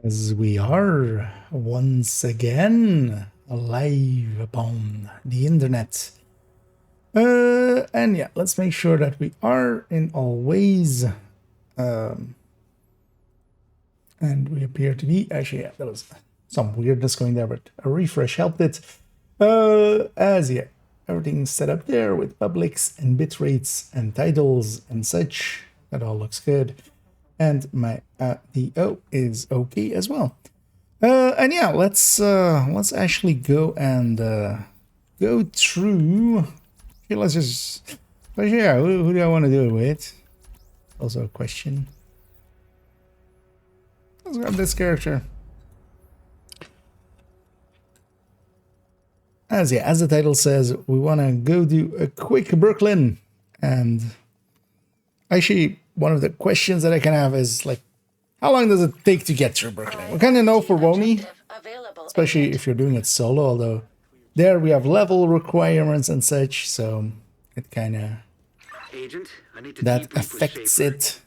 As we are once again live upon the internet. And yeah, let's make sure that we are in all ways. And we appear to be. Actually, yeah, there was some weirdness going there, but a refresh helped it. As yeah, everything's set up there with publics and bit rates and titles and such. That all looks good. And my DO is okay as well. And yeah, let's actually go and go through. Okay, let's just. But yeah, who do I want to do it with? Also a question. Let's grab this character. As the title says, we want to go do a quick Brooklyn. And actually, one of the questions that I can have is like, how long does it take to get through Brooklyn? We kind of know for Woni, especially if you're doing it solo, although there we have level requirements and such, so it kind of that affects it.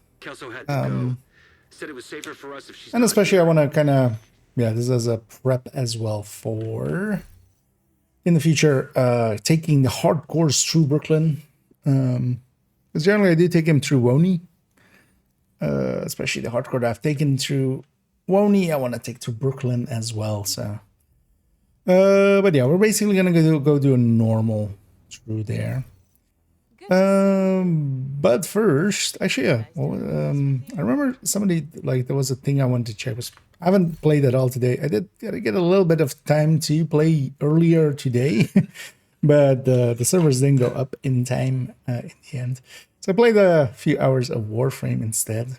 And especially I want to kind of, yeah, this is a prep as well for in the future taking the hardcores through Brooklyn. Because generally I do take him through Woni. Especially the hardcore that I've taken through Woni, I want to take to Brooklyn as well. So, but yeah, we're basically gonna go do a normal through there. But first, actually, yeah, well, I remember somebody like there was a thing I wanted to check. I haven't played at all today. I did get a little bit of time to play earlier today, but the servers didn't go up in time in the end. So I played a few hours of Warframe instead.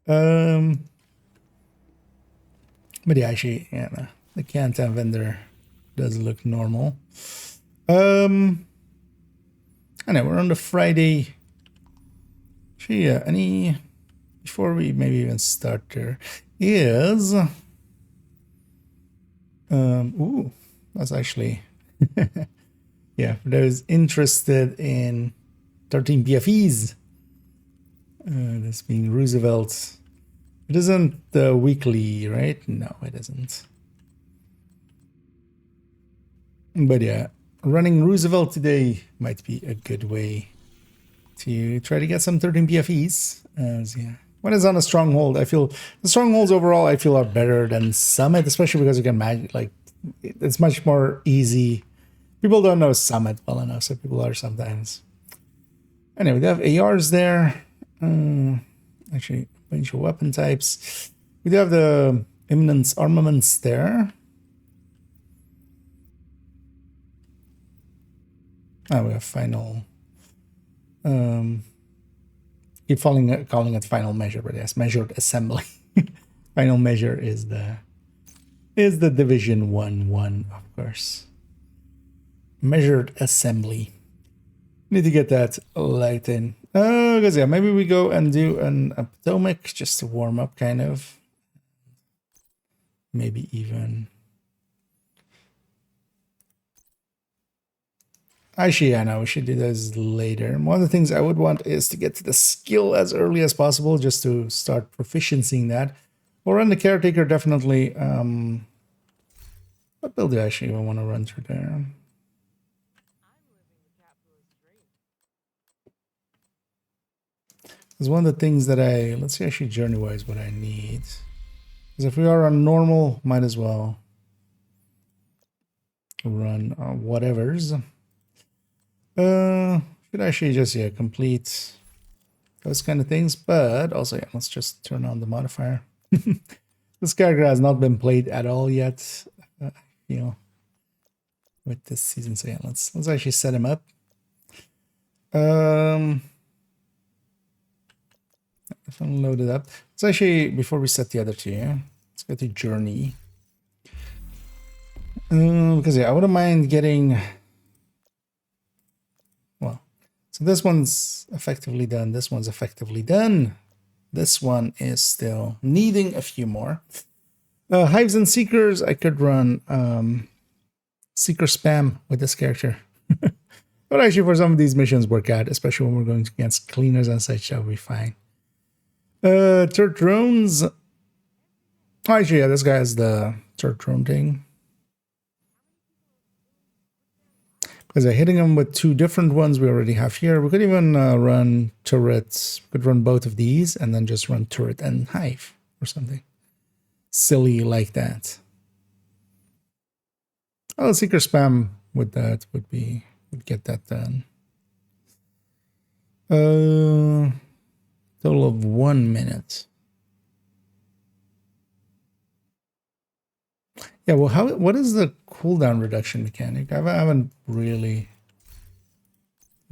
But yeah, actually, yeah, the Canton vendor does look normal. I know we're on the Friday. Actually, yeah, before we maybe even start there is ooh, that's actually yeah, for those interested in 13 BFEs. This being Roosevelt. It isn't the weekly, right? No, it isn't. But yeah, running Roosevelt today might be a good way to try to get some 13 BFEs. As yeah, when it's on a stronghold, I feel the strongholds overall I feel are better than Summit, especially because you can manage like it's much more easy. People don't know Summit well enough, so people are sometimes. Anyway, we have ARs there. Actually, a bunch of weapon types. We do have the Imminence armaments there. Oh, we have final. Keep calling it final measure, but yes, measured assembly. Final measure is the Division 1, of course. Measured assembly. Need to get that light in. Because yeah, maybe we go and do an Potomac just to warm up, kind of. Maybe even. Actually, I know we should do this later. One of the things I would want is to get to the skill as early as possible, just to start proficiencying that. We'll run the caretaker definitely. What build do I actually even want to run through there? Is one of the things that let's see actually journey-wise what I need. Because if we are on normal, might as well run whatevers. Should actually just, yeah, complete those kind of things. But also, yeah, let's just turn on the modifier. This character has not been played at all yet, you know, with this season. So yeah, let's actually set him up. If I'm loaded up. Let's actually, before we set the other two, let's go to Journey. Because yeah, I wouldn't mind getting. Well, so this one's effectively done. This one's effectively done. This one is still needing a few more. Hives and Seekers, I could run Seeker Spam with this character. But actually, for some of these missions work out, especially when we're going against cleaners and such, that'll be fine. Third drones. Oh, actually, yeah, this guy has the third drone thing. Because I'm hitting him with two different ones we already have here. We could even run turrets. We could run both of these and then just run turret and hive or something silly like that. Oh, seeker spam with that would get that done. Total of 1 minute. Yeah, well, what is the cooldown reduction mechanic? I haven't really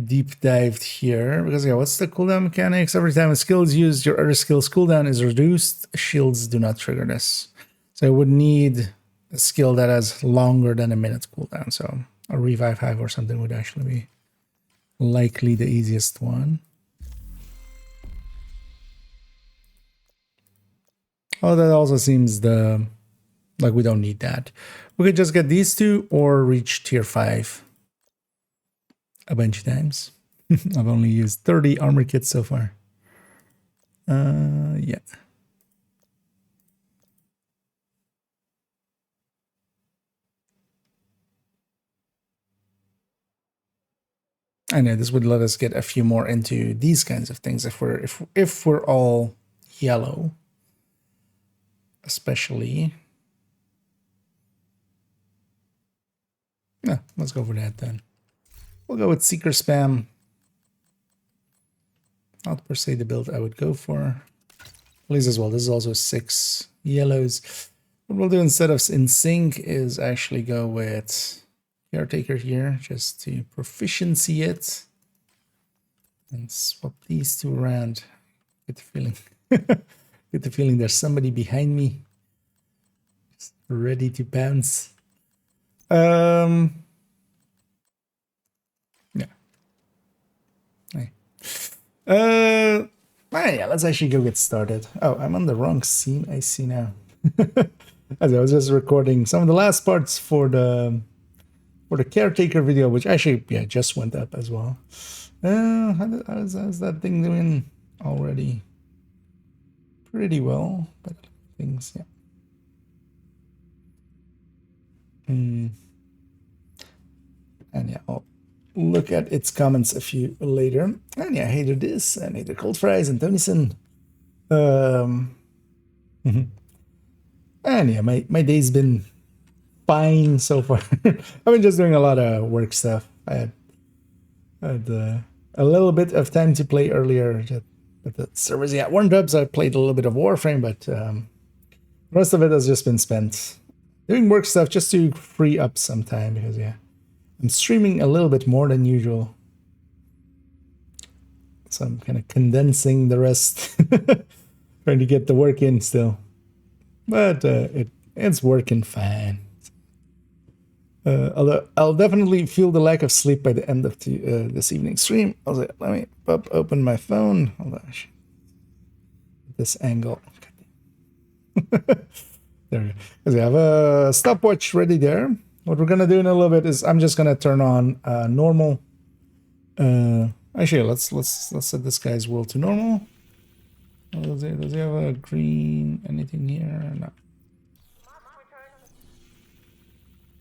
deep dived here because yeah, what's the cooldown mechanics? Every time a skill is used, your other skill's cooldown is reduced. Shields do not trigger this, so I would need a skill that has longer than a minute cooldown. So a revive hive or something would actually be likely the easiest one. Oh, that also seems like we don't need that. We could just get these two or reach tier 5 a bunch of times. I've only used 30 armor kits so far. Yeah. I know this would let us get a few more into these kinds of things if we're all yellow, especially. Yeah, let's go for that then. We'll go with seeker spam. Not per se the build I would go for. Please as well. This is also 6 yellows. What we'll do instead of in sync is actually go with caretaker here, just to proficiency it. And swap these two around. Get the feeling. Get the feeling there's somebody behind me. Just ready to bounce. Yeah. Hey. Yeah, let's actually go get started. Oh, I'm on the wrong scene. I see now. As I was just recording some of the last parts for the caretaker video, which actually just went up as well. How's that thing doing already? Pretty well, but things, yeah. And yeah, I'll look at its comments a few later. And yeah, I hated this, and I hated cold fries and Tonison. And yeah, my day's been fine so far. I've been just doing a lot of work stuff. I had a little bit of time to play earlier, but the servers warmed up, so I played a little bit of Warframe, but the rest of it has just been spent doing work stuff just to free up some time, because I'm streaming a little bit more than usual. So I'm kind of condensing the rest, trying to get the work in still. But it's working fine. Although I'll definitely feel the lack of sleep by the end of this evening stream. Let me open my phone. Hold on. This angle. There we go. I have a stopwatch ready there. What we're going to do in a little bit is I'm just going to turn on normal. Actually, let's set this guy's world to normal. Does he have a green anything here? No.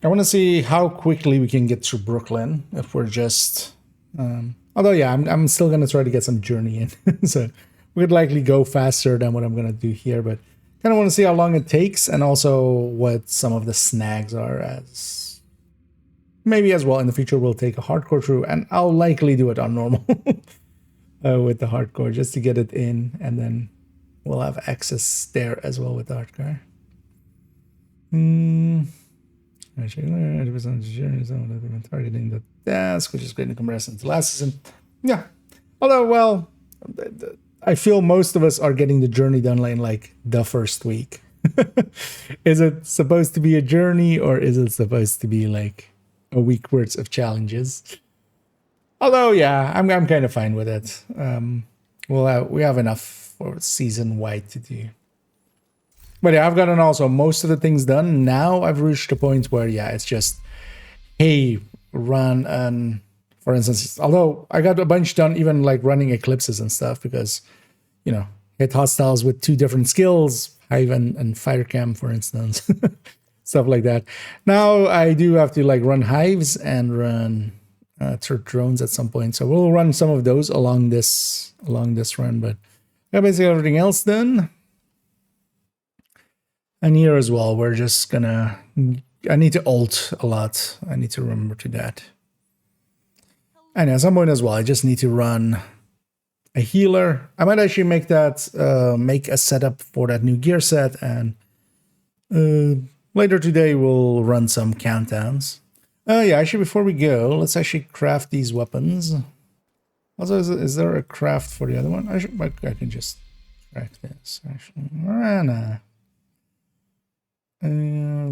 I want to see how quickly we can get through Brooklyn if we're just... although, yeah, I'm still going to try to get some journey in. So we could likely go faster than what I'm going to do here, but kind of want to see how long it takes and also what some of the snags are, as maybe as well in the future we'll take a hardcore through, and I'll likely do it on normal with the hardcore just to get it in, and then we'll have access there as well with the hardcore. Targeting the task, which is great in comparison to last season. Yeah. Although, well, I feel most of us are getting the journey done in like the first week. Is it supposed to be a journey, or is it supposed to be like a week worth of challenges? Although, yeah, I'm kind of fine with it. We have enough for season wide to do. But yeah, I've gotten also most of the things done. Now I've reached a point where, yeah, it's just, hey, run and, for instance, although I got a bunch done, even like running eclipses and stuff, because, hit hostiles with 2 different skills, Hive and fire cam, for instance. Stuff like that. Now I do have to like run hives and run third drones at some point. So we'll run some of those along this run, but got basically everything else done. And here as well, we're just gonna, I need to alt a lot. I need to remember to that. And at some point as well, I just need to run a healer. I might actually make that, make a setup for that new gear set, and later today we'll run some countdowns. Yeah, actually before we go, let's actually craft these weapons. Also, is there a craft for the other one? I can just craft this, actually.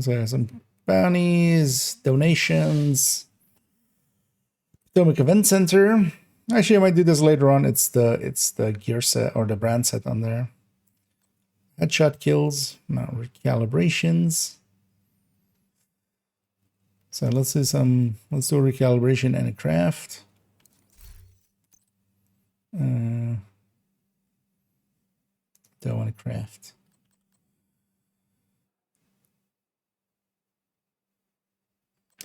So some bounties, donations, Potomac Event Center. Actually, I might do this later on. It's the gear set or the brand set on there. Headshot kills, not recalibrations. So let's do a recalibration and a craft. Don't want to craft.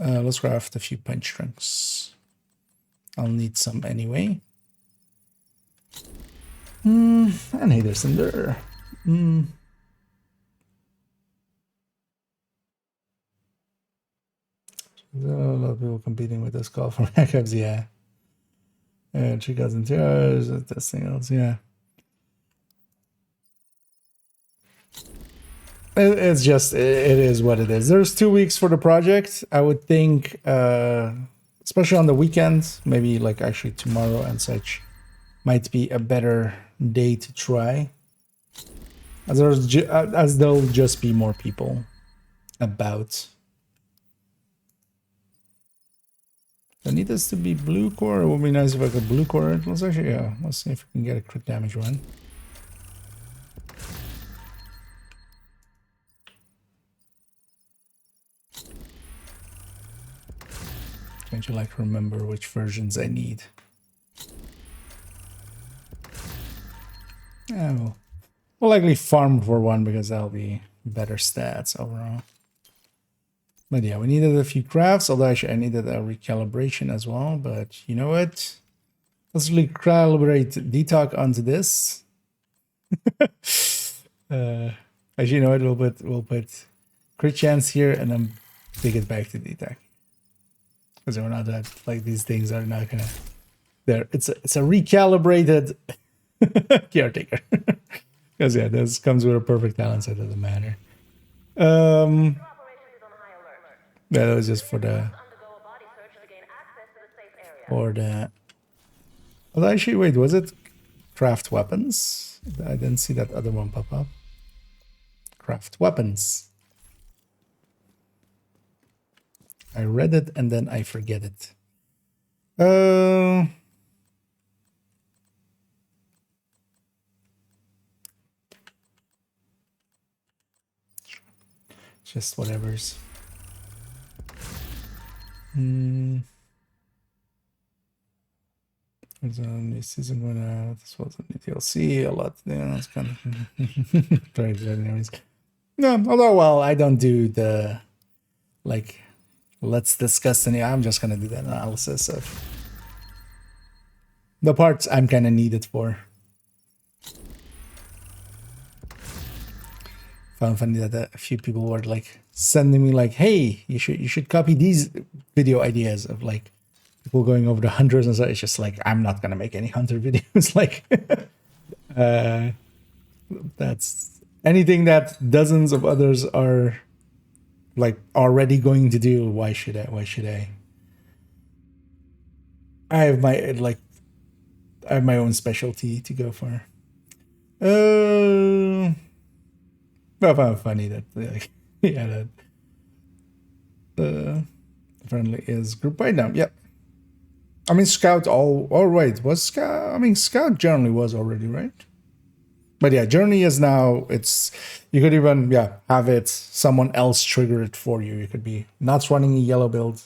Let's craft a few punch trunks. I'll need some anyway. And haters in there. A lot of people competing with this call for backups, yeah. 3,000 hours, testing else, yeah. It's just, it is what it is. There's 2 weeks for the project. I would think, especially on the weekends, maybe like actually tomorrow and such, might be a better day to try. As there'll just be more people about. I need this to be blue core. It would be nice if I could blue core it. Let's actually, yeah, let's see if we can get a crit damage run. Trying to like remember which versions I need. Yeah, we'll likely farm for one because that'll be better stats overall. But yeah, we needed a few crafts, although actually I needed a recalibration as well. But you know what? Let's recalibrate Detox onto this. Actually, you know what? We'll put crit chance here and then take it back to Detox. Because we're not that, like, these things are not gonna. There, it's a recalibrated caretaker. Because yeah, this comes with a perfect talent, so it doesn't matter. Yeah, that was just for the. Well, actually, wait, was it craft weapons? I didn't see that other one pop up. Craft weapons. I read it and then I forget it. Just whatever's. This isn't gonna. This wasn't the DLC a lot. Yeah, that's kind of. Anyways. No, although well, I don't do the like. Let's discuss any. I'm just gonna do that analysis of the parts I'm kind of needed for. Found funny that a few people were like sending me like, "Hey, you should copy these video ideas of like people going over the hunters and stuff." It's just like I'm not gonna make any hunter videos. Like, that's anything that dozens of others are like already going to do. Why should I? I have my own specialty to go for. Well, I found funny that like yeah that friendly is group right now. Yep. I mean Scout all right. Was Scout? I mean Scout generally was already right. But yeah, Journey is now, it's, you could even, have it, someone else trigger it for you. You could be not running a yellow build.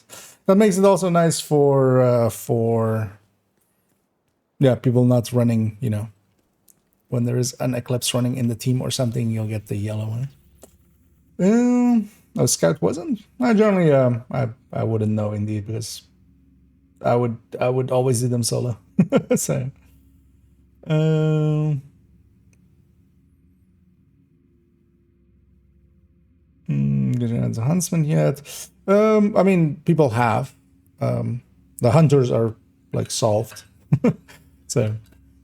That makes it also nice for people not running, when there is an Eclipse running in the team or something, you'll get the yellow one. A scout wasn't. Generally, I wouldn't know indeed, because I would always do them solo. So, the huntsman yet? I mean, people have. The hunters are like solved, so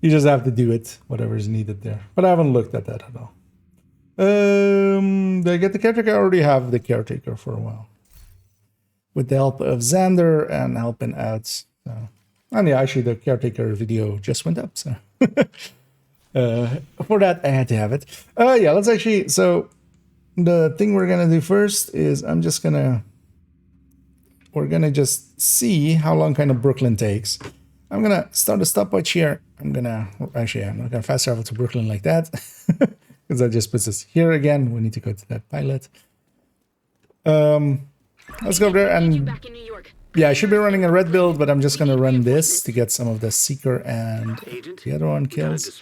you just have to do it, whatever is needed there. But I haven't looked at that at all. Did I get the caretaker? I already have the caretaker for a while, with the help of Xander and helping out. So. And yeah, actually the caretaker video just went up, so for that I had to have it. Yeah, let's actually, so the thing we're gonna do first is we're gonna just see how long kind of Brooklyn takes. I'm gonna start a stopwatch here. I'm not gonna fast travel to Brooklyn like that, because that just puts us here again. We need to go to that pilot. Let's go over there, and yeah, I should be running a red build, but I'm just gonna run this to get some of the Seeker and the other one kills.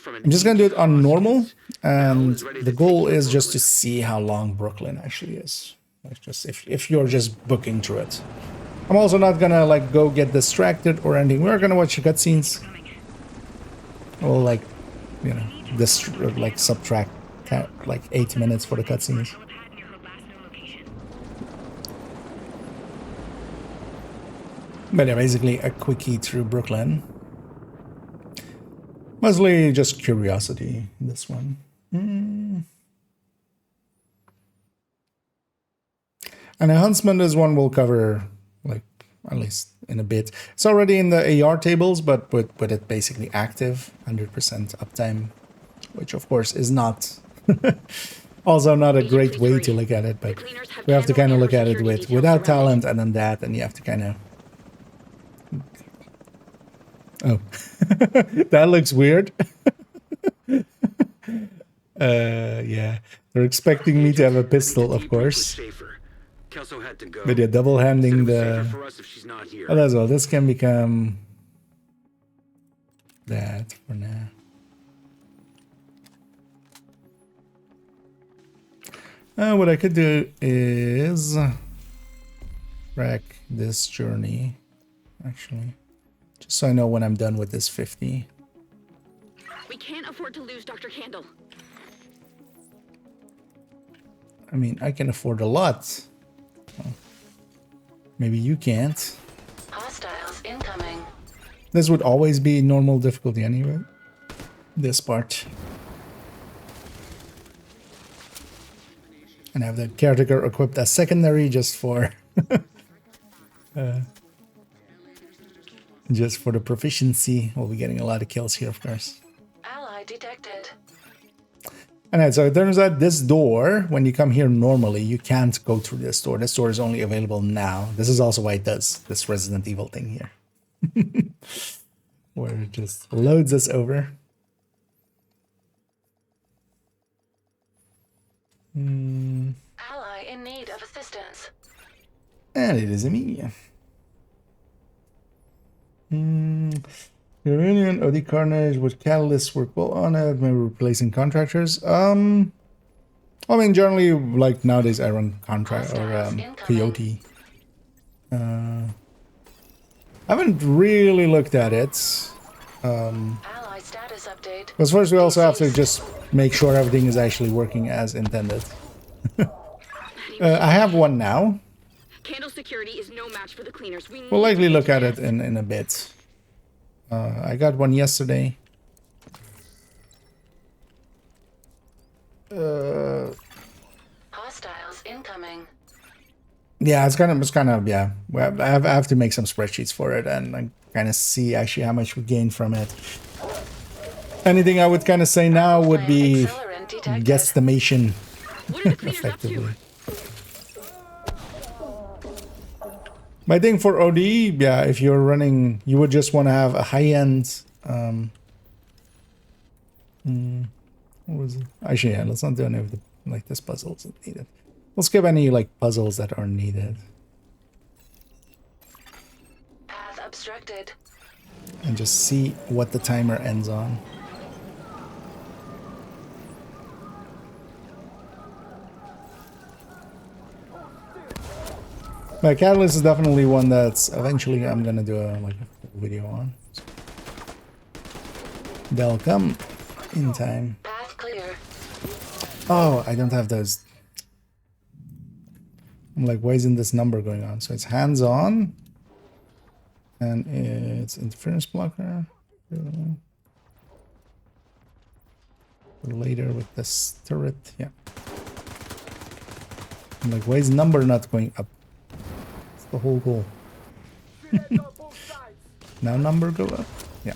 I'm just gonna do it on normal, and the goal is just to see how long Brooklyn actually is. Like, just if you're just booking through it. I'm also not gonna like go get distracted or anything. We're gonna watch the cutscenes. We'll like, you know, this like subtract like 8 minutes for the cutscenes. But yeah, basically a quickie through Brooklyn. Mostly just curiosity, this one. And a huntsman, this one will cover, like, at least in a bit. It's already in the AR tables, but with it basically active, 100% uptime, which of course is not, also not a great way to look at it, but we have to kind of look at it without talent and then that, and you have to kind of... Oh, that looks weird. Yeah, they're expecting me to have a pistol, of course. But yeah, double-handing the... Oh, as well, this can become... that for now. What I could do is... track this journey, actually. Just so I know when I'm done with this 50. We can't afford to lose Dr. Candle. I mean, I can afford a lot. Well, maybe you can't. Hostiles incoming. This would always be normal difficulty anyway. This part. And have the caretaker equipped as secondary just for... just for the proficiency. We'll be getting a lot of kills here, of course. Ally detected. And so it turns out this door, when you come here normally, you can't go through this door. This door is only available now. This is also why it does this Resident Evil thing here. Where it just loads us over. Ally in need of assistance. And it is me. Reunion, OD Carnage, would Catalyst work well on it? Maybe replacing contractors? I mean, generally, like nowadays, I run contract or Coyote. I haven't really looked at it. Ally status update. Because first, we also have to just make sure everything is actually working as intended. I have one now. Candle security is no match for the cleaners. We'll likely look at it in a bit. I got one yesterday. Hostiles incoming. Yeah, it's kind of yeah. I have to make some spreadsheets for it and kind of see actually how much we gain from it. Anything I would kind of say now would be guesstimation, effectively. My thing for OD, yeah, if you're running, you would just want to have a high-end... what was it? Actually, yeah, let's not do any of the, like, this puzzles that needed. We'll skip any, like, puzzles that are needed. Path obstructed. And just see what the timer ends on. But Catalyst is definitely one that's eventually I'm gonna do a video on. They'll come in time. Path clear. Oh, I don't have those. I'm like, why isn't this number going on? So it's hands-on, and it's interference blocker. Later with this turret, yeah. I'm like, why is number not going up? It's the whole goal. Now number go up? Yeah.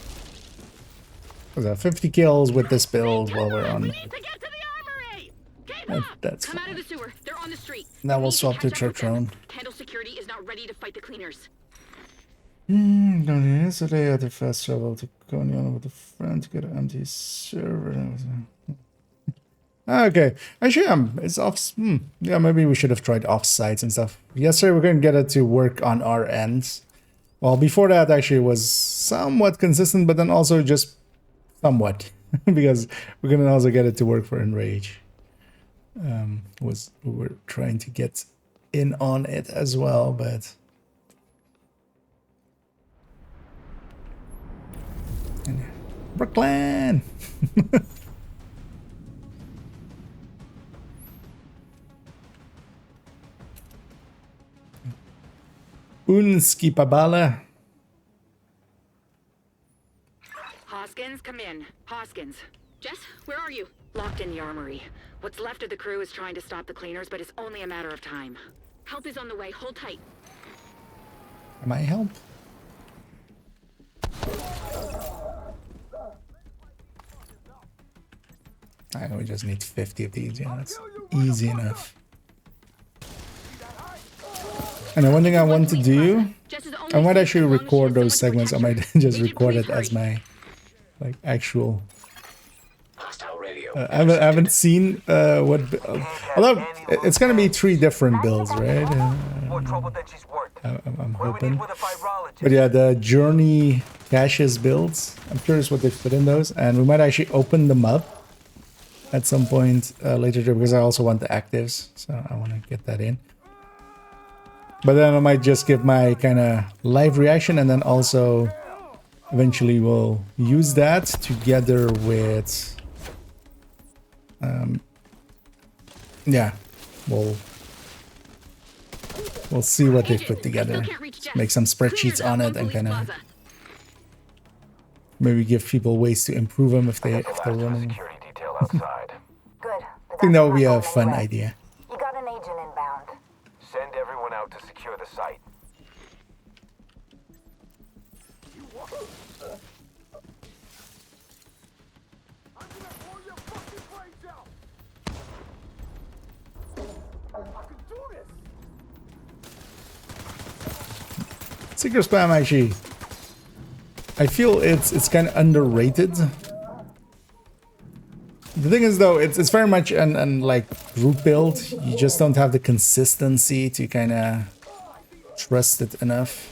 Because I have 50 kills with this build while we're on. We need to get to the armory. Keep up. That's Come out fine. of the sewer. They're on the street. Now We we'll need swap to catch up with them. Church-Own. Candle security is not ready to fight the cleaners. Yesterday I had a fast travel to Coney with a friend to get an empty server. Okay, actually, it's off. Yeah, maybe we should have tried offsites and stuff. Yesterday we couldn't get it to work on our ends. Well, before that actually it was somewhat consistent, but then also just somewhat because we couldn't also get it to work for Enrage. We were trying to get in on it as well, but. Brooklyn! Unskipabala. Hoskins, come in. Hoskins. Jess, where are you? Locked in the armory. What's left of the crew is trying to stop the cleaners, but it's only a matter of time. Help is on the way. Hold tight. Am I help? We just need 50 of these, yeah, that's easy enough. And the one thing I want to do, I might actually record those segments. I might just record it as my actual. I haven't seen what. Although it's gonna be 3 different builds, right? I'm hoping. But yeah, the Journey caches builds. I'm curious what they put in those, and we might actually open them up at some point later because I also want the actives, so I want to get that in. But then I might just give my kind of live reaction, and then also eventually we'll use that together with yeah, we'll see what they've put together, make some spreadsheets on it, and kind of maybe give people ways to improve them if they're running. Good. I think that would be a fun idea. You got an agent inbound. Send everyone out to secure the site. Seeker spam actually, I feel it's kind of underrated. The thing is though, it's very much an like group build. You just don't have the consistency to kind of trust it enough.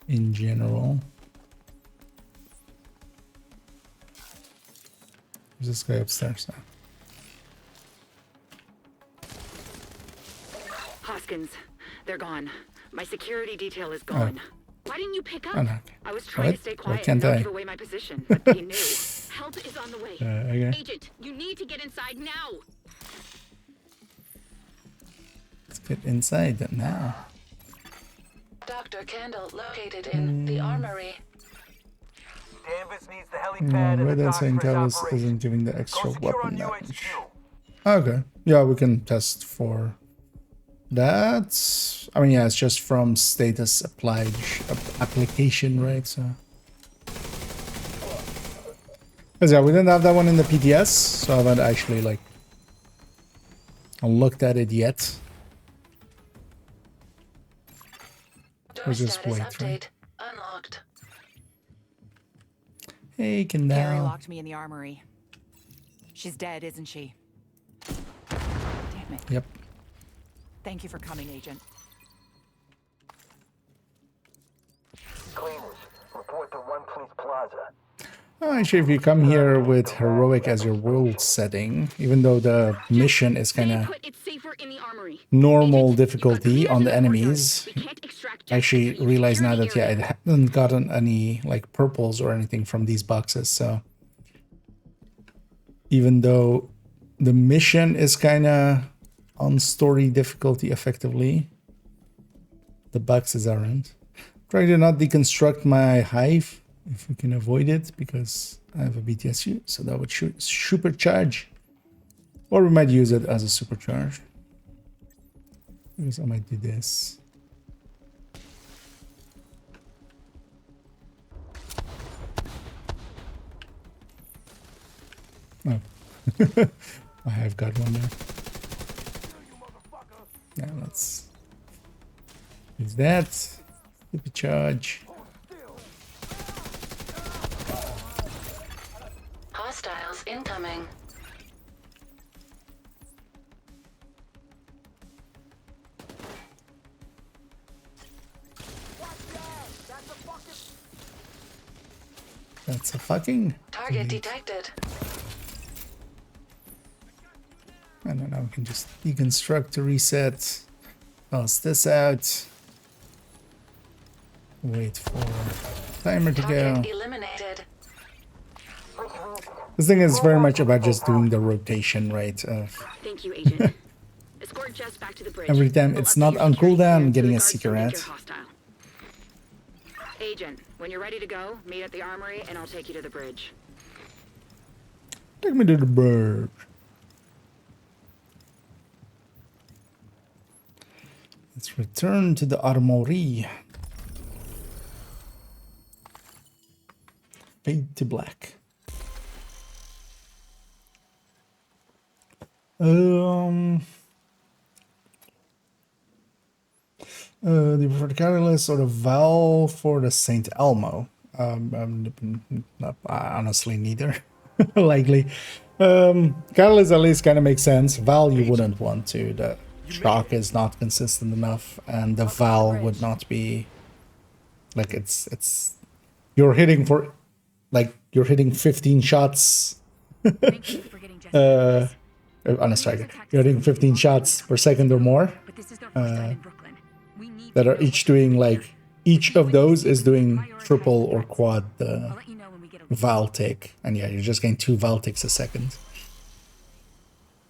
In general. There's this guy upstairs now. Hoskins, they're gone. My security detail is gone. Why didn't you pick up? Oh, no. I was trying to stay Why quiet can't and not I? give away my position, but they knew. Help is on the way. Okay. Agent, you need to get inside now. Let's get inside now. Dr. Candle located in the armory. Danvers needs the helipad and Red the Dead dock for his Intellis operation. isn't giving the Go extra secure weapon on damage. UHQ. Okay. Yeah, we can test for that. I mean, yeah, it's just from status applied application, right? So. Because yeah, we didn't have that one in the PTS, so I haven't actually like looked at it yet. Door We'll just status wait, update right? unlocked. Hey, Gary Kendall. locked me in the armory. She's dead, isn't she? Damn it. Yep. Thank you for coming, Agent. Cleaners, report to One Fleet Plaza. Actually, if you come here with heroic as your world setting, even though the mission is kind Stay of put. It's safer in the armory. normal Agent, you've got difficulty clears on in the courtyard. enemies, We can't extract I actually until you realize secure now the that yeah, area. I haven't gotten any like purples or anything from these boxes. So even though the mission is kind of on story difficulty effectively, the boxes aren't. Trying to not deconstruct my hive if we can avoid it, because I have a BTSU, so that would supercharge. Or we might use it as a supercharge. Because I might do this. Oh. I have got one there. Yeah, let's use that. Supercharge. Hostiles incoming. That's a fucking Target detected. I don't know, we can just deconstruct to reset. Toss this out. Wait for timer to go. Target eliminated. This thing is very much about just doing the rotation, right? Of Thank you, Agent. Escort Jess back to the bridge. every time We'll it's update not your on security cooldown, clearance so getting the a guards secret don't think ad. you're hostile. Agent, when you're ready to go, meet at the armory and I'll take you to the bridge. Take me to the bird. Let's return to the armory. Fade to black. The preferred catalyst or the valve for the Saint Elmo. Honestly, neither. Likely. Catalyst at least kind of makes sense. Valve you wouldn't want to. The shock is not consistent enough, and the valve would not be like it's. You're hitting for, like you're hitting 15 shots. Thank you for getting Jess. On a striker. You're hitting 15 shots per second or more. But this is their first time in Brooklyn. We need That to are know each what doing they're like after. each of those is doing Prioritize triple or threats. quad I'll the let you know when we get a Val tick, and yeah, you're just getting 2 Val ticks a second.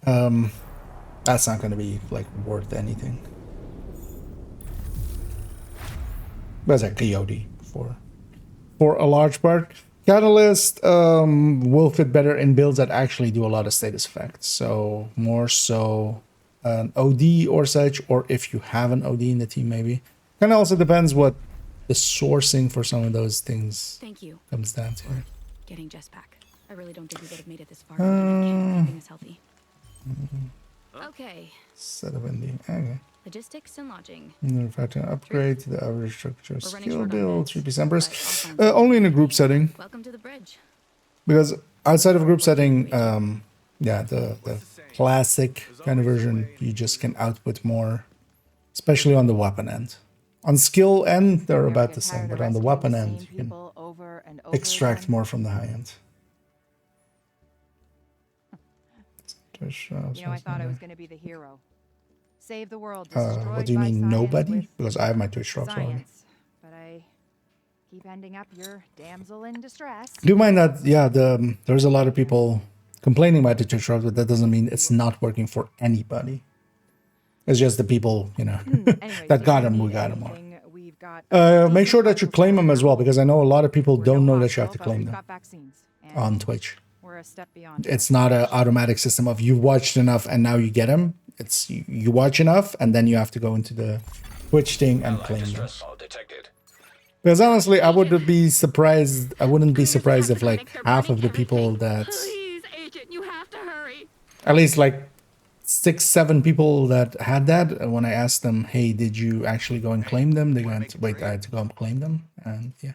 That's not going to be like worth anything. That's a coyote for a large part. Catalyst will fit better in builds that actually do a lot of status effects. So more so an OD or such, or if you have an OD in the team, maybe. Kind of also depends what the sourcing for some of those things Thank you comes down to. for getting Jess back. I really don't think we would have made it this far without you keeping us healthy. Okay, Set up in the okay. logistics and lodging. Manufacturing upgrade to the average structure We're running skill short on build, beds, 3 Decembers. but I'll find something. Only in a group setting, Welcome to the bridge. because outside of a group setting, yeah, the classic kind of version, you just can output more, especially on the weapon end. On skill end, they're about the same, but on the weapon end, you can extract more from the high end. You know, I thought I was going to be the hero. Save the world. Destroyed What do you by mean, science nobody? with Because I have my Twitch drops already. science. But I keep ending up your damsel in distress. Do mind that, yeah, there's a lot of people complaining about the Twitch drops, but that doesn't mean it's not working for anybody. It's just the people, you know, Anyways, that if got you them, we need got them all. anything, we've got Make sure that you claim them as well, because I know a lot of people We're don't no know that you have to hospital, but claim we've them got vaccines, and on Twitch. we're a step beyond. It's not an automatic system of you watched enough and now you get them. It's you watch enough and then you have to go into the Twitch thing and claim them. Because honestly, I wouldn't be surprised. I wouldn't be surprised if like half of the people that, Please, Agent, you have to hurry. at least like 6, 7 people that had that, when I asked them, hey, did you actually go and claim them? They went, wait, I had to go and claim them. And yeah.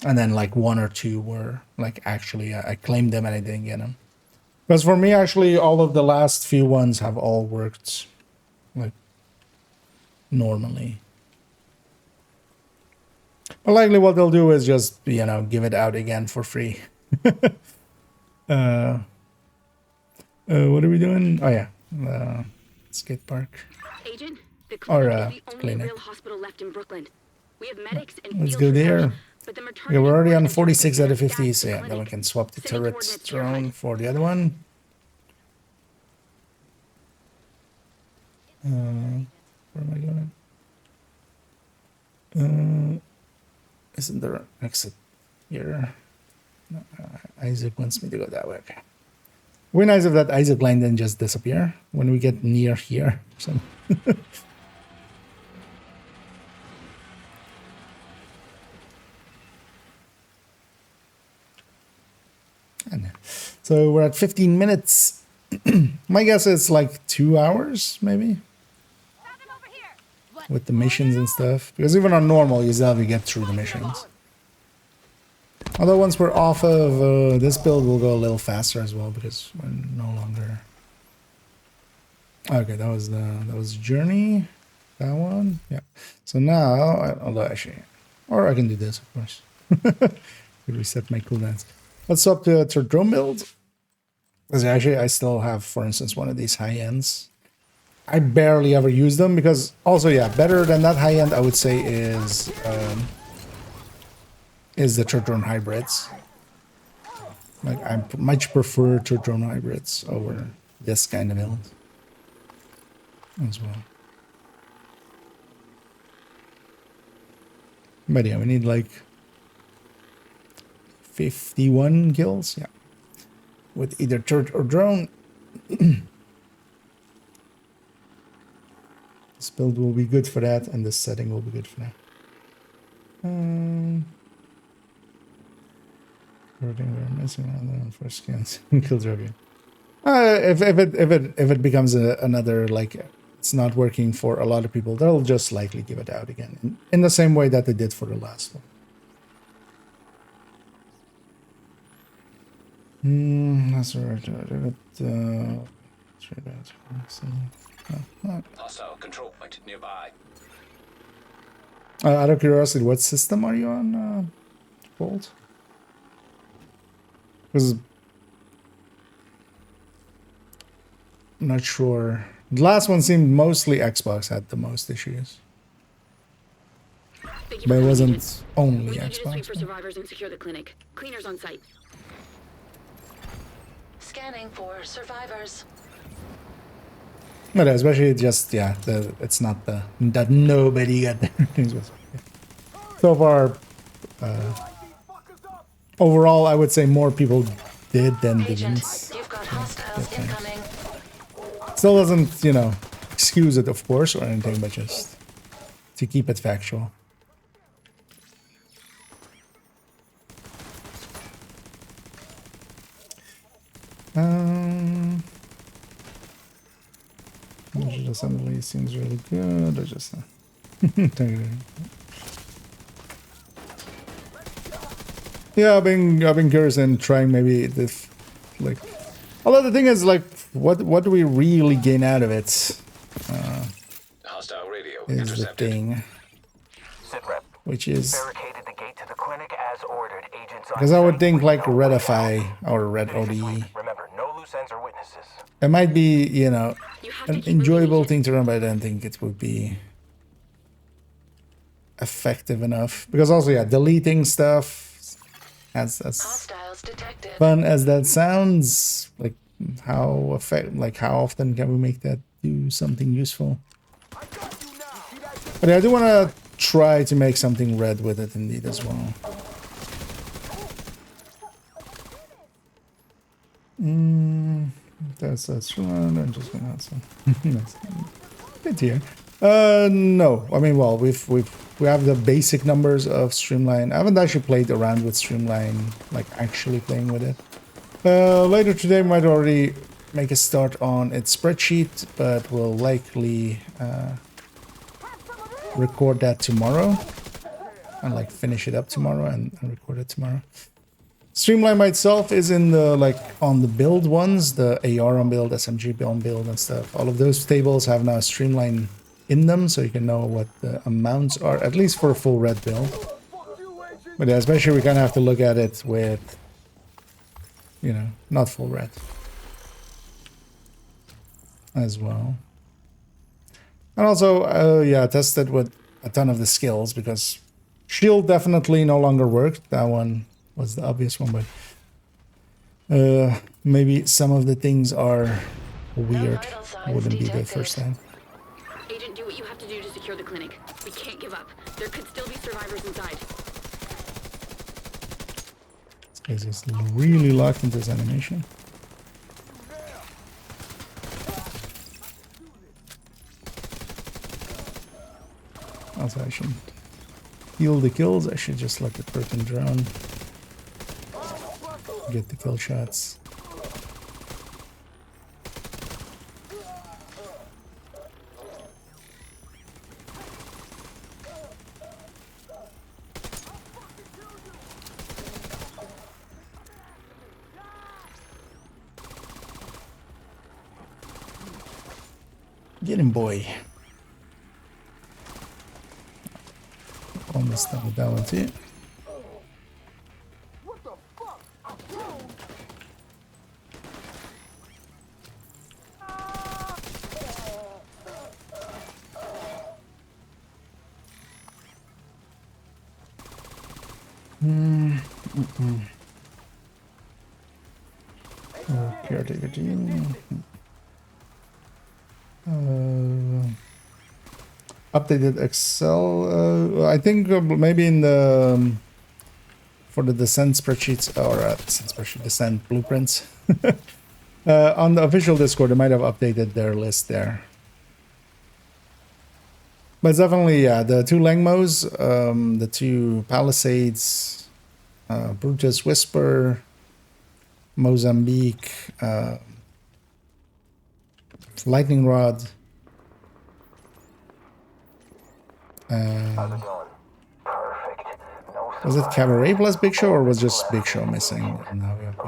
And then like 1 or 2 were like actually I claimed them and I didn't get them. Because for me, actually, all of the last few ones have all worked like normally. But likely what they'll do is just, you know, give it out again for free. What are we doing? Oh yeah, skate park. Agent, the Or, clinic is the only clinic. real hospital left in Brooklyn. We have medics and Let's field go there. personnel, but the maternity Yeah, we're already ward on and 46 out of services 50, staff so the yeah, then we clinic. can swap the Sending turret coordinates to your drone HUD. for the other one. Where am I going? Isn't there an exit here? No, Isaac wants me to go that way. Okay. Would be nice if that Isaac line didn't just disappear when we get near here. So. So we're at 15 minutes. My guess is like 2 hours, maybe, with the missions and stuff. Because even on normal, you still have to get through the missions. Although once we're off of this build, we'll go a little faster as well because we're no longer. Okay, that was Journey, that one. Yeah. So now, although actually, or I can do this, of course. Reset my cooldowns. Let's swap to drone build. Because actually, I still have, for instance, one of these high ends. I barely ever use them because also, yeah, better than that high end, I would say, is the drone hybrids. Like, I much prefer drone hybrids over this kind of build as well. But yeah, we need like 51 kills, yeah, with either turret or drone. This build will be good for that, and this setting will be good for that. Everything we're missing on there for skins kills review. If it becomes another, like, it's not working for a lot of people, they'll just likely give it out again in the same way that they did for the last one. That's right. Hostile control point nearby. Out of curiosity, what system are you on, Bolt? Because I'm not sure. The last one seemed mostly Xbox had the most issues, Thank you but for it coming, wasn't Agent. only We need you to sweep Xbox. for survivors and secure the clinic. Cleaners on site. Scanning for survivors. But especially just, yeah, it's not that nobody got their things with. So far, overall, I would say more people did than Agent, didn't. you've got hostiles incoming. Still doesn't, you know, excuse it, of course, or anything, but just to keep it factual. Digital assembly seems really good. I just yeah, I've been curious and trying maybe this, like, although the thing is, like, what do we really gain out of it? Hostile radio Is the intercepted. thing, Sitrep. which is Barricaded the gate to the clinic as ordered. Agents on because I would site think with like no way Redify out. or Red Finish your OD. sweep. Remember, no loose ends or witnesses. It might be, you know, You have to an keep moving, enjoyable Agent. thing to run, but I don't think it would be effective enough. Because also, yeah, deleting stuff, as Hostiles detected. fun as that sounds, like how often can we make that do something useful? But yeah, I do want to try to make something red with it indeed as well. That's right. I'm just gonna have some. Nice. Good here. No. I mean, well, we have the basic numbers of Streamline. I haven't actually played around with Streamline, like actually playing with it. Later today, we might already make a start on its spreadsheet, but we'll likely record that tomorrow and like finish it up tomorrow and record it tomorrow. Streamline by itself is in the, like, on the build ones, the AR on build, SMG on build and stuff. All of those tables have now Streamline in them, so you can know what the amounts are, at least for a full red build. But yeah, especially we kind of have to look at it with, you know, not full red as well. And also, yeah, tested with a ton of the skills, because shield definitely no longer worked. That one was the obvious one, but maybe some of the things are weird. vital signs Wouldn't be the detected. first time. Agent, do what you have to do to secure the clinic. We can't give up. There could still be survivors inside. This guy's just really locked into his animation. Also, I should heal the kills. I should just let the person drown. Get the kill shots. Get him, boy. Almost done with that one too. Caretaker team. Updated Excel. I think maybe in the for the descent spreadsheets or descent spreadsheet descent blueprints on the official Discord, they might have updated their list there. But it's definitely, yeah, the two Langmos, the two Palisades, Brutus Whisper, Mozambique, Lightning Rod. How's it going? Perfect. No Was it Cabaret plus Big Show, or was just Big Show missing? And now we have Big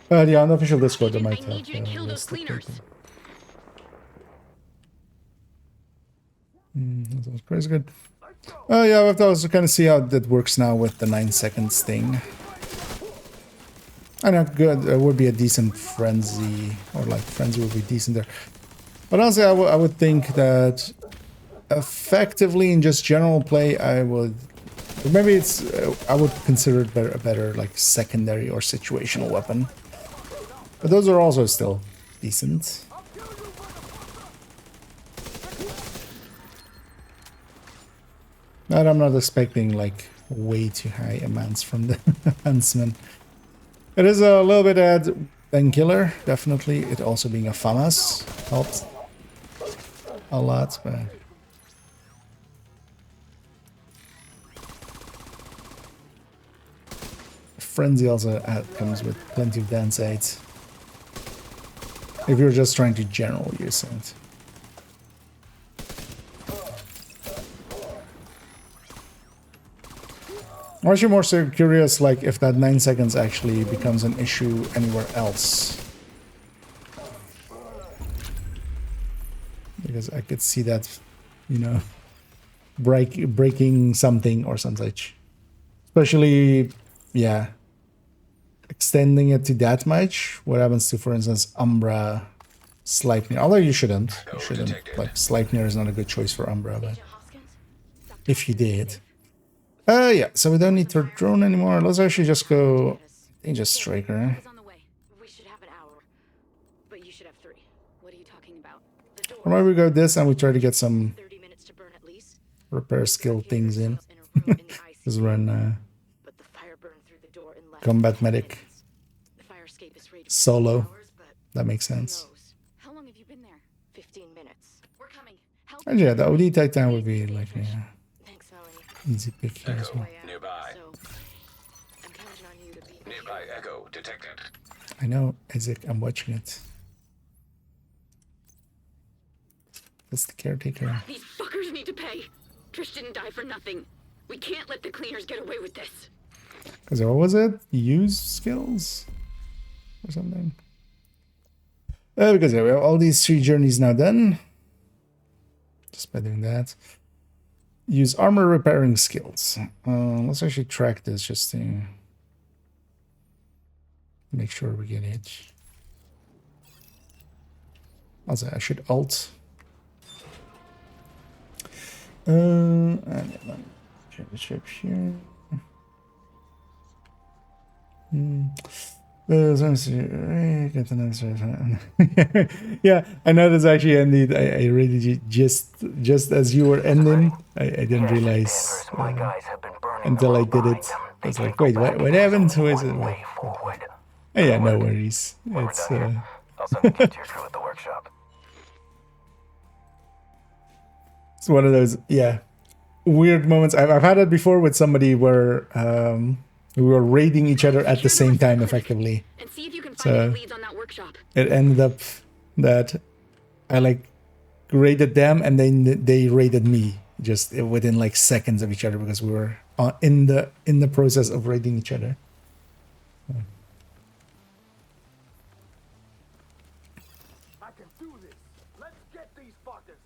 eliminate. Yeah, on the official Discord, they Agent, might I need you to have kill those listed cleaners. people. That was pretty good. Oh yeah, we have to also kind of see how that works now with the 9 seconds thing. I know, good. It would be a decent frenzy, or like frenzy would be decent there. But honestly, I would think that effectively in just general play, I would maybe it's I would consider it a better like secondary or situational weapon. But those are also still decent. But I'm not expecting like way too high amounts from the huntsman. It is a little bit add than killer, definitely. It also being a FAMAS helped a lot, but Frenzy also comes with plenty of dance aids. If you're just trying to general use it. I'm actually more so curious, like, if that 9 seconds actually becomes an issue anywhere else. Because I could see that, you know, breaking something or some such. Especially, yeah, extending it to that much. What happens to, for instance, Umbra, Sleipnir? Although you shouldn't. You shouldn't. Like, Sleipnir is not a good choice for Umbra, but if you did. Yeah, so we don't need third drone anymore. Let's actually just go, I think just Striker. Is on the way. We should have an hour, but you should have 3. What are you talking about? The door. Or maybe we go this and we try to get some 30 minutes to burn at least. repair skill things in. In a room in the Just ICU. run But the fire burned through the door in less Combat than 10 medic minutes. The fire escape is rated solo. 6 hours, but That makes who sense. knows? How long have you been there? 15 minutes. We're coming. Help. And yeah, the OD Titan would be like, yeah, Thanks, Melanie. easy pick here as well. Nearby. So, I'm counting on you to be Nearby echo detected. I know, Isaac, I'm watching it. That's the caretaker. These fuckers need to pay. Trish didn't die for nothing. We can't let the cleaners get away with this. Because what was it? Use skills? Or something? Because yeah, we have all these 3 journeys now done. just by doing that. Use armor repairing skills. Let's actually track this just to make sure we get it. Also, I should alt. And then check the ship here. Get an answer. Yeah, I noticed actually, indeed. I really just as you were ending, I didn't realize My guys have been burning until I the did it. behind them. I was They like, can't wait, go back. what happened? Who is Way it? forward. Oh, yeah, no worries. When we're It's done here, I'll send the kit to your crew at the workshop. it's one of those weird moments. I've had it before with somebody where we were raiding each other at the same time, effectively. And see if you can find So- any leads on that workshop. It ended up that I like raided them and then they raided me just within like seconds of each other because we were in the process of raiding each other. I can do this. Let's get these fuckers.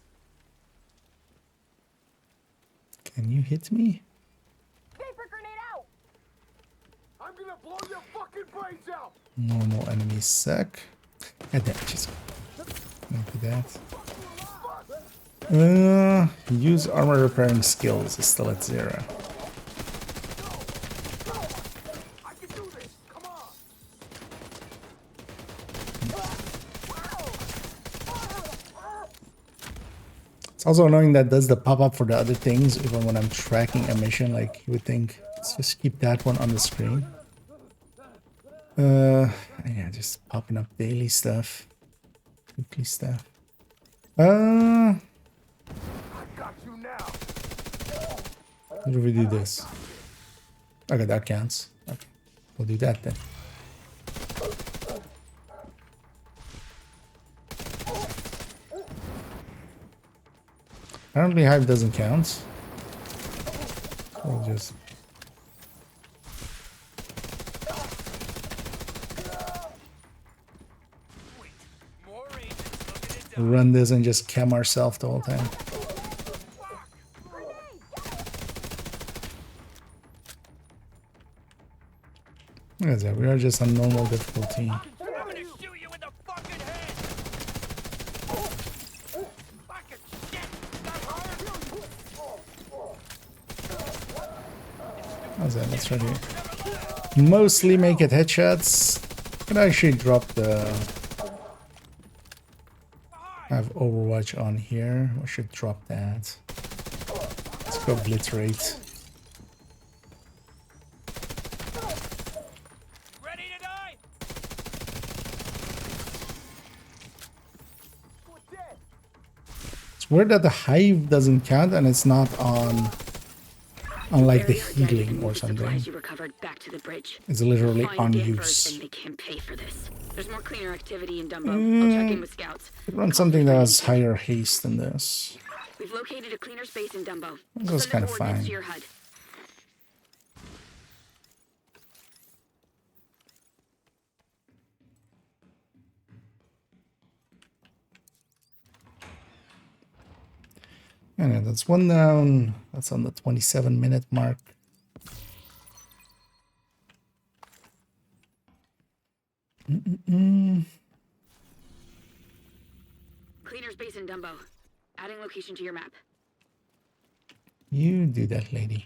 Can you hit me? Vapor grenade out! I'm gonna blow your fucking brains out. Normal enemy sec. And then just maybe that. Use armor repairing skills is still at 0. I can do this. Come on. It's also annoying that does the pop-up for the other things even when I'm tracking a mission. Like you would think, let's just keep that one on the screen. Yeah, just popping up daily stuff, weekly stuff. I got you now. How do we do this? Okay, that counts. Okay, we'll do that then. Apparently hive doesn't count. We'll just run this and just cam ourselves the whole time. Look at that, we are just on normal difficulty. I'm gonna shoot you in the fucking head. Fucking shit. How's that? Let's try to mostly make it headshots. Can actually drop the... have Overwatch on here. We should drop that. Let's go Blitzrate. Ready to die? It's weird that the hive doesn't count and it's not on like the healing or something. Supplies you recovered back to the bridge. It's literally Find on it first use. and they can't pay for this. There's more cleaner activity in Dumbo. I'll check in with scouts. Run something that has higher haste than this. We've located a cleaner space in Dumbo. This I'll was send the kinda coordinates fine. to your HUD. Yeah, that's one down. That's on the 27-minute mark. Cleaner space in Dumbo. Adding location to your map. You do that, lady.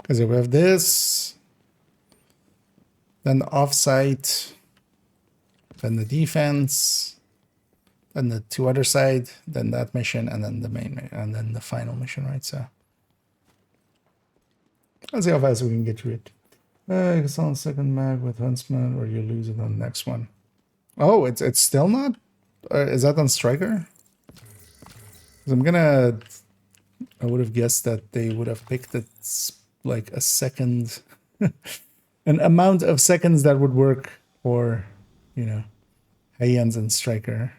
Because we have this, then the offsite, then the defense, then the two other side, then that mission, and then the main, and then the final mission, right? So let's see how fast we can get through it. It's on second mag with Huntsman, or you lose it on the next one. Oh, it's still not. Is that on Striker? 'Cause I would have guessed that they would have picked it like a second, an amount of seconds that would work for, you know, Hayans and Striker.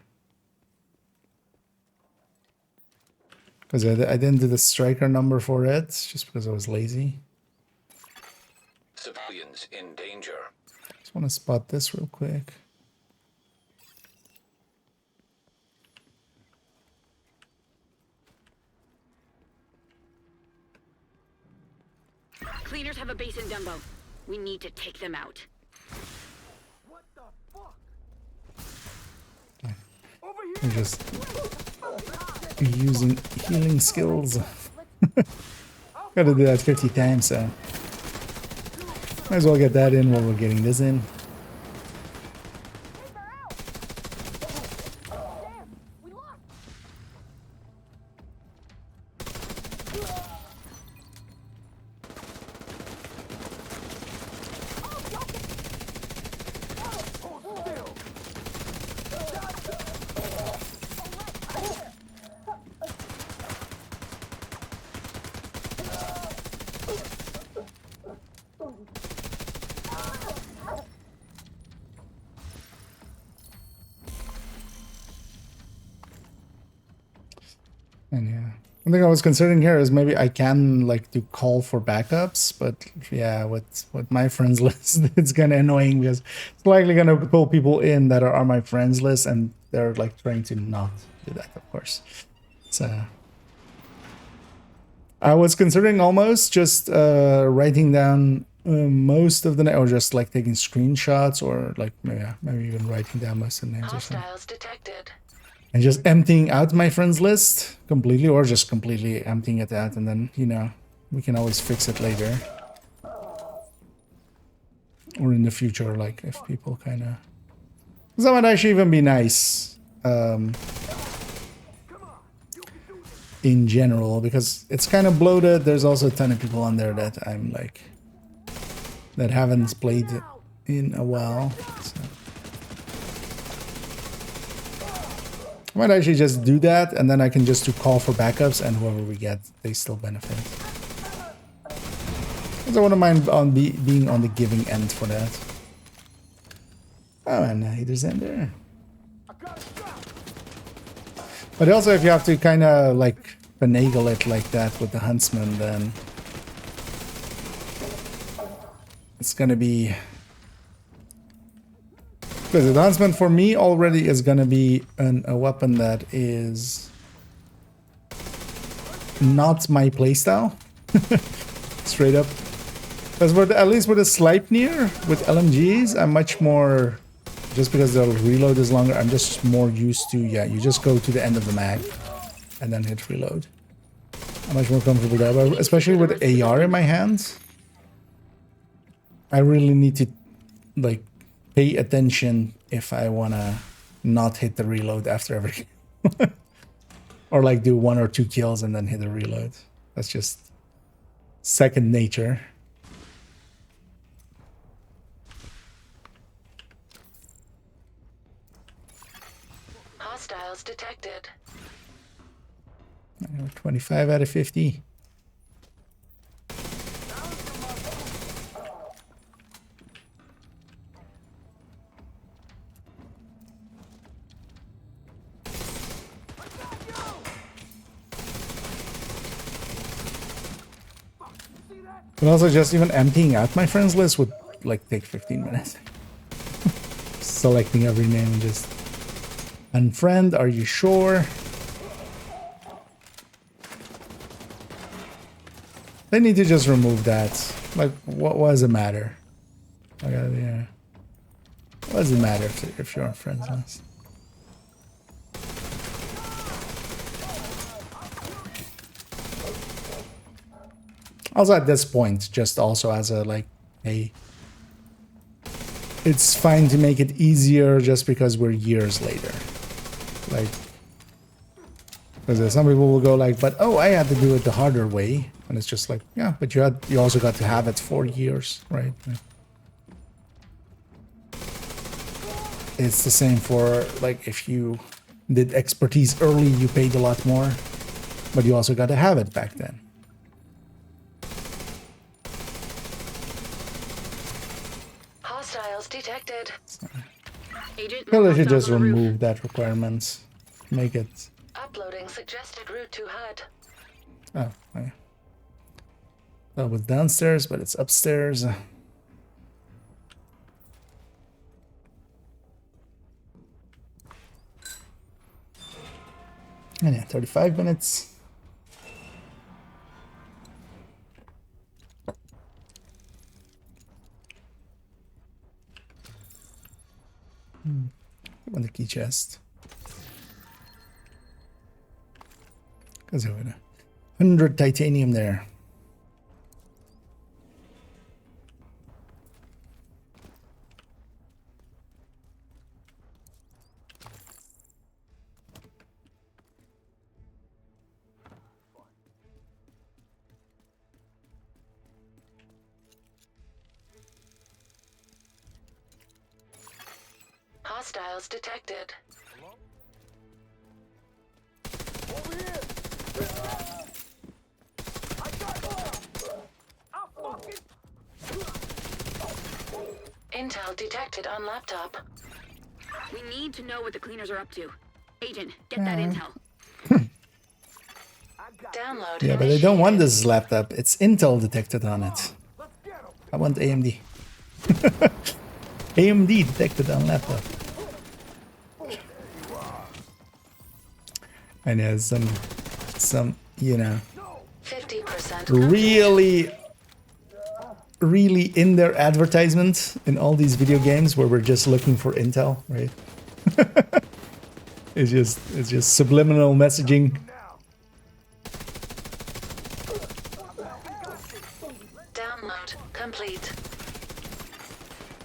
Because I didn't do the striker number for it, just because I was lazy. Civilians in danger. Just want to spot this real quick. Cleaners have a base in Dumbo. We need to take them out. What the fuck? I'm just using healing skills. Gotta do that 50 times, so might as well get that in while we're getting this in. Damn, we lost. And yeah, one thing I was considering here is maybe I can like do call for backups, but yeah, with my friends list, it's kind of annoying because it's likely gonna pull people in that are on my friends list, and they're like trying to not do that, of course. So I was considering almost just writing down most of the or just like taking screenshots, or like maybe even writing down most of the names or something. Hostiles detected. And just emptying out my friends list completely, or just completely emptying it out, and then, you know, we can always fix it later. Or in the future, like, if people kind of... That might actually even be nice. In general, because it's kind of bloated. There's also a ton of people on there that I'm like... that haven't played in a while. So. I might actually just do that, and then I can just do call for backups, and whoever we get, they still benefit. I wouldn't mind on being on the giving end for that. Oh, and there's in there. But also, if you have to kind of like finagle it like that with the huntsman, then it's gonna be... Because the huntsman for me already is gonna be a weapon that is not my playstyle. Straight up. Because at least with a Sleipnir, with LMGs, I'm much more... Just because the reload is longer, I'm just more used to, yeah, you just go to the end of the mag and then hit reload. I'm much more comfortable there, but especially with AR in my hands, I really need to, like, pay attention if I want to not hit the reload after every kill. Or like do 1 or 2 kills and then hit the reload. That's just second nature. Hostiles detected. 25 out of 50. But also just even emptying out my friends list would like take 15 minutes. Selecting every name and just unfriend, are you sure? They need to just remove that. Like, what does it matter? Yeah. What does it matter if you're on friends list? Also at this point, just also as a like, hey, it's fine to make it easier just because we're years later. Like, because some people will go like, but oh, I had to do it the harder way, and it's just like, yeah, but you also got to have it for years, right? It's the same for like if you did expertise early, you paid a lot more, but you also got to have it back then. Hostiles detected. Agent, Well, more if you hostiles just on the roof. remove that requirement, make it Uploading suggested route to HUD. Oh, yeah. That was downstairs, but it's upstairs. And yeah, 35 minutes. On the key chest. Because 100 titanium there. Hostiles detected. Over here! I got I'll fucking... Intel detected on laptop. We need to know what the cleaners are up to. Agent, get that intel. Download. Yeah, but I don't want this laptop. It's Intel detected on it. I want AMD. AMD detected on laptop. And yeah, some, you know, 50% really in their advertisement in all these video games where we're just looking for Intel, right? it's just subliminal messaging. Download complete.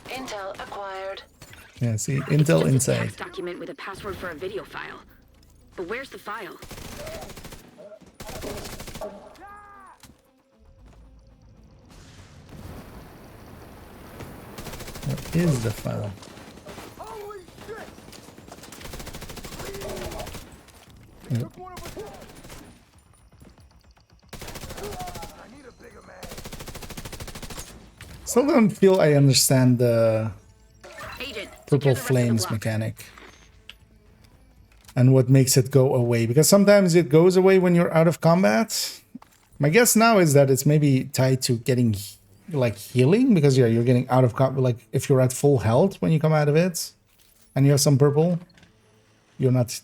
Intel acquired. Yeah, see, Intel Just a inside. text document with a password for a video file. But where's the file? What is the file? Holy shit! Yep. Took one of us. I need a bigger man. Still don't feel I understand the Agent, purple secure the rest of the flames block. mechanic. And what makes it go away, because sometimes it goes away when you're out of combat. My guess now is that it's maybe tied to getting like healing, because yeah, you're getting out of combat. Like if you're at full health when you come out of it and you have some purple, you're not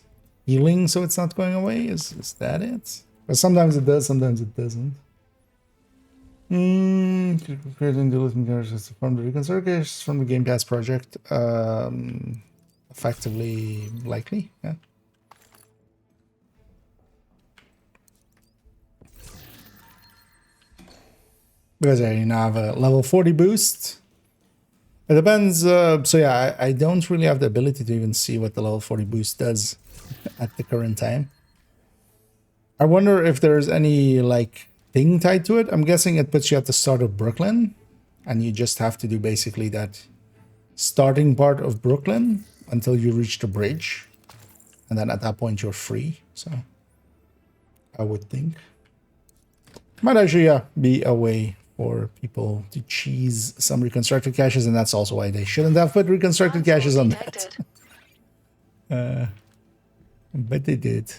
healing, so it's not going away. Is that it? But sometimes it does, sometimes it doesn't. Creating the looting characters from the reconcile caches from the Game Pass project. Effectively likely, yeah. Because I now have a level 40 boost. It depends. So yeah, I don't really have the ability to even see what the level 40 boost does at the current time. I wonder if there's any like thing tied to it. I'm guessing it puts you at the start of Brooklyn, and you just have to do basically that starting part of Brooklyn until you reach the bridge, and then at that point you're free. So I would think might actually be a way for people to cheese some reconstructed caches, and that's also why they shouldn't have put reconstructed caches on that. Detected. But they did.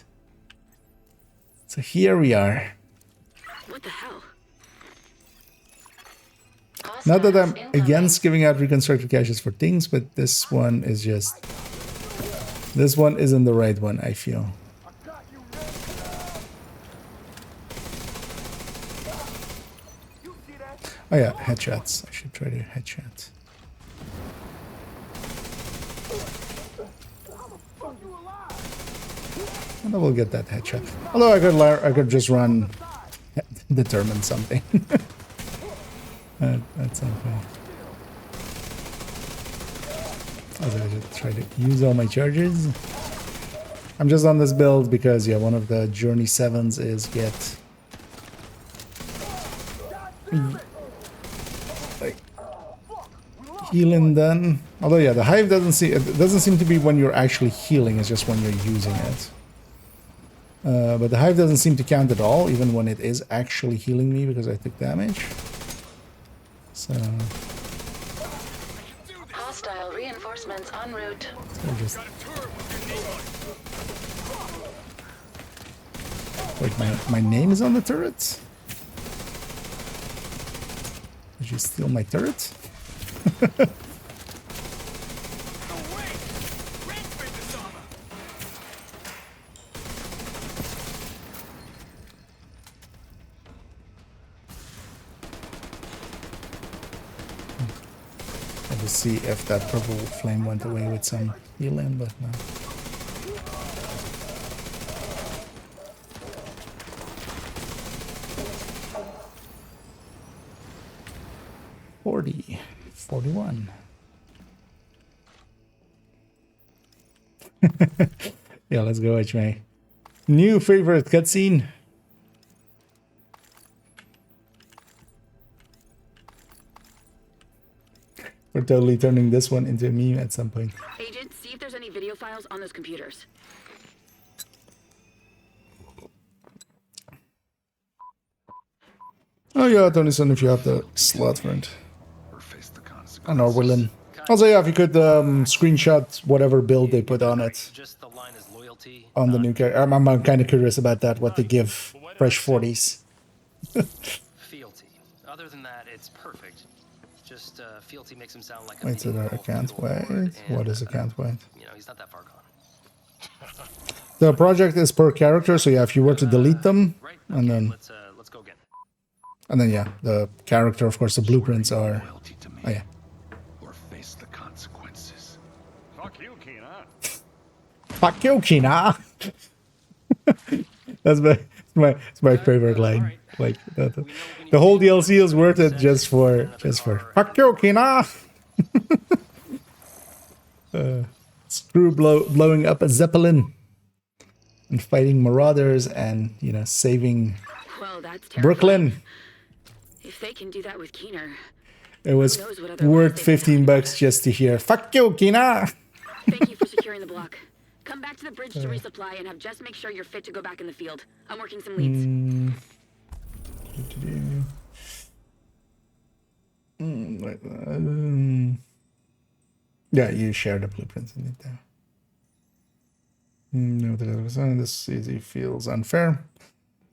So here we are. What the hell? Not that I'm Hostiles against giving out reconstructed caches for things, but this one is just... This one isn't the right one, I feel. Oh yeah, headshots. I should try to headshot. And I will get that headshot. Although I could just run, determine something. That's unfair. I should try to use all my charges. I'm just on this build because yeah, one of the Journey 7s is get like healing done. Although yeah, the hive doesn't seem to be when you're actually healing, it's just when you're using it. But the hive doesn't seem to count at all, even when it is actually healing me because I took damage. So Hostile reinforcements en route. just Wait, my name is on the turret? Did you steal my turret? I'll just see if that purple flame went away with some healing, but no. $40, $41. Yeah, let's go, HMA. New favorite cutscene. We're totally turning this one into a meme at some point. Agent, see if there's any video files on those computers. Oh yeah, Tony-san, if you have the slot for it. And or willing. Also, yeah, if you could screenshot whatever build they put on it. Just the line is loyalty. On the new character. I'm kind of curious about that, what they give fresh 40s. Fealty. Other than that, it's perfect. Just fealty makes him sound like a Wait, so there account wait. What is account wait? You know, he's not that far gone. The project is per character, so yeah, if you were to delete them, Right? and then Let's go again. and then yeah, the character, of course, the blueprints are. Oh yeah. Or face the consequences. Fuck you, Kina. Fuck you, Kina. That's my favorite line. Like the whole DLC is worth it just for fuck you, Kina. Screw blowing up a zeppelin and fighting marauders and saving Well, that's terrifying. Brooklyn. If they can do that with Keener. It was Who knows what other worth lives they've $15 just to hear "fuck you, Kina." Thank you for securing the block. Come back to the bridge to resupply and have Jess make sure you're fit to go back in the field. I'm working some leads. Yeah, you share the blueprints in it there. No, this easy feels unfair.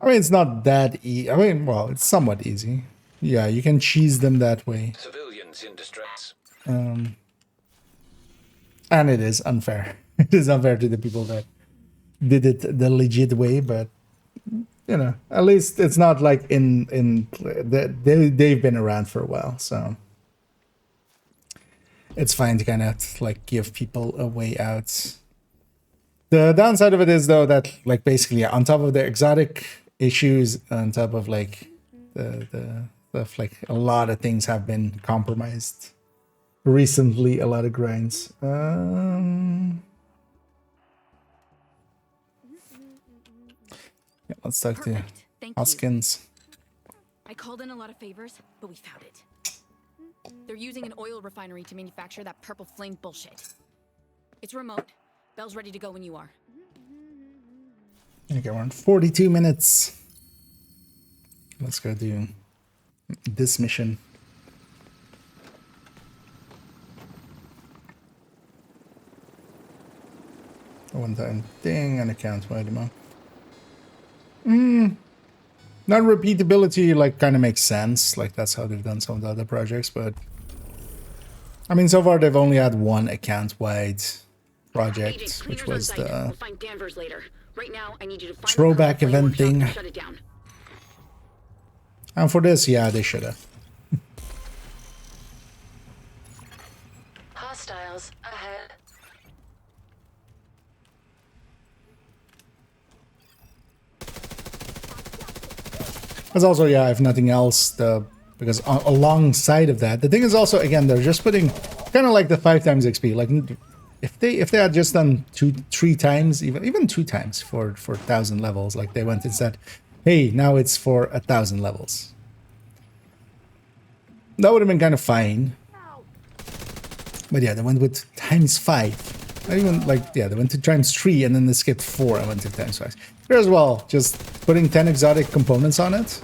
I mean, it's not that easy. I mean, well, it's somewhat easy. Yeah, you can cheese them that way. Civilians in distress. And it is unfair. It is unfair to the people that did it the legit way, but at least it's not like they've been around for a while, so it's fine to kind of like give people a way out. The downside of it is though that like basically on top of the exotic issues, on top of like the stuff, like a lot of things have been compromised recently, a lot of grinds. Yeah, let's talk to Thank Hoskins. I called in a lot of favors, but we found it. They're using an oil refinery to manufacture that purple flame bullshit. It's remote. Bell's ready to go when you are. Okay, we're on 42 minutes. Let's go do this mission. A one-time thing, an account wide amount. Non-repeatability, like, kind of makes sense. Like, that's how they've done some of the other projects, but I mean, so far they've only had one account-wide project, Agent, which cleaners was on site. the We'll find Danvers later. Right now, I need you to find throwback the flame event workshop thing. and shut it down. And for this, yeah, they should have. Hostiles ahead. There's also, yeah, if nothing else, because alongside of that, the thing is also, again, they're just putting kind of like the 5 times XP. Like if they had just done 2-3 times, even 2 times for 1,000 levels, like they went and said, hey, now it's for 1,000 levels. That would have been kind of fine. But yeah, they went with ×5. Not even like, yeah, they went to ×3 and then they skipped 4 and went to ×5. Here as well, just putting 10 exotic components on it.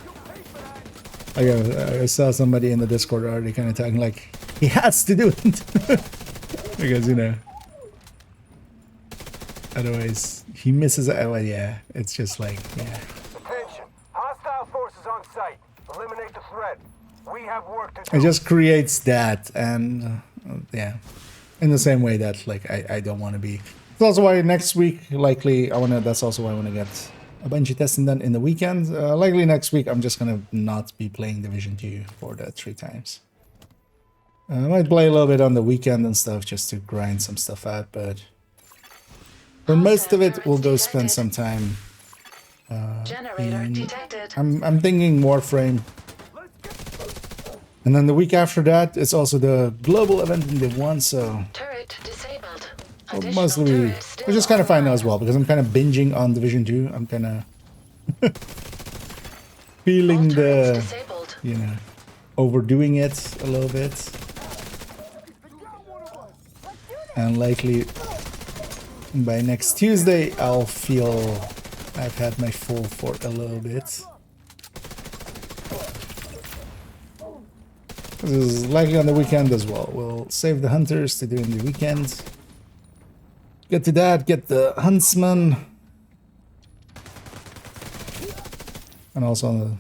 I saw somebody in the Discord already kind of talking like, he has to do it. Because, otherwise he misses it. Well, yeah, it's just like, yeah. sight. Eliminate the threat. We have work to do. It just creates that, and yeah, in the same way that like I don't want to be. It's also why next week likely I want to. That's also why I want to get a bunch of testing done in the weekend. Likely next week I'm just gonna not be playing Division 2 for the 3 times. I might play a little bit on the weekend and stuff just to grind some stuff out, but for most of it we'll go spend some time. Generator detected. I'm thinking Warframe. And then the week after that, it's also the global event in Div 1, so Turret disabled. well, Additional mostly, turret still which is kind of fine now online. as well, because I'm kind of binging on Division 2. I'm kind of feeling All turrets the, disabled. you know, overdoing it a little bit. And likely by next Tuesday, I'll feel I've had my full for a little bit. This is likely on the weekend as well. We'll save the hunters to do in the weekend. Get to that, get the huntsman. And also on the...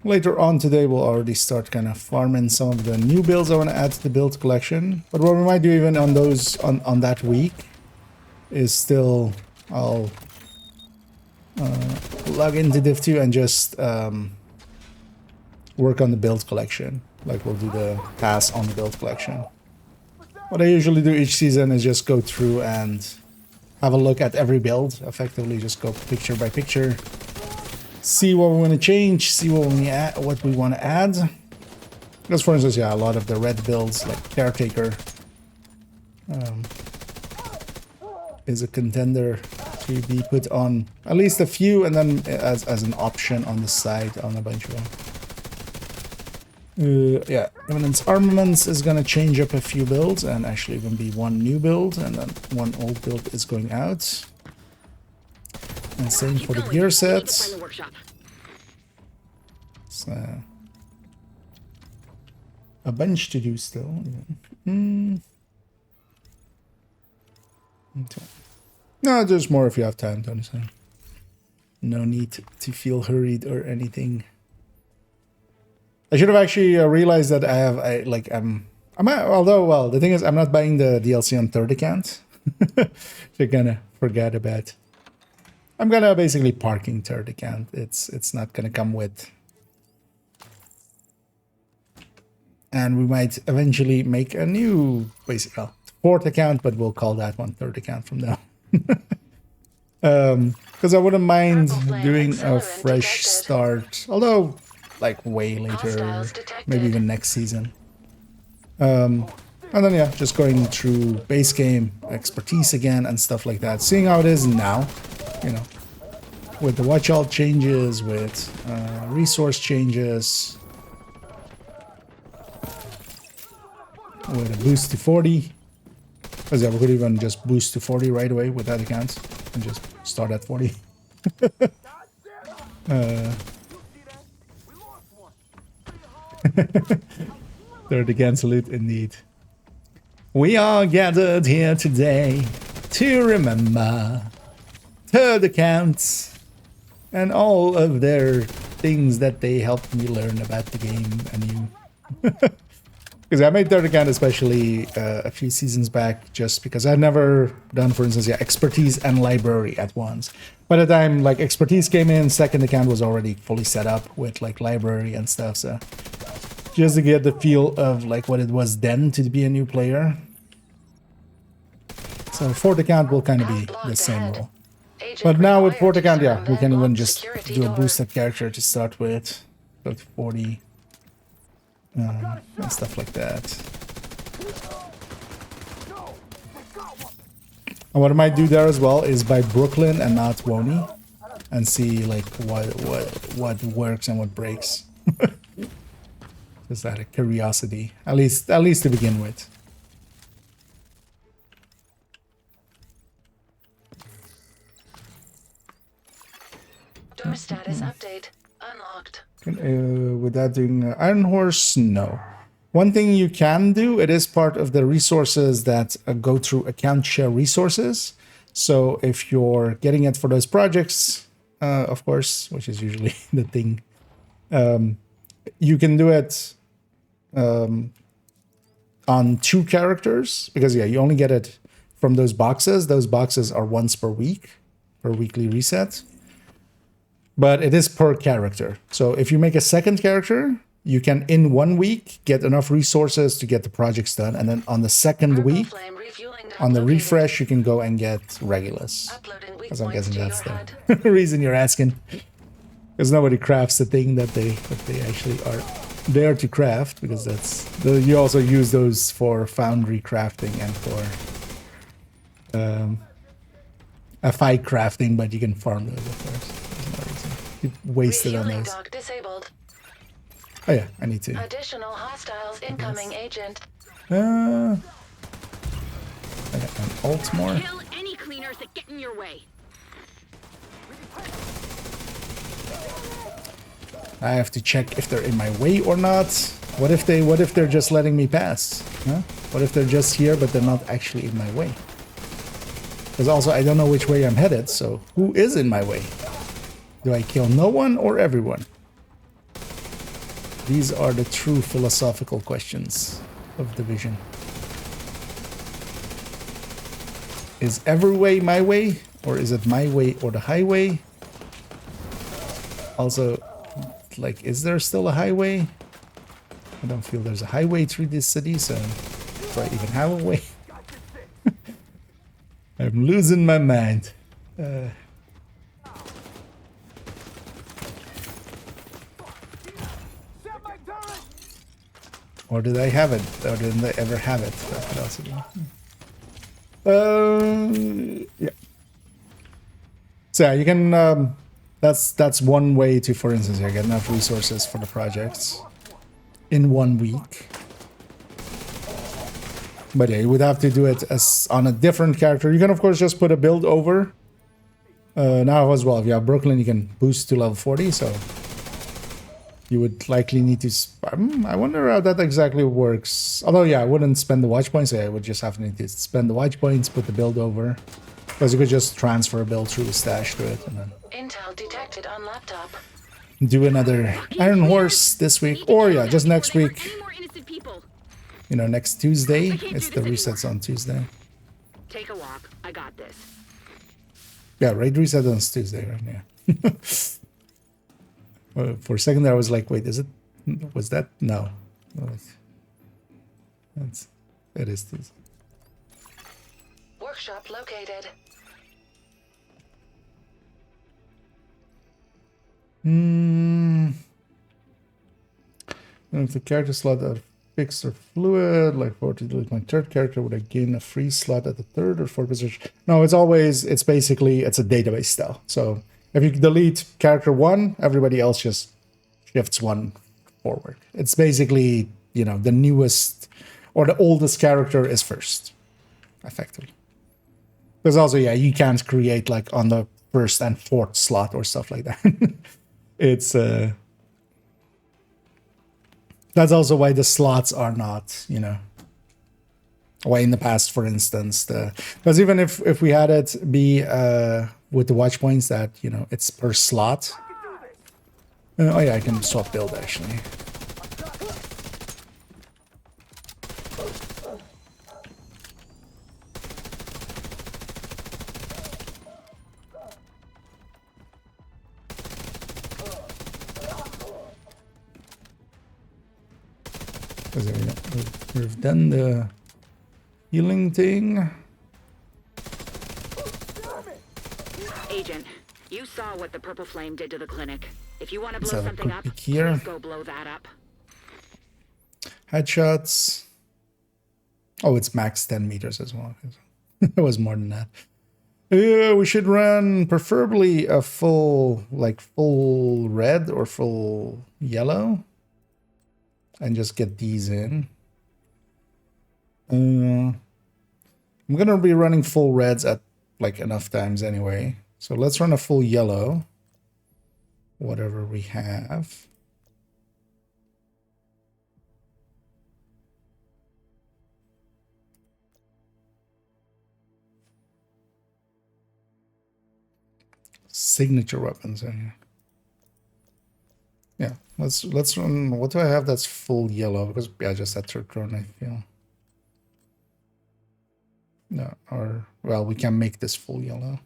Later on today, we'll already start kind of farming some of the new builds I want to add to the build collection. But what we might do even on those, on that week, is still... I'll log into Div 2 and just... work on the build collection. Like we'll do the pass on the build collection. What I usually do each season is just go through and have a look at every build. Effectively just go picture by picture. See what we want to change, see what we want to add. Because for instance, yeah, a lot of the red builds like Caretaker is a contender to be put on at least a few, and then as an option on the side on a bunch of them. Yeah, Eminence Armaments is gonna change up a few builds, and actually even be one new build, and then one old build is going out. And same for the gear sets. So, a bunch to do still. Okay. No, there's more if you have time, Tony. So no need to feel hurried or anything. I should have actually realized that although, well, the thing is, I'm not buying the DLC on third account. You're gonna forget about. I'm gonna basically parking third account. It's not gonna come with. And we might eventually make a new, basically, fourth account, but we'll call that one third account from now. Because I wouldn't mind doing a fresh start, although like way later, maybe even next season. And then yeah, just going through base game expertise again and stuff like that, seeing how it is now, you know, with the watch alt changes, with resource changes, with a boost to 40. Because yeah, we could even just boost to 40 right away with that account and just start at 40. Third again salute indeed. We are gathered here today to remember third accounts and all of their things that they helped me learn about the game anew. Because I made third account especially a few seasons back, just because I'd never done, for instance, yeah, expertise and library at once. By the time like expertise came in, second account was already fully set up with like library and stuff. So just to get the feel of like what it was then to be a new player. So fourth account will kind of be the same role. But now with fourth account, yeah, we can even just do a boosted character to start with. Go to 40. And stuff like that. And what I might do there as well is buy Brooklyn and not Wony, and see like what works and what breaks. Just out of curiosity, at least to begin with. Door status update unlocked. Without doing Iron Horse, no. One thing you can do, it is part of the resources that go through account share resources. So if you're getting it for those projects, of course, which is usually the thing You can do it on 2 characters because yeah, you only get it from those boxes. Those boxes are once per week, per weekly reset. But it is per character. So if you make a second character, you can in 1 week get enough resources to get the projects done, and then on the second week, Flame refueling on the located. refresh, you can go and get Regulus. Uploading weak Because I'm points guessing to that's your the HUD. reason you're asking. Because nobody crafts the thing that they actually are there to craft. Because you also use those for foundry crafting and for a fight crafting, but you can farm those of course. There's no reason. You wasted on Refueling those. dock disabled. Oh yeah, I need to. Additional hostiles incoming, agent. I got an alt more. Kill any cleaners that get in your way. I have to check if they're in my way or not. What if they're just letting me pass? Huh? What if they're just here but they're not actually in my way? Because also I don't know which way I'm headed, so who is in my way? Do I kill no one or everyone? These are the true philosophical questions of Division. Is every way my way? Or is it my way or the highway? Also, like, is there still a highway? I don't feel there's a highway through this city, so do I even have a way? I'm losing my mind. Or did I have it? Or didn't I ever have it? That could also be. Yeah. So yeah, you can. That's one way to, for instance, get enough resources for the projects in 1 week. But yeah, you would have to do it as on a different character. You can of course just put a build over. Now as well, if you have Brooklyn, you can boost to level 40. So you would likely need to. I wonder how that exactly works. Although yeah, I wouldn't spend the watch points. I would just have to need to spend the watch points, put the build over, because you could just transfer a build through the stash to it, and then Intel detected on laptop. do another Iron Horse this week, or yeah, just next week. Any more innocent people? You know, next Tuesday. can't It's do the this resets on Tuesday. Take a walk. I got this. Yeah, raid reset on Tuesday, right? Yeah. Well, for a second there, I was like, wait, is it? Was that? No. It is Tuesday. Workshop located. If the character slot are fixed or fluid, like for to delete my third character, would I gain a free slot at the third or fourth position? No, it's basically a database style. So if you delete character 1, everybody else just shifts 1 forward. It's basically, you know, the newest or the oldest character is first, effectively. There's also, yeah, you can't create like on the first and fourth slot or stuff like that. It's that's also why the slots are not, you know, why in the past, for instance, because even if we had it be with the watch points that, you know, it's per slot. Oh yeah, I can swap build actually. We've done the healing thing. Agent, you saw what the purple flame did to the clinic. If you want to Let's blow have a something quick up, peek here. please go blow that up. Headshots. Oh, it's max 10 meters as well. It was more than that. Yeah, we should run preferably a full red or full yellow. And just get these in. I'm gonna be running full reds at like enough times anyway. So let's run a full yellow. Whatever we have. Signature weapons. Yeah, let's run. What do I have that's full yellow? Because yeah, just that third run, I feel. No, or well, we can make this full yellow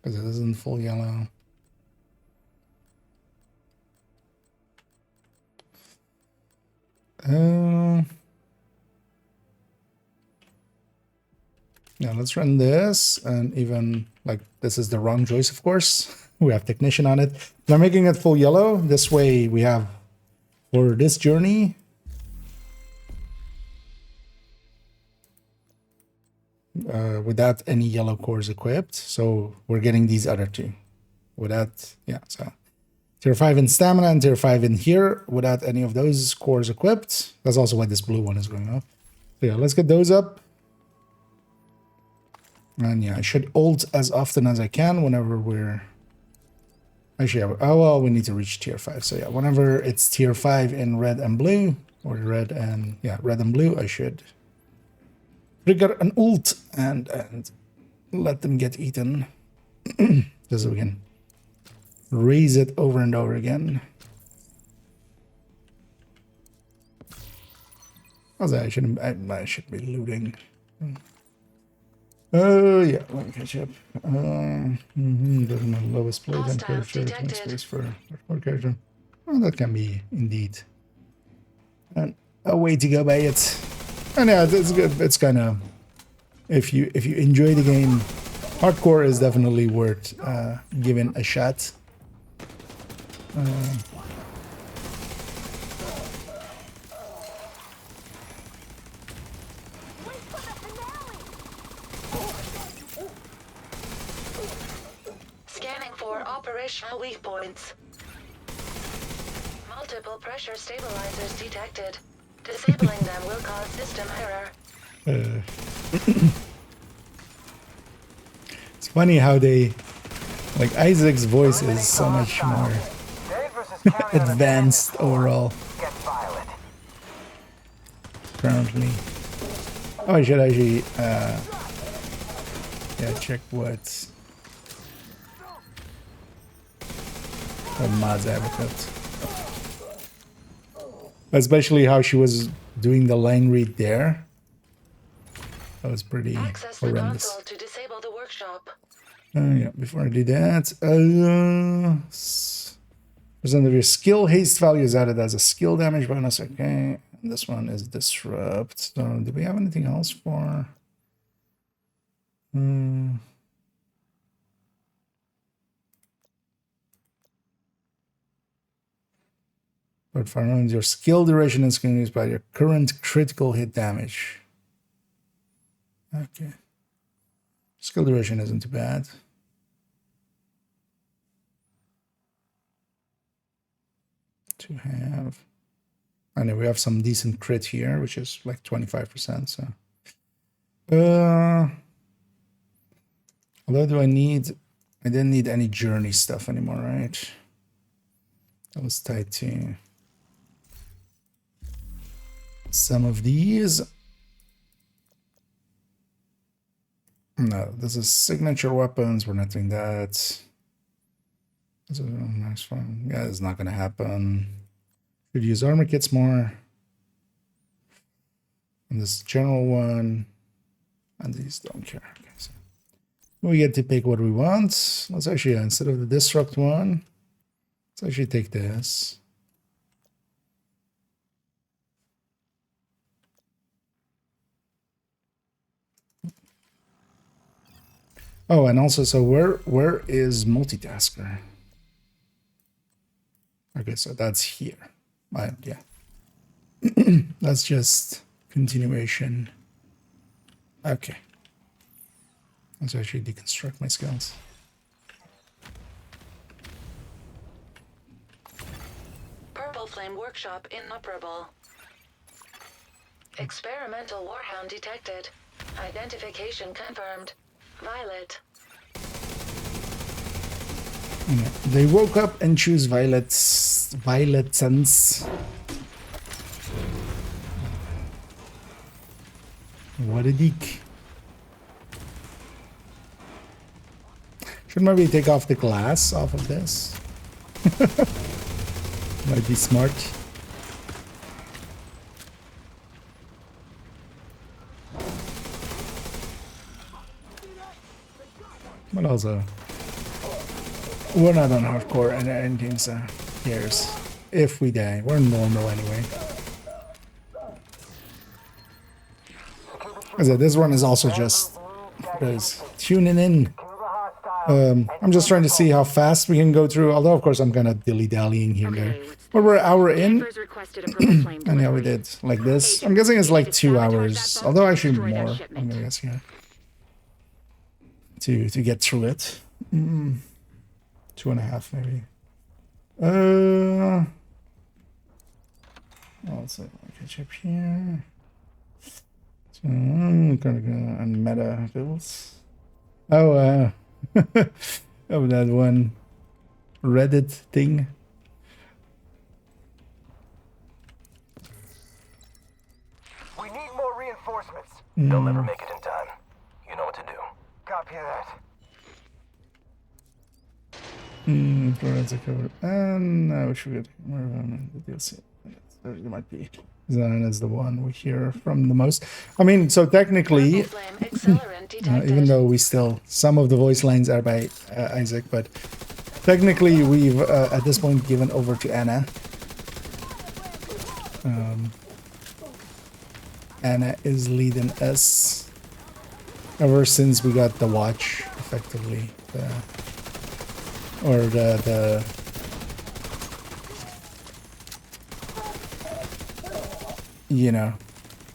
because it isn't full yellow. Yeah, let's run this, and even like this is the wrong choice, of course. We have technician on it. But I'm making it full yellow. This way we have for this journey. Without any yellow cores equipped. So we're getting these other two. Without, yeah, so tier 5 in stamina and tier 5 in here without any of those cores equipped. That's also why this blue one is going up. So yeah, let's get those up. And yeah, I should ult as often as I can whenever we're... Actually, oh well, we need to reach tier 5. So yeah, whenever it's tier 5 in red and blue, or red and, yeah, red and blue, I should trigger an ult and let them get eaten. Just so we can raise it over and over again. Also, I should be looting. Oh yeah, let me catch up. Doesn't have lowest play and character, space for character. Well, that can be indeed a way to go by it. And yeah, it's good. It's kind of, if you enjoy the game, hardcore is definitely worth giving a shot. Scanning for operational weak points. Multiple pressure stabilizers detected. Disabling them will cause system error. It's funny how they, like Isaac's voice is so much more advanced overall. Currently. Oh, I should actually yeah, check what mods I have equipped. Especially how she was doing the line read there. That was pretty Access the horrendous. console to disable the workshop. Yeah, before I do that, percent of your skill haste value is added as a skill damage bonus. Okay, and this one is disrupt. So, do we have anything else for? But for your skill duration is increased by your current critical hit damage. Okay. Skill duration isn't too bad. To have. I know we have some decent crit here, which is like 25%. So, although I didn't need any journey stuff anymore, right? That was tied to some of these. No, this is signature weapons. We're not doing that. This is a nice one. Yeah, it's not going to happen. Should use armor kits more. And this general one. And these don't care. Okay, so we get to pick what we want. Let's actually, instead of the disrupt one, let's actually take this. Oh, and also, so where is multitasker? Okay, so that's here. Yeah. That's just continuation. Okay. Let's actually deconstruct my skills. Purple Flame Workshop inoperable. Experimental Warhound detected. Identification confirmed. Violet. Yeah, they woke up and choose Violet's. What a dick. Should maybe take off the glass off of this. Might be smart. But also, we're not on hardcore and anything, so who cares? If we die, we're normal anyway. As I said, this one is also just because tuning in. I'm just trying to see how fast we can go through, although of course I'm kind of dilly-dallying here and there. But we're an hour in, Danvers requested a purple flame and yeah, we delivery. did like this. I'm guessing it's like 2 hours, although actually more, I'm gonna guess, yeah. To get through it. 2.5 maybe. Let's see, catch up here. So I'm gonna go on meta builds. Oh, oh, that one Reddit thing. We need more reinforcements. They'll never make it in time. You know what to do. Copy that. Forensic cover. And now we should get more the DLC. There might be. Zion is the one we hear from the most. I mean, so technically, Flame accelerant detected. even though we still, some of the voice lines are by Isaac, but technically we've at this point given over to Anna. Anna is leading us ever since we got the watch, effectively, or the you know,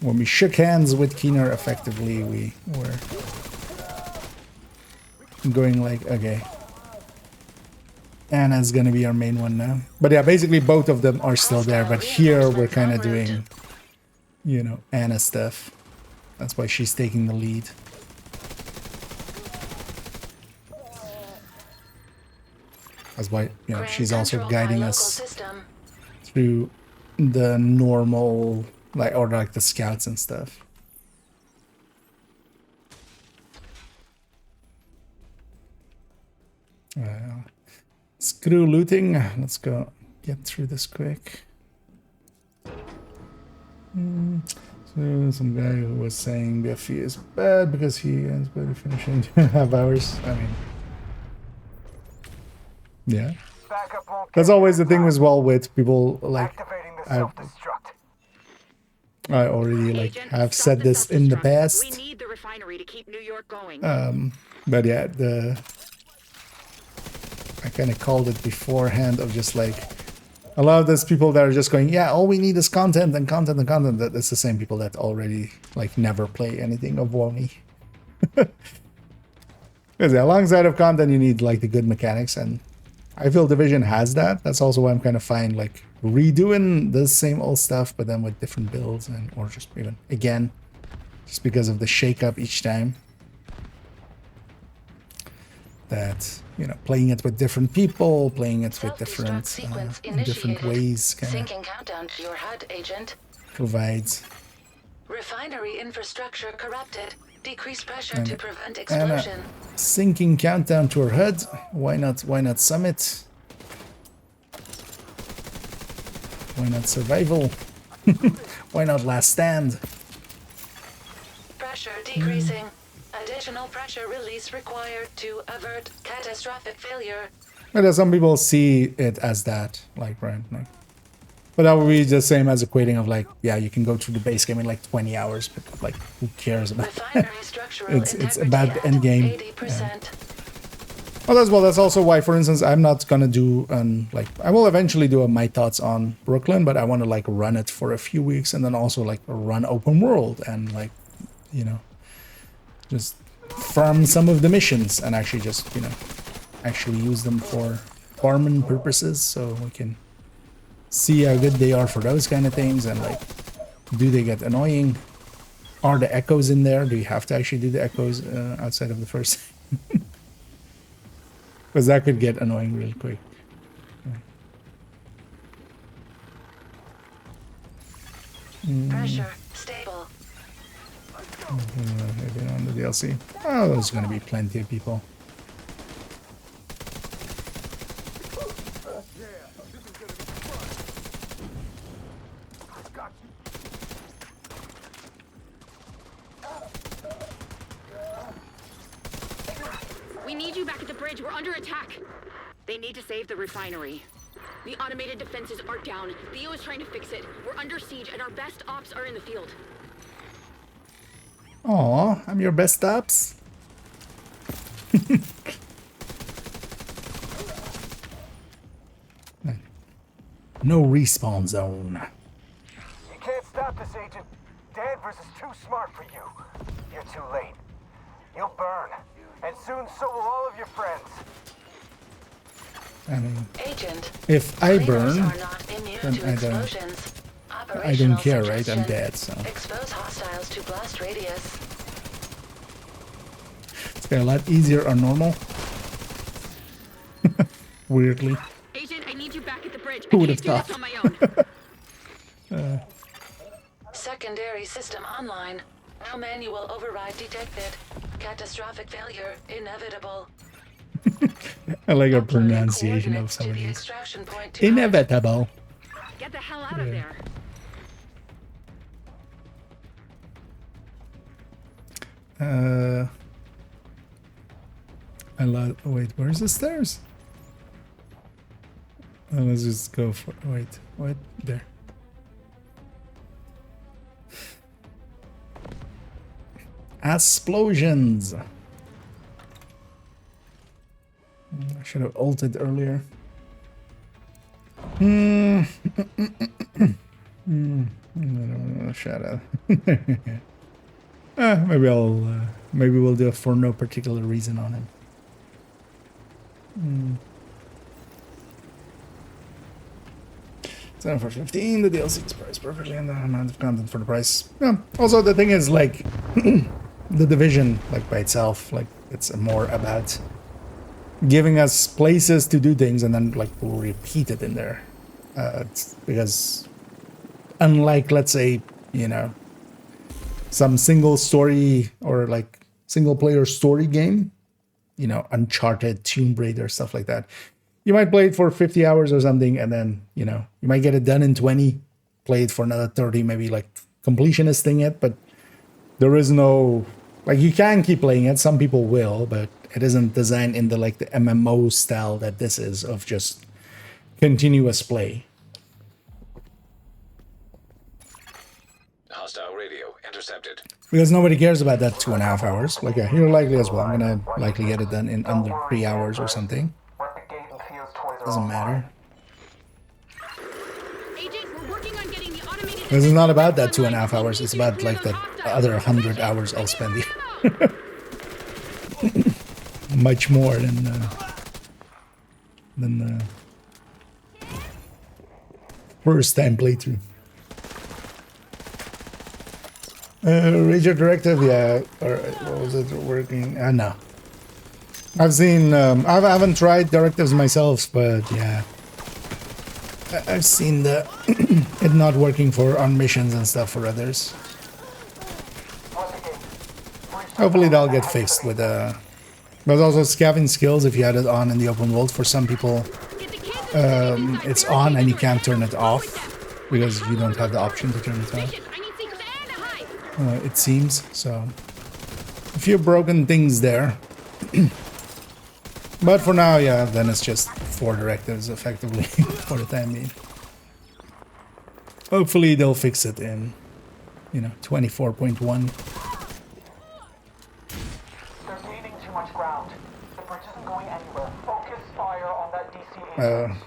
when we shook hands with Keener, effectively we were going like, okay, Anna's gonna be our main one now. But yeah, basically both of them are still there, but here we're kind of doing, you know, Anna stuff. That's why she's taking the lead. That's why, you know, she's also guiding us through the normal, like, or like the scouts and stuff. Screw looting. Let's go get through this quick. So some guy who was saying BFE is bad because he ends by finishing 2.5 hours. I mean, yeah. That's always the thing as well with people like I already like have said this in the past. We need the refinery to keep New York going. But yeah, I kind of called it beforehand of just like a lot of those people that are just going, yeah, all we need is content and content and content. That's the same people that already like never play anything of Wony. Because alongside of content, you need like the good mechanics, and I feel Division has that. That's also why I'm kind of fine like redoing the same old stuff, but then with different builds, and or just even again, just because of the shake-up each time. That, you know, playing it with different people, playing it with different in different ways, kind Syncing countdown to your HUD, agent. provides. Refinery infrastructure corrupted. Decrease pressure to prevent explosion. Sinking countdown to our HUD. Why not? Why not summit? Why not survival? Why not last stand? Pressure decreasing. Additional pressure release required to avert catastrophic failure. But some people see it as that, like, right? Like, but that would be the same as equating of like, yeah, you can go through the base game in like 20 hours, but like, who cares about it? It's a bad end game. Yeah. Well, as well, that's also why, for instance, I'm not gonna do like, I will eventually do my thoughts on Brooklyn, but I want to like run it for a few weeks and then also like run open world and like, you know, just farm some of the missions and actually just, you know, actually use them for farming purposes, so we can see how good they are for those kind of things. And like, do they get annoying? Are the echoes in there? Do you have to actually do the echoes outside of the first? Because that could get annoying real quick. Pressure stable. Maybe on the DLC. Oh, there's going to be plenty of people. We need you back at the bridge. We're under attack. They need to save the refinery. The automated defenses are down. Theo is trying to fix it. We're under siege, and our best ops are in the field. Aw, I'm your best ops. No respawn zone. You can't stop this, Agent. Danvers is too smart for you. You're too late. You'll burn. And soon so will all of your friends. I mean, Agent, if I burn, cleaners are not immune then to I don't. explosions. I don't Operational care, right? I'm suggestion. dead, so Expose hostiles to blast radius. it's got a lot easier on normal. Weirdly. Agent, I need you back at the bridge. Who I would have can't do thought? this on my own. Secondary system online. No manual override detected. Catastrophic failure inevitable. I like our Uploading pronunciation of coordinates some to of the these. extraction point to Inevitable. Get the hell out of there. I love. Wait, where's the stairs? Let's just go for. Wait, what? There. Explosions. I should have ulted earlier. Shut up. Maybe we'll do it for no particular reason on him. 7 for 15, the DLC is priced perfectly and the amount of content for the price. Yeah. Also, the thing is, like, the Division, like, by itself, like, it's more about giving us places to do things and then, like, we'll repeat it in there. It's because, unlike, let's say, you know, some single story or, like, single player story game, you know, Uncharted, Tomb Raider, stuff like that. You might play it for 50 hours or something, and then, you know, you might get it done in 20, play it for another 30, maybe like completionist thing it, but there is no, like, you can keep playing it, some people will, but it isn't designed in the, like, the MMO style that this is, of just continuous play. Hostile radio intercepted. Because nobody cares about that 2.5 hours. Like, yeah, you're likely as well. I'm gonna likely get it done in under 3 hours or something. Doesn't matter. Agent, we're working on getting the automated This is not about that 2.5 hours. It's about, like, the other 100 hours I'll spend. Much more than the first time playthrough. Radio Directive, yeah, or what was it working? No. I've seen, I haven't tried directives myself, but yeah. I've seen the it not working for on missions and stuff for others. Hopefully that'll get fixed with but also scavenging skills, if you had it on in the open world, for some people it's on and you can't turn it off because you don't have the option to turn it off. It seems so. A few broken things there. But for now, yeah, then it's just 4 directives effectively for the time being. Hopefully they'll fix it in, you know, 24.1. They're gaining too much ground. The bridge isn't going anywhere. Focus fire on that DC.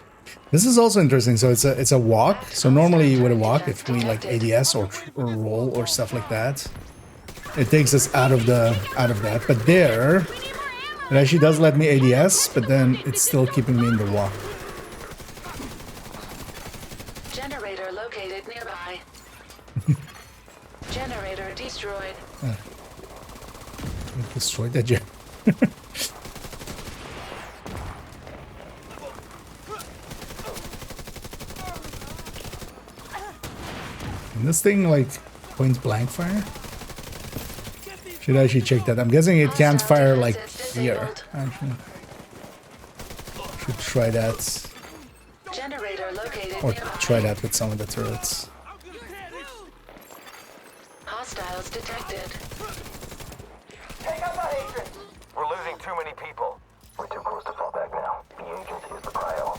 This is also interesting. So it's a walk. So normally with a walk, if we like ADS or roll or stuff like that, it takes us out of that. But there, it actually does let me ADS, but then it's still keeping me in the walk. Generator located nearby. Generator destroyed. Destroyed that gen. And this thing, like, points blank fire? Should actually check that. I'm guessing it can't fire, like, here. Actually, should try that. Generator located Or nearby. try that with some of the turrets. Hostiles detected. Take out the agent! We're losing too many people. We're too close to fall back now. The agent is the prio.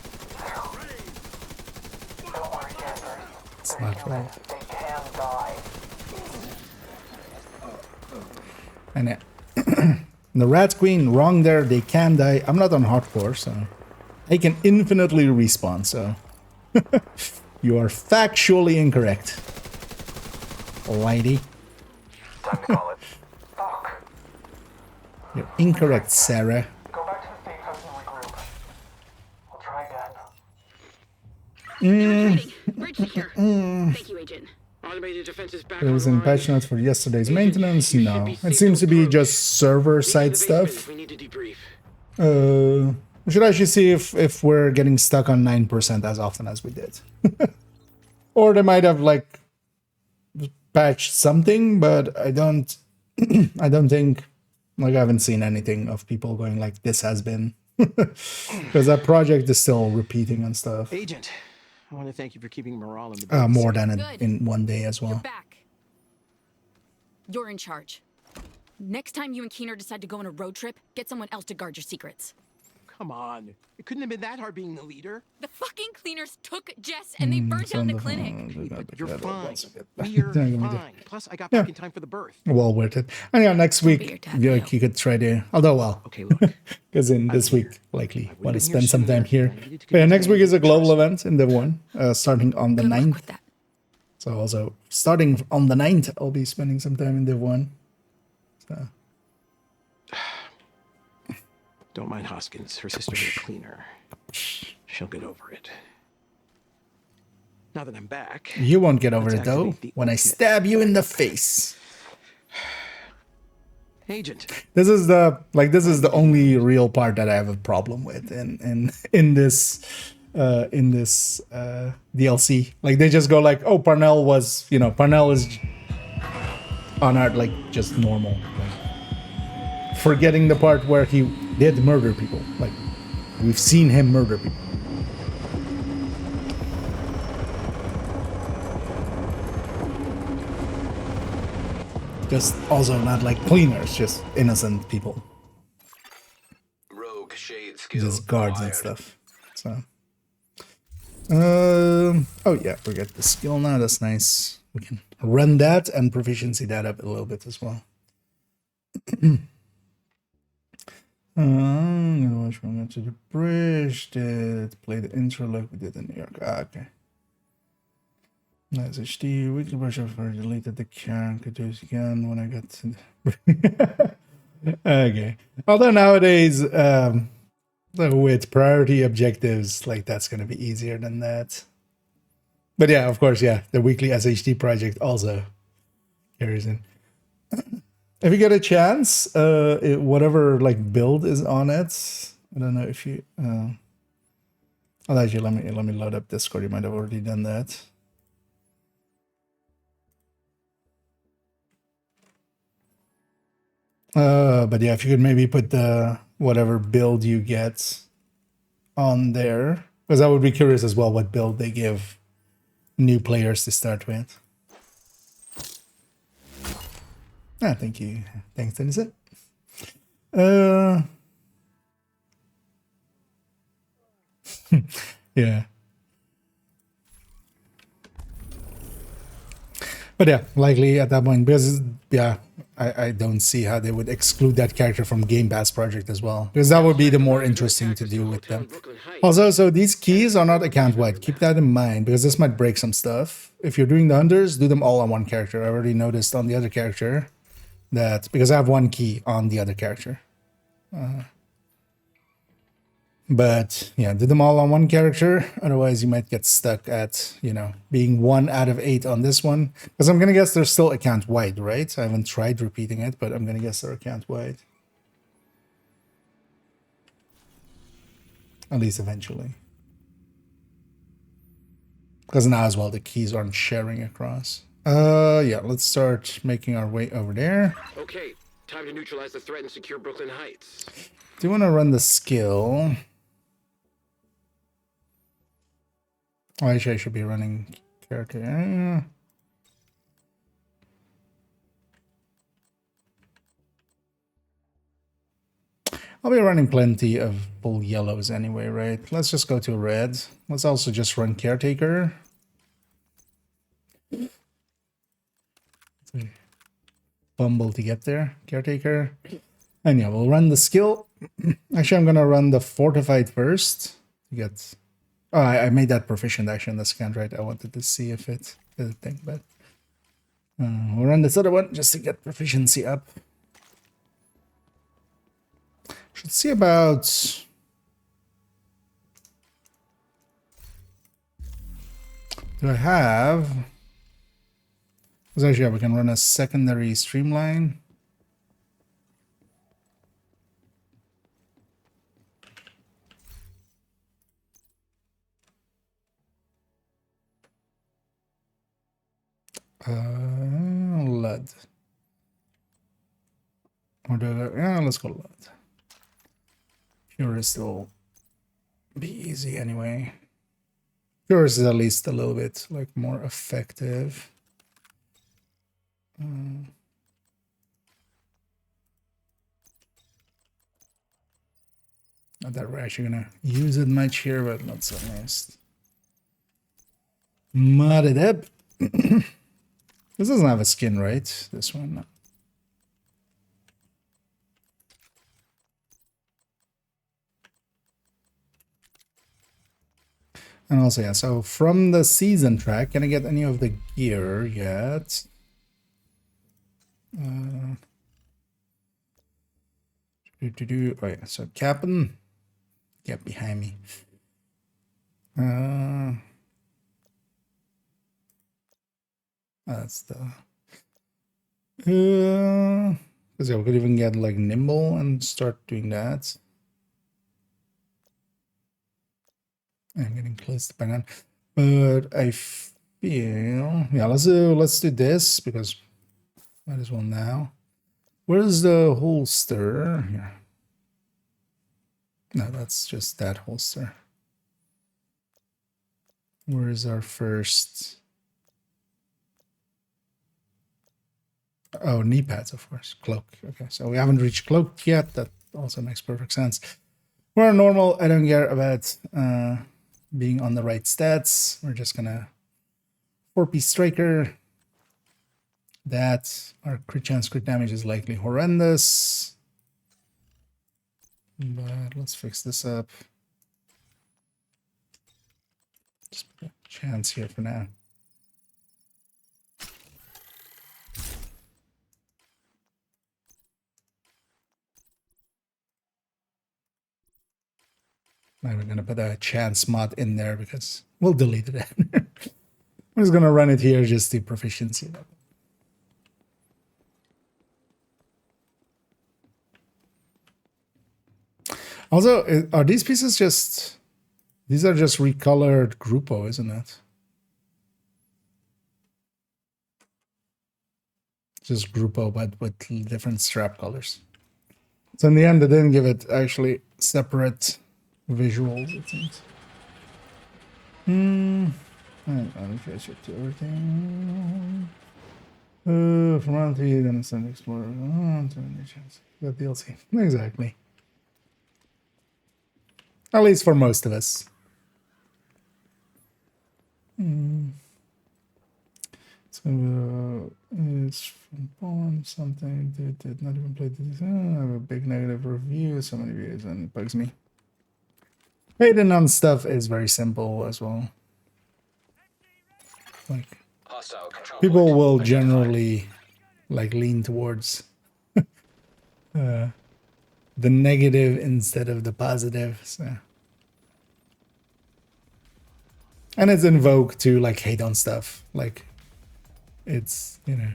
Don't worry, Danvers. It's not right. They can die. And yeah. The Rat Queen, wrong there, they can die. I'm not on hardcore, so I can infinitely respawn, so you are factually incorrect, lady. Time to call it. Fuck. You're incorrect, Sarah. Go back to the safe house and regroup. We'll try again. Retreating. Bridge secure. Thank you, Agent. Automated defenses back It was in patch notes for yesterday's maintenance. No, it seems to be just server-side stuff. We need to debrief. We should actually see if we're getting stuck on 9% as often as we did. Or they might have like patched something, but I don't I don't think, like, I haven't seen anything of people going like this has been. Because that project is still repeating and stuff. Agent, I want to thank you for keeping morale in the More than Good. in one day as You're well. back. You're in charge. Next time you and Keener decide to go on a road trip, get someone else to guard your secrets. Come on. It couldn't have been that hard being the leader. The fucking cleaners took Jess and they burnt down the clinic. But you're fine. You're We're fine. Plus, I got back in time for the birth. Well worth it. And yeah, next be week, your dad, yeah, Leo. you could try to, although, well, Okay, look. because in this I'm week, here. likely, I want to would've spend been some here time here. sooner. I needed to But yeah, get next to week is a global trust. event in Div 1, starting on the Good luck 9th. with that. So also, starting on the 9th, I'll be spending some time in Div 1. So, Don't mind Hoskins. Her sister's a cleaner. She'll get over it. Now that I'm back. you won't get over let's it, though, activate the when I ultimate stab you in the face. Agent. This is the only real part that I have a problem with in this DLC. Like, they just go like, oh, Parnell was, Parnell is on art like just normal. Like, forgetting the part where he did murder people. Like, we've seen him murder people. Just also not like cleaners, just innocent people. Rogue shade skills. Just guards and acquired. stuff. So, oh yeah, we got the skill now. That's nice. We can run that and proficiency that up a little bit as well. I'm gonna watch when we went to the bridge. Did play the intro like we did in New York. Okay. Nice HD. Weekly brush off. I deleted the can. Could do it again when I got to the okay. Although nowadays, with priority objectives, like, that's gonna be easier than that. But yeah, of course, yeah, the weekly SHD project also carries in. If you get a chance, whatever like build is on it, I don't know if you. Oh, actually, let me load up Discord. You might have already done that. But yeah, if you could maybe put the whatever build you get on there, because I would be curious as well what build they give new players to start with. Ah, thank you. Thanks, Denison. Yeah. But yeah, likely at that point, because yeah, I don't see how they would exclude that character from Game Pass project as well, because that would be the more interesting to do with them. Also, so these keys are not account wide. Keep that in mind, because this might break some stuff. If you're doing the hunters, do them all on one character. I already noticed on the other character that, because I have one key on the other character. But yeah, do them all on one character. Otherwise, you might get stuck at, being 1 out of 8 on this one. Because I'm going to guess they're still account wide, right? I haven't tried repeating it, but I'm going to guess they're account wide. At least eventually. Because now as well, the keys aren't sharing across. Yeah, let's start making our way over there. Okay, time to neutralize the threat and secure Brooklyn Heights. Do you want to run the skill? Oh, actually, I should be running character. I'll be running plenty of full yellows anyway, right? Let's just go to red. Let's also just run caretaker. Bumble to get there, caretaker. And yeah, we'll run the skill. Actually, I'm gonna run the fortified first to get. Oh, I made that proficient actually in the scan, right? I wanted to see if it did a thing, but we'll run this other one just to get proficiency up. Should see about. Do I have? Because actually, yeah, we can run a secondary streamline. Lead. Or do I, yeah, let's go lead. Purist will be easy anyway. Purist is at least a little bit like more effective. Not that we're actually gonna use it much here, but not so nice. Mod it up. This doesn't have a skin, right? This one. No. And also, yeah, so from the season track, can I get any of the gear yet? Oh yeah, so Captain, get behind me. That's the because yeah, we could even get like nimble and start doing that. I'm getting close to banana, but I feel yeah. Let's do this because might as well now. Where's the holster? Here. No, that's just that holster. Where is our first? Oh, knee pads, of course. Cloak. Okay, so we haven't reached cloak yet. That also makes perfect sense. We're normal. I don't care about being on the right stats. We're just gonna 4-piece striker. That our crit chance, crit damage is likely horrendous. But let's fix this up. Just put a chance here for now. Now we're gonna put a chance mod in there because we'll delete it. I'm just gonna run it here just to proficiency. Also, are these pieces just... These are just recolored Grupo, isn't it? Just Grupo, but with different strap colors. So in the end, they didn't give it actually separate visuals, it seems. I'll fetch it to everything. From round 3, then it's an explorer. That DLC. Exactly. At least for most of us. So it's from Bond, something that did not even play this. I have a big negative review, so many views, and it bugs me. Hating on stuff is very simple as well. Like people will generally like lean towards the negative instead of the positive. So. And it's in vogue to like hate on stuff. Like it's, you know,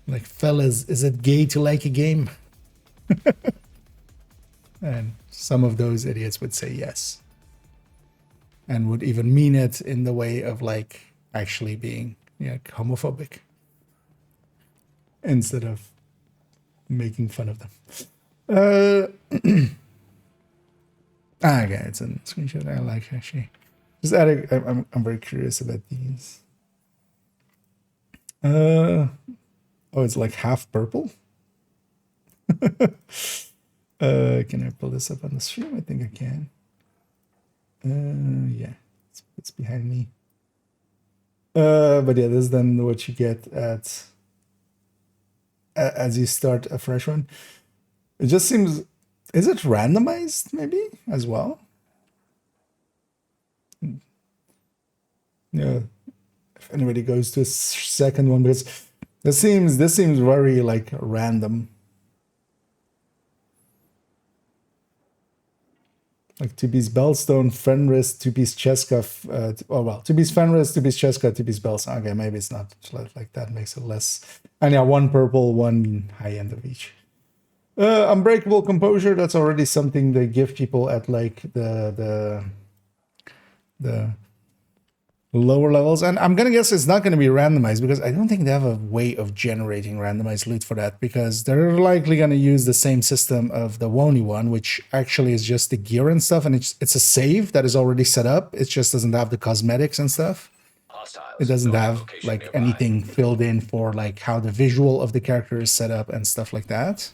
like fellas, is it gay to like a game? And some of those idiots would say yes. And would even mean it in the way of like actually being homophobic. Instead of making fun of them. Okay, it's a screenshot I like actually. Just adding. I'm very curious about these. Oh, it's like half purple. Can I pull this up on the stream? I think I can. Yeah, it's behind me. But yeah, this is then what you get at as you start a fresh one. It just seems. Is it randomized maybe as well? Yeah. If anybody goes to a second one, because this seems very like random. Like 2-piece Bellstone, Fenris, 2-piece Cheska, 2-piece Fenris, 2-piece Cheska, 2-piece Bellstone. Okay, maybe it's not like that, makes it less. And yeah, one purple, one high end of each. Unbreakable Composure, that's already something they give people at like the lower levels. And I'm gonna guess it's not gonna be randomized because I don't think they have a way of generating randomized loot for that, because they're likely gonna use the same system of the Wony one, which actually is just the gear and stuff, and it's a save that is already set up. It just doesn't have the cosmetics and stuff. It doesn't have like anything filled in for like how the visual of the character is set up and stuff like that.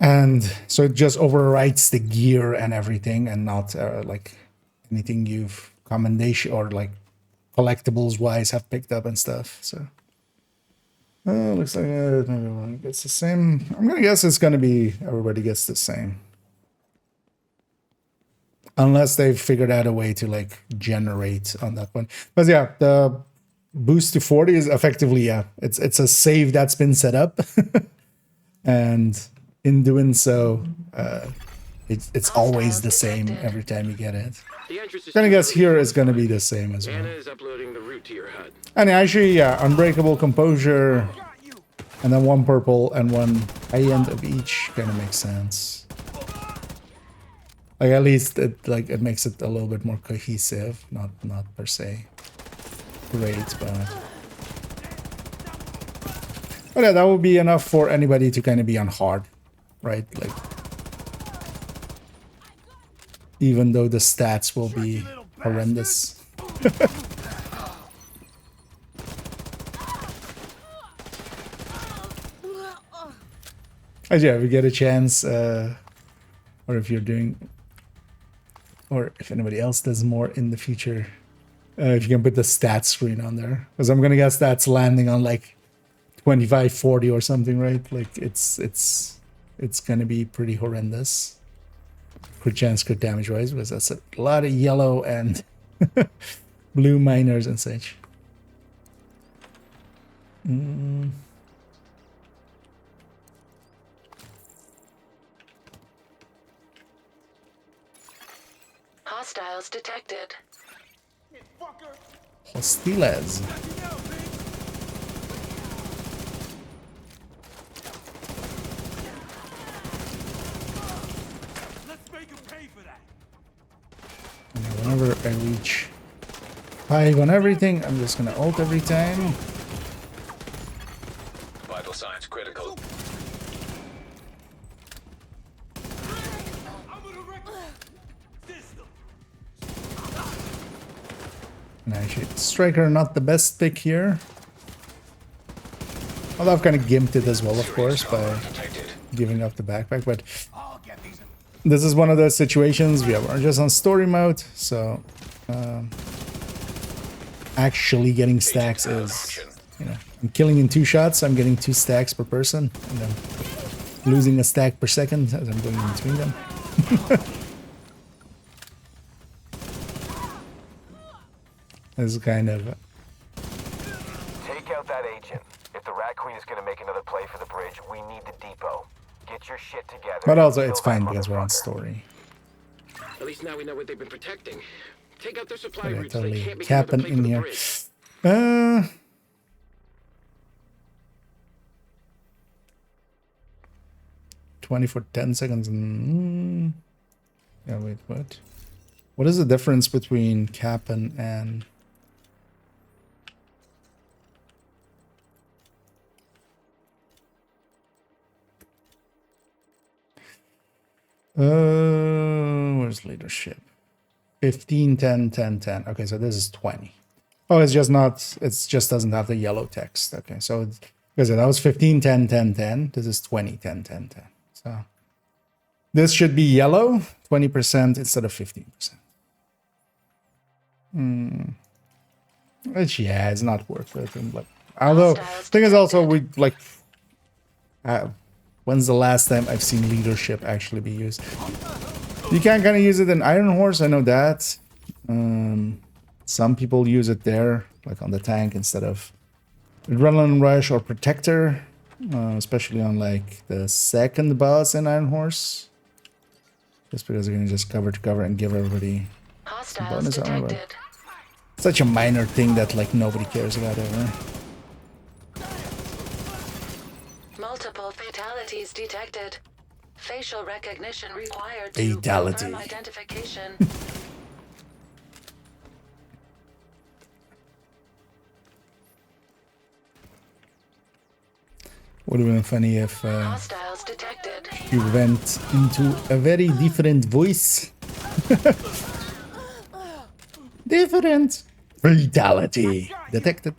And so it just overwrites the gear and everything, and not like anything you've commendation or like collectibles wise have picked up and stuff. So looks like everyone gets the same. I'm gonna guess it's gonna be everybody gets the same, unless they've figured out a way to like generate on that one. But yeah, the boost to 40 is effectively it's a save that's been set up and in doing so it's always the same every time you get it. I'm gonna guess here is gonna be the same as well. Anna is uploading the route to your HUD. And actually, yeah, Unbreakable Composure, and then one purple and one high end of each kind of makes sense. Like at least it makes it a little bit more cohesive, not per se great, but yeah, that would be enough for anybody to kind of be on hard, right? Like, even though the stats will be horrendous. Yeah, if you get a chance, or if you're doing, or if anybody else does more in the future, if you can put the stats screen on there, because I'm gonna guess that's landing on like 2540 or something, right? Like it's gonna be pretty horrendous. Crit chance, crit damage wise, because that's a lot of yellow and blue miners and such. Hostiles detected. Hostiles. Whenever I reach 5 on everything, I'm just gonna ult every time. Vital signs critical. And actually, Striker not the best pick here. Although I've kind of gimped it as well, of course, by giving up the backpack, but this is one of those situations we're just on story mode, so actually getting stacks is, you know, I'm killing in 2 shots, I'm getting 2 stacks per person, and then losing a stack per second as I'm going in between them. This is kind of... Take out that agent. If the Rat Queen is going to make another play for the bridge, we need the depot. Get your shit together. But also, it's fine because we're on story. At least now we know what they've been protecting. Take out their supply Yeah, routes. They totally can't make capping another play in for the here. bridge. 20 for 10 seconds. Yeah, wait, what? What is the difference between capping and... where's leadership? 15, 10, 10, 10. Okay, so this is 20. Oh, it's just not, it just doesn't have the yellow text. Okay, so because that was 15, 10, 10, 10. This is 20, 10, 10, 10. So this should be yellow, 20% instead of 15%. Which, yeah, it's not worth it. And like, although, thing is also, we like, when's the last time I've seen leadership actually be used? You can kind of use it in Iron Horse, I know that. Some people use it there, like on the tank instead of Adrenaline Rush or Protector, especially on like the second boss in Iron Horse. Just because they're gonna just cover to cover and give everybody bonus armor. Such a minor thing that like nobody cares about ever. Multiple fatalities detected. Facial recognition required Fatality. to confirm identification. Would have been funny if Hostiles detected. you went into a very different voice. Different. Fatality. Detected.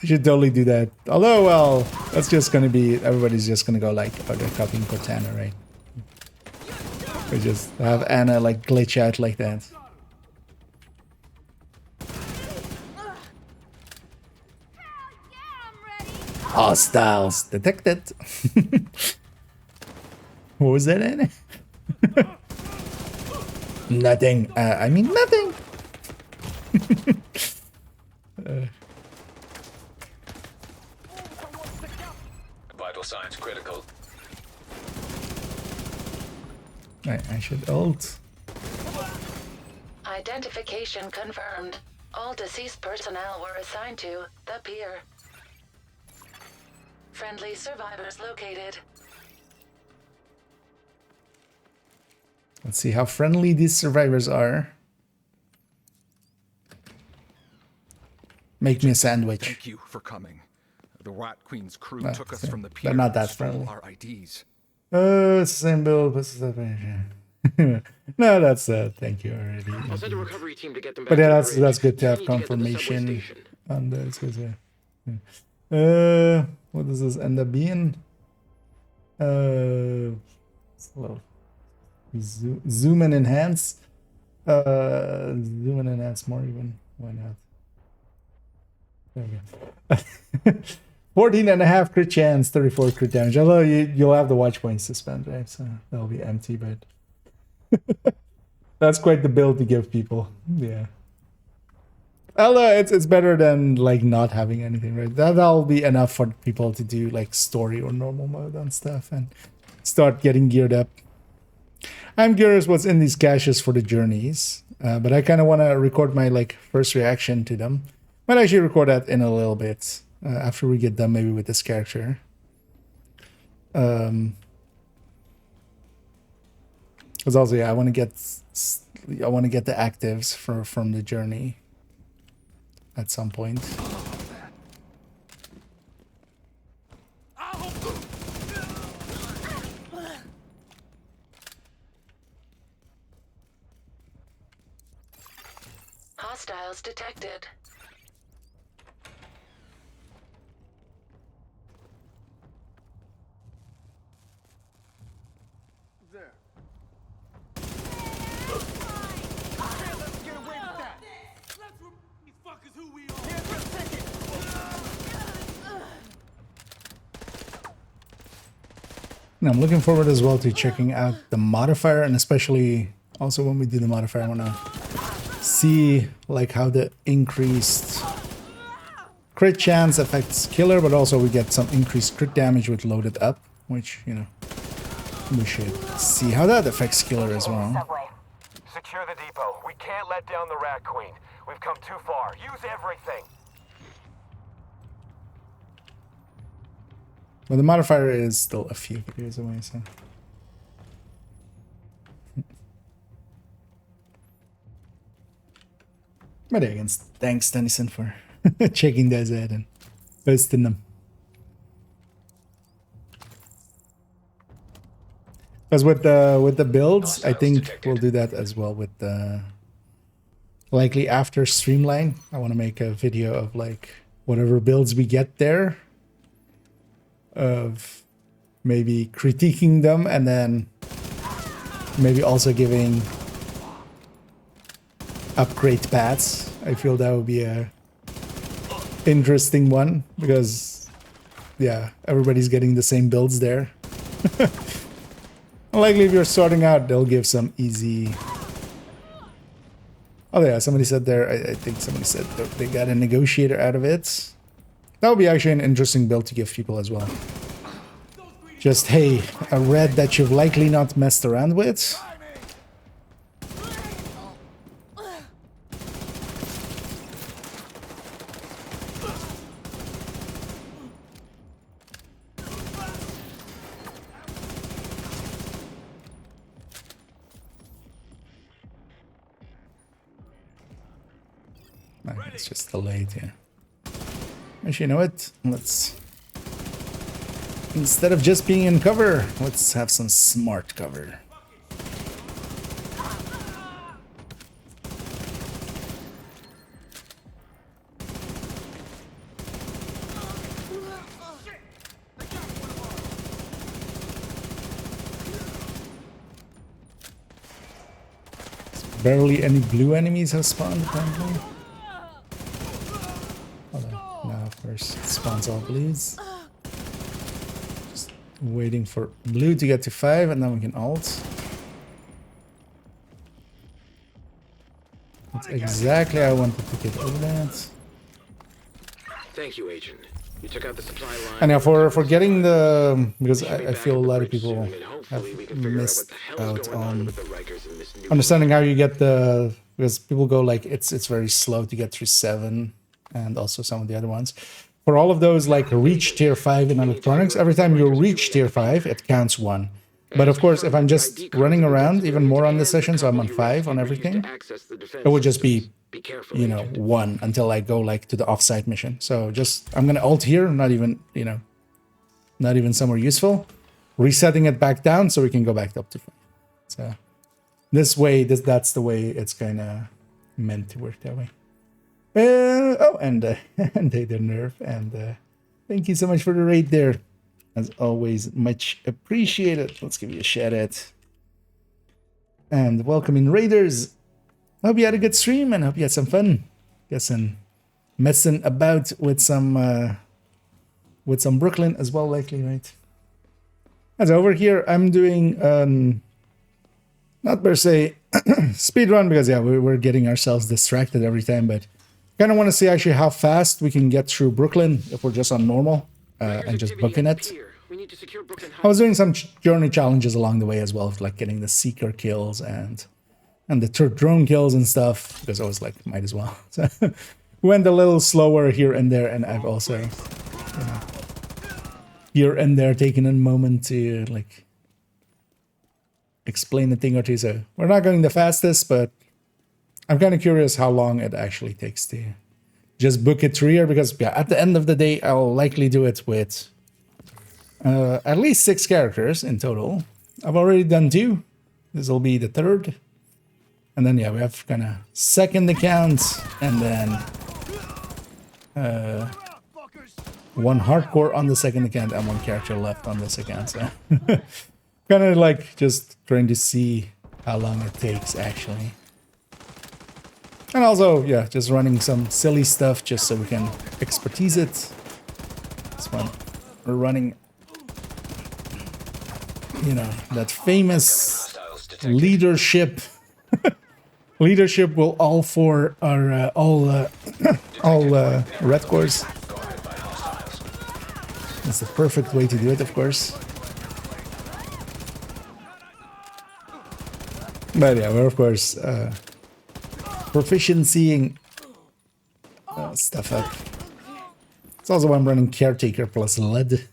You should totally do that. Although, well, that's just gonna be, everybody's just gonna go like, oh, they're copying Cortana, right? We just have Anna like glitch out like that. Hostiles detected. What was that, Anna? Nothing. I mean nothing. Vital signs critical. I should ult. Identification confirmed. All deceased personnel were assigned to the pier. Friendly survivors located. Let's see how friendly these survivors are. Make me a sandwich. Thank you for coming. The Rat Queen's crew No, took us from the pier. they're not that and stole friendly. our IDs. It's the same build, but it's the no, that's thank you already. I'll send a recovery team to get them back. But yeah, to the that's bridge. good to have You need get to the subway confirmation station. on this. 'Cause, what does this end up being? Well, zoom and enhance. Zoom and enhance more even. Why not? There we go. 14.5 crit chance, 34 crit damage. Although you'll have the watch points to spend, right? So that'll be empty, but that's quite the build to give people. Yeah. Although it's better than like not having anything, right? That'll be enough for people to do like story or normal mode and stuff and start getting geared up. I'm curious what's in these caches for the journeys, but I kind of want to record my like first reaction to them. Might actually record that in a little bit after we get done, maybe with this character. Because also, yeah, I want to get the actives from the journey at some point. Hostiles detected. There. And I'm looking forward as well to checking out the modifier, and especially also when we do the modifier, I want to see like how the increased crit chance affects killer, but also we get some increased crit damage with loaded up, which, you know, we should see how that affects killer as well. Secure the depot. We can't let down the Rat Queen. We've come too far. Use everything. But the modifier is still a few videos away, so. But again, thanks Tennyson for checking those out and posting them. Because with the builds, I think we'll do that as well with the likely after Streamline. I want to make a video of like whatever builds we get there, of maybe critiquing them and then maybe also giving upgrade paths. I feel that would be a interesting one because yeah, everybody's getting the same builds there. Likely if you're starting out, they'll give some easy. Oh yeah, somebody said there, I think somebody said they got a negotiator out of it. That would be actually an interesting build to give people as well. Just, hey, a red that you've likely not messed around with. It's just delayed, yeah. Actually, you know what? Let's... Instead of just being in cover, let's have some smart cover. Barely any blue enemies have spawned, apparently. Now, of course, it spawns all blues. Just waiting for blue to get to 5, and then we can ult. That's exactly how I wanted to get over that. Thank you, Agent. You took out the supply line. And now for getting the... Because I feel a lot of people have missed out on understanding how you get the... Because people go like, it's very slow to get through 7, and also some of the other ones. For all of those, like reach tier 5 in electronics, every time you reach tier 5, it counts 1. But of course, if I'm just running around even more on this session, so I'm on 5 on everything, it would just be, you know, 1 until I go like to the offsite mission. So just, I'm going to ult here, not even, you know, not even somewhere useful. Resetting it back down so we can go back up to 5. So this way, that's the way it's kind of meant to work that way. Oh, and they did nerf, and thank you so much for the raid there. As always, much appreciated. Let's give you a shout out. And welcome in raiders. Hope you had a good stream and hope you had some fun. Guessing messing about with some Brooklyn as well, likely, right? As over here, I'm doing not per se speed run because yeah, we're getting ourselves distracted every time, but kind of want to see actually how fast we can get through Brooklyn if we're just on normal and just booking it. I was doing some journey challenges along the way as well, like getting the seeker kills and the drone kills and stuff, because I was like, might as well. So went a little slower here and there, and I've also, you know, here and there taken a moment to like explain a thing or two. So we're not going the fastest, but I'm kind of curious how long it actually takes to just book it through here, because yeah, at the end of the day, I'll likely do it with at least 6 characters in total. I've already done 2. This will be the 3rd. And then, yeah, we have kind of second account, and then 1 hardcore on the second account and 1 character left on this account. So kind of like just trying to see how long it takes, actually. And also, yeah, just running some silly stuff just so we can expertise it. This one, we're running, you know, that famous leadership. Leadership will all for our all red cores. That's the perfect way to do it, of course. But yeah, we're of course proficiencying stuff up. It's also why I'm running caretaker plus lead.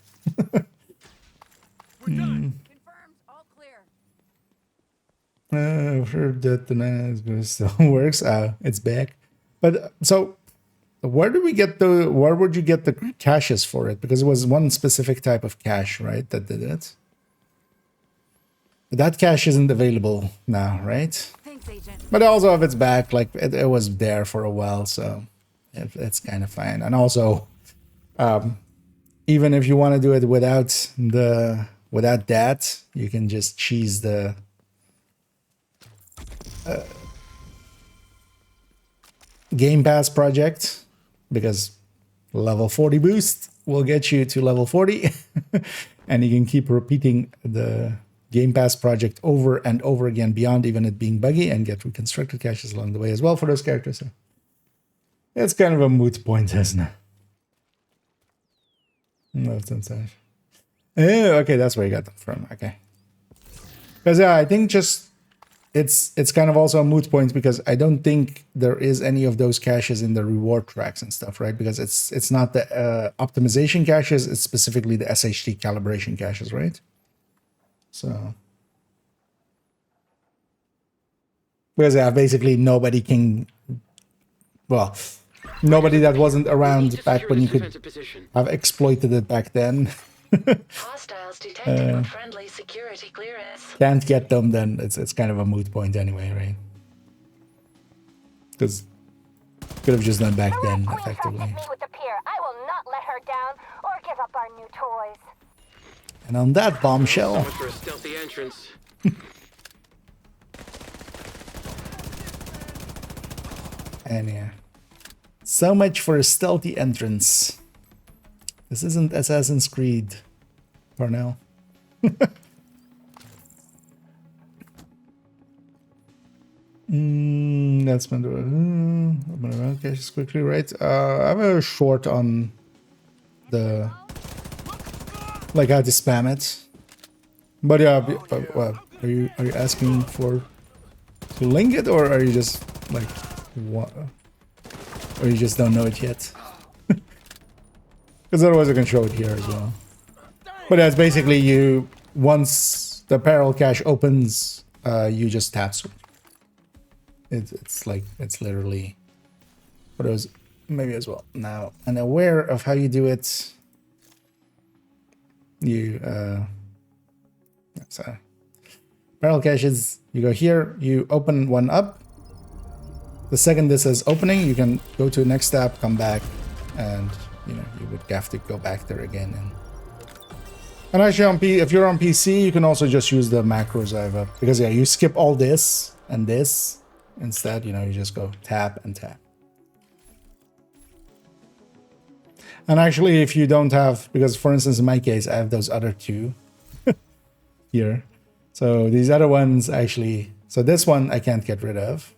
I've heard that the man still works. It's back. But so, where would you get the caches for it? Because it was one specific type of cache, right, that did it. that cache isn't available now, right? Thanks, Agent. But also, if it's back, like it was there for a while, so it's kind of fine. And also, even if you want to do it without that, you can just cheese the Game Pass project, because level 40 boost will get you to level 40, and you can keep repeating the Game Pass project over and over again beyond even it being buggy, and get reconstructed caches along the way as well for those characters. So it's kind of a moot point, isn't it? Left hand side. Oh, okay, that's where you got them from. Okay. Because yeah, I think just it's kind of also a moot point, because I don't think there is any of those caches in the reward tracks and stuff, right? Because it's not the optimization caches, it's specifically the SHT calibration caches, right? So because yeah, basically nobody can, well, nobody that wasn't around back when you could have exploited it back then Hostiles detected with friendly security clearance. can't get them, then it's kind of a moot point anyway, right? Because could have just done back then effectively. Me with the pier. I will not let her down or give up our new toys. And on that bombshell, So much for a stealthy entrance. and yeah, so much for a stealthy entrance. This isn't Assassin's Creed, Parnell. That's been around caches quickly, right? I have a short on the like how to spam it, but yeah. Well, are you asking for to link it, or are you just like what? Or you just don't know it yet? Because otherwise I can show it here as well. But that's basically you, once the apparel cache opens, you just tap switch. It's like, it's literally, what it was, maybe as well. Now, unaware of how you do it, you, so, apparel caches, you go here, you open one up. The second this says opening, you can go to the next tab, come back, and you know, you would have to go back there again. And actually, if you're on PC, you can also just use the macros I have up, because yeah, you skip all this and this instead. You know, you just go tap and tap. And actually, if you don't have, because for instance, in my case, I have those other two here. So these other ones actually, so this one I can't get rid of.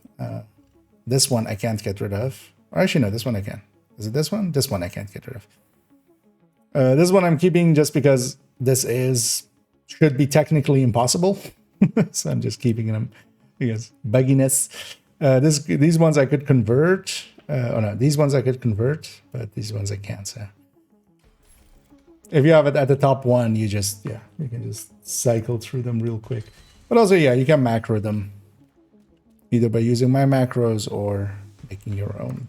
This one I can't get rid of. Or actually, no, this one I can. Is it this one? This one I can't get rid of. This one I'm keeping just because this should be technically impossible. So I'm just keeping them because bugginess. These ones I could convert. Oh no, these ones I could convert, but these ones I can't. So if you have it at the top one, you can just cycle through them real quick. But also, yeah, you can macro them either by using my macros or making your own.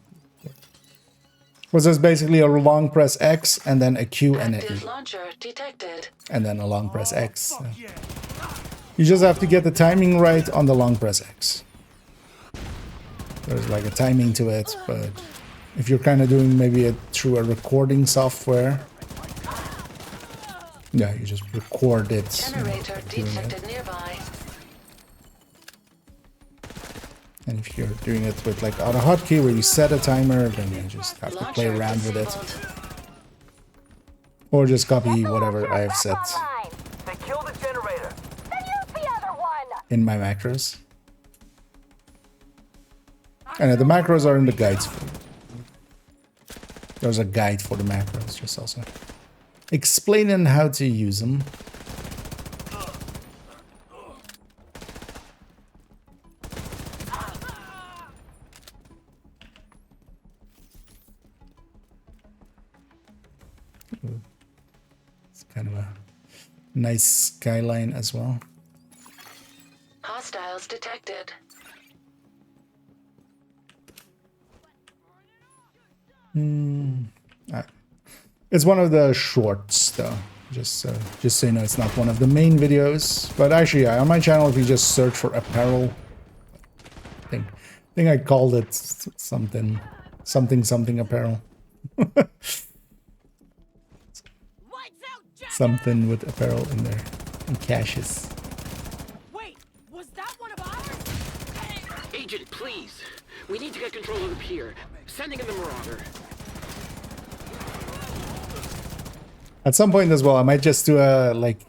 Was this basically a long press X and then a Q and an E. Launcher detected. And then a long press X. So you just have to get the timing right on the long press X. There's like a timing to it, but if you're kind of doing maybe it through a recording software, yeah, you just record it. Generator detected nearby. And if you're doing it with like auto hotkey where you set a timer, then you just have to play around with it. Or just copy whatever I have set They killed the generator. Then use the other one. in my macros. And the macros are in the guides. There's a guide for the macros, just also explaining how to use them. It's kind of a nice skyline as well. Hostiles detected. It's one of the shorts, though. Just so you know, it's not one of the main videos. But actually, yeah, on my channel, if you just search for apparel, I think I called it something apparel. Something with apparel in there, and caches. Wait, was that one of ours? Agent, please. We need to get control of the pier. Sending in the Marauder. At some point as well, I might just do a like,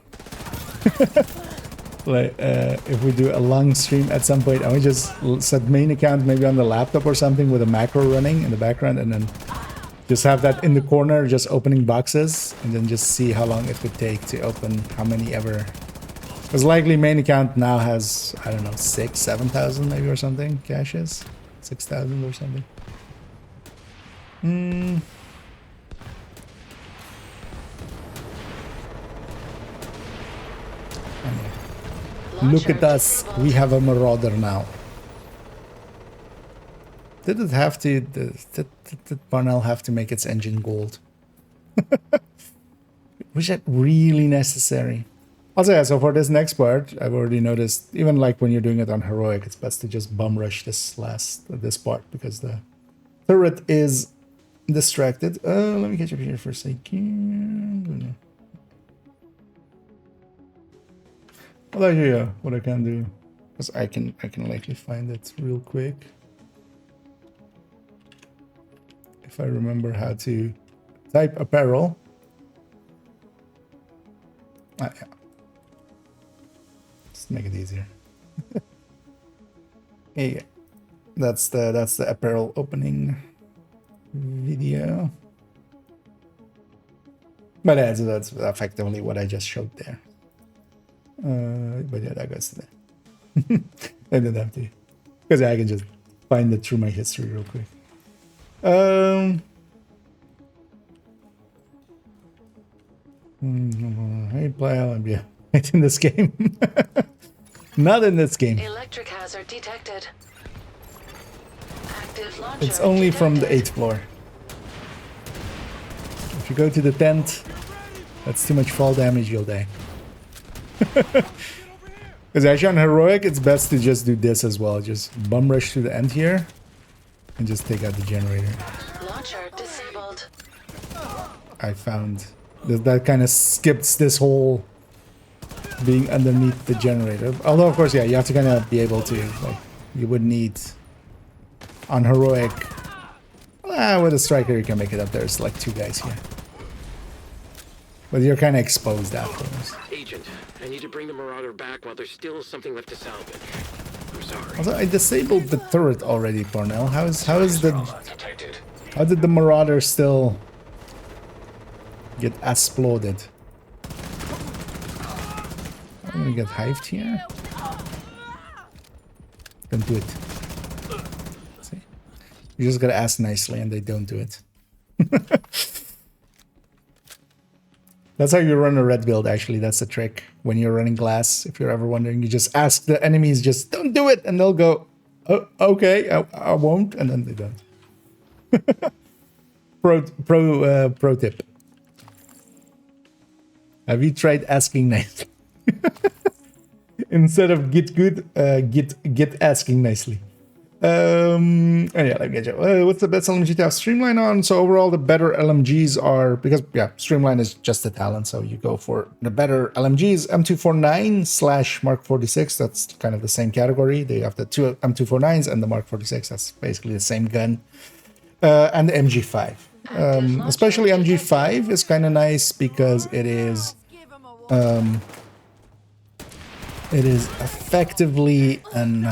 if we do a long stream at some point, I might just set main account maybe on the laptop or something with a macro running in the background, and then just have that in the corner, just opening boxes, and then just see how long it would take to open how many ever. Because likely main account now has, I don't know, 6,000, 7,000 maybe or something caches, 6,000 or something. Look at us, we have a Marauder now. Did it have to, did Parnell have to make its engine gold? Was that really necessary? Also, yeah, so for this next part, I've already noticed, even like when you're doing it on Heroic, it's best to just bum rush this part, because the turret is distracted. Let me catch up here for a second. Well, yeah, what I can do, because I can likely find it real quick. If I remember how to type apparel. Yeah. Just make it easier. Yeah, that's the apparel opening video. But yeah, so that's effectively what I just showed there. But yeah, that goes to there. I didn't have to, because I can just find it through my history real quick. Hey, play Olympia. It's in this game. Not in this game. Electric hazard detected. Active launcher It's only detected. from the 8th floor. If you go to the 10th, that's too much fall damage, you'll die. Because actually on Heroic, it's best to just do this as well. Just bum rush to the end here and just take out the generator. Launcher disabled. I found that kind of skips this whole being underneath the generator. Although, of course, yeah, you have to kind of be able to, like, you would need on Heroic. With a striker, you can make it up there. It's like 2 guys here. But you're kind of exposed afterwards. Agent, I need to bring the Marauder back while there's still something left to salvage. I'm sorry. Also, I disabled the turret already, Parnell. How did the Marauder still get exploded? I'm gonna get hived here. Don't do it. See? You just gotta ask nicely and they don't do it. That's how you run a red build, actually. That's the trick. When you're running glass, if you're ever wondering, you just ask the enemies, just don't do it, and they'll go, oh, okay, I won't, and then they don't. Pro tip. Have you tried asking nicely? Instead of get good, get asking nicely. And yeah, let me get you. What's the best LMG to have Streamline on? So overall, the better LMGs are, because yeah, Streamline is just a talent, so you go for the better LMGs. M249 / Mark 46. That's kind of the same category. They have the 2 M249s and the Mark 46. That's basically the same gun. And the MG5. Especially MG5 is kind of nice because it is effectively an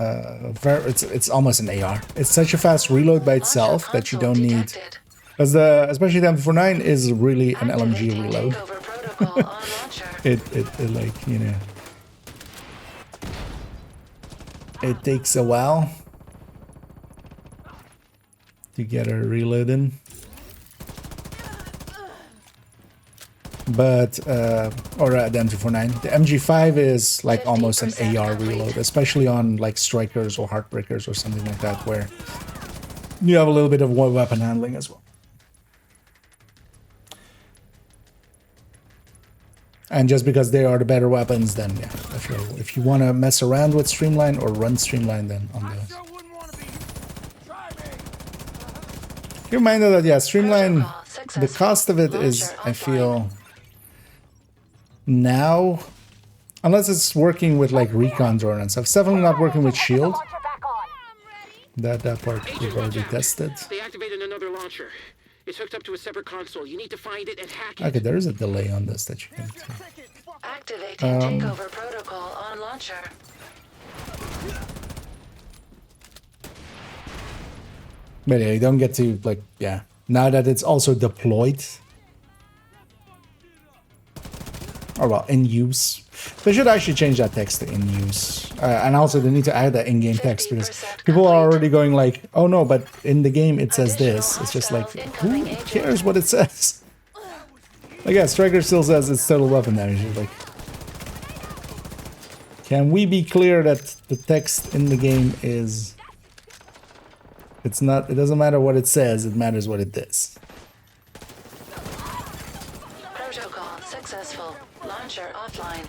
it's almost an AR. It's such a fast reload by itself that you don't need, because especially the M49 is really an LMG reload. it like, you know, it takes a while to get a reload in. But or the M249, the MG5 is like almost an AR reload, especially on like strikers or heartbreakers or something like that, where you have a little bit of more weapon handling as well. And just because they are the better weapons, then yeah, if you want to mess around with Streamline or run Streamline, then on those. Keep in mind though that, yeah, Streamline, the cost of it is, I feel, now, unless it's working with like recon drone and stuff, it's definitely not working with shield. That part we've already tested. They activated another launcher. It's hooked up to a separate console. You need to find it and hack it. Okay, there is a delay on this that you can see. Activating takeover protocol on launcher. But yeah, you don't get to, like, yeah. Now that it's also deployed. Or well, in use. They should actually change that text to in use. And also they need to add that in-game text because people are already going like, oh no, but in the game it says this. It's just like, who cares what it says? Like, yeah, Striker still says it's total weapon damage. It's like, can we be clear that the text in the game is... It's not, it doesn't matter what it says, it matters what it does. Protocol successful. Launcher offline.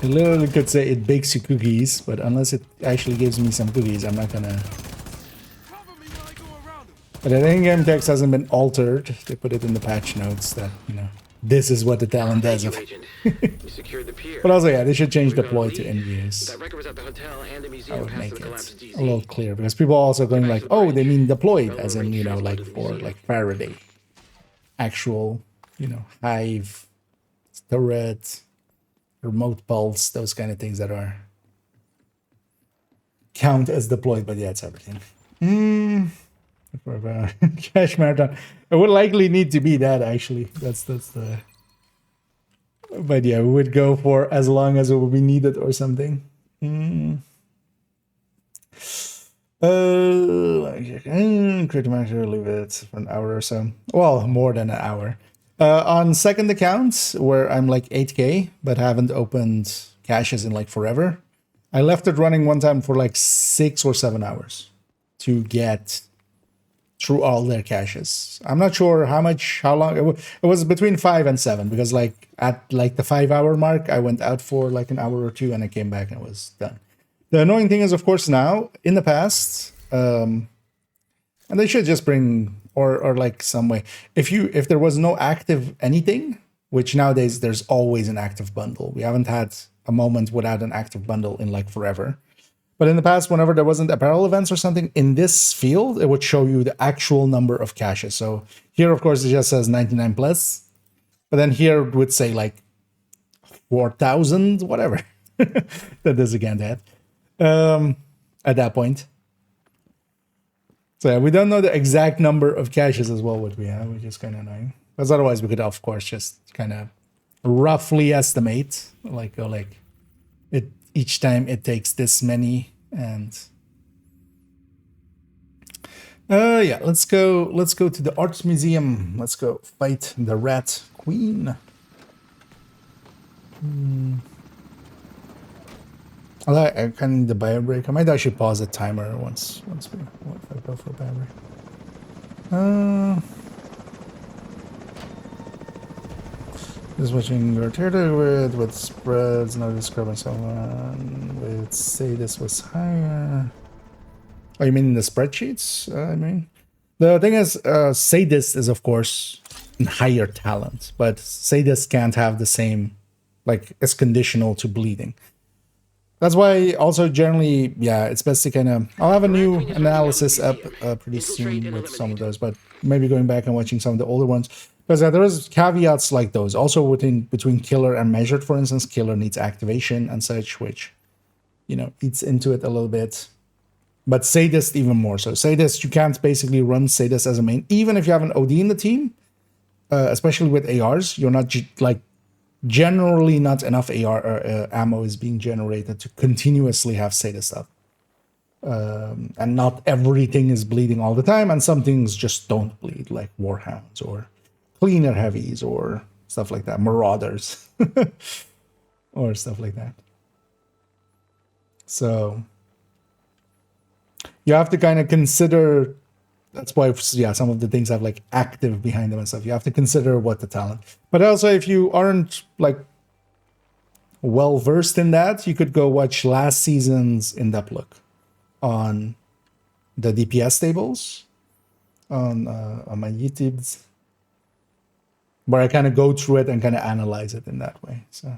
I literally could say it bakes you cookies, but unless it actually gives me some cookies, I'm not gonna... But the in-game text hasn't been altered. They put it in the patch notes that, you know, this is what the talent does. But also, yeah, they should change deploy to in-use. That would make it a little clearer, because people are also going like, oh, they mean deployed, as in, you know, like for like Faraday. Actual, you know, Hive, turret, remote pulse, those kind of things that are count as deployed, but yeah, it's everything. For cash marathon, it would likely need to be that actually. That's the. But yeah, we would go for as long as it would be needed or something. Critical master, leave it for an hour or so. Well, more than an hour. On second account, where I'm like 8K, but haven't opened caches in like forever, I left it running one time for like 6 or 7 hours to get through all their caches. I'm not sure how long, it was between 5 and 7, because like at like the 5-hour mark, I went out for like an hour or two and I came back and it was done. The annoying thing is, of course, now, in the past, and they should just bring, or like some way, if there was no active anything, which nowadays there's always an active bundle. We haven't had a moment without an active bundle in like forever. But in the past, whenever there wasn't apparel events or something, in this field, it would show you the actual number of caches. So here, of course, it just says 99 plus. But then here it would say like 4,000, whatever. That is again that. At that point. So yeah, we don't know the exact number of caches as well, what we have, which is kind of annoying. Because otherwise we could, of course, just kind of roughly estimate, like go like it each time it takes this many, and yeah, let's go to the art museum. Let's go fight the Rat Queen. I kind of need the bio break. I might actually pause the timer once we if I go for a bio break. Just watching your territory with spreads, no describing someone with say this was higher. Oh, you mean in the spreadsheets? I mean, the thing is, sadist is of course higher talent, but sadist can't have the same, like it's conditional to bleeding. That's why also generally, yeah, it's best to kind of, I'll have a new analysis up pretty soon with some of those, but maybe going back and watching some of the older ones. Because there is caveats like those. Also between killer and measured, for instance, killer needs activation and such, which, you know, eats into it a little bit. But sadist even more so. Sadist, you can't basically run sadist as a main. Even if you have an OD in the team, especially with ARs, you're not like, generally not enough AR ammo is being generated to continuously have sadist up. And not everything is bleeding all the time, and some things just don't bleed, like Warhounds or cleaner heavies or stuff like that, Marauders or stuff like that. So you have to kind of consider that's why, yeah, some of the things have like active behind them and stuff. You have to consider what the talent. But also, if you aren't like well versed in that, you could go watch last season's in-depth look on the DPS tables on my YouTube's, where I kind of go through it and kind of analyze it in that way. So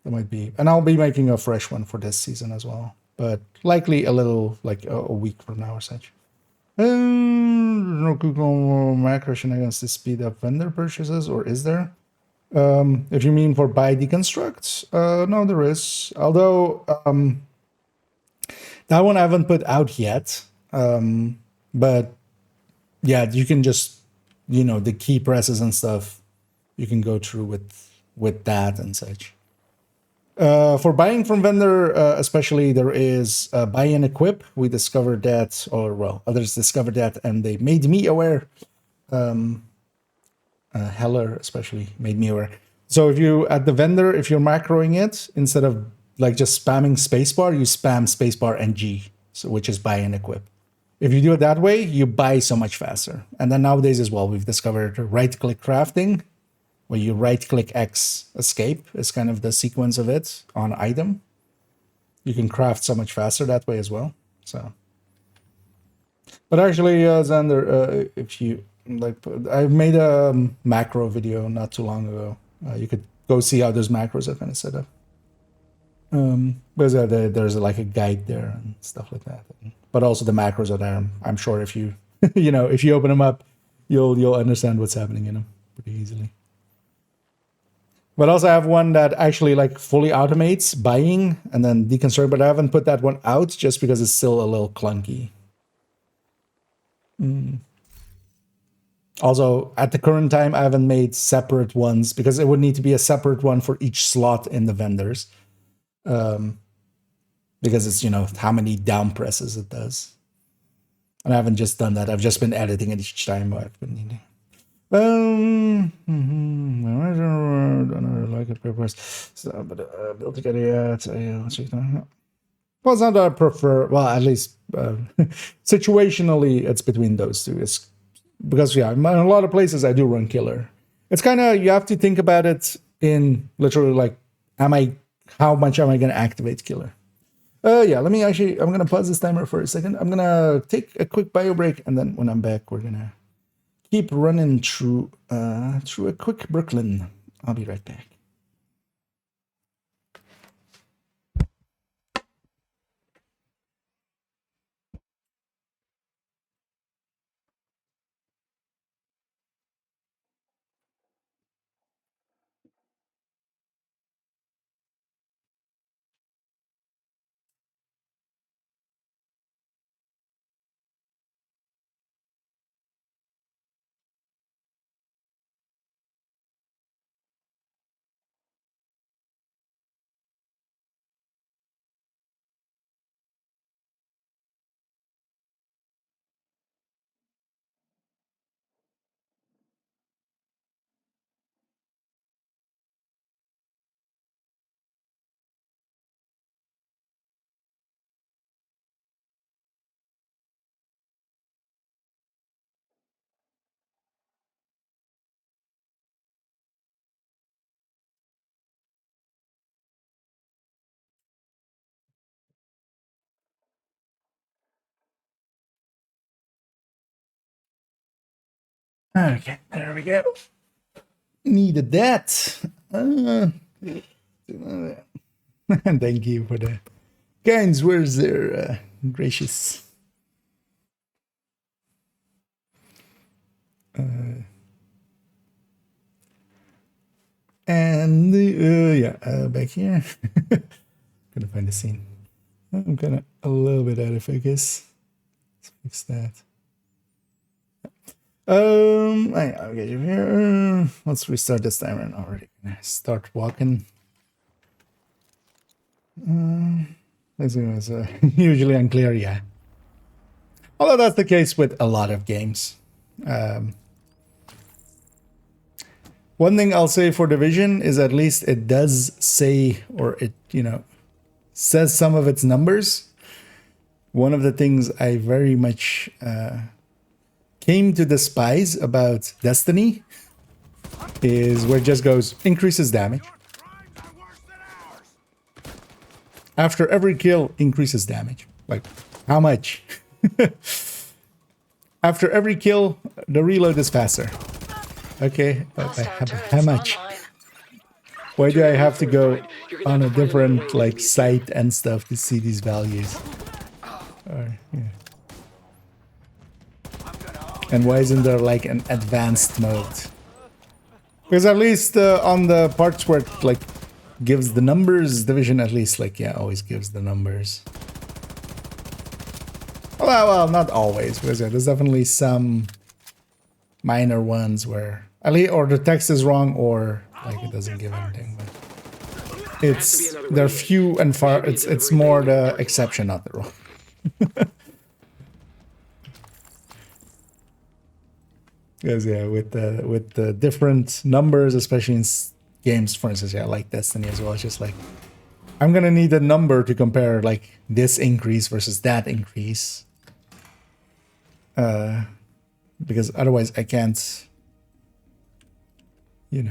that might be, and I'll be making a fresh one for this season as well, but likely a little like a week from now or such. No Google macro against the speed up vendor purchases, or is there? If you mean for buy deconstructs, no, there is. Although that one I haven't put out yet. But yeah, you can just, you know, the key presses and stuff, you can go through with that and such. For buying from vendor, especially, there is buy and equip. We discovered that, or well, others discovered that, and they made me aware. Heller especially made me aware. So if you, at the vendor, if you're macroing it, instead of like just spamming spacebar, you spam spacebar and G, so which is buy and equip. If you do it that way, you buy so much faster. And then nowadays as well, we've discovered right-click crafting, where you right-click X escape is kind of the sequence of it on item. You can craft so much faster that way as well. So, but actually, Xander, if you like, I made a macro video not too long ago. You could go see how those macros are kind of set up. Because there's like a guide there and stuff like that. But also the macros are there. I'm sure if you, you know, if you open them up, you'll understand what's happening in them pretty easily. But also I have one that actually like fully automates buying and then deconstruct, but I haven't put that one out just because it's still a little clunky. Also, at the current time, I haven't made separate ones because it would need to be a separate one for each slot in the vendors. Because it's, you know, how many down presses it does. And I haven't just done that. I've just been editing it each time I've been needing. I don't like it papers. So, but build together yet. Well, it's not that I prefer. Well, at least situationally, it's between those two. It's because yeah, in a lot of places I do run killer. It's kind of, you have to think about it in literally like, how much am I going to activate killer? Yeah, let me actually, I'm going to pause this timer for a second. I'm going to take a quick bio break, and then when I'm back, we're going to keep running through a quick Brooklyn. I'll be right back. Okay, there we go. Needed that. Thank you for the kind words there, gracious. And yeah, back here. Gonna find the scene. I'm kind of a little bit out of focus. Let's fix that. I'll get you here. Let's restart this timer and already start walking. This was usually unclear, yeah. Although that's the case with a lot of games. One thing I'll say for Division is at least it does say, or it, you know, says some of its numbers. One of the things I very much came to despise about Destiny is where it just goes, increases damage. After every kill, increases damage. Like, how much? After every kill, the reload is faster. Okay, but how much? Why do I have to go on a different like site and stuff to see these values? Yeah. And why isn't there like an advanced mode? Because at least on the parts where it like gives the numbers, Division at least like always gives the numbers. Well, not always, because there's definitely some minor ones where at least or the text is wrong or like it doesn't give anything. But they're few and far. It's more the exception, not the rule. Because with the different numbers, especially in games, for instance, like Destiny as well, it's just like I'm gonna need a number to compare like this increase versus that increase, because otherwise I can't. You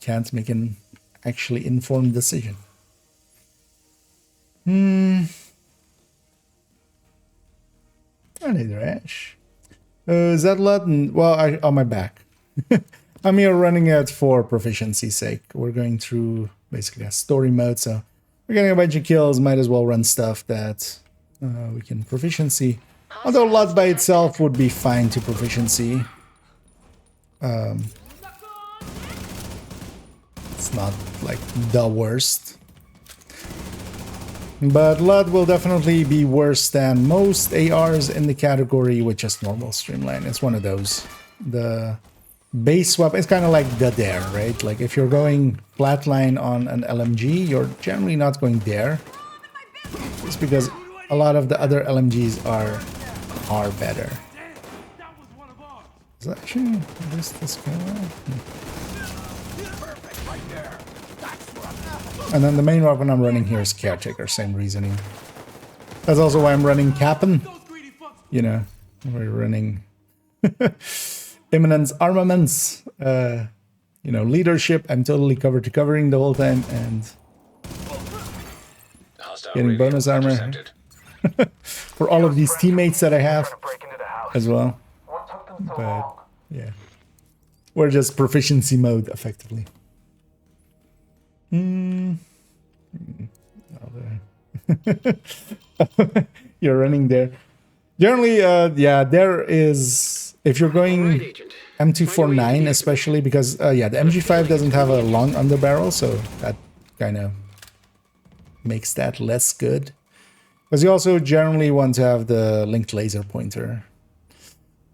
can't make an actually informed decision. I need rash. Zedlot, well, on my back. I'm here running it for proficiency's sake. We're going through basically a story mode, so we're getting a bunch of kills. Might as well run stuff that we can proficiency. Although lot by itself would be fine to proficiency. It's not like the worst. But LUT will definitely be worse than most ARs in the category with just normal streamline. It's one of those. The base weapon is kind of like the dare, right? Like if you're going flatline on an LMG, you're generally not going there. It's because a lot of the other LMGs are better. Is that actually this guy? And then the main weapon I'm running here is Caretaker, same reasoning. That's also why I'm running Cap'n. We're running Imminence Armaments. Leadership, I'm totally covered to covering the whole time, and getting bonus armor for all of these teammates that I have as well. But yeah, we're just proficiency mode effectively. You're running there. Generally, there is, if you're going M249 especially, because the MG5 doesn't have a long underbarrel, so that kind of makes that less good. Because you also generally want to have the linked laser pointer.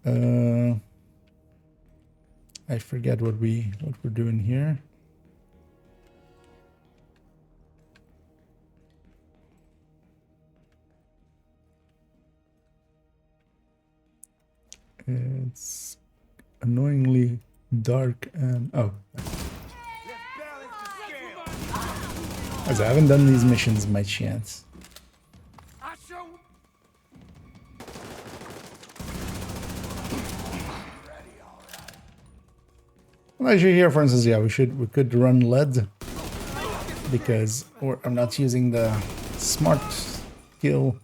I forget what we're doing here. It's annoyingly dark and as I haven't done these missions much yet. Well, actually here, for instance, we could run lead because I'm not using the smart skill.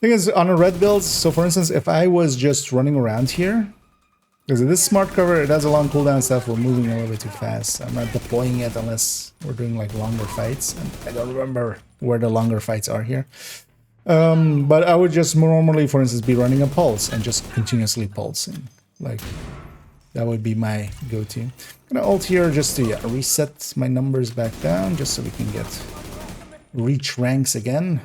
Thing is, on a red build, so for instance, if I was just running around here, because this smart cover, it has a long cooldown stuff, we're moving a little bit too fast. I'm not deploying it unless we're doing like longer fights, and I don't remember where the longer fights are here. But I would just normally, for instance, be running a pulse and just continuously pulsing. Like, that would be my go-to. I'm gonna ult here just to reset my numbers back down, just so we can reach ranks again.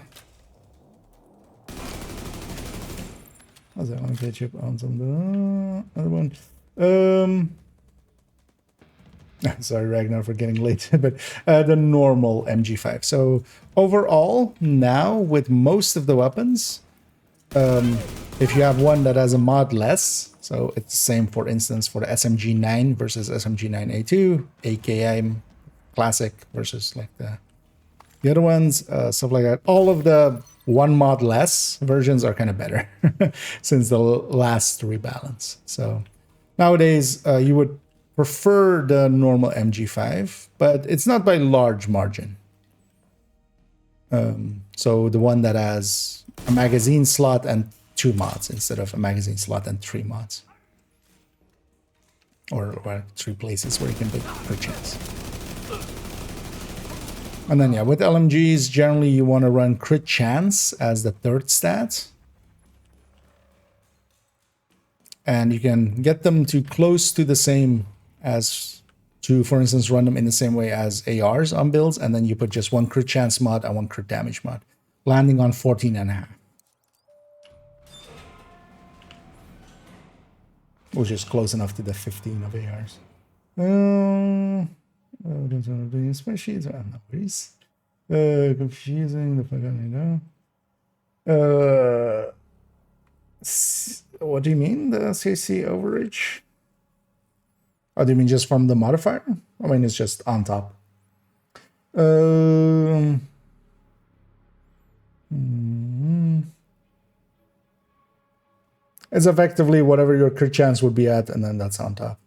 I want to catch up on some other one. Sorry, Ragnar, for getting late, but the normal MG5. So overall, now with most of the weapons, if you have one that has a mod less, so it's the same, for instance, for the SMG9 versus SMG9A2, AKM Classic versus like the The other ones, stuff like that. All of the one mod less versions are kind of better since the last rebalance. So nowadays, you would prefer the normal MG5, but it's not by large margin. So the one that has a magazine slot and 2 mods instead of a magazine slot and 3 mods. Or 3 places where you can put per chance. And then, yeah, with LMGs, generally you want to run crit chance as the 3rd stat. And you can get them to close to the same as to, for instance, run them in the same way as ARs on builds. And then you put just 1 crit chance mod and 1 crit damage mod, landing on 14.5. Which is close enough to the 15 of ARs. Species, no worries. Confusing the fuck out of what do you mean, the CC overage? Oh, do you mean just from the modifier? I mean, it's just on top. It's effectively whatever your crit chance would be at, and then that's on top.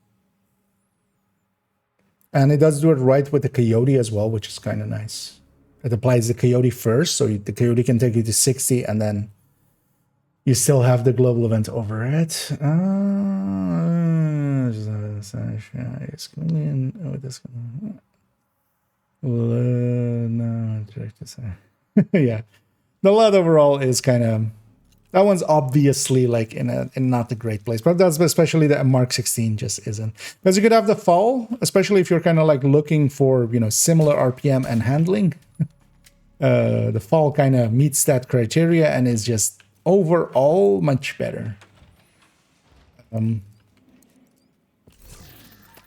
And it does do it right with the Coyote as well, which is kind of nice. It applies the Coyote first, so the Coyote can take you to 60, and then you still have the global event over it. Yeah, the LUT overall is kind of, that one's obviously like in not a great place, but that's especially the Mark 16 just isn't. Because you could have the fall, especially if you're kind of like looking for, you know, similar RPM and handling. The fall kind of meets that criteria and is just overall much better.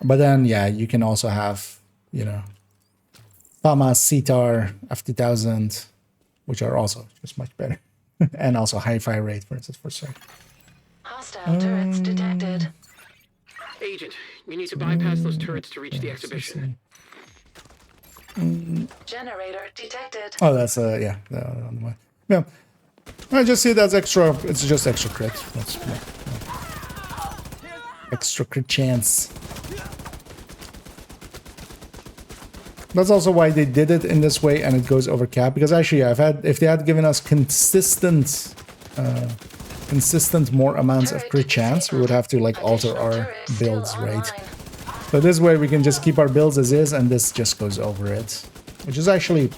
But then, yeah, you can also have, you know, FAMAS, CTAR, F2000, which are also just much better. And also high fire rate, for instance, for certain. Hostile turrets detected. Agent, you need to bypass those turrets to reach the exhibition. Generator detected. Oh, that's yeah, the other one. Yeah, I just see that's extra. It's just extra crit. That's extra crit chance. That's also why they did it in this way, and it goes over cap. Because actually, yeah, if they had given us consistent more amounts of crit chance, we would have to like alter our builds, right? So this way we can just keep our builds as is, and this just goes over it, which is actually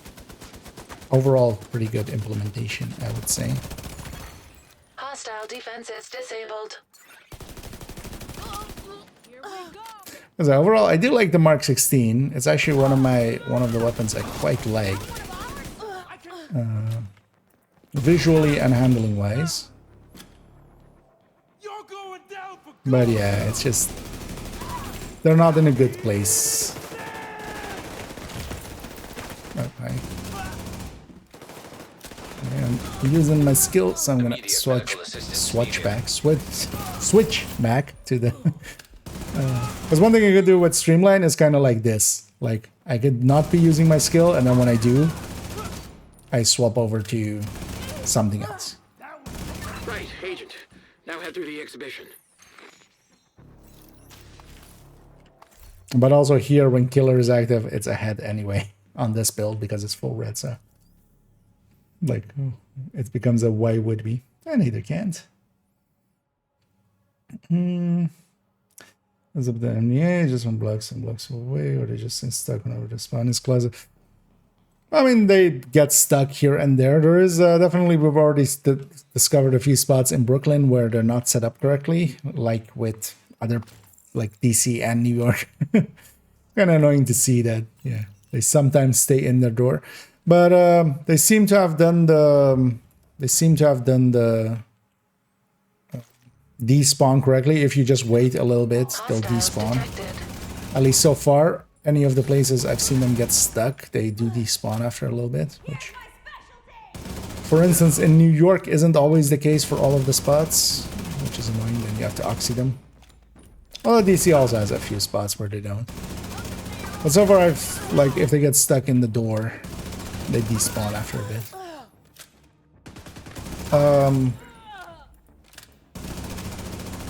overall pretty good implementation, I would say. Hostile defenses disabled. Because overall, I do like the Mark 16. It's actually one of the weapons I quite like, visually and handling wise. But yeah, it's just they're not in a good place. Okay. I'm using my skill, so I'm gonna switch back to the. Because one thing I could do with Streamline is kind of like this. Like, I could not be using my skill, and then when I do, I swap over to something else. Right, Agent. Now head through the exhibition. But also here, when Killer is active, it's ahead anyway on this build because it's full red, so... Like, it becomes a why would be. And neither can't. As of the MEA, just one blocks and blocks away, or they just stuck whenever the spawn is closet. I mean, they get stuck here and there. There is definitely, we've already discovered a few spots in Brooklyn where they're not set up correctly, like with other, like DC and New York. Kind of annoying to see that, yeah. They sometimes stay in their door. But they seem to have done the despawn correctly. If you just wait a little bit, they'll despawn. At least so far, any of the places I've seen them get stuck, they do despawn after a little bit, which, for instance, in New York isn't always the case for all of the spots, which is annoying. Then you have to oxy them. Well, DC also has a few spots where they don't. But so far, I've, like, if they get stuck in the door, they despawn after a bit.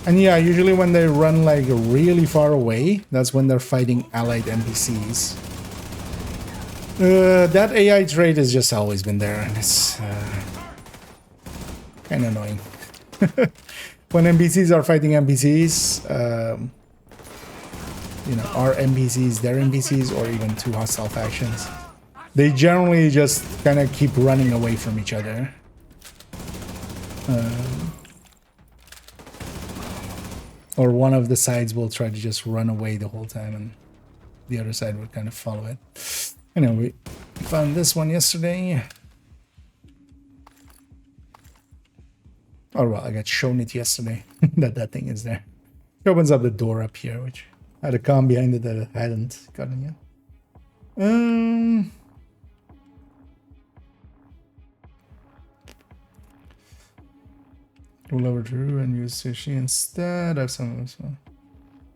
And yeah, usually when they run like really far away, that's when they're fighting allied NPCs. That AI trait has just always been there, and it's kind of annoying. When NPCs are fighting NPCs, you know, are NPCs their NPCs or even two hostile factions, they generally just kind of keep running away from each other. Or one of the sides will try to just run away the whole time and the other side will kind of follow it. Anyway, we found this one yesterday. Oh well, I got shown it yesterday that thing is there. It opens up the door up here, which had a com behind it that I hadn't gotten yet. Roll over through and use sushi instead. I have some of this one.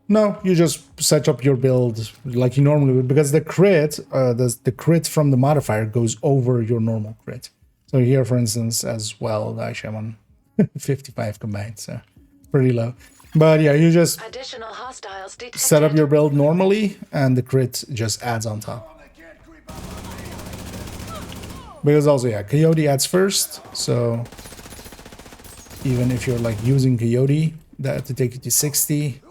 No, you just set up your build like you normally would, because the crit, the crit from the modifier goes over your normal crit. So here, for instance, as well, actually I'm on 55 combined, so pretty low. But yeah, you just Additional hostiles detected. set up your build normally, and the crit just adds on top. Because also, yeah, Coyote adds first, so even if you're like using Coyote, that to take it to 60,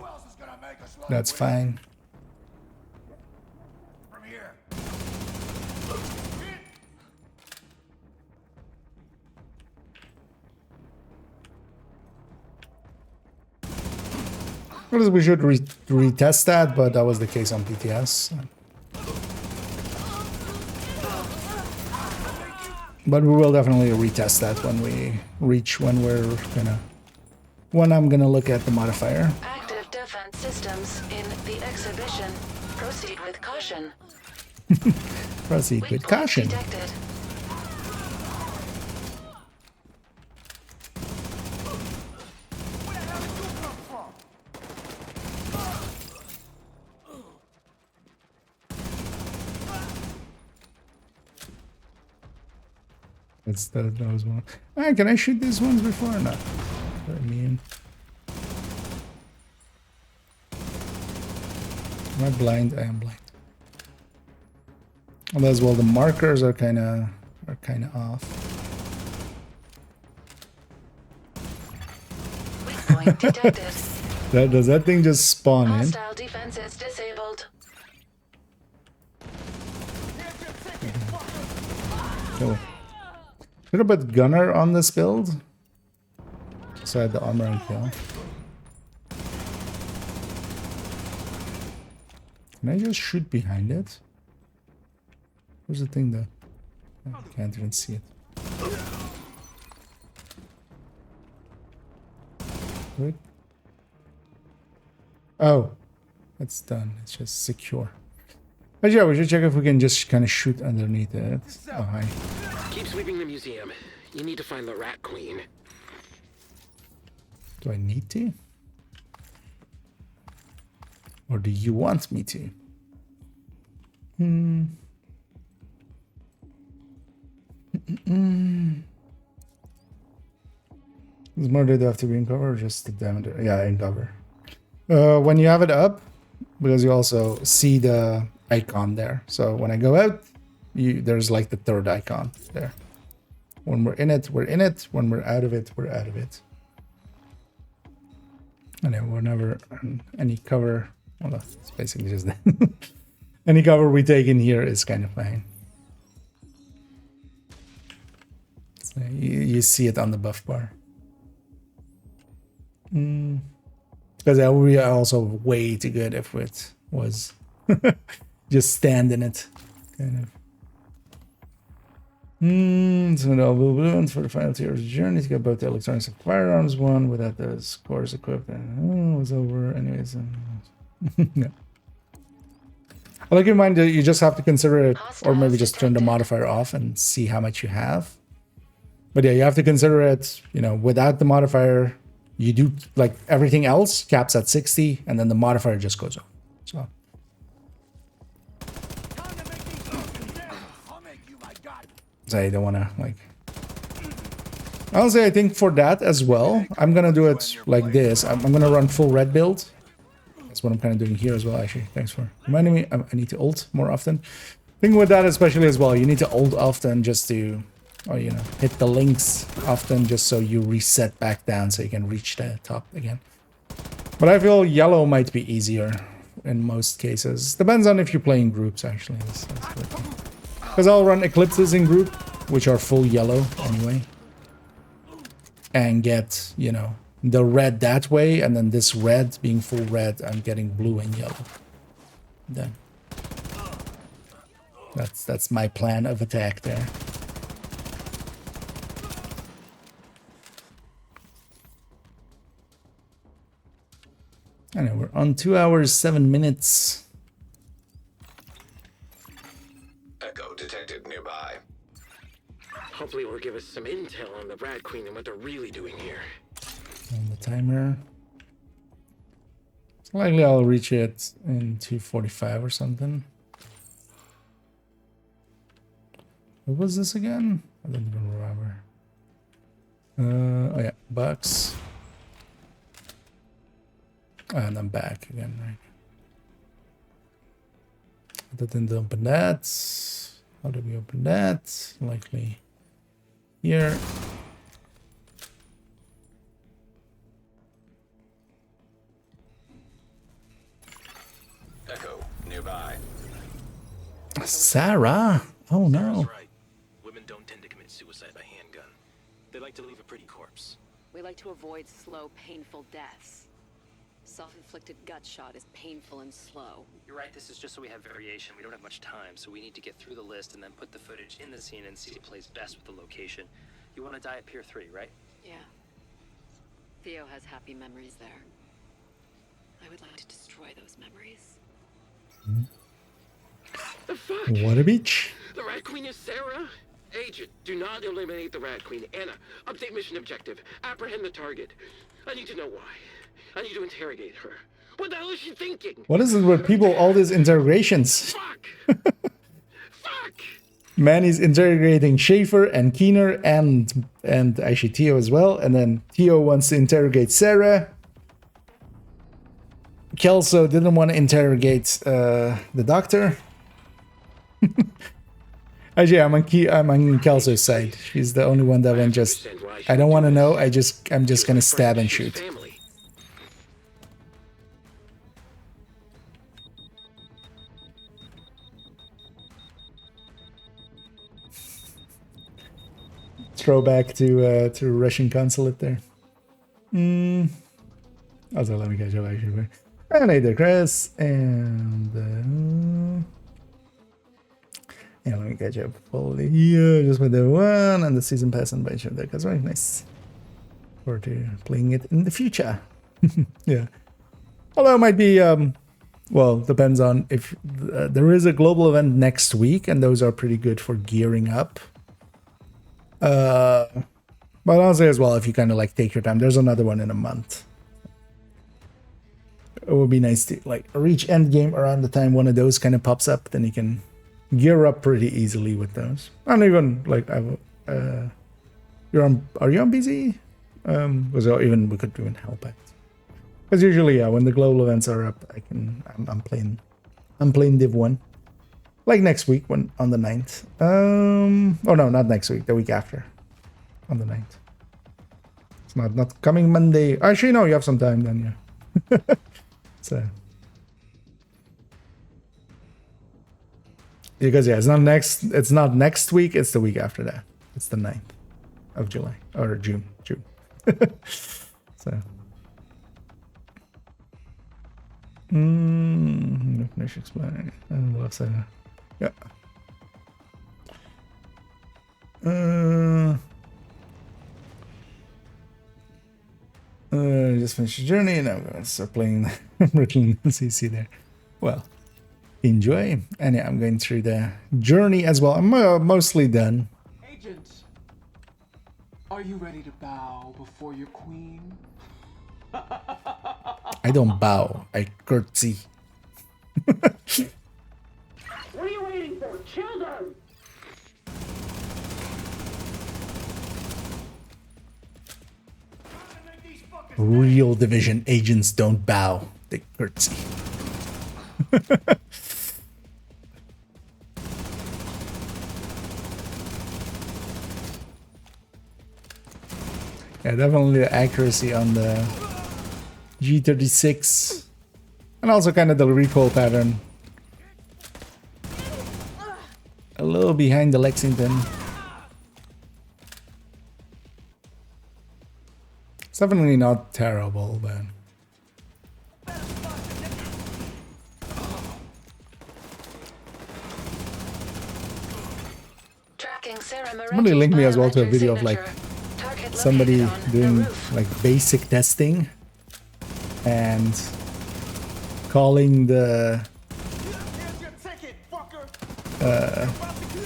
that's fine. Well, we should retest that, but that was the case on PTS. But we will definitely retest that when we reach when I'm gonna look at the modifier. Active defense systems in the exhibition. Proceed with caution. Proceed with caution. Detected. That was one. Ah, can I shoot these ones before or not? What I mean. Am I blind? I am blind. And as well, the markers are kind of off. Weak point detected. Does that thing just spawn in? Hostile defenses disabled. Oh. Should I put Gunner on this build? So I had the armor and kill. Can I just shoot behind it? Where's the thing though? I can't even see it. Wait. Oh, it's done. It's just secure. But yeah, we should check if we can just kind of shoot underneath it. Oh, hi. Keep sweeping the museum. You need to find the Rat Queen. Do I need to? Or do you want me to? Is murder do have to be in cover or just the damage? Yeah, in cover. When you have it up, because you also see the icon there. So when I go out, there's like the third icon there. When we're in it, we're in it. When we're out of it, we're out of it. And then whenever any cover, well, it's basically just that. Any cover we take in here is kind of fine. So you see it on the buff bar. Because that would be also way too good if it was just stand in it, kind of. So no balloons for the final tier of the journey to get both the electronics and firearms one without the scores equipped. And it was over anyways. Yeah. I'll keep in mind that you just have to consider it, or maybe just turn the modifier off and see how much you have. But yeah, you have to consider it, you know, without the modifier, you do like everything else caps at 60 and then the modifier just goes up. So So I don't want to like. Honestly, I think for that as well, I'm gonna do it like this. I'm gonna run full red build. That's what I'm kind of doing here as well. Actually, thanks for reminding me. I need to ult more often. Thing with that especially as well, you need to ult often just to, or you know, hit the links often just so you reset back down so you can reach the top again. But I feel yellow might be easier in most cases. Depends on if you play in groups actually. Because I'll run eclipses in group, which are full yellow anyway. And get, you know, the red that way, and then this red being full red, I'm getting blue and yellow. Then that's my plan of attack there. Anyway, we're on 2 hours 7 minutes. Echo detected nearby. Hopefully it will give us some intel on the Rat Queen and what they're really doing here. On the timer. It's likely I'll reach it in 2:45 or something. What was this again? I don't even remember. Oh yeah, bucks. And I'm back again, right? I didn't open that. How do we open that? Likely here. Echo nearby. Sarah? Oh no. Right. Women don't tend to commit suicide by handgun. They like to leave a pretty corpse. We like to avoid slow, painful deaths. Self-inflicted gut shot is painful and slow. You're right, this is just so we have variation. We don't have much time, so we need to get through the list and then put the footage in the scene and see what plays best with the location. You want to die at Pier 3, right? Yeah. Theo has happy memories there. I would like to destroy those memories. The fuck? What a bitch. The Rat Queen is Sarah? Agent, do not eliminate the Rat Queen. Anna, update mission objective. Apprehend the target. I need to know why. I need to interrogate her. What the hell is she thinking? What is it with people, all these interrogations? Fuck! Fuck! Man is interrogating Schaefer and Keener and actually Theo as well. And then Theo wants to interrogate Sarah. Kelso didn't want to interrogate the doctor. Actually, I'm on Kelso's side. She's the only one that went just. I don't want to know. I'm just gonna stab and shoot. Throwback to Russian consulate there. Also, let me catch up actually. And hey there, Chris, and yeah, let me catch up fully here, just with the one and the season pass and bunch of that. That's right, nice. Forward to playing it in the future. Yeah, although it might be well, depends on if there is a global event next week, and those are pretty good for gearing up. But honestly as well, if you kind of like take your time, there's another one in a month. It would be nice to like reach end game around the time one of those kind of pops up, then you can gear up pretty easily with those. And even like are you on BZ? Because even we could even help it. Because usually, yeah, when the global events are up, I'm playing Div 1. Like next week when on the 9th. Oh no, not next week, the week after. On the 9th. It's not coming Monday. Actually no, you have some time then, yeah. So because yeah, it's not next week, it's the week after that. It's the 9th of July. Or June. So finish explaining. Yeah. Just finished the journey and now I'm going to start playing Brooklyn CC there. Well, enjoy. And yeah, I'm going through the journey as well. I'm mostly done. Agent, are you ready to bow before your queen? I don't bow, I curtsy. What are you waiting for? Kill them! Real Division agents don't bow. They curtsy. Yeah, definitely the accuracy on the G36. And also kind of the recoil pattern. A little behind the Lexington. It's definitely not terrible, but... Somebody linked me as well to a video of like somebody doing like basic testing and calling the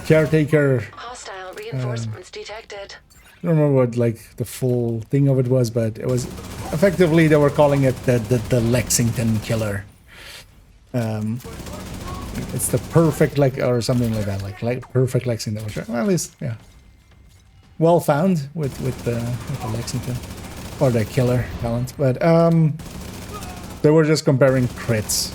caretaker. Hostile reinforcements detected. I don't remember what like the full thing of it was, but it was effectively they were calling it the Lexington killer. It's the perfect like or something like that, like perfect Lexington. Which, well, at least yeah, well found with the Lexington or the killer talent. But they were just comparing crits,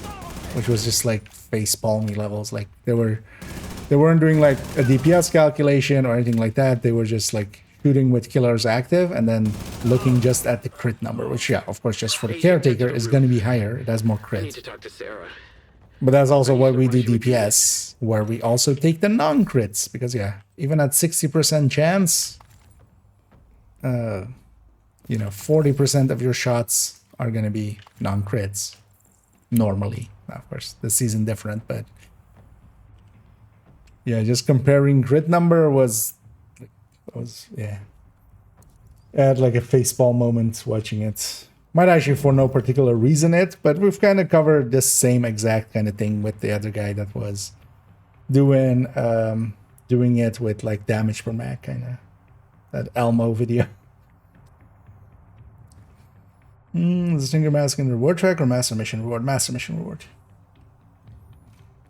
which was just like face palmy levels. Like they weren't doing like a DPS calculation or anything like that. They were just like shooting with killers active and then looking just at the crit number, which yeah, of course, just for the caretaker is going to be higher. It has more crit. I need to talk to Sarah. But that's also why we do DPS, where we also take the non-crits, because yeah, even at 60% chance, you know, 40% of your shots are gonna be non-crits normally. Of course, this season different, but yeah, just comparing crit number was yeah, I had like a facepalm moment watching it. Might actually for no particular reason but we've kind of covered this same exact kind of thing with the other guy that was doing it with like damage per mag, kind of that Elmo video. The Stinger Mask and reward track or Master Mission reward? Master Mission reward.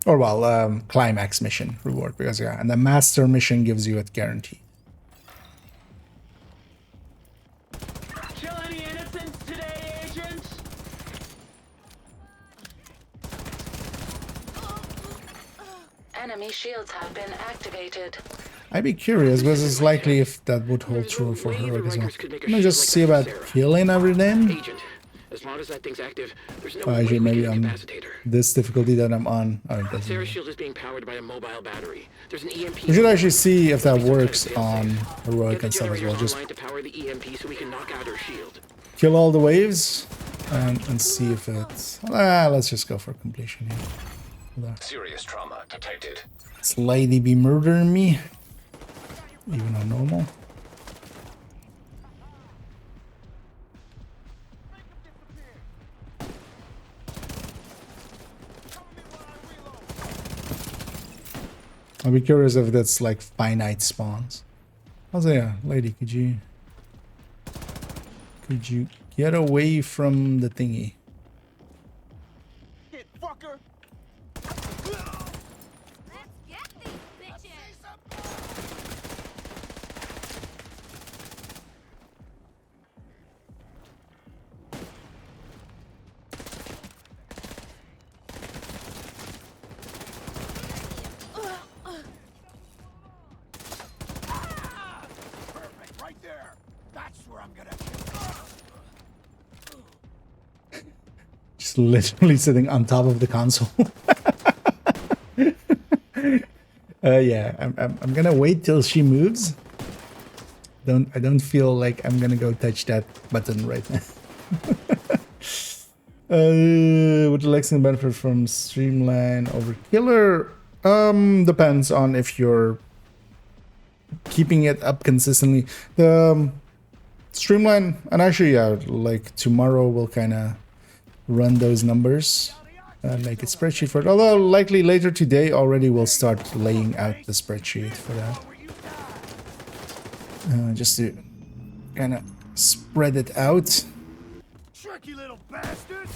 Or well, Climax Mission reward, because yeah, and the Master Mission gives you a guarantee. Enemy shields have been activated. I'd be curious, because it's likely if that would hold true for heroic as well. Let me just see about killing everything. As long as that thing's active, there's no Actually, maybe on this difficulty that I'm on. Oh, it doesn't. Sarah's shield is being powered by a mobile battery. There's an EMP. We should actually see if that works on heroic and stuff as well. Just to power the EMP so we can knock out her shield. Kill all the waves and see if it's. Let's just go for completion here. Serious trauma detected. This lady be murdering me, even on normal. I'll be curious if that's like finite spawns. Also, yeah, lady, could you get away from the thingy? Just literally sitting on top of the console. Yeah, I'm gonna wait till she moves. I don't feel like I'm gonna go touch that button right now. Would the Lexington benefit from Streamline over Killer? Depends on if you're keeping it up consistently. The Streamline, and actually, yeah, like tomorrow we'll kind of run those numbers and make a spreadsheet for it. Although likely later today already we'll start laying out the spreadsheet for that. Just to kind of spread it out. Tricky little bastard.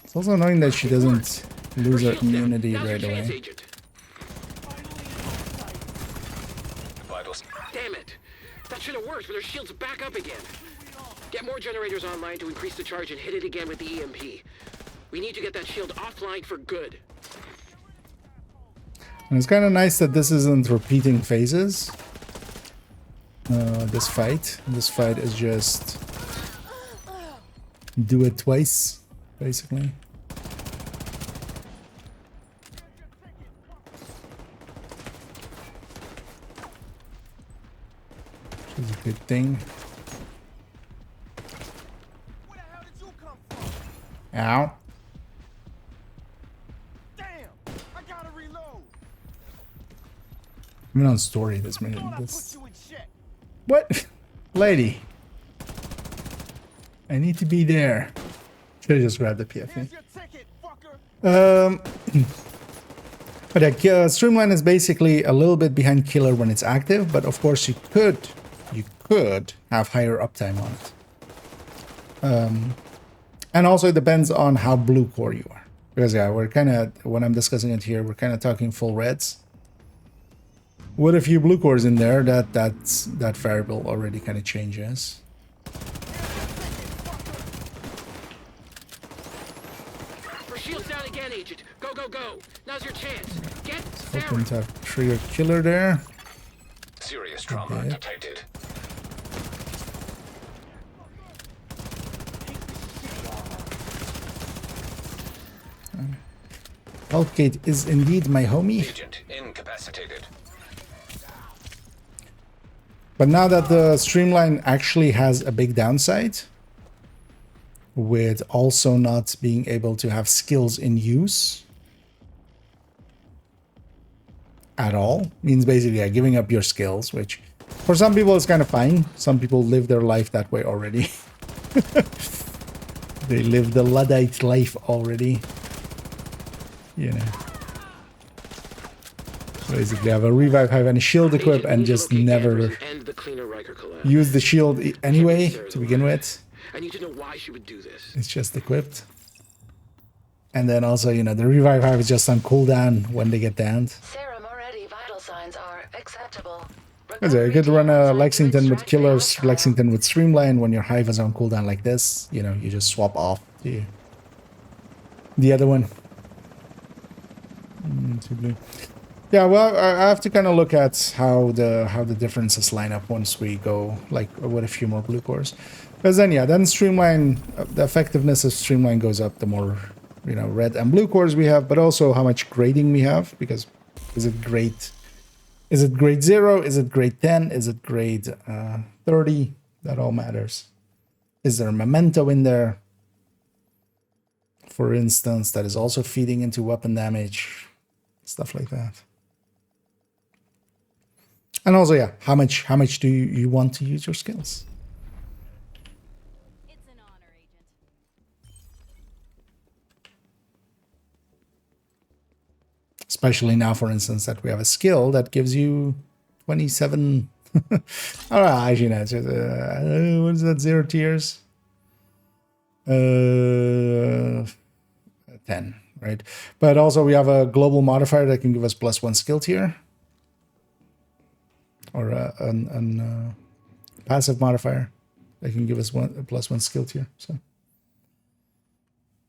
It's also annoying that she doesn't lose her immunity right away. Damn it! That should have worked. charge for their shields back up again. Get more generators online to increase the charge and hit it again with the EMP. We need to get that shield offline for good. And it's kind of nice that this isn't repeating phases. This fight is just do it twice, basically. Which is a good thing. Ow. I'm on story this minute. This... What? Lady. I need to be there. Should have just grabbed the PFE. But yeah, Streamline is basically a little bit behind Killer when it's active, but of course you could have higher uptime on it. And also it depends on how blue core you are. Because yeah, we're kind of, when I'm discussing it here, we're kind of talking full reds. With a few blue cores in there, that variable already kind of changes. For shields down again, Agent. Go, go, go. Now's your chance. Get Hoping to trigger Killer there. Serious trauma detected. Healthgate is indeed my homie. Agent incapacitated. But now that the Streamline actually has a big downside, with also not being able to have skills in use at all, means basically giving up your skills, which for some people is kind of fine. Some people live their life that way already. They live the Luddite life already. You know. Basically have a revive hive and a shield equip and just never use the shield anyway to begin with. I need to know why she would do this. It's just equipped. And then also, you know, the revive hive is just on cooldown when they get downed. Serum already vital signs are acceptable. You could run a Lexington with Killers, Lexington with Streamline. When your hive is on cooldown like this, you know, you just swap off the other one. Too blue. Yeah, well, I have to kind of look at how the differences line up once we go like with a few more blue cores, because then yeah, then Streamline, the effectiveness of Streamline goes up the more, you know, red and blue cores we have, but also how much grading we have, because is it grade 0, is it grade 10, is it grade 30? That all matters. Is there a memento in there, for instance, that is also feeding into weapon damage, stuff like that. And also, yeah, how much do you want to use your skills? It's an honor, Agent. Especially now, for instance, that we have a skill that gives you 27. All right, actually, no, it's just, what is that? 0 tiers. 10, right? But also we have a global modifier that can give us +1 skill tier. Or a passive modifier that can give us +1 skill tier. So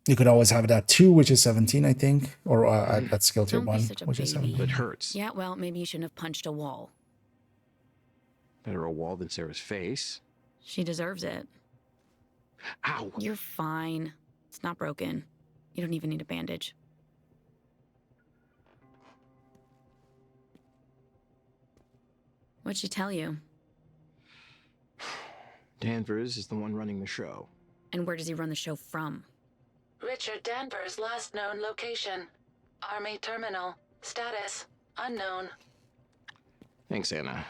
you could always have that 2, which is 17, I think, or at skill tier 1, which is 17. It hurts. Yeah, well, maybe you shouldn't have punched a wall. Better a wall than Sarah's face. She deserves it. Ow! You're fine. It's not broken. You don't even need a bandage. What'd she tell you? Danvers is the one running the show. And where does he run the show from? Richard Danvers' last known location. Army Terminal. Status unknown. Thanks, Anna.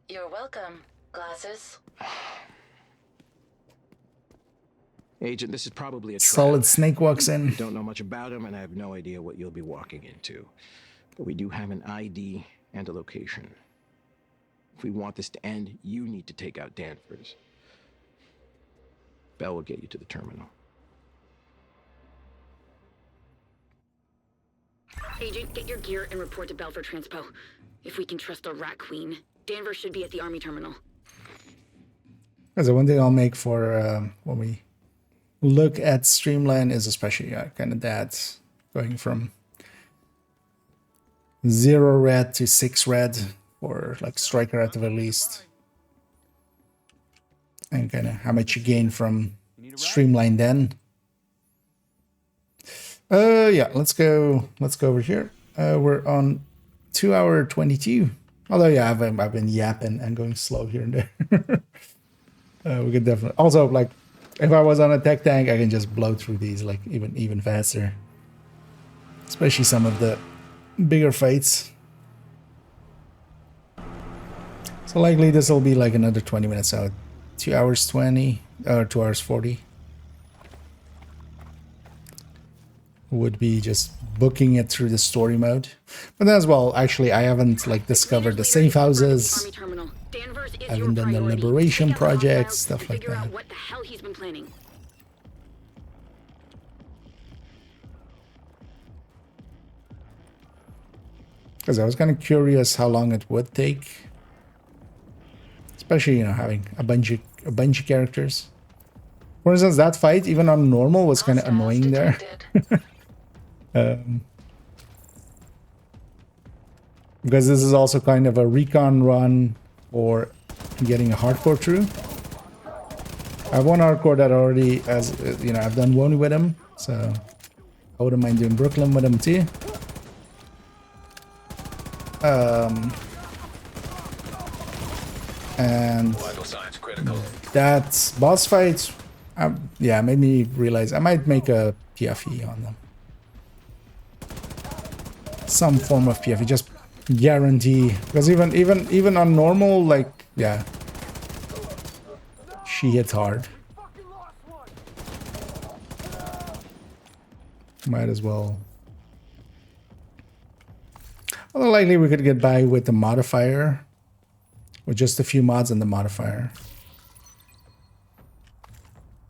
You're welcome. Glasses. Agent, this is probably a trap. Solid Snake walks in. I don't know much about him, and I have no idea what you'll be walking into. But we do have an ID and a location. If we want this to end, you need to take out Danvers. Bell will get you to the terminal. Agent, get your gear and report to Bell for transpo. If we can trust the Rat Queen, Danvers should be at the Army terminal. Because the one thing I'll make for when we look at Streamline is especially kind of that, going from 0 red to 6 red for like striker at the very least, and kind of how much you gain from Streamline then. Yeah, let's go over here. We're on 2 hour 22. Although yeah, I've been yapping and going slow here and there. We could definitely also, like, if I was on a tech tank, I can just blow through these like even faster, especially some of the bigger fights. So likely this will be like another 20 minutes out. 2 hours 20 or 2 hours 40 would be just booking it through the story mode. But then as well, actually, I haven't like discovered the safe houses. I haven't done the liberation projects, stuff like that. What the hell he's been planning. Because I was kind of curious how long it would take, especially, you know, having a bunch of characters. For instance, that fight, even on normal, was kind of annoying there. Because this is also kind of a recon run or getting a hardcore through. I have one hardcore that already has, you know, I've done one with him, so I wouldn't mind doing Brooklyn with him too. And that boss fight, yeah, made me realize I might make a PFE on them. Some form of PFE, just guarantee, because even on normal, like, yeah, she hits hard. Might as well. Although likely we could get by with the modifier, with just a few mods in the modifier,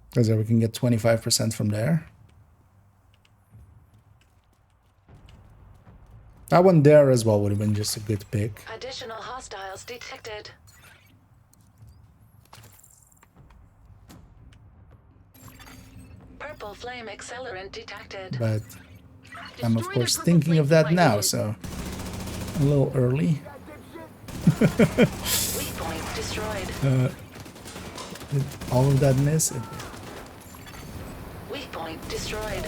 because then we can get 25% from there. That one there as well would have been just a good pick. Additional hostiles detected. Purple flame accelerant detected. But I'm of course thinking of that now, so a little early. Weak point destroyed. Did all of that miss? Weak point destroyed.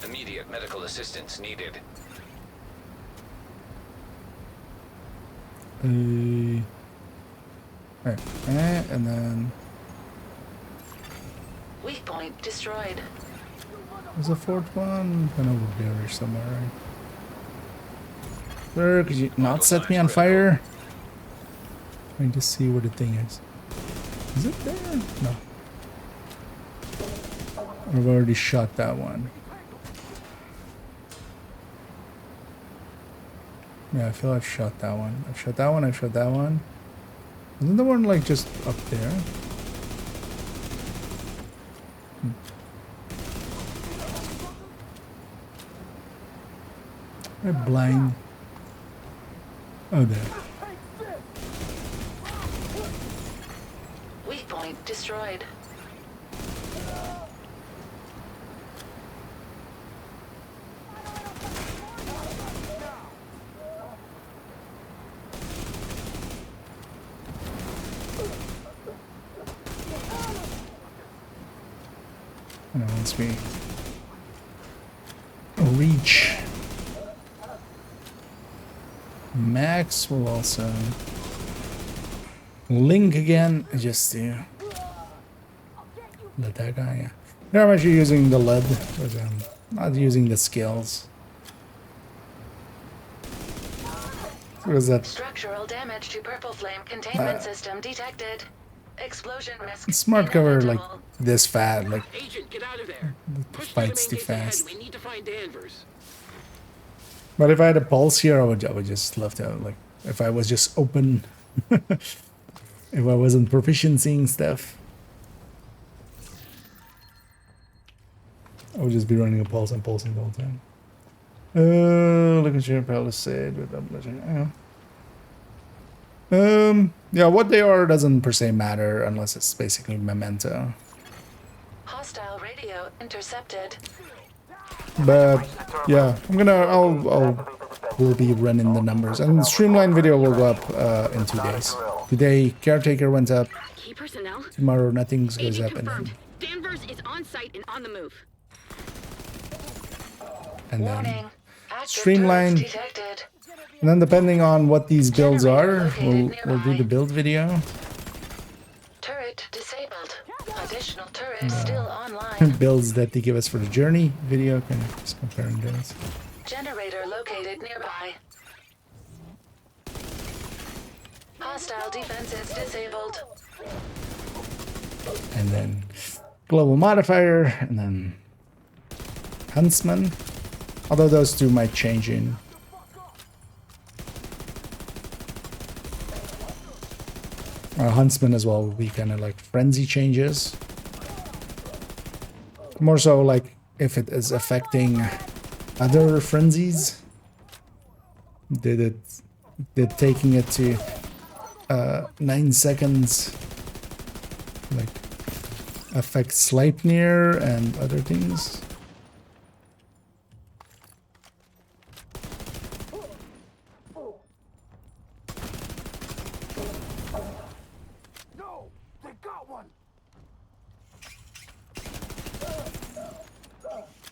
Immediate medical assistance needed. Right. And then Weak point destroyed. there's a fourth one. Kind of over there somewhere, right? Sir, could you not set me on fire? Trying to see where the thing is. Is it there? No. I've already shot that one. Yeah, I feel I've shot that one. I've shot that one, I've shot that one. Isn't the one like just up there? I'm blind. Oh, there. Weak point destroyed. And it wants me reach. Max will also link again, just to let that guy. Yeah. Here I'm actually using the lead, because I'm not using the skills. What is that? Structural damage to purple flame containment system detected. Explosion risk. Smart cover like this fat, like Agent, get out of there. the fight's too fast. We need to find Danvers. But if I had a pulse here, I would just love to, like, if I was just open, if I wasn't proficient seeing stuff, I would just be running a pulse and pulsing the whole time. Look at your palisade with that bludgeon. Yeah, what they are doesn't per se matter unless it's basically memento. Hostile radio intercepted. But yeah, we'll be running the numbers, and streamline video will go up in 2 days. Today, caretaker went up. Key personnel. Tomorrow, nothing goes Agent up, confirmed. Danvers is on site and on the move. and then Warning. Active streamline. turrets detected. And then depending on what these builds are, we'll do the build video. Turret disabled. Additional turrets still online. Builds that they give us for the journey video, kind of just comparing those. Generator located nearby. Hostile defenses disabled. And then global modifier, and then huntsman. Although those two might change in. Huntsman as well will be kind of like frenzy changes. More so like if it is affecting other frenzies. They're taking it to 9 seconds. Like affect Sleipnir and other things.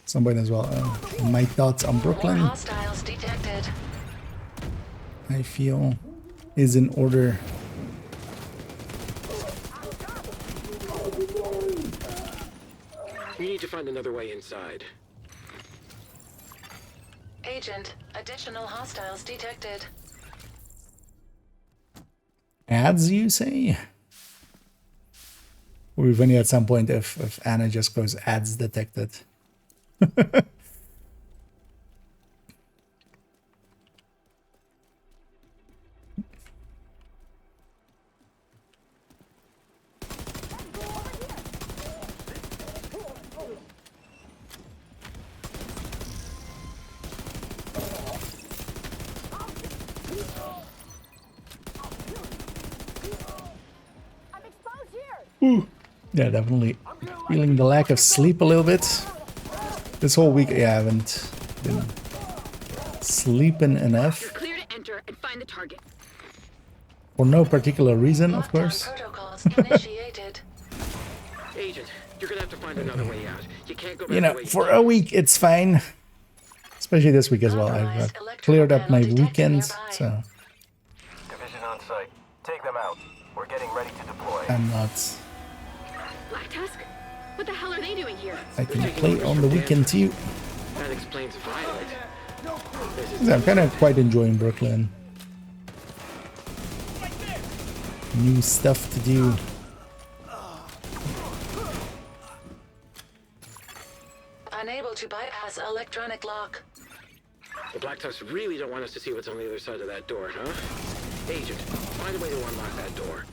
Somebody as well. My thoughts on Brooklyn. More hostiles detected. I feel is in order. We need to find another way inside. Agent, additional hostiles detected. Ads, you say? Or funny at some point if Anna just goes ads detected. Ooh. Yeah, definitely feeling the lack of sleep a little bit. This whole week, yeah, I haven't been sleeping enough. You're clear to enter and find the target. For no particular reason, of course. Protocols initiated. Agent, you're gonna have to find another way out. You can't go back You know, the way for a week, it's fine. Especially this week as well. I've cleared up my weekends, so Division on site. Take them out. We're getting ready to deploy. I'm not. Black Tusk? What the hell are they doing here? I can play on the weekend too. That explains Violet. I'm kind of quite enjoying Brooklyn. New stuff to do. Unable to bypass electronic lock. The Black Tusks really don't want us to see what's on the other side of that door, huh? Agent, find a way to unlock that door.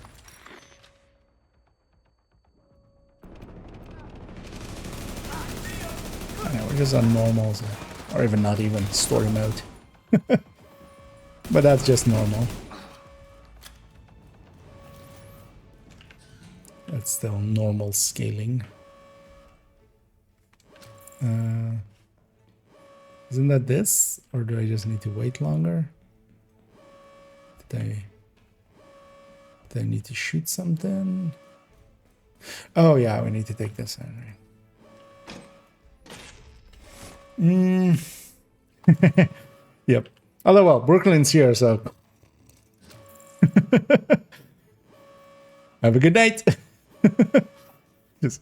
I know, we're just on normals, or even not even story mode. But that's just normal. That's still normal scaling. Isn't that this? Or do I just need to wait longer? Did I need to shoot something? Oh yeah, we need to take this out, right? Yep. Although, well, Brooklyn's here, so... Have a good night! Just...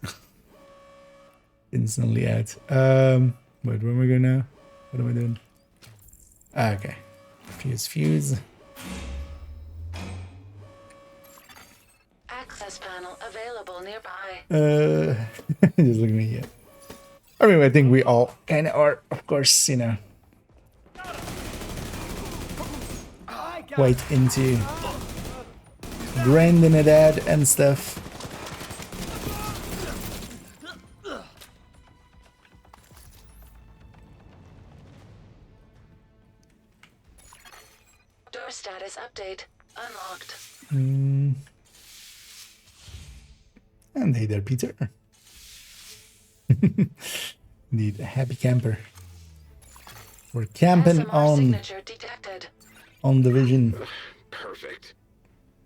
instantly add. Wait, where am I going now? What am I doing? Ah, okay. Fuse. Access panel available nearby. Just looking at you. I mean, I think we all kind of are, of course, you know, quite into grinding it out and stuff. Door status update. unlocked. And hey there, Peter. Need a happy camper. We're camping SMR signature detected. on Division. Perfect.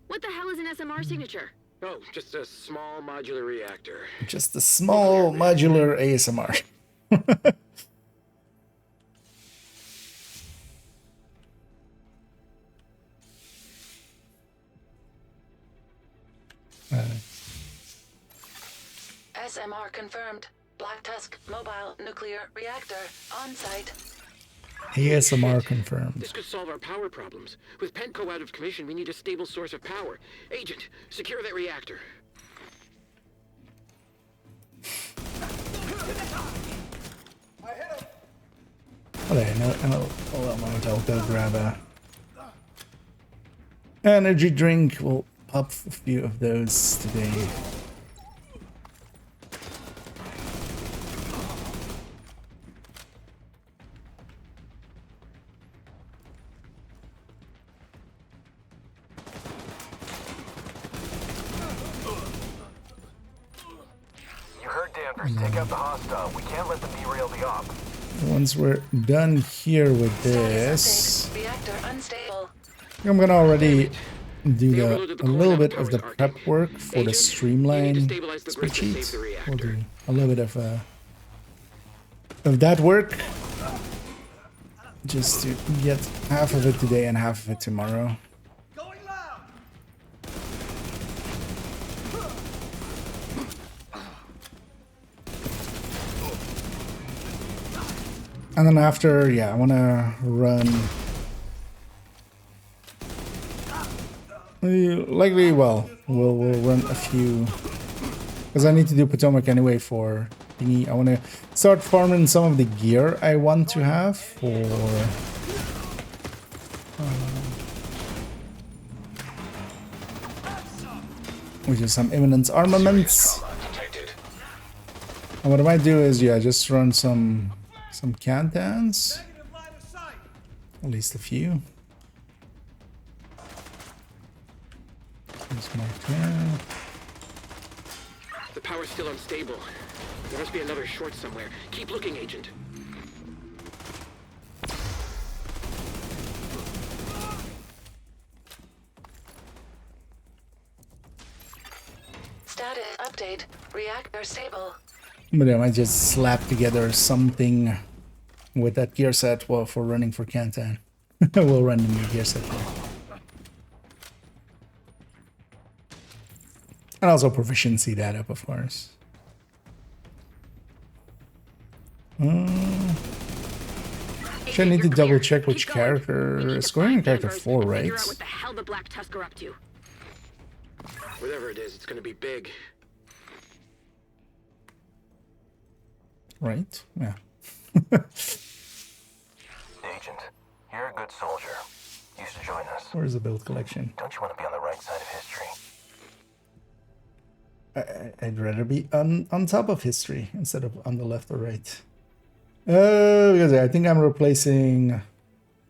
What the hell is an SMR signature? Oh, just a small modular reactor. Just a small modular ASMR. SMR confirmed. Black Tusk mobile nuclear reactor on site. ASMR confirmed. This could solve our power problems. With Penco out of commission, we need a stable source of power. Agent, secure that reactor. Okay, hold on a moment. I'll go grab a energy drink. We'll pop a few of those today. You heard Danvers. Take out the hostile. We can't let them derail the op. Once we're done here with this, Reactor unstable. I'm gonna already do a little bit of the prep work for the streamline spreadsheet. We'll do a little bit of that work, just to get half of it today and half of it tomorrow. And then after, yeah, I want to run... Likely, well, we'll run a few... Because I need to do Potomac anyway for thingy. I want to start farming some of the gear I want to have for... which is some imminent armaments. And what I might do is, yeah, just run some cantons, at least a few. The power's still unstable. There must be another short somewhere. Keep looking, Agent. Status update. Reactor stable. But I might just slap together something with that gear set, well, for running for Canton. We'll run the new gear set there. And also proficiency that up, of course. Actually, I need to double check which character is going on character 4, right? Figure out what the hell the Black Tusk are up to. Whatever it is, it's gonna be big. Right? Yeah. Agent, you're a good soldier. You should join us. Where's the build collection? Don't you want to be on the right side of history? I'd rather be on top of history instead of on the left or right. Because I think I'm replacing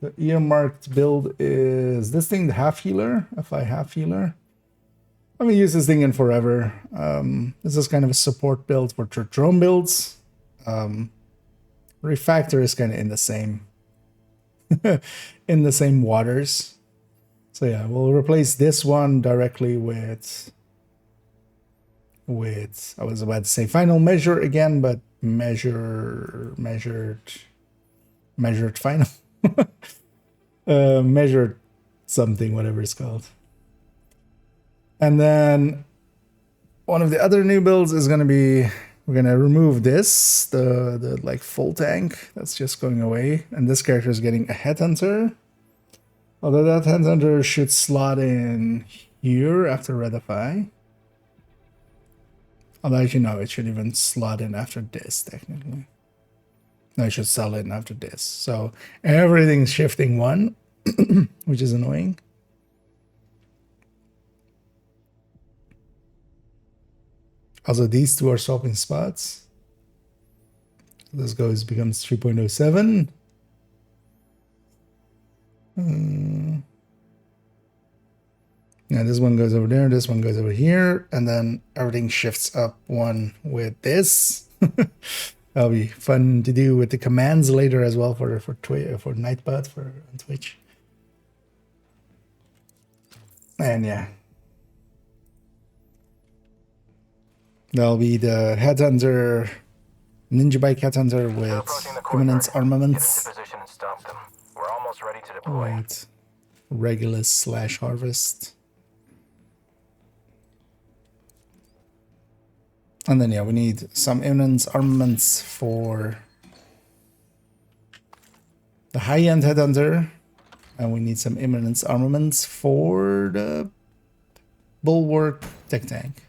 the earmarked build. Is this thing the half healer? FI half healer? I haven't used this thing in forever. This is kind of a support build for drone builds. Refactor is kind of in the same in the same waters. So yeah, we'll replace this one directly with I was about to say final measure again, but measured final measured something, whatever it's called. And then one of the other new builds is going to be, we're going to remove this, the like full tank that's just going away, and this character is getting a headhunter. Although that headhunter should slot in here after Redify. Although, as you know, it should even slot in after this, technically. No, it should sell in after this. So everything's shifting one, which is annoying. Also, these two are swapping spots. This becomes 3.07. Yeah, this one goes over there, this one goes over here, and then everything shifts up one with this. That'll be fun to do with the commands later as well for Nightbot for on Twitch. And yeah, that'll be the Headhunter, Ninja Bike Headhunter with Eminence Armaments. Get into position and stop them. We're almost ready to deploy. With Regulus / Harvest. And then yeah, we need some Eminence Armaments for the high-end Headhunter. And we need some Eminence Armaments for the Bulwark Tech Tank.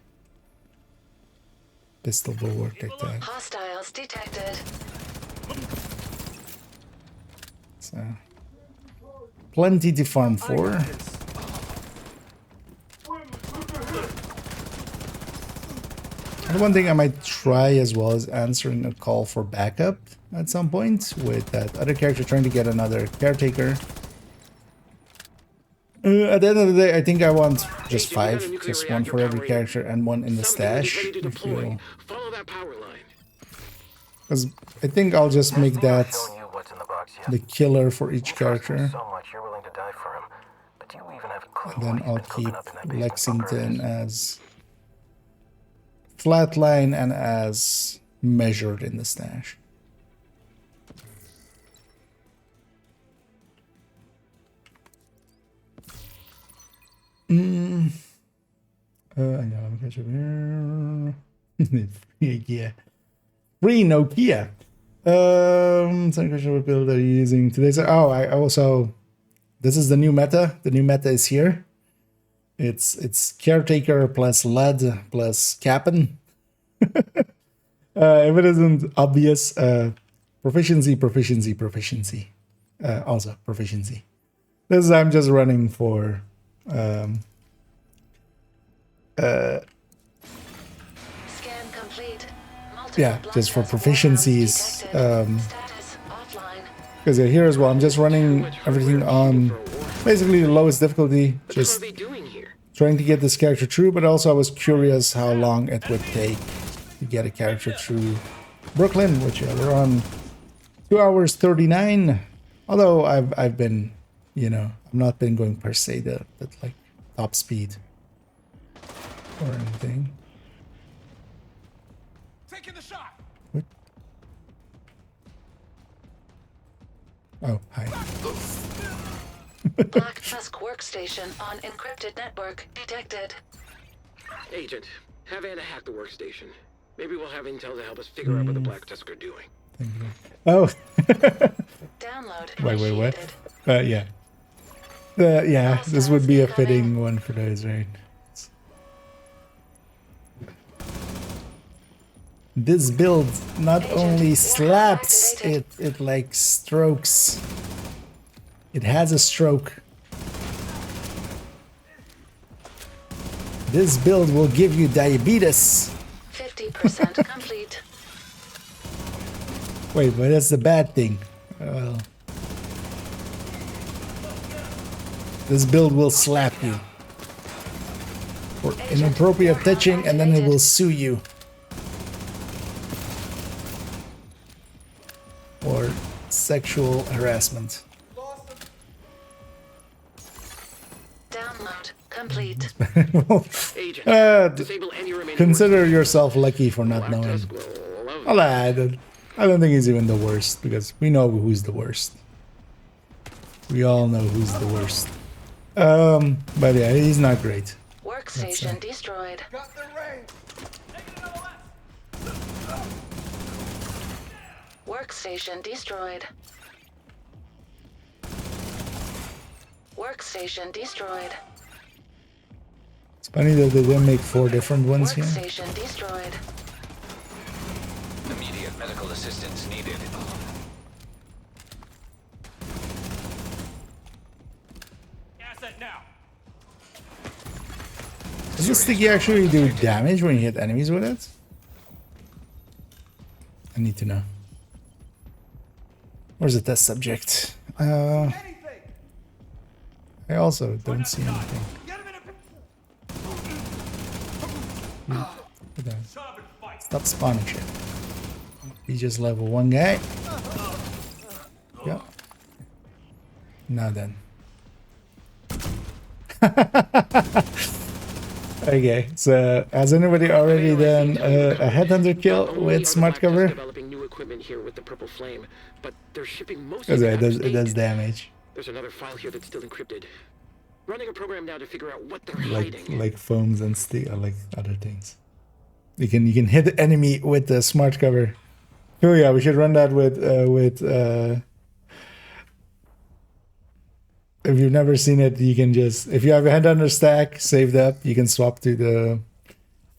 Pistol Bulwark Tech Tank. Hostiles detected. So, plenty to farm for. And one thing I might try as well is answering a call for backup at some point with that other character trying to get another caretaker. At the end of the day, I think I want just 5, just 1 for every character and 1 in the stash. Because I think I'll just make that the killer for each character. And then I'll keep Lexington as flatline and as measured in the stash. Yeah, let me catch up here. Yeah. Free Nokia. Some question what build are you using today? So, I also, this is the new meta. The new meta is here. It's Caretaker plus Lead plus Cap'n. If it isn't obvious, proficiency. Also proficiency. This I'm just running for Scan complete. Yeah, just for proficiencies. Because here as well, I'm just running everything on basically the lowest difficulty, just trying to get this character through, but also I was curious how long it would take to get a character through Brooklyn, which we're on 2 hours 39. Although I've been, you know, I've not been going per se the like top speed or anything. Taking the shot. What? Oh, hi. Black Tusk workstation on encrypted network detected. Agent, have Anna hack the workstation. Maybe we'll have intel to help us figure out what the Black Tusk are doing. Oh. Download. Wait, what? Yeah. Yeah, this would be a fitting one for those, right? This build not only slaps, it like strokes. It has a stroke. This build will give you diabetes. 50% complete. Wait, but that's the bad thing. Well, this build will slap you for inappropriate touching, and then it will sue you. Or sexual harassment. Download complete. Consider yourself lucky for not knowing. Well, I don't think he's even the worst, because we know who's the worst. We all know who's the worst. But yeah, he's not great. Workstation destroyed. Workstation destroyed. Workstation destroyed. It's funny that they didn't make 4 different ones here. Workstation destroyed. Immediate medical assistance needed. Asset now. Does this sticky actually do damage when you hit enemies with it? I need to know. Where's the test subject? I also don't see anything. Stop spawning shit. He just level 1 guy. Yeah. Now then. Okay, so has anybody already done a headhunter kill with smart cover? Developing new equipment here with the purple flame, but they're shipping most Because of it does damage. There's another file here that's still encrypted. Running a program now to figure out what they're hiding. Like foams and steel, like other things. You can hit the enemy with the smart cover. Oh yeah, we should run that with if you've never seen it, you can just, if you have a headhunter stack saved up, you can swap to the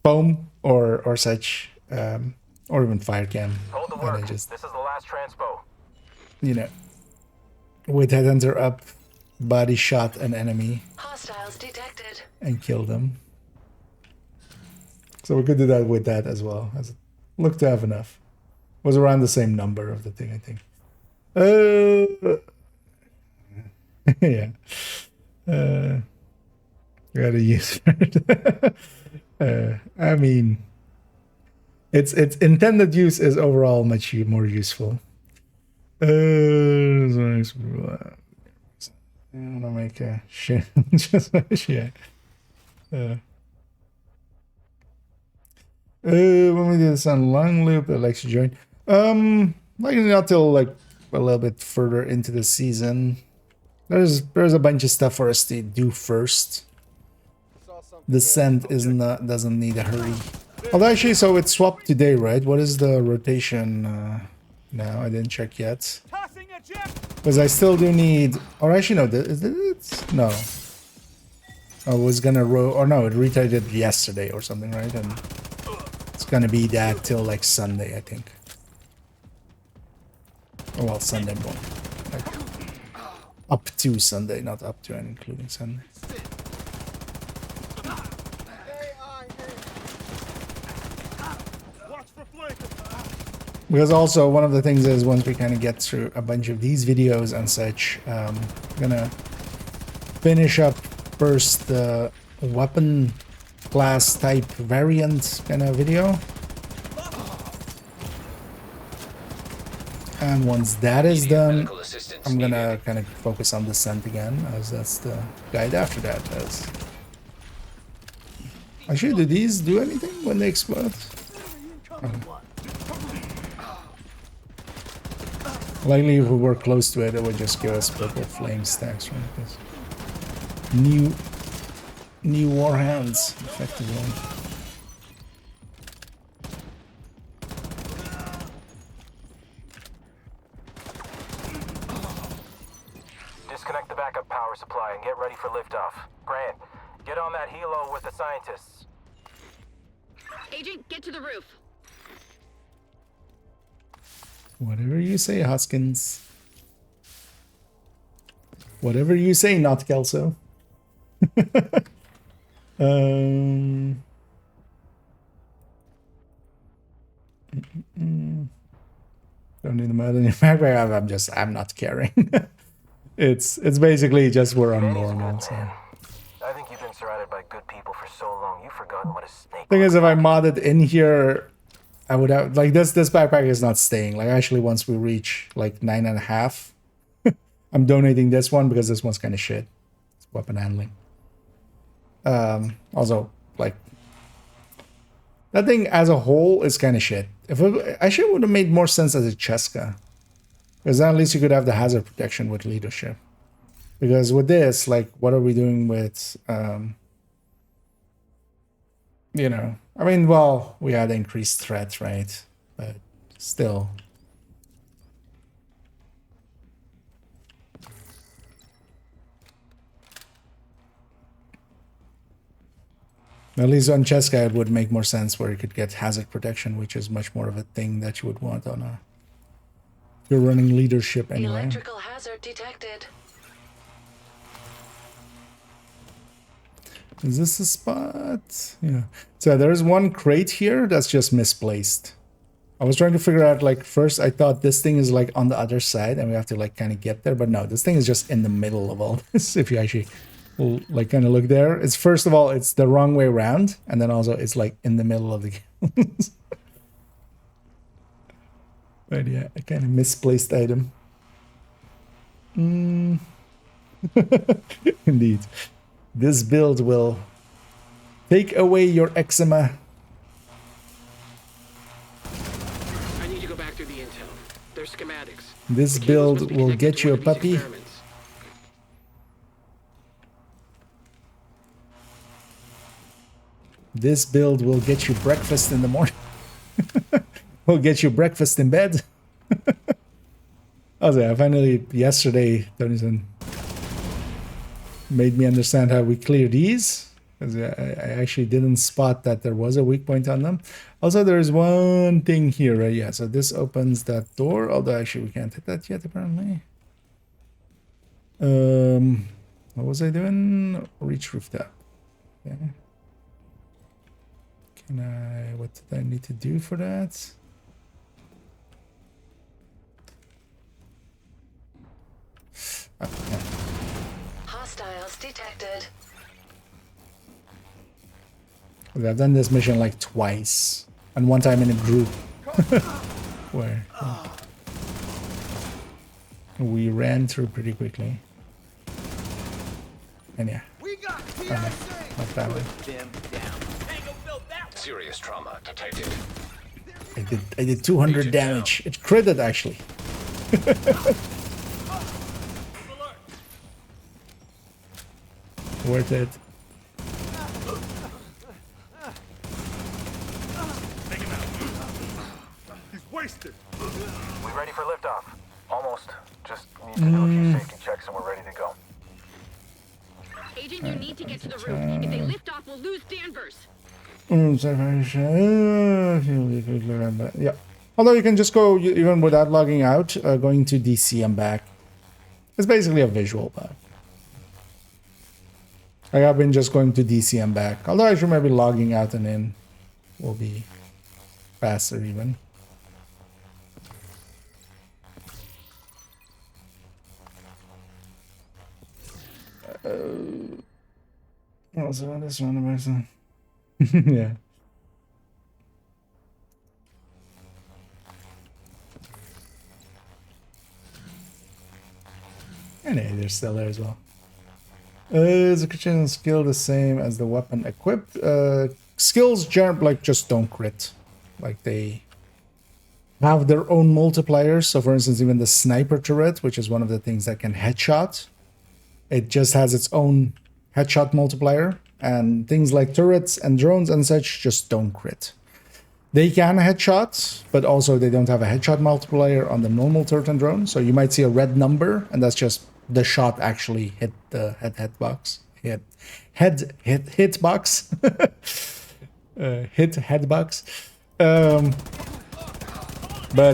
foam or such, or even fire cam. Hold the work. This is the last transpo. You know, with headhunter up, body shot an enemy. Hostiles detected. And kill them. So we could do that with that as well. As it looked to have enough. Was around the same number of the thing, I think. Yeah. Gotta use it. I mean, its intended use is overall much more useful. I wanna make a shit. Just shit. When we do this on long loop, it likes to join. Like not till like a little bit further into the season. There's a bunch of stuff for us to do first. Descent doesn't need a hurry. Although actually, so it swapped today, right? What is the rotation now? I didn't check yet. Because I still do need. Or actually, no. Is it? No. I was gonna or no, it retarded yesterday or something, right? And it's gonna be that till like Sunday, I think. Oh, well, Sunday morning. Like, up to Sunday, not up to and including Sunday. Because also one of the things is once we kind of get through a bunch of these videos and such, I'm gonna finish up first the weapon class type variant kind of video. And once that is done, I'm gonna kind of focus on Descent again, as that's the guide after that. Actually, do these do anything when they explode? Likely, if we were close to it, it would just give us purple flame stacks, right? New warhounds, effectively. Disconnect the backup power supply and get ready for liftoff. Grant, get on that helo with the scientists. Agent, get to the roof. Whatever you say, Hoskins. Whatever you say, not Kelso. Don't need the mud in your backpack. I'm not caring. It's basically just we're on normal. So. I think you've been surrounded by good people for so long, you've forgotten what a snake. Thing is, if I modded in here, I would have like this backpack is not staying. Like actually, once we reach like 9.5, I'm donating this one because this one's kind of shit. It's weapon handling. Also, like that thing as a whole is kind of shit. If it actually would have made more sense as a Cheska, because then at least you could have the hazard protection with leadership. Because with this, like, what are we doing with, you know, I mean, well, we had increased threat, right? But still. At least on Cheska, it would make more sense where you could get hazard protection, which is much more of a thing that you would want on a... You're running leadership anyway. Electrical hazard detected. Is this a spot? Yeah. So there's one crate here that's just misplaced. I was trying to figure out, like, first I thought this thing is like on the other side and we have to like kind of get there, but no, this thing is just in the middle of all this. If you actually like kind of look there, it's first of all, it's the wrong way around, and then also it's like in the middle of the But yeah, a kind of misplaced item. Indeed. This build will take away your eczema. I need to go back through the intel. There's schematics. This build will get you a puppy. This build will get you breakfast in the morning. Will get you breakfast in bed. I finally, yesterday, Tonyson made me understand how we clear these. Because I actually didn't spot that there was a weak point on them. Also, there is one thing here, right? Yeah, so this opens that door. Although, actually, we can't hit that yet, apparently. What was I doing? Reach rooftop. Okay. Can I... What did I need to do for that? Okay. Hostiles detected. I've done this mission like twice, and one time in a group, where we ran through pretty quickly. And yeah, not that way. Serious trauma detected. I did 200 damage. It critted actually. Worth it. Wasted. We ready for liftoff? Almost. Just need to do a few safety checks and we're ready to go. Agent, you need to get to the roof. If they lift off, we'll lose Danvers. Yeah. Although you can just go, even without logging out, going to DC and back. It's basically a visual, but like I've been just going to DC and back. Although I should maybe logging out and in will be faster even. Also, this one person. Yeah. And hey, they're still there as well. Is the kitchen skill the same as the weapon equipped? Skills just don't crit. Like they have their own multipliers. So for instance, even the sniper turret, which is one of the things that can headshot, it just has its own headshot multiplier. And things like turrets and drones and such just don't crit. They can headshot, but also they don't have a headshot multiplier on the normal turret and drone. So you might see a red number, and that's just the shot actually hit the hit box. Hit box. Head box. But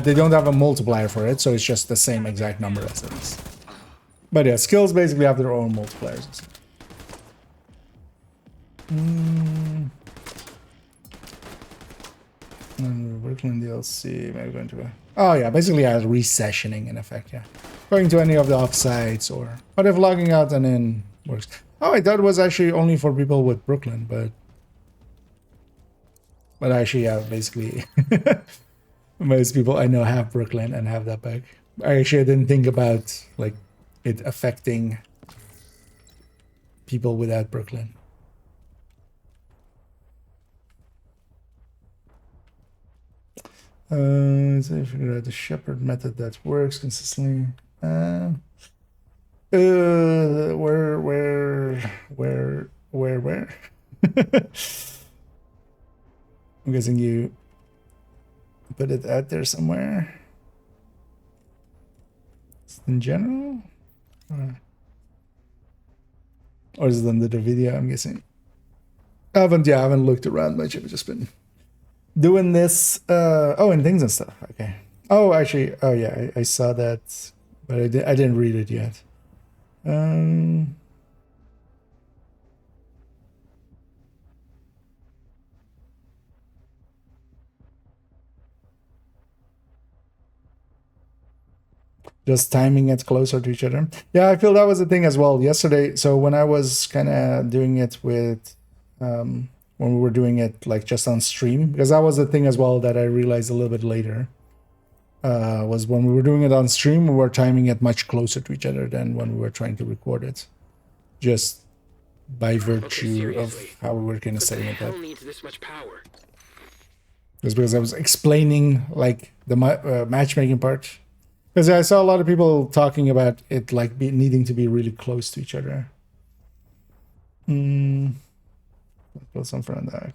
they don't have a multiplier for it, so it's just the same exact number as it is. But yeah, skills basically have their own multipliers. Brooklyn DLC, maybe going to... Oh yeah, basically as resessioning in effect, yeah. Going to any of the offsites or... But if logging out and in works. Oh, I thought it was actually only for people with Brooklyn, but... But actually, yeah, basically... most people I know have Brooklyn and have that back. I didn't think about, like, it affecting people without Brooklyn. So I figured out the shepherd method that works consistently. Where? I'm guessing you put it out there somewhere. In general? Or is it under the video, I'm guessing? I haven't looked around much. I've just been doing this. Oh, and things and stuff. Okay. Oh, actually, oh yeah, I saw that, but I didn't read it yet. Just timing it closer to each other. Yeah, I feel that was the thing as well yesterday. So when I was kind of doing it with, when we were doing it like just on stream, because that was the thing as well that I realized a little bit later. was when we were doing it on stream, we were timing it much closer to each other than when we were trying to record it. Just by virtue of how we were kind of setting it up. Needs this much power? Just because I was explaining like the matchmaking part. Because I saw a lot of people talking about it like needing to be really close to each other. Plus unfriend that.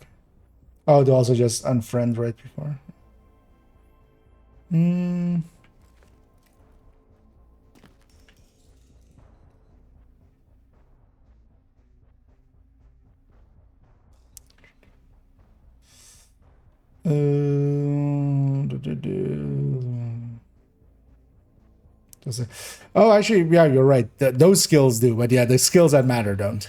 Oh, they also just unfriend right before. Oh, actually, yeah, you're right. Those skills do, but yeah, the skills that matter don't.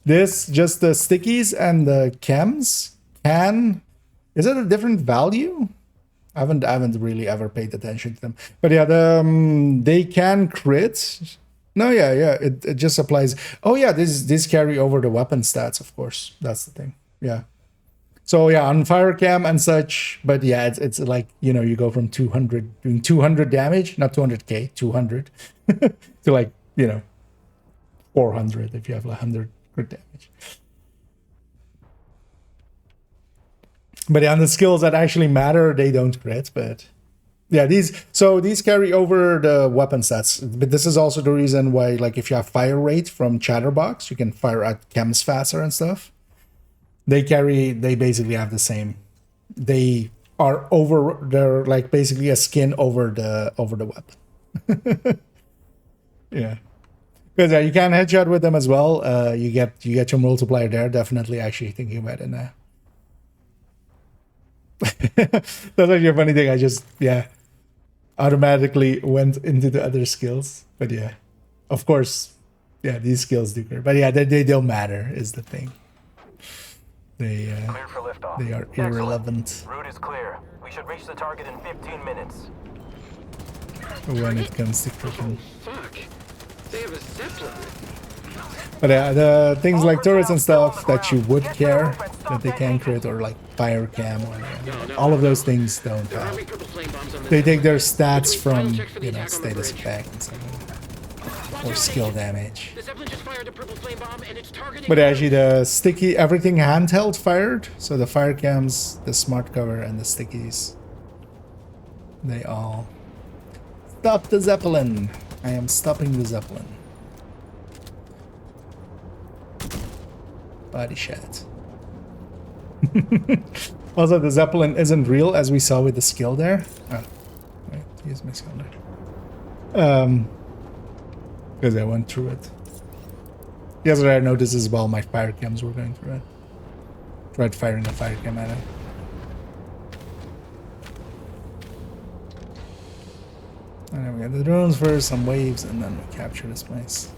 This, just the stickies and the chems can... Is it a different value? I haven't really ever paid attention to them. But yeah, they can crit. No, yeah, it just applies. Oh yeah, this carry over the weapon stats, of course. That's the thing. Yeah. So yeah, on fire cam and such, but yeah, it's like, you know, you go from 200 doing 200 damage, not 200k, 200 to like, you know, 400 if you have 100 crit damage. But yeah, on the skills that actually matter, they don't crit, but yeah, these carry over the weapon stats. But this is also the reason why, like, if you have fire rate from Chatterbox, you can fire at chems faster and stuff. They basically have the same. They're like basically a skin over the weapon. Yeah. Because you can headshot with them as well. You get your multiplier there. Definitely, actually thinking about it now. That's actually a funny thing. I just automatically went into the other skills. But yeah, of course, yeah, these skills do. But yeah, they don't matter is the thing. They are irrelevant. Route is clear. We should reach the target in 15 minutes. When it comes to cooking. Fuck. They have a Zeppelin. But yeah, the things like turrets and stuff that you would care that they can crit, or like fire cam, or all of those things don't have. They take their stats from, you know, status effect and stuff, or skill damage. But actually, the sticky, everything handheld fired, so the fire cams, the smart cover, and the stickies, they all stop the Zeppelin. I am stopping the Zeppelin. Body shot. Also, the Zeppelin isn't real, as we saw with the skill there. Oh, wait, use my skill there. Because I went through it. Yesterday I noticed as well my fire cams were going through it. Tried firing a fire cam at it. And then we got the drones first, some waves, and then we capture this place.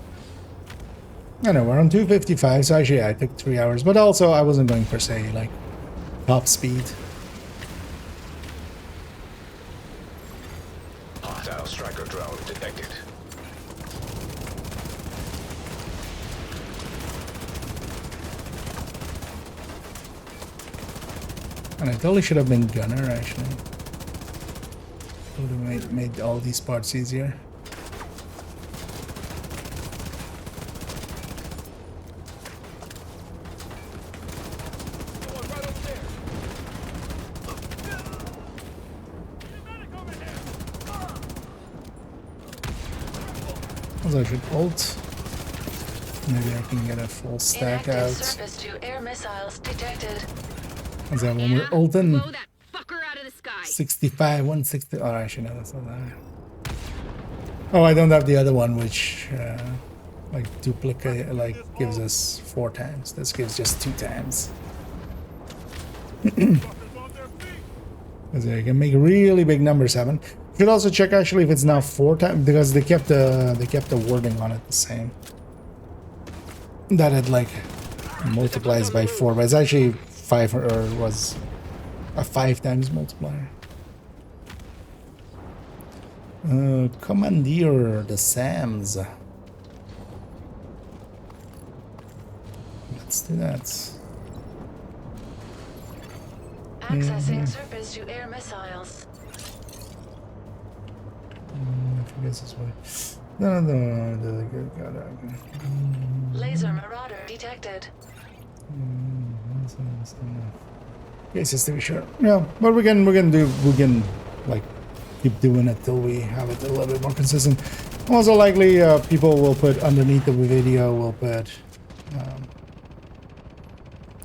I know, we're on 255, so actually I took 3 hours, but also I wasn't going per se, like, top speed. Hostile striker drone detected. And I totally should have been gunner, actually. Would have made all these parts easier. I should ult. Maybe I can get a full stack out. Surface to air missiles detected. Is that when we're ulting? 65, 160. Oh, actually, no, that's not that. Oh, I don't have the other one, which like duplicate, like gives us 4 times. This gives just 2 times. Because I can make really big numbers happen. You should also check actually if it's now 4 times, because they kept the wording on it the same. That it like multiplies by 4, but it's actually 5, or was a 5 times multiplier. Commandeer the Sams. Let's do that. Accessing surface-to-air missiles. I guess this way. No. Laser marauder detected. Yes, just to be sure. Yeah, but we can like keep doing it till we have it a little bit more consistent. Also, likely people will put underneath the video.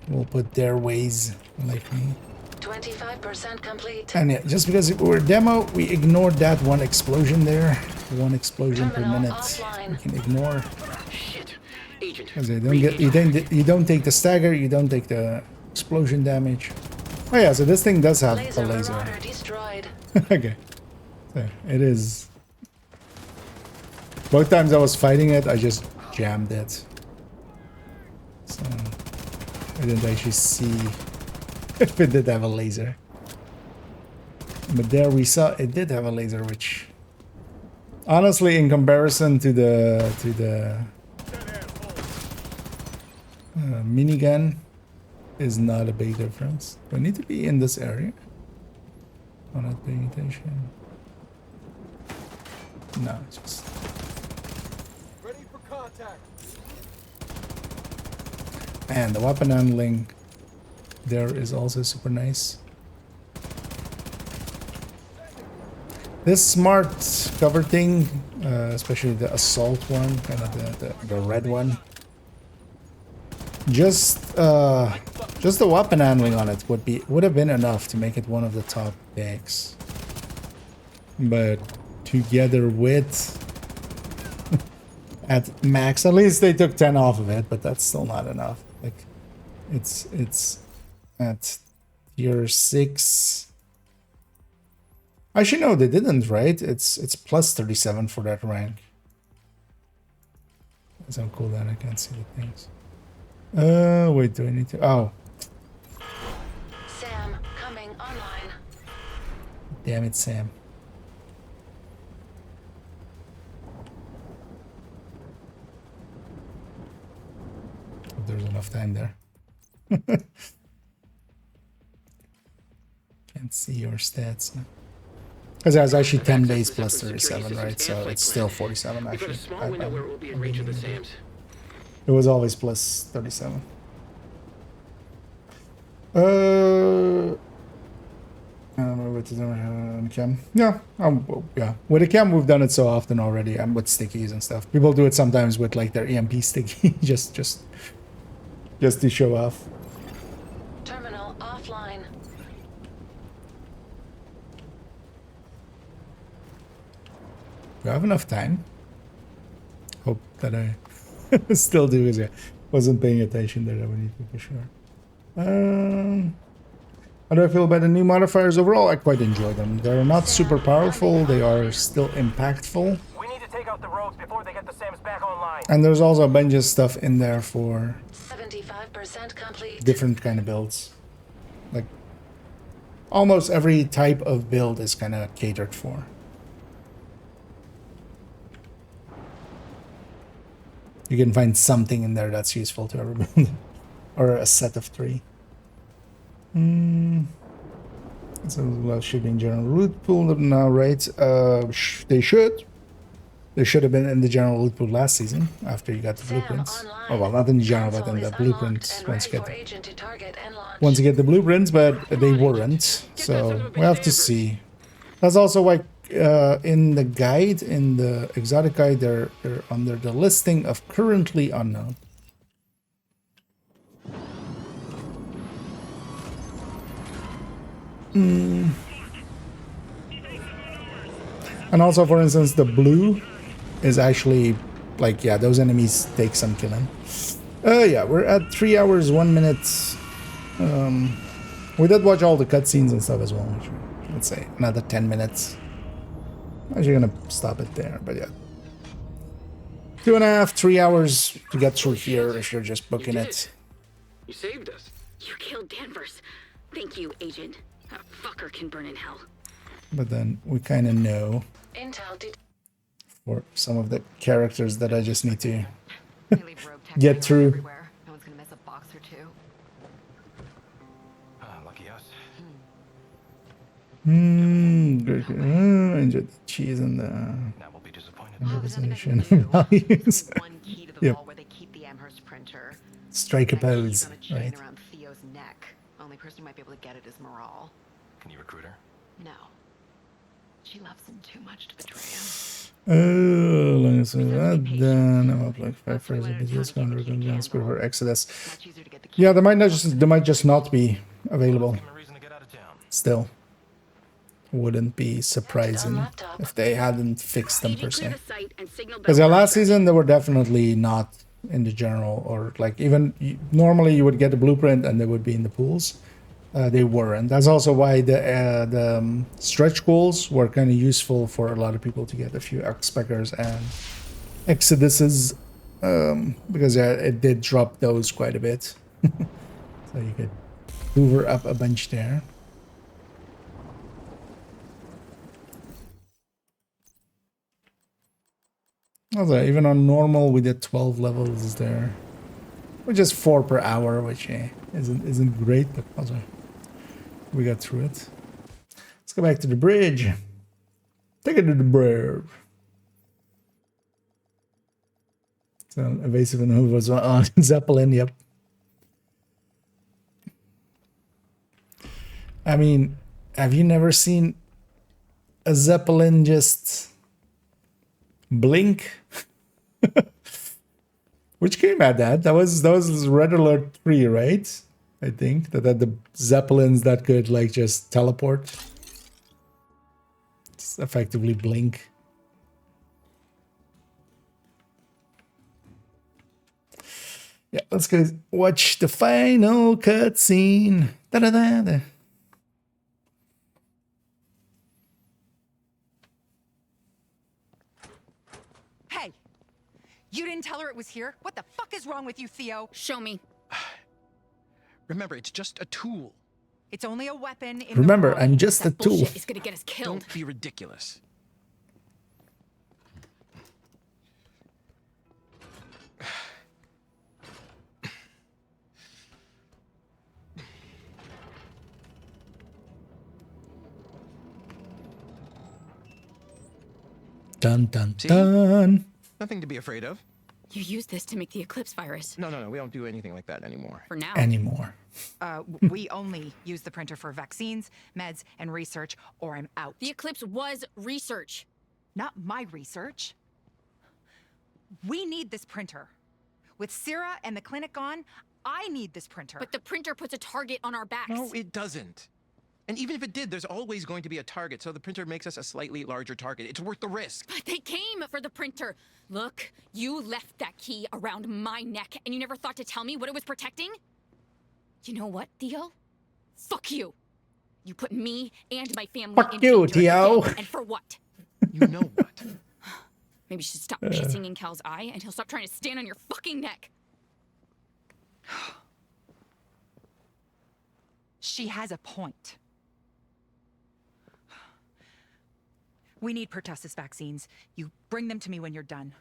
We'll put their ways like me. 25% complete. And yeah, just because we're demo, we ignored that one explosion there. One explosion per Terminal minute. offline. We can ignore. Shit. Agent. Because you don't take the stagger, you don't take the explosion damage. Oh yeah, so this thing does have a laser. Marauder destroyed. Okay. So it is. Both times I was fighting it, I just jammed it. So I didn't actually see if it did have a laser. But there we saw it did have a laser, which honestly in comparison to the minigun is not a big difference. Do I need to be in this area? I'm not paying attention. No, just Ready for contact. and the weapon handling there is also super nice. This smart cover thing, especially the assault one, kind of the red one. Just the weapon handling on it would have been enough to make it one of the top picks. But together with at max, at least they took 10 off of it, but that's still not enough. Like it's at tier 6. Actually, no, they didn't, right? It's plus 37 for that rank. That's how cool that I can't see the things. Wait, do I need to? Oh. Sam, coming online. Damn it, Sam. Hope there's enough time there. Can't see your stats now. Because it was actually 10 days plus 37, right? So it's still 47 We've got a actually. small window where we'll be in range of the SAMs. It was always plus 37. I don't know what to do on cam. Yeah, yeah. With a cam, we've done it so often already. And with stickies and stuff. People do it sometimes with like their EMP sticky, just to show off. Terminal offline. Do I have enough time? Hope that I still do, because I wasn't paying attention there. I would need to for sure. How do I feel about the new modifiers overall? I quite enjoy them. They're not super powerful. They are still impactful. We need to take out the rogues before they get the SAMs back online. And there's also a bunch of stuff in there for 75% complete. different kind of builds. Like almost every type of build is kind of catered for. You can find something in there that's useful to every build. Or a set of 3. So should be in general loot pool now, right? They should. They should have been in the general loot pool last season after you got the blueprints. Oh well, not in the general, but in the blueprints once you get the blueprints, but they weren't. So we have to see. That's also why in the guide, in the exotic guide, they're under the listing of currently unknown. And also, for instance, the blue is actually like, yeah, those enemies take some killing. Yeah, we're at 3 hours 1 minute. We did watch all the cutscenes and stuff as well. Let's say another 10 minutes. I'm actually gonna stop it there, but yeah. 2.5, 3 hours to get through here if you're just booking it. You saved us. You killed Danvers. Thank you, Agent. That fucker can burn in hell. But then we kind of know for some of the characters that I just need to get through. No one's gonna miss a box or two. Lucky us. Good. Enjoy the cheese and the representation values. One key to the Yep. vault where they keep the Amherst printer. Strike a That key's pose, on a chain right? around Theo's neck. Only person who might be able to get it is Moral. Can you recruit her? No. She loves him too much to betray him. Oh, long as that done. I'm up like 5 frames of business contract and guns for Exodus. Yeah, they might just not be available. Still, wouldn't be surprising if they hadn't fixed them per se. Because last season they were definitely not in the general, or like even normally you would get the blueprint and they would be in the pools. They weren't. That's also why the stretch goals were kind of useful for a lot of people to get a few X-Speckers and Exoduses, because it did drop those quite a bit. So you could hoover up a bunch there. Also, even on normal we did 12 levels there, which is 4 per hour, which isn't great, but also we got through it. Let's go back to the bridge. Take it to the bridge. So evasive and who was on Zeppelin, yep. I mean, have you never seen a Zeppelin just blink? Which game had that? That was Red Alert 3, right? I think that had the Zeppelins that could like just teleport. Just effectively blink. Yeah, let's go watch the final cutscene. Da da da da. Hey, you didn't tell her it was here? What the fuck is wrong with you, Theo? Show me. Remember, it's just a tool. It's only a weapon in Remember, I'm just a tool. It's gonna get us killed. Don't be ridiculous. Dun dun See? dun. Nothing to be afraid of. You use this to make the Eclipse virus. No, we don't do anything like that anymore. For now. Anymore. We only use the printer for vaccines, meds, and research, or I'm out. The Eclipse was research. Not my research. We need this printer. With Syrah and the clinic gone, I need this printer. But the printer puts a target on our backs. No, it doesn't. And even if it did, there's always going to be a target, so the printer makes us a slightly larger target. It's worth the risk. But they came for the printer. Look, you left that key around my neck, and you never thought to tell me what it was protecting? You know what, Theo? Fuck you. You put me and my family Fuck in you, danger Theo. again, and for what? You know what? Maybe you should stop pissing in Cal's eye, and he'll stop trying to stand on your fucking neck. She has a point. We need pertussis vaccines. You bring them to me when you're done.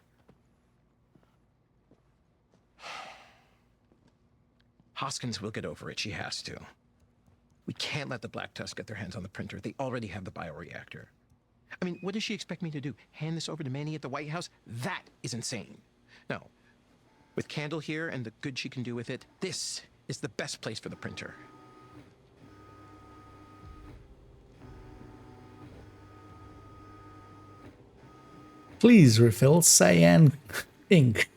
Hoskins will get over it. She has to. We can't let the Black Tusk get their hands on the printer. They already have the bioreactor. I mean, what does she expect me to do? Hand this over to Manny at the White House? That is insane. No. With Candle here and the good she can do with it, this is the best place for the printer. Please refill cyan ink.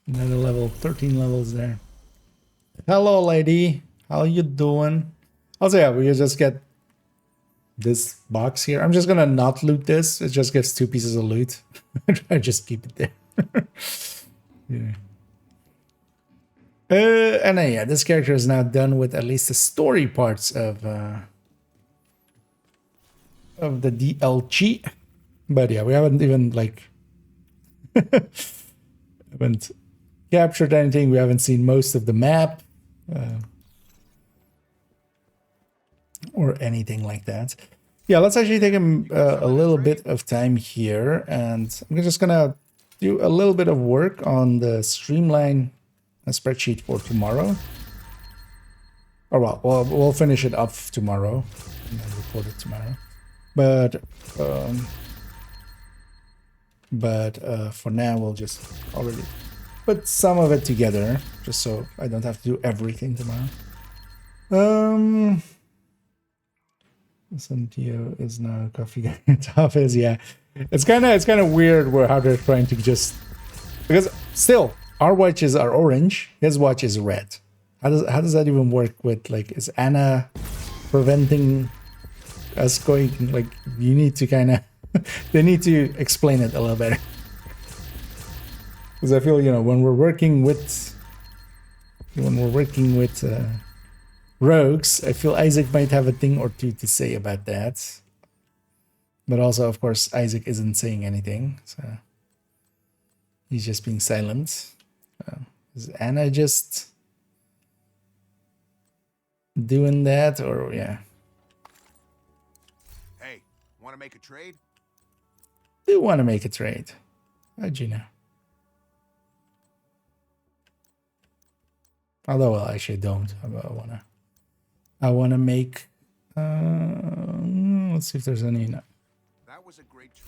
Another level, 13 levels there. Hello, lady. How you doing? Also, yeah, we just get this box here. I'm just gonna not loot this. It just gets 2 pieces of loot. I just keep it there. Yeah. And then, yeah, this character is now done with at least the story parts of the DLC. But yeah, we haven't even like haven't captured anything. We haven't seen most of the map or anything like that. Yeah, let's actually take a little bit of time here, and I'm just gonna do a little bit of work on the streamline spreadsheet for tomorrow. Or well, we'll finish it up tomorrow and then record it tomorrow. But for now, we'll just already put some of it together, just so I don't have to do everything tomorrow. Santiago is now a coffee guy in its office. Yeah, it's kind of weird how they're trying to just, because still our watches are orange, his watch is red. How does that even work? With like, is Anna preventing us going? Like, you need to kind of they need to explain it a little better, because I feel, you know, when we're working with rogues, I feel Isaac might have a thing or two to say about that. But also, of course, Isaac isn't saying anything, so he's just being silent. Is Anna just doing that, or yeah? Hey, want to make a trade? Do want to make a trade? How'd you know? Although, well, actually, don't. I wanna make. Let's see if there's any. No.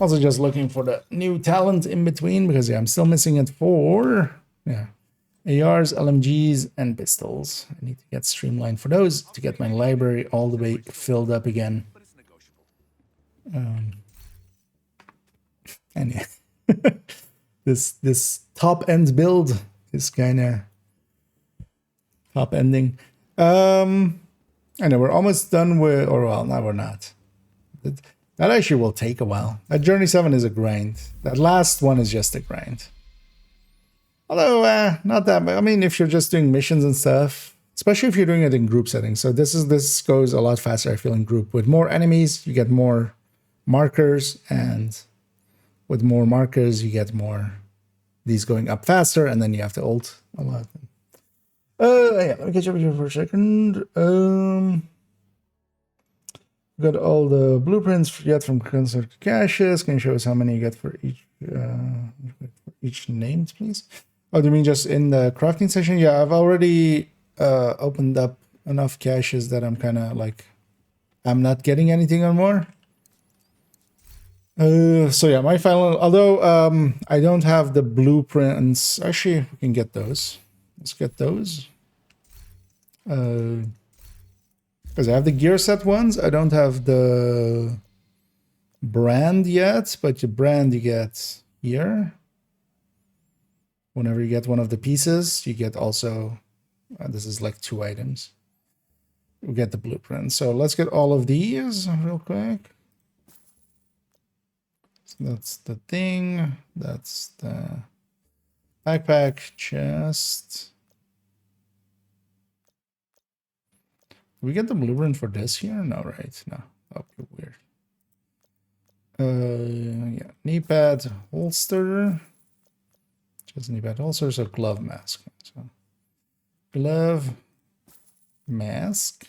Also, just looking for the new talent in between, because yeah, I'm still missing it for ARs, LMGs, and pistols. I need to get streamlined for those to get my library all the way filled up again. And yeah, this top end build is kind of top ending. I know we're almost done with, or well, no, we're not. That actually will take a while. That Journey 7 is a grind. That last one is just a grind. Although, not that bad. I mean, if you're just doing missions and stuff, especially if you're doing it in group settings. So this goes a lot faster, I feel, in group. With more enemies, you get more markers, and with more markers, you get more these going up faster, and then you have to ult a lot. Yeah, let me catch up with you for a second. Got all the blueprints yet from concert caches. Can you show us how many you get for each name, please? Oh, do you mean just in the crafting session? Yeah, I've already opened up enough caches that I'm kind of like, I'm not getting anything anymore. So yeah, my final, although I don't have the blueprints. Actually, we can get those. Let's get those. Because I have the gear set ones. I don't have the brand yet, but the brand you get here. Whenever you get one of the pieces, you get also, this is like 2 items. We get the blueprint. So let's get all of these real quick. So that's the thing. That's the backpack, chest. We get the blueprint for this here? No, right? No, that would be weird. Yeah, knee pad, holster. Just knee pad, holster, so glove mask. So glove mask.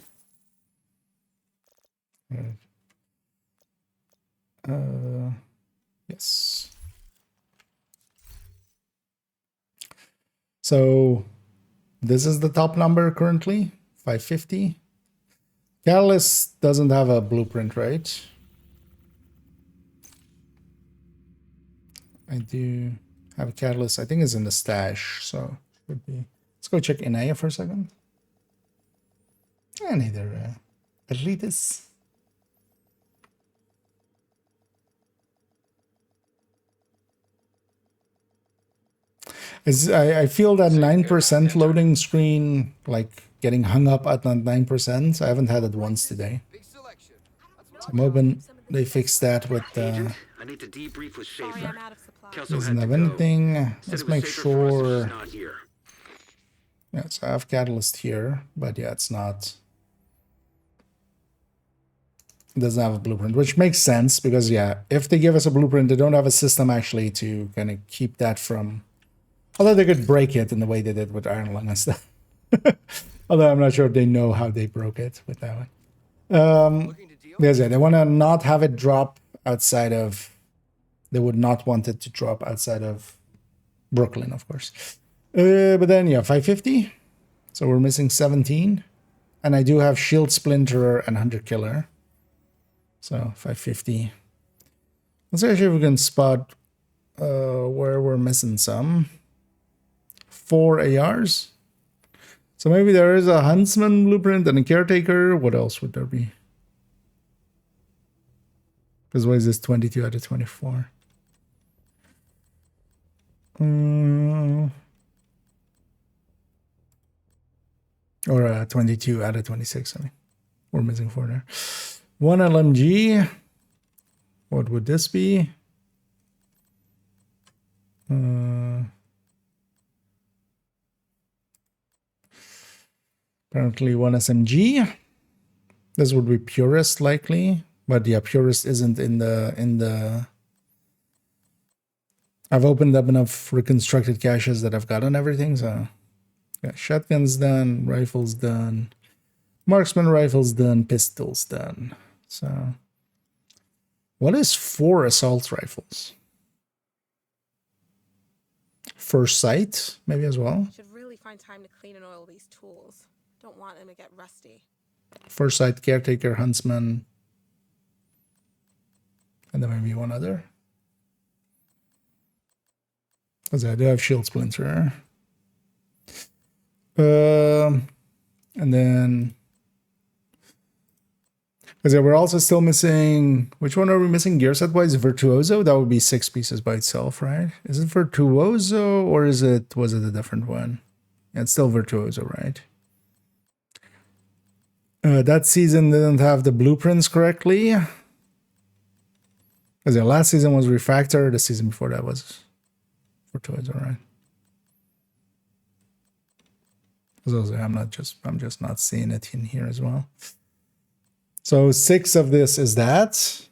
Yes. So this is the top number currently, 550. Catalyst doesn't have a blueprint, right? I do have a catalyst. I think it's in the stash, so should be. Let's go check Inaya for a second. And neither Atletis. I feel that 9% loading screen, like getting hung up at 9%. I haven't had it once today. So I'm hoping they fixed that with I need to debrief with Schaefer. doesn't have anything. Let's make sure. Yeah, so I have catalyst here, but yeah, it's not. It doesn't have a blueprint, which makes sense because yeah, if they give us a blueprint, they don't have a system actually to kind of keep that from. Although they could break it in the way they did with Iron Lung and stuff. Although I'm not sure if they know how they broke it with that one. There's it. They want to not have it drop outside of. They would not want it to drop outside of Brooklyn, of course. But then, yeah, 550. So we're missing 17. And I do have Shield Splinterer and Hunter Killer. So 550. Let's see if we can spot where we're missing some. 4 ARs. So maybe there is a Huntsman blueprint and a Caretaker. What else would there be? Because why is this 22 out of 24? Or 22 out of 26. I mean, we're missing 4 there. 1 LMG. What would this be? Apparently 1 SMG. This would be Purist likely, but yeah, Purist isn't in the. I've opened up enough reconstructed caches that I've got on everything, so yeah, shotguns done, rifles done, marksman rifles done, pistols done. So what is 4 assault rifles? First sight, maybe as well. Should really find time to clean and oil these tools. Don't want them to get rusty. First sight, Caretaker, Huntsman, and then maybe one other. Because I do have Shield Splinter. And then, because we're also still missing. Which one are we missing? Gear set wise, Virtuoso. That would be 6 pieces by itself, right? Is it Virtuoso or was it a different one? Yeah, it's still Virtuoso, right? That season didn't have the blueprints correctly. Because the last season was Refactor. The season before that was Virtuoso, right? So I'm just not seeing it in here as well. So 6 of this is that.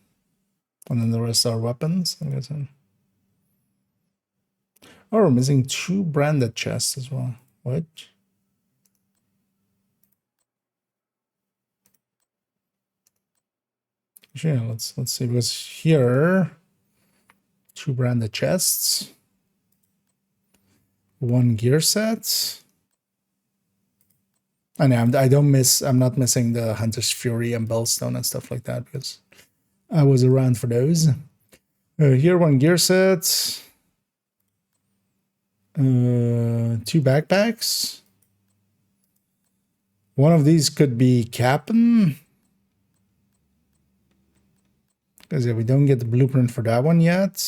And then the rest are weapons, I'm guessing. Oh, we're missing 2 branded chests as well. What? Yeah, let's see, because here 2 branded chests, 1 gear set. And I'm not missing the Hunter's Fury and Bellstone and stuff like that because I was around for those. Here 1 gear set, 2 backpacks. One of these could be Captain. Because yeah, we don't get the blueprint for that one yet.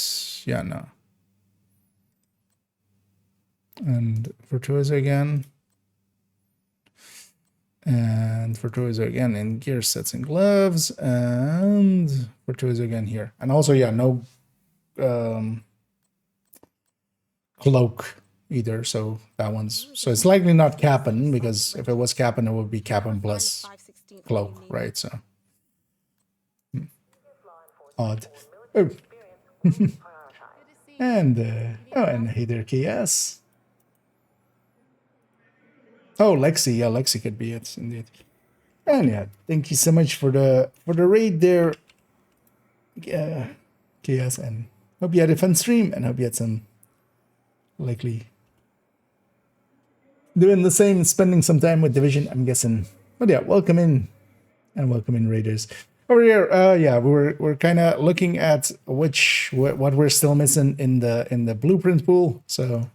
Yeah, no. And Virtuoso again. And Virtuoso again in gear sets and gloves. And Virtuoso again here. And also, yeah, no cloak either. So that one's... So it's likely not Cap'n, because if it was Cap'n, it would be Cap'n plus cloak, right? So... Odd. Oh. And hey there, KS. Oh, Lexi. Yeah, Lexi could be it indeed. And yeah, thank you so much for the raid there, KS. And hope you had a fun stream, and hope you had some likely doing the same, spending some time with Division, I'm guessing. But yeah, welcome in, and welcome in, Raiders. Over here, yeah, we're kind of looking at what we're still missing in the blueprint pool. So,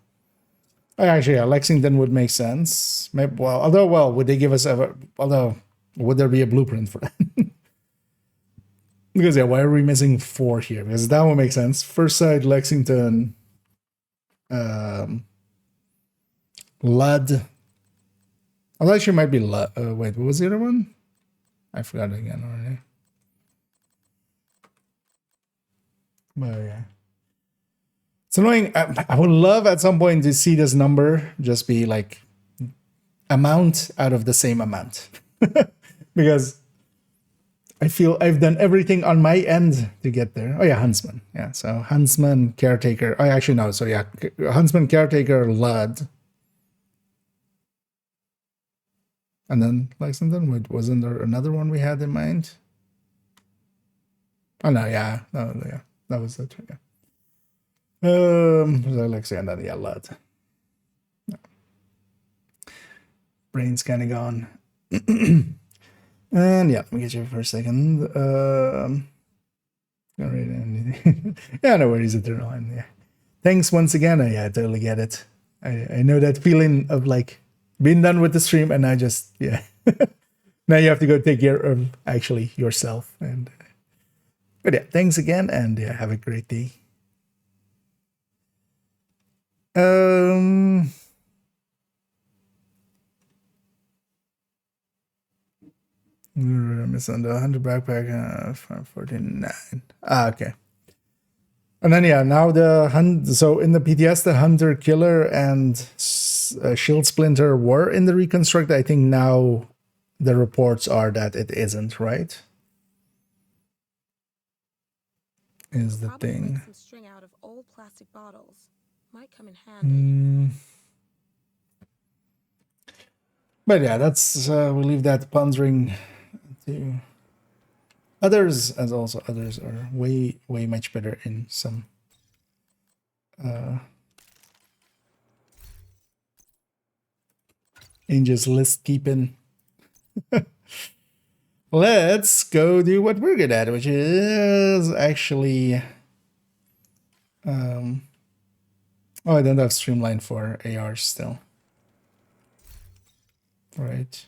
actually, yeah, Lexington would make sense. Maybe, well, would they give us would there be a blueprint for that? Because yeah, why are we missing 4 here? Because that would make sense. First side, Lexington, Lud. Although actually might be Lud. Wait, what was the other one? I forgot again already. But yeah, it's annoying. I would love at some point to see this number just be like amount out of the same amount. Because I feel I've done everything on my end to get there. Oh yeah, Huntsman. Yeah, so Huntsman, Caretaker. Oh, actually no. So yeah, Huntsman, Caretaker, Lud. And then Lexington. Wait, wasn't there another one we had in mind? Oh no, yeah. No, yeah. That was it, yeah. So let's say another lot. Brain's kind of gone. And yeah, let me get you for a second. Not really anything. Yeah, no worries, Adrenaline. Yeah. Thanks once again. Yeah, I totally get it. I know that feeling of like being done with the stream and I just, yeah. Now you have to go take care of actually yourself. And but yeah, thanks again and yeah, have a great day. Miss on the 100 backpack 549. Okay. And then yeah, now the so in the PTS the Hunter Killer and Shield Splinter were in the reconstruct. I think now the reports are that it isn't, right? Is the Probably thing. make some string out of old plastic bottles. Might come in handy. But yeah, that's we'll leave that pondering to others, as also others are way much better in some in just list keeping. Let's go do what we're good at, which is actually oh, I don't have Streamline for ARs still. Right.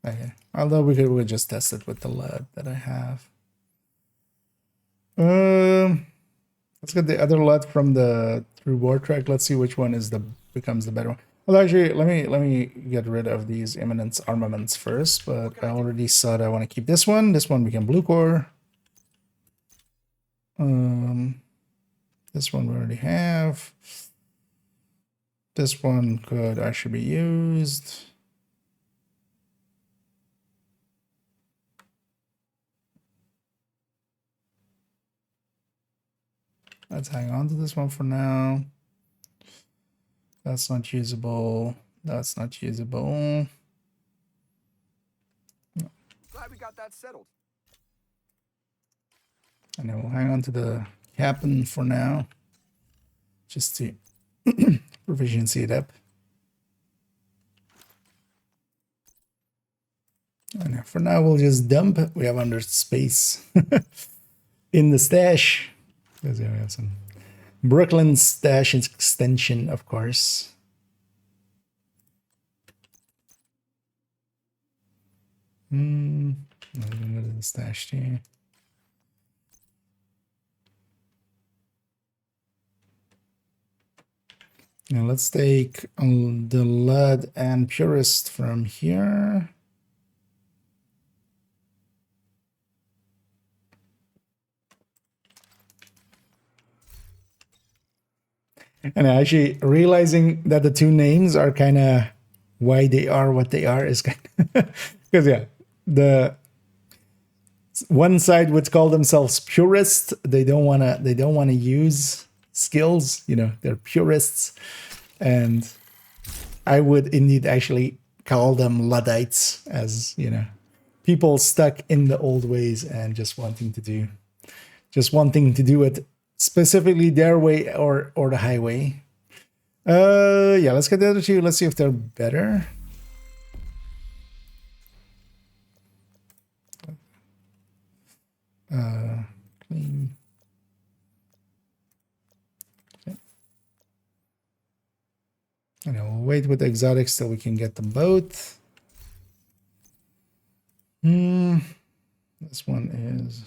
Okay. Although we just test it with the LUD that I have. Let's get the other LUD from the reward track. Let's see which one is becomes the better one. Well, actually, let me get rid of these Eminence armaments first, but I already saw that I want to keep this one. This one became blue core. This one we already have. This one could actually be used. Let's hang on to this one for now. That's not usable. That's not usable. Glad we got that settled. And then we'll hang on to the Captain for now. Just to proficiency it up. And for now, we'll just dump. We have under space in the stash. Because we have some Brooklyn stash extension, of course. I'm gonna go to the stash here. Now let's take the LUD and Purist from here. And actually realizing that the two names are kind of why they are what they are is kind of because yeah, the one side would call themselves purist. They don't wanna use skills, you know, they're purists. And I would indeed actually call them Luddites, as you know, people stuck in the old ways and just wanting to do it specifically their way or the highway. Yeah, let's get the other two. Let's see if they're better. Clean. Okay. And we'll wait with the exotics till we can get them both. This one is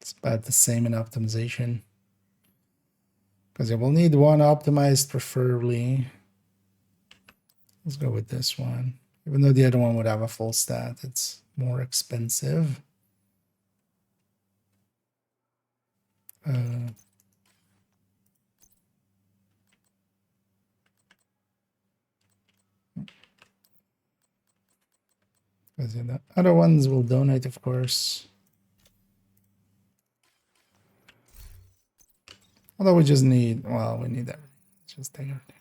it's about the same in optimization. Because we'll need one optimized preferably. Let's go with this one. Even though the other one would have a full stat, it's more expensive. Because the other ones will donate, of course. Although we just need, well, we need everything. Let's just take everything.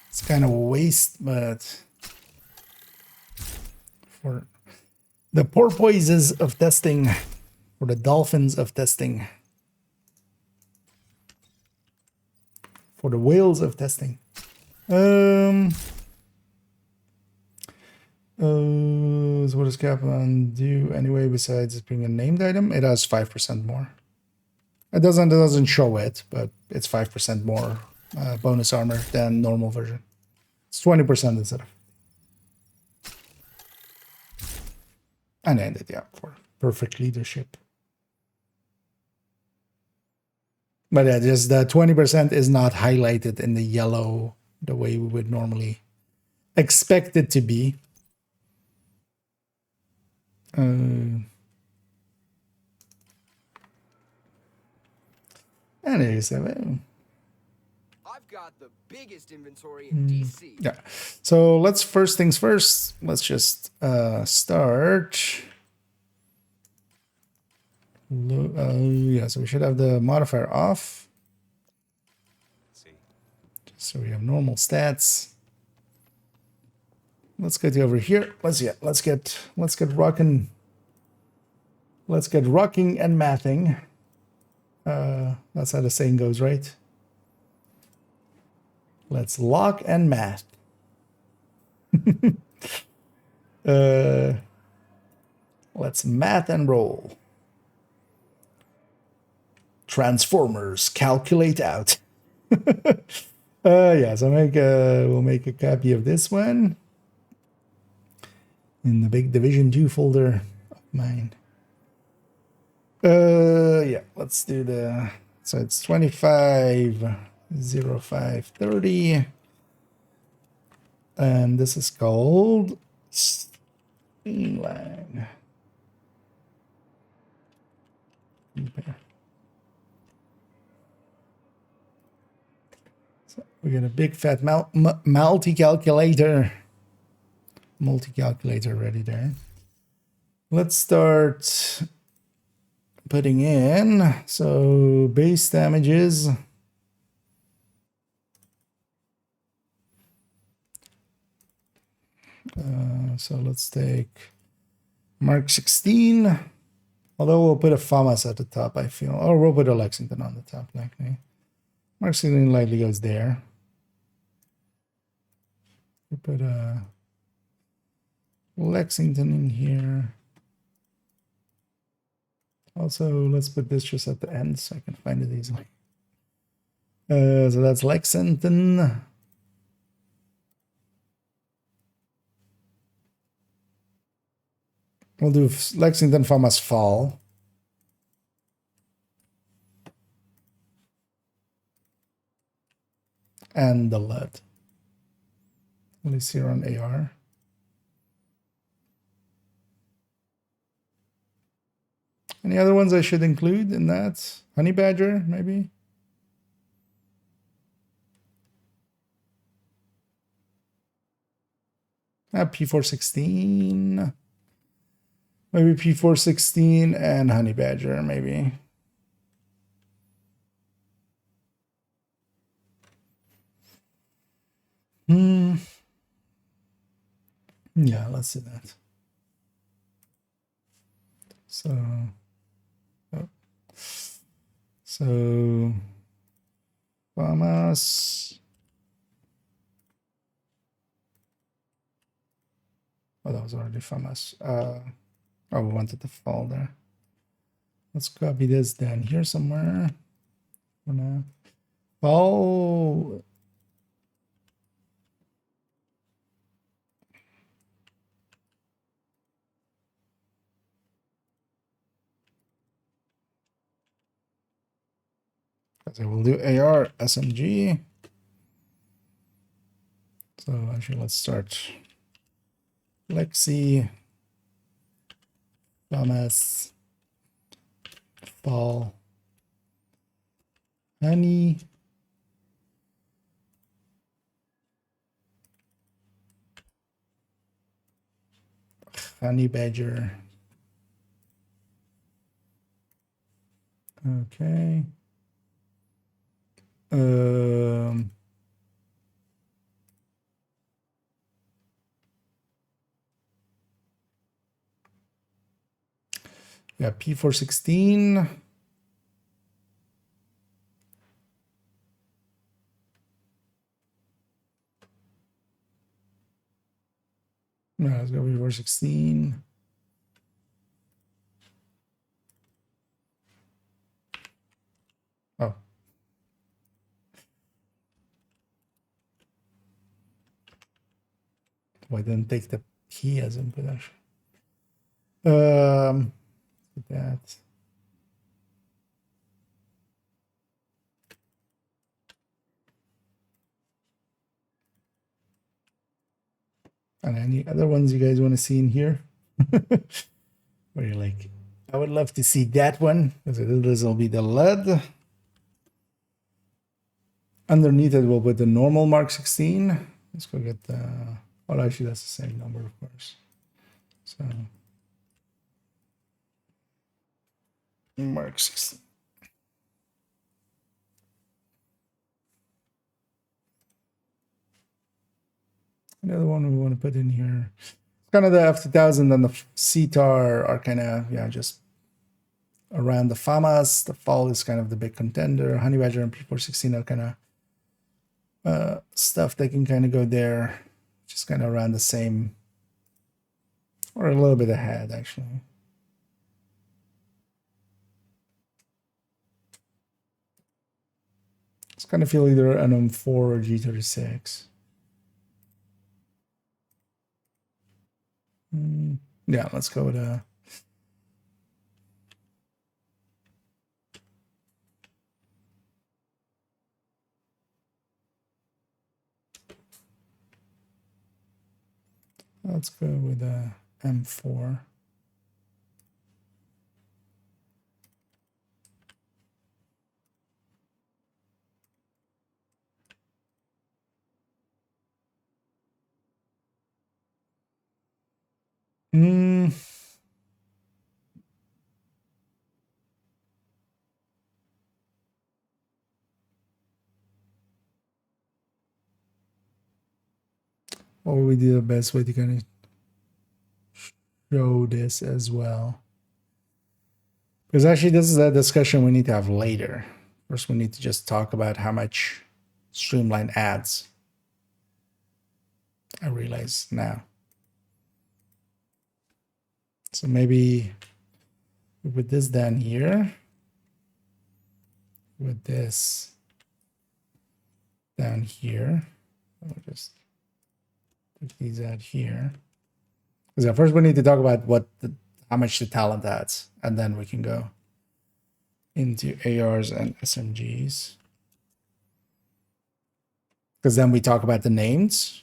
It's kind of a waste, but for The porpoises of testing, or the dolphins of testing, for the whales of testing. So what does Kaplan do anyway besides being a named item? It has 5% more. It doesn't show it, but it's 5% more bonus armor than normal version. It's 20% instead of. And ended, yeah, for perfect leadership. But yeah, just the 20% is not highlighted in the yellow the way we would normally expect it to be. Anyways, I've got the biggest inventory in DC. yeah. So let's first things first. Let's just start. Yeah, so we should have the modifier off. Just so we have normal stats. Let's get over here. Let's get rocking. Let's get rocking and mathing. That's how the saying goes, right? Let's lock and math. Let's math and roll. Transformers calculate out. Yeah, so we'll make a copy of this one in the big Division 2 folder of mine. Yeah, let's do so it's 25M05D30. And this is called Streamline. So we got a big fat multi-calculator ready there. Let's start putting in, so base damages. So let's take Mark 16, although we'll put a FAMAS at the top, I feel, or we'll put a Lexington on the top likely. Mark 16 likely goes there. We put a Lexington in here. Also, let's put this just at the end so I can find it easily. So that's Lexington. We'll do Lexington FAMAS fall. And the LUT. At least here on AR. Any other ones I should include in that? Honey Badger, maybe? P416. Maybe P416 and Honey Badger, maybe. Yeah, let's do that. So FAMAS. Oh, that was already FAMAS. Oh, we wanted the fall there. Let's copy this down here somewhere. Fall. So we'll do AR SMG. So actually, let's start Lexi, FAMAS, fall, honey, Honey Badger. Okay. Yeah, P416. No, let's go P416. Oh. Why didn't take the P as input actually? That. And any other ones you guys want to see in here? Where you're like, I would love to see that one, because this will be the lead. Underneath it, we'll put the normal Mark 16. Let's go get the. Oh, actually, that's the same number, of course. So, Mark 16. Another one we want to put in here. Kind of the F2000 and the CTAR are kind of, yeah, just around the FAMAS. The fall is kind of the big contender. Honey Badger and P416 are kind of stuff that can kind of go there, just kind of around the same, or a little bit ahead, actually. It's kind of feel either an M4 or G36. Yeah, let's go with a. Let's go with a M4. What would be the best way to kind of show this as well? Because actually, this is a discussion we need to have later. First, we need to just talk about how much Streamline adds. I realize now. So maybe with this down here, with this down here, I'll just put these out here. Because first we need to talk about how much the talent adds, and then we can go into ARs and SMGs. Because then we talk about the names.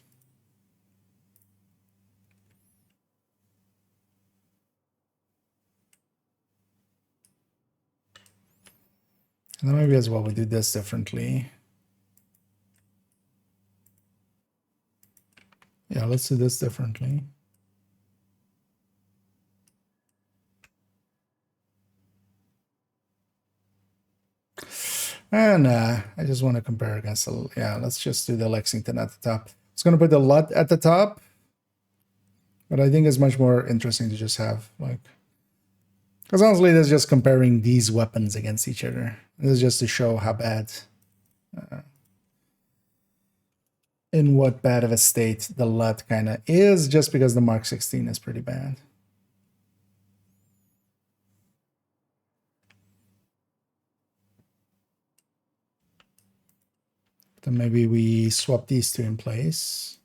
And then maybe as well we do this differently. Yeah, let's do this differently. And I just want to compare against the, yeah, let's just do the Lexington at the top. It's going to put the LUT at the top, but I think it's much more interesting to just have like, because honestly, this is just comparing these weapons against each other. This is just to show how bad, in what bad of a state the LUT kind of is, just because the Mark 16 is pretty bad. Then maybe we swap these two in place.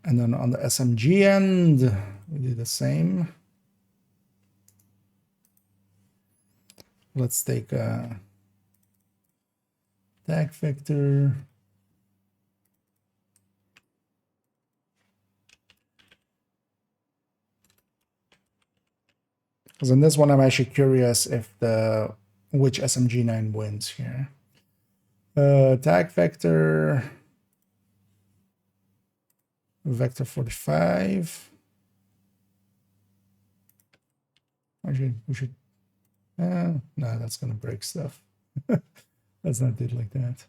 And then on the SMG end, we do the same. Let's take a tag vector. Because in this one, I'm actually curious if which SMG9 wins here. Tag vector, vector 45. Actually, we should. No, that's gonna break stuff. Let's not do it like that.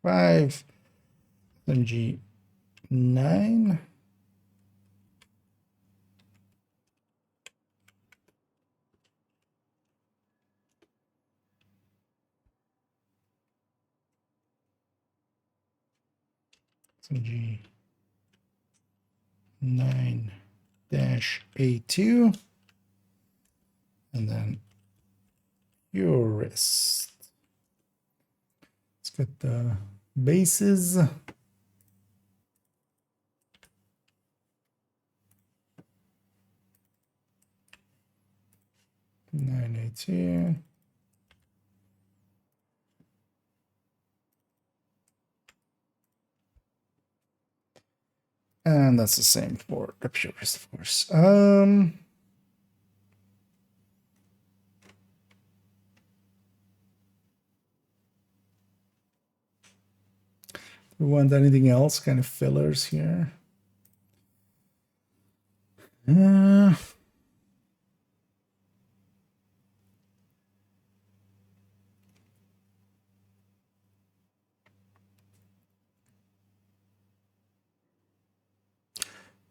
5 MG9. MG9-A2. And then your wrist. Let's get the bases. Nine A2. And that's the same for the purist, of course. We want anything else, kind of fillers here.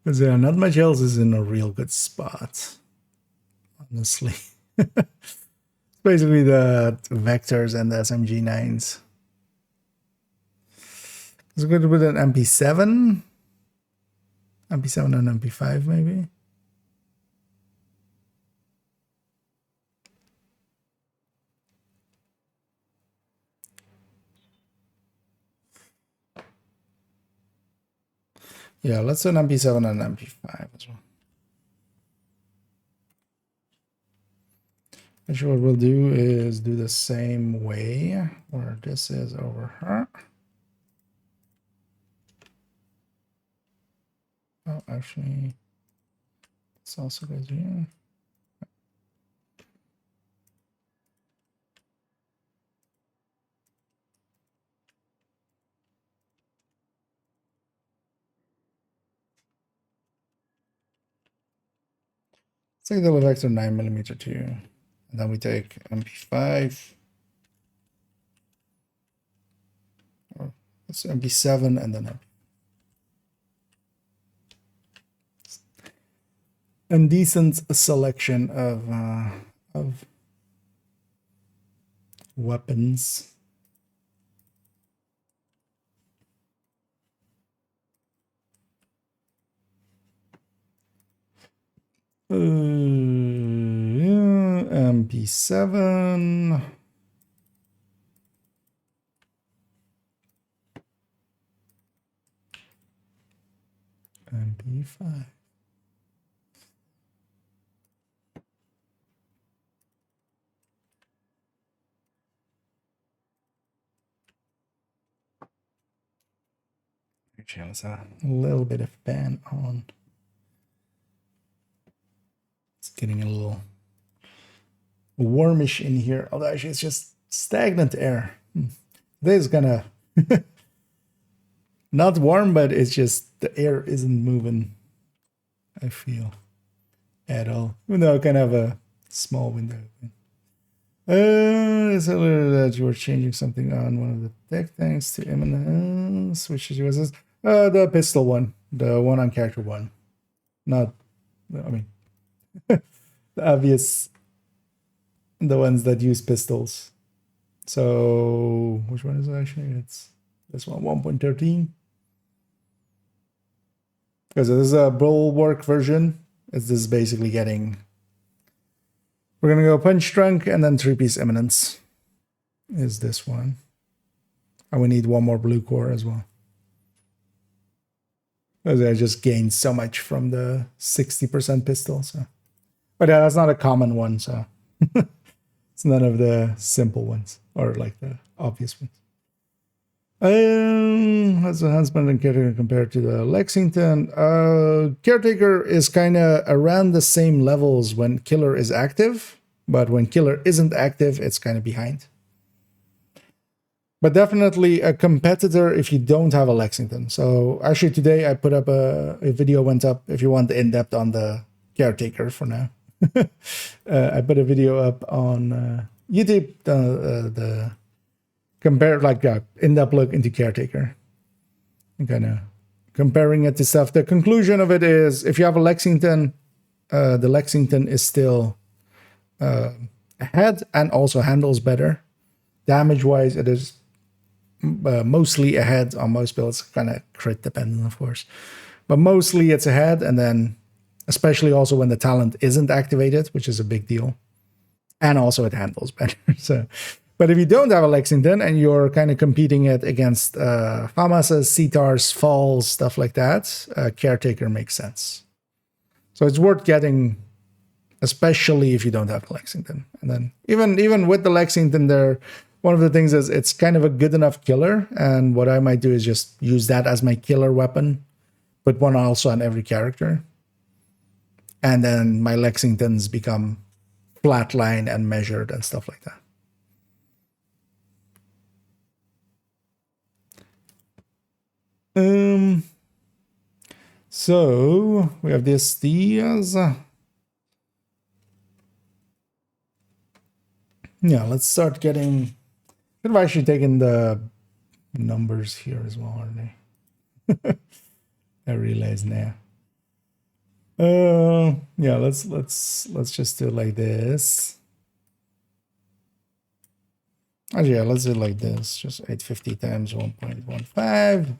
Because not much else is in a real good spot, honestly. Basically the vectors and the SMG9s. It's good with an MP7. MP7 and MP5 maybe. Yeah, let's do an MP7 and MP5 as well. Actually, what we'll do is do the same way, where this is over here. Oh, actually, this also goes here. Let's take the vector 9mm too. And then we take MP5. Or let's do MP7 and then indecent selection of weapons. MP7. MP5. Actually, there's a little bit of fan on. It's getting a little warmish in here. Although actually it's just stagnant air. This is gonna not warm, but it's just the air isn't moving, I feel, at all. Even though I can have a small window. It's a little that you were changing something on one of the tech thanks to imminence, which was this? The pistol one, the one on character 1. Not, I mean, the obvious, the ones that use pistols. So, which one is it actually? It's this one, 1.13. Because this is a bulwark version. It's this basically getting. We're gonna go punch drunk and then 3-piece eminence. Is this one? And we need one more blue core as well. Because I just gained so much from the 60% pistol. So, but yeah, that's not a common one. So it's none of the simple ones or like the obvious ones. That's a husband and caretaker compared to the Lexington. Caretaker is kind of around the same levels when killer is active. but when killer isn't active, it's kind of behind. But definitely a competitor if you don't have a Lexington. So actually today I put up a video went up, if you want the in-depth on the caretaker for now. I put a video up on YouTube, the compare, like in-depth look into caretaker. And kind of comparing it to stuff. The conclusion of it is, if you have a Lexington, the Lexington is still ahead and also handles better. Damage-wise, it is mostly ahead on most builds, kind of crit dependent, of course. But mostly it's ahead, and then especially also when the talent isn't activated, which is a big deal. And also it handles better. So, but if you don't have a Lexington and you're kind of competing it against FAMASs, CTARs, Falls, stuff like that, Caretaker makes sense. So it's worth getting, especially if you don't have a Lexington. And then even with the Lexington there, one of the things is it's kind of a good enough killer. And what I might do is just use that as my killer weapon, put one also on every character. And then my Lexingtons become flatline and measured and stuff like that. So we have this Diaz. Yeah, let's start getting. Should have actually taken the numbers here as well, aren't they? I realize now. Yeah, let's just do it like this. Actually, yeah, let's do it like this. Just 850 times 1.15.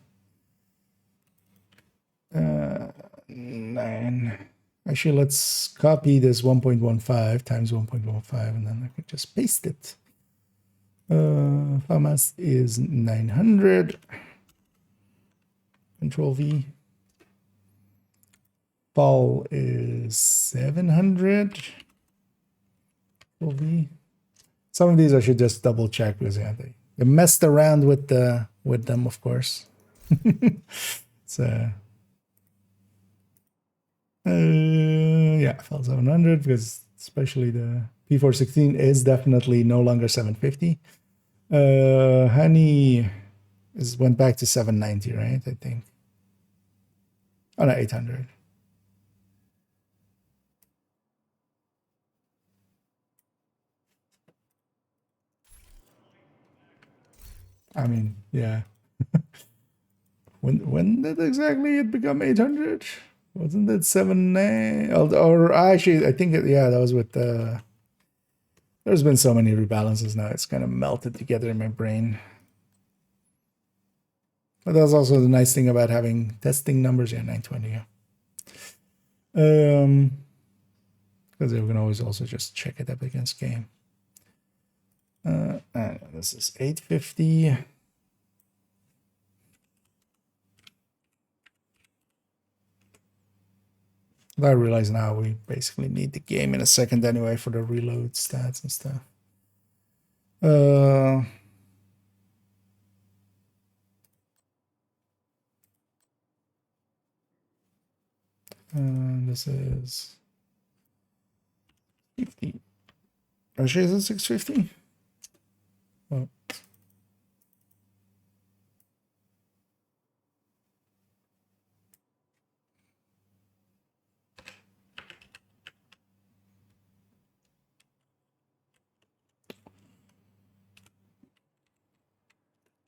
9. Actually, let's copy this 1.15 times 1.15, and then I can just paste it. FAMAS is 900. Control V. Fall is 700. Control V. Some of these I should just double check because yeah, they messed around with them, of course. So yeah, fell 700 because especially the P416 is definitely no longer 750. Honey went back to 790, right? I think. Oh no, 800. I mean, yeah. when did exactly it become 800? Wasn't it 7? Or actually, I think yeah, that was with the. There's been so many rebalances now; it's kind of melted together in my brain. But that's also the nice thing about having testing numbers. Yeah, 920. Yeah. Because we can always also just check it up against game. This is 850. I realize now we basically need the game in a second anyway for the reload stats and stuff. This is 50. Actually, is it 650? Oh.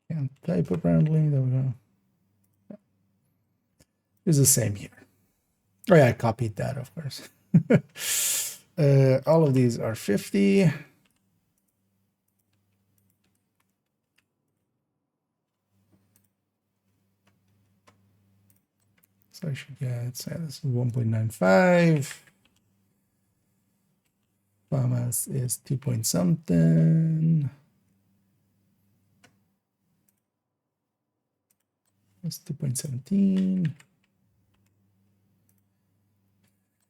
Can't type apparently. There we go. It's the same here. Oh yeah, I copied that, of course. All of these are 50. So I should get, say this is 1.95. FAMAS is 2 point something. That's 2.17.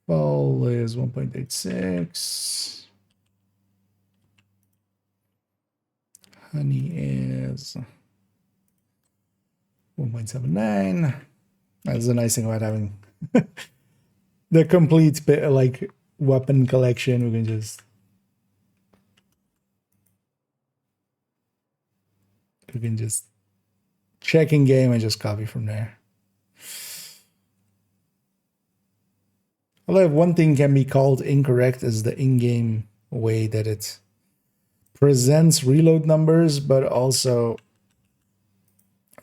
Fall is 1.86. Honey is 1.79. That's the nice thing about having the complete like weapon collection. We can just We can just check in game and just copy from there. Although if one thing can be called incorrect is the in-game way that it presents reload numbers, but also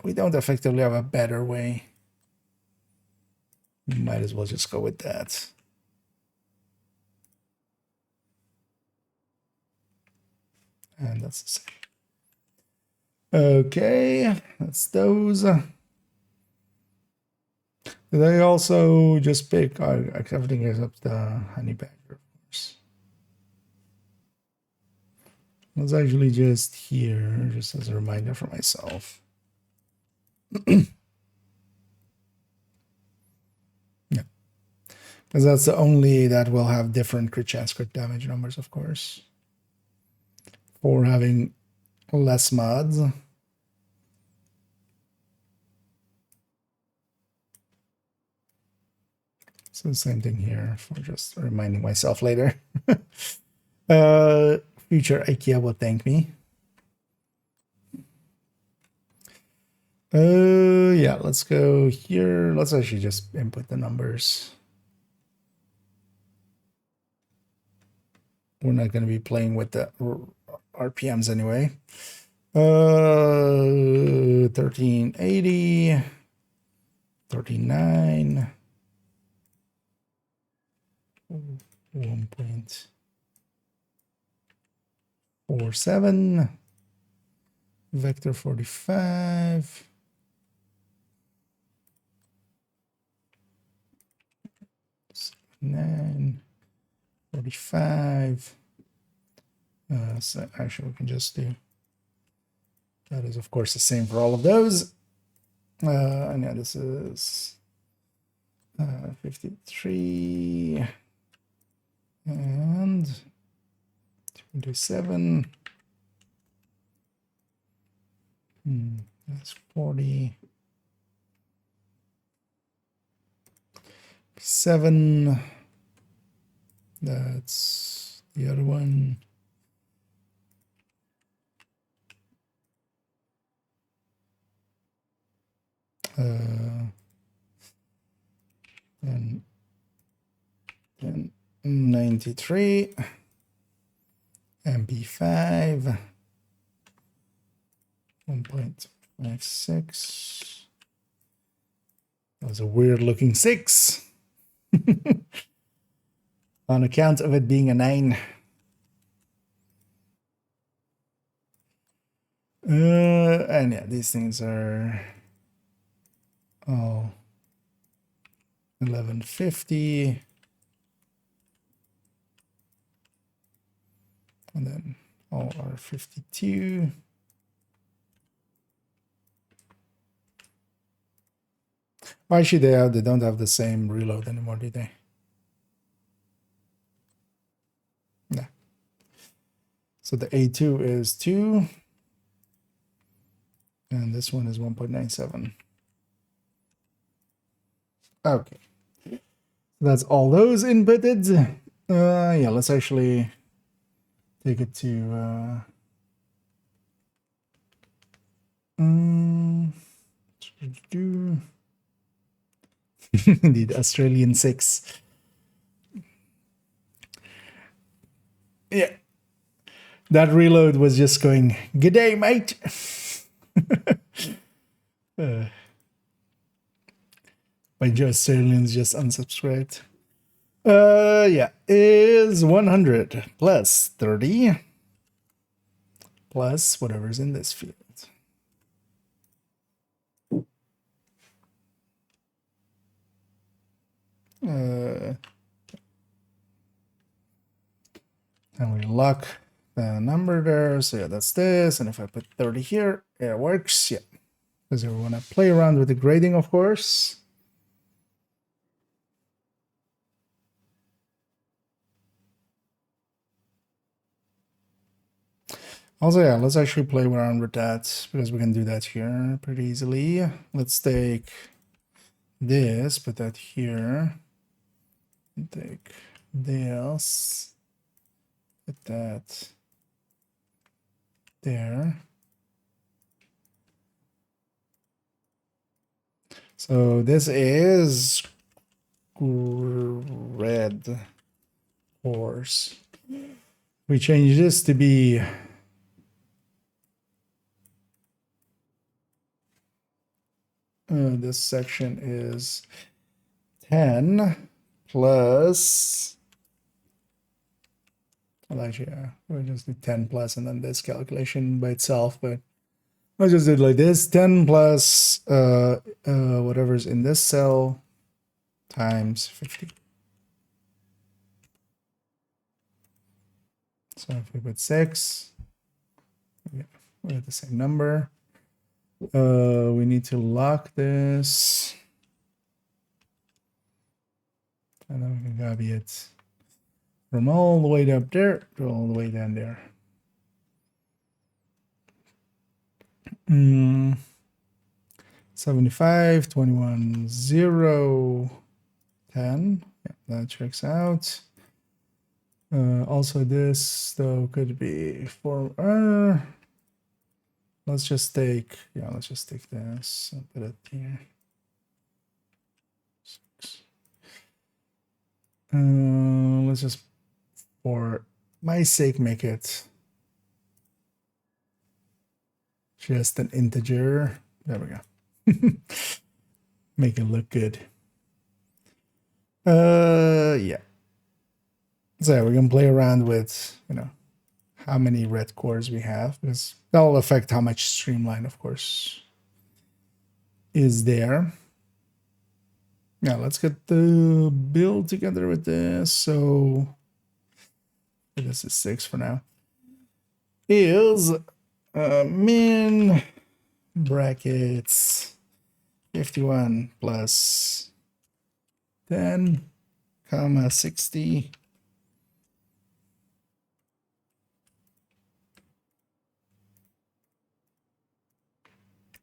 we don't effectively have a better way. Might as well just go with that. And that's the same. Okay, that's those. Did I also just pick everything except the honey badger, of course. It's actually just here, just as a reminder for myself. Yeah, because that's the only that will have different crit chance, crit damage numbers, of course, for having less mods. So the same thing here for just reminding myself later. Future IKEA will thank me. Yeah, let's go here. Let's actually just input the numbers. We're not going to be playing with the RPMs anyway. 1380, 39, 1.47, vector 45. 9, 45. So actually we can just do that is of course the same for all of those. And yeah, this is 53 and 27. That's 40. 7. That's the other one. And 93. MP5. 1.56. That was a weird looking 6. On account of it being a 9. And yeah, these things are all 1150. And then all are 52. Why should they have? They don't have the same reload anymore, do they? No. So the A2 is 2. And this one is 1.97. Okay. That's all those inputted. Yeah, let's actually take it to indeed, Australian 6. Yeah. That reload was just going, "G'day, mate." By Joe Australians just unsubscribed. Yeah, is 100 plus 30 plus whatever's in this field. And we lock the number there. So yeah, that's this. And if I put 30 here, it works. Yeah, because we want to play around with the grading, of course. Also, yeah, let's actually play around with that because we can do that here pretty easily. Let's take this, put that here. Take this, put that there. So this is red horse. We change this to be this section is 10 plus, well actually we'll just do 10 plus and then this calculation by itself, but I'll just do it like this: 10 plus whatever's in this cell times 50. So if we put 6, we have the same number. We need to lock this. And then we can copy it from all the way up there to all the way down there. 75, 21, 0, 10. Yeah, that checks out. Also this though could be for let's just take this and put it here. 6. Let's just, for my sake, make it just an integer. There we go. Make it look good. Yeah. So we can play around with, how many red cores we have, because that will affect how much streamline, of course, is there. Now let's get the build together with this. So this is 6 for now. Is min brackets 51 plus 10 comma 60.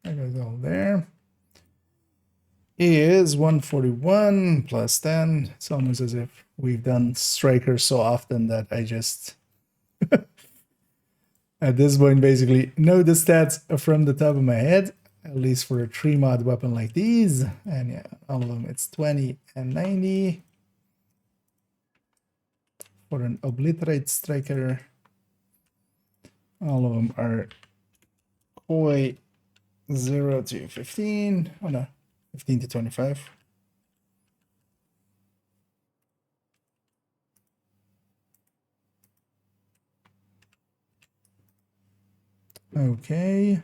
That goes all there. Is 141 plus 10. It's almost as if we've done Striker so often that I just at this point basically know the stats from the top of my head, at least for a 3 mod weapon like these. And yeah, all of them, it's 20 and 90. For an Obliterate Striker, all of them are koi 0 to 15. Oh no, 15 to 25. Okay.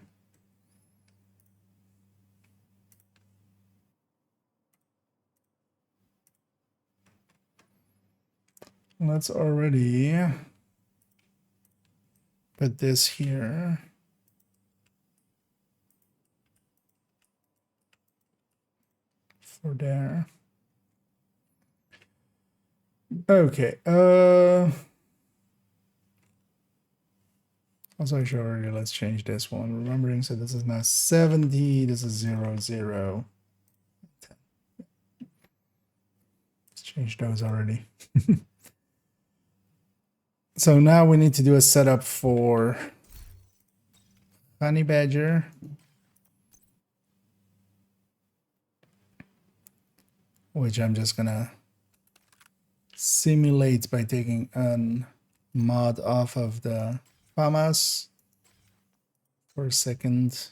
Let's already put this here. For there. Okay. Also, I should already, let's change this one. Remembering, so this is now 70. This is 0, 0. 10. Let's change those already. So now we need to do a setup for Honey Badger. Which I'm just gonna simulate by taking a mod off of the FAMAS for a second.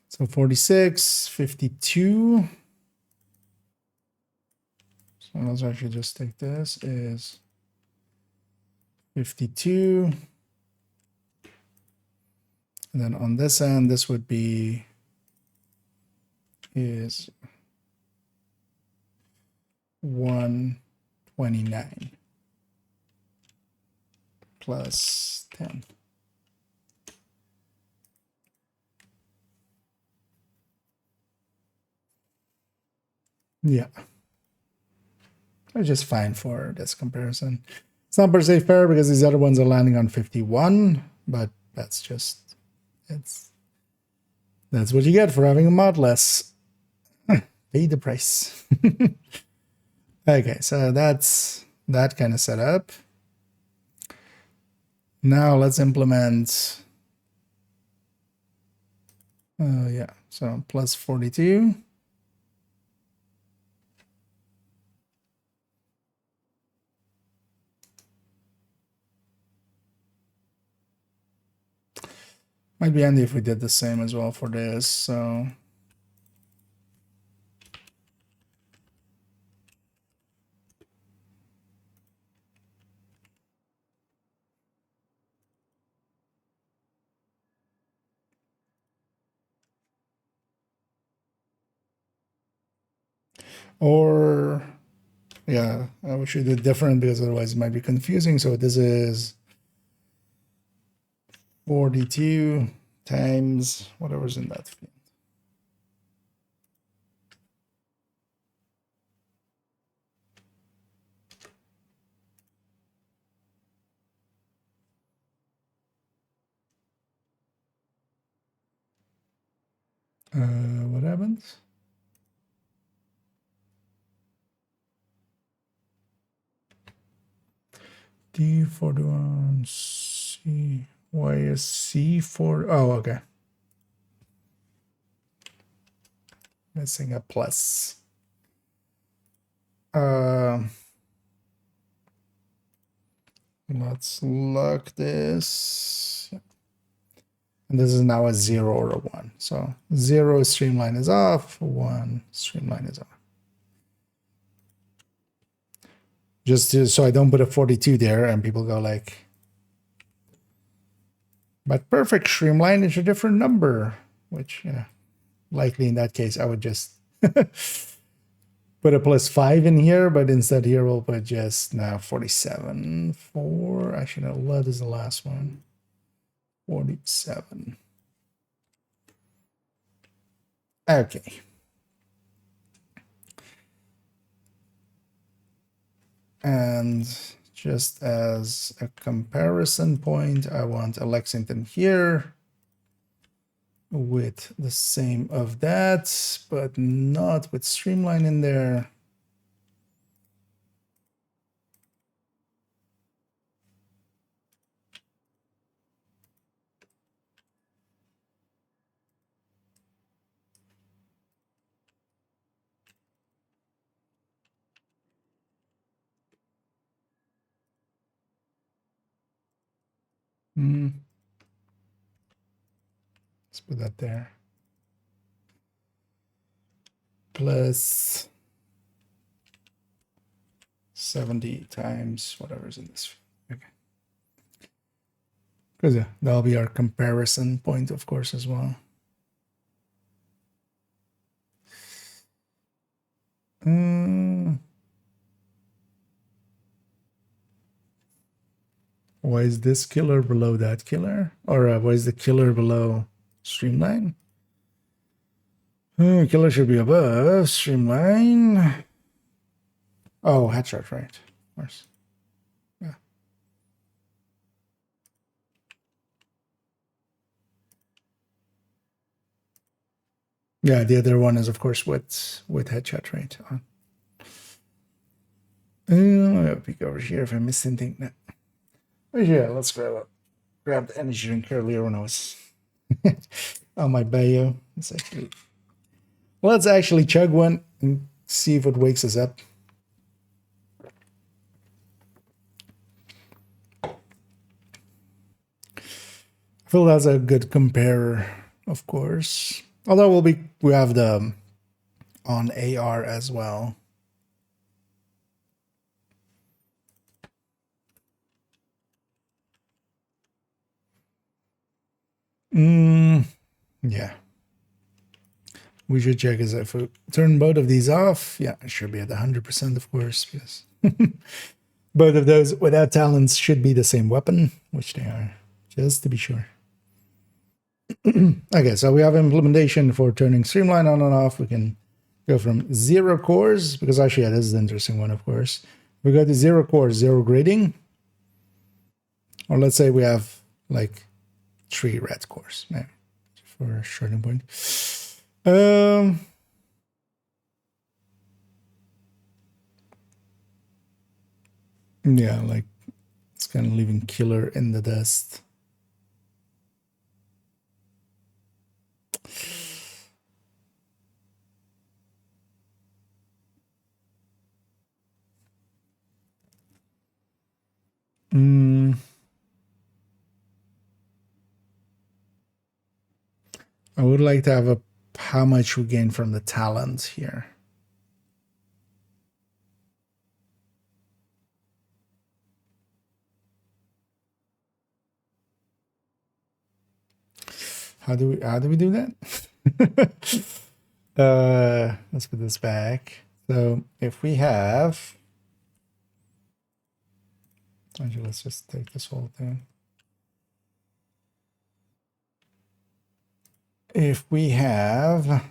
So 46, 52. So let's actually just take this is 52. And then on this end, this would be is 129 plus 10. Yeah. It's just fine for this comparison. It's not per se fair because these other ones are landing on 51, but that's just, that's what you get for having a mod less. Pay the price. Okay, so that's that kind of setup. Now let's implement, yeah, so plus 42. Might be handy if we did the same as well for this, so... Or, yeah, we should do different because otherwise it might be confusing. So this is 42 times whatever's in that field. What happens? D41 C. Why is C4? Oh, okay. Missing a plus. Let's lock this. And this is now a 0 or a 1. So 0 streamline is off, 1 streamline is on. So I don't put a 42 there and people go like, but perfect streamline is a different number, which, yeah, likely in that case, I would just put a +5 in here, but instead here we'll put just now 47, 4, actually no, that is the last one, 47. Okay. And just as a comparison point, I want a Lexington here with the same of that, but not with streamline in there. Let's put that there. Plus 70 times whatever's in this. Okay. Because yeah, that'll be our comparison point, of course, as well. Why is this killer below that killer? Or why is the killer below streamline? Killer should be above streamline. Oh, headshot, right? Of course. Yeah. Yeah, the other one is, of course, with headshot rate on. I'll peek over here if I missed anything. No. Oh, yeah, let's grab the energy drink earlier when I was on my bio. Let's actually chug one and see if it wakes us up. I feel that's a good comparer, of course. Although we have the on AR as well. Yeah. We should check is if we turn both of these off. Yeah, it should be at 100%, of course, because both of those without talents should be the same weapon, which they are, just to be sure. Okay, so we have implementation for turning streamline on and off. We can go from 0 cores, because actually, yeah, this is the interesting one, of course. We go to 0 cores, 0 grading. Or let's say we have like 3 red cores, maybe, for a starting point. Yeah, like it's kind of leaving killer in the dust. I would like to have a how much we gain from the talent here. How do we do that? Let's put this back. So if we have, actually, let's just take this whole thing. If we have,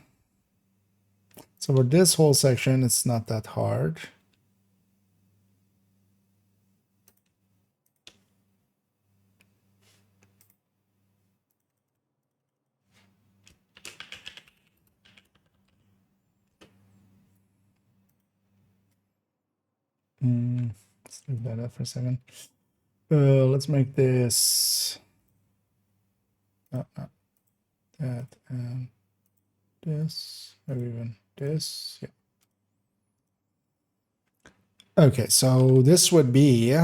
so for this whole section, it's not that hard. Let's leave that up for a second. Let's make this that and this, maybe even this. Yeah. Okay, so this would be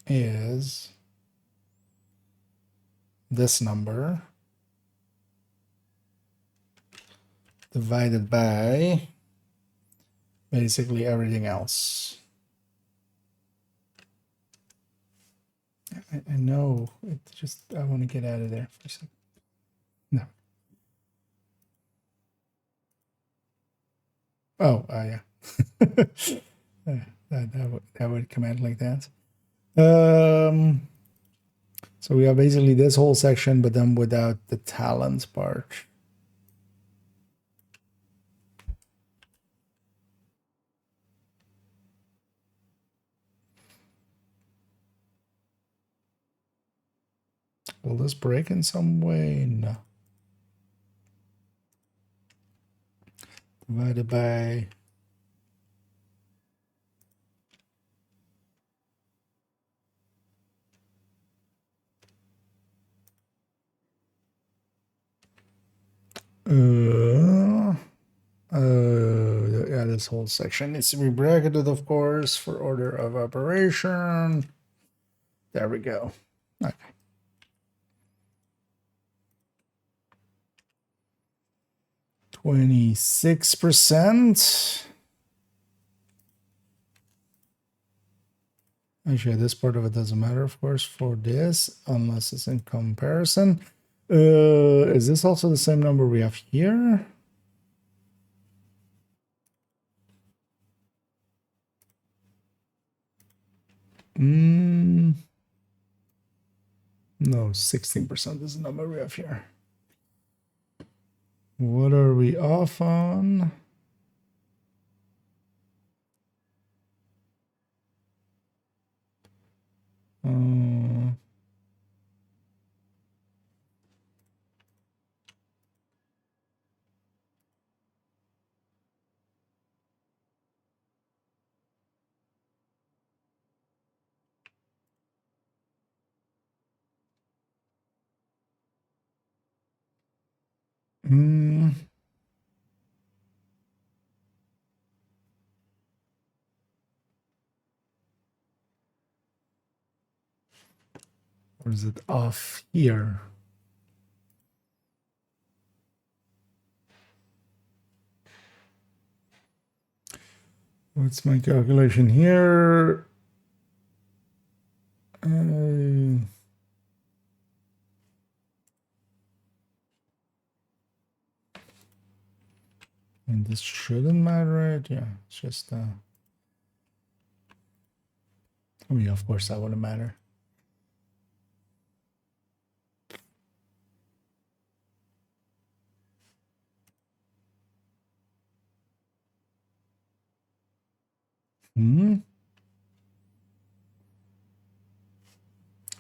is this number divided by basically everything else. I know it just, I want to get out of there for a second. No. Oh, yeah. that would come out like that. So we have basically this whole section, but then without the talent part. Will this break in some way? No. Divided by yeah, this whole section needs to be bracketed, of course, for order of operation. There we go. Okay. 26%. Actually, this part of it doesn't matter, of course, for this, unless it's in comparison. Is this also the same number we have here? No, 16% is the number we have here. What are we off on? Or is it off here? What's my calculation here? And this shouldn't matter, right? Yeah, it's just I mean, of course that wouldn't matter.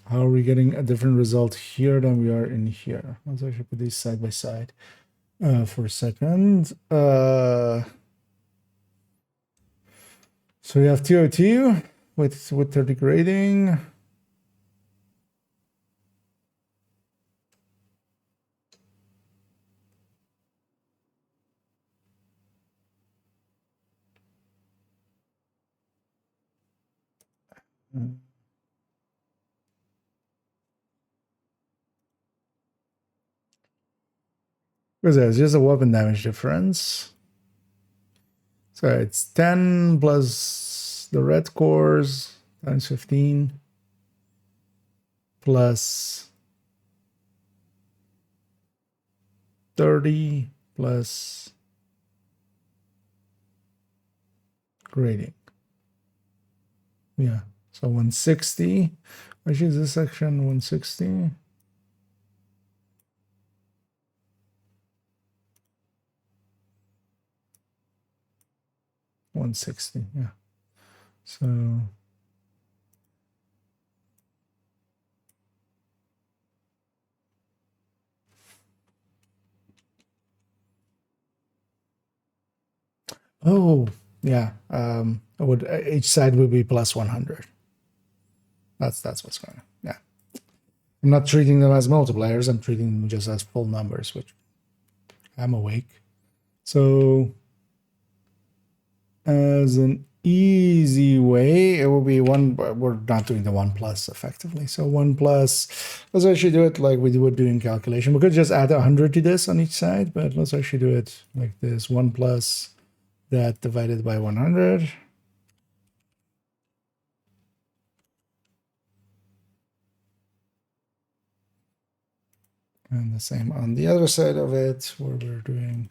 How are we getting a different result here than we are in here? Let's actually put these side by side for a second. So we have TO2 with 30 grading. Because there's just a weapon damage difference. So it's 10 plus the red cores times 15 plus 30 plus grading. Yeah, so 160. Which is this section? 160. Yeah. So oh yeah. Each side would be plus 100. That's what's going on. Yeah. I'm not treating them as multipliers, I'm treating them just as full numbers, which I'm awake. So as an easy way, it will be one. We're not doing the 1 plus effectively. So 1 plus, let's actually do it like we would do in calculation. We could just add 100 to this on each side, but let's actually do it like this: 1 plus that divided by 100. And the same on the other side of it, where we're doing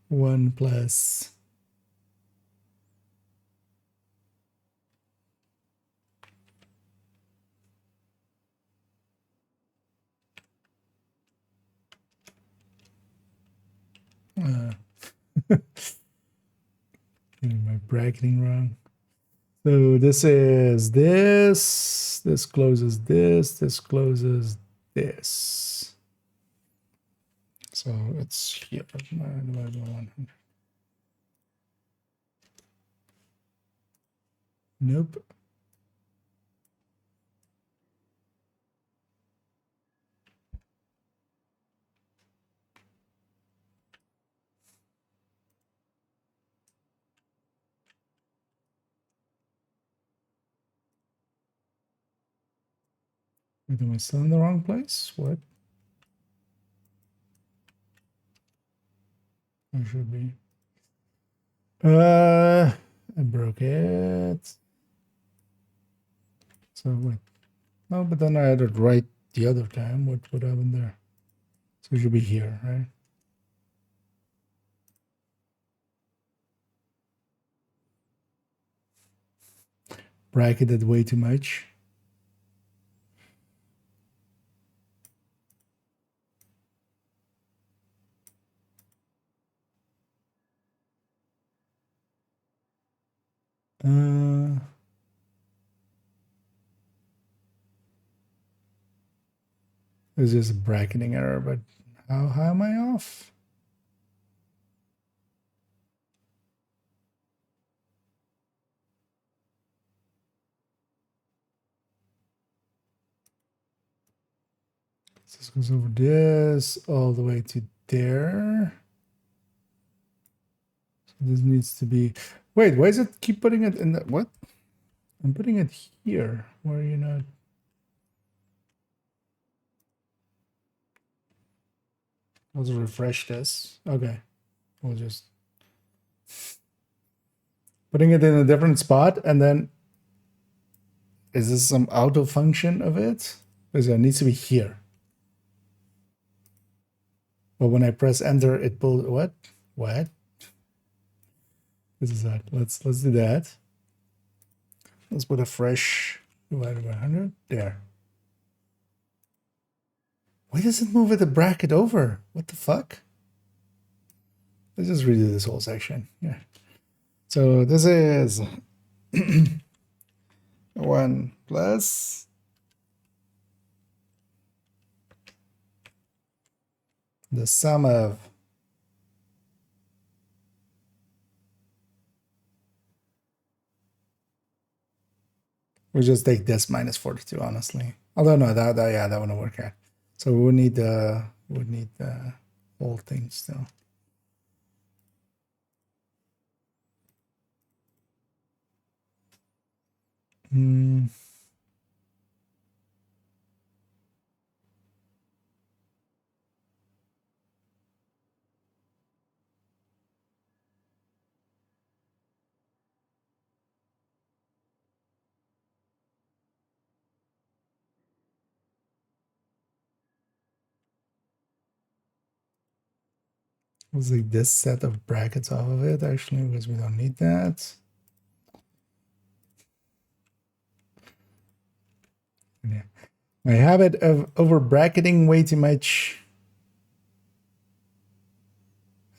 1 plus getting my bracketing wrong. So this is this closes this closes this. So it's here. Divided by 100. Nope. Wait, am I still in the wrong place? What? I should be. I broke it. So wait. No, but then I had it right the other time. What happened there? So it should be here, right? Bracketed way too much. It's just a bracketing error, but how am I off? So this goes over this all the way to there. So this needs to be. Wait, why does it keep putting it in the what? I'm putting it here. Why are you not? Let's refresh this. Okay. We'll just putting it in a different spot, and then is this some auto function of it? Because it needs to be here. But when I press enter, it pulls what? What? This is that. Let's do that. Let's put a fresh divided by 100. There. Why does it move with the bracket over? What the fuck? Let's just redo this whole section. Yeah. So this is 1 plus the sum of we just take this minus 42, honestly. Although no, that wouldn't work out. So we would need the whole thing still. Hmm. Let's leave this set of brackets off of it, actually, because we don't need that. Yeah. My habit of over bracketing way too much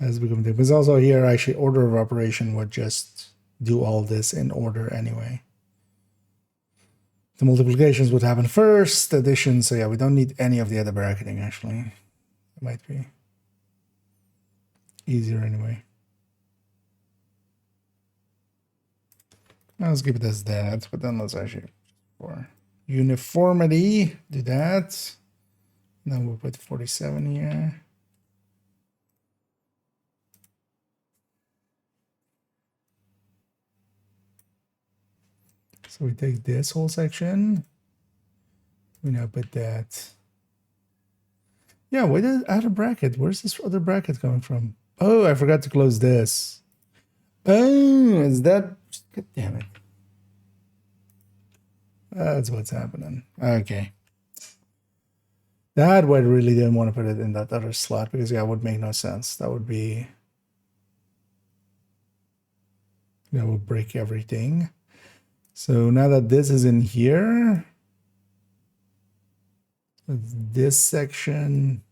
has become the. Because also here, actually, order of operation would just do all this in order anyway. The multiplications would happen first, addition, so yeah, we don't need any of the other bracketing, actually. It might be easier anyway. Let's keep it as that, but then let's actually, for uniformity, do that. Then we'll put 47 here. So we take this whole section. We now put that. Yeah, why did I add a bracket? Where's this other bracket coming from? Oh, I forgot to close this. Oh, is that? God damn it. That's what's happening. Okay. That why I really didn't want to put it in that other slot because yeah, it would make no sense. That would be. That would break everything. So now that this is in here, this section.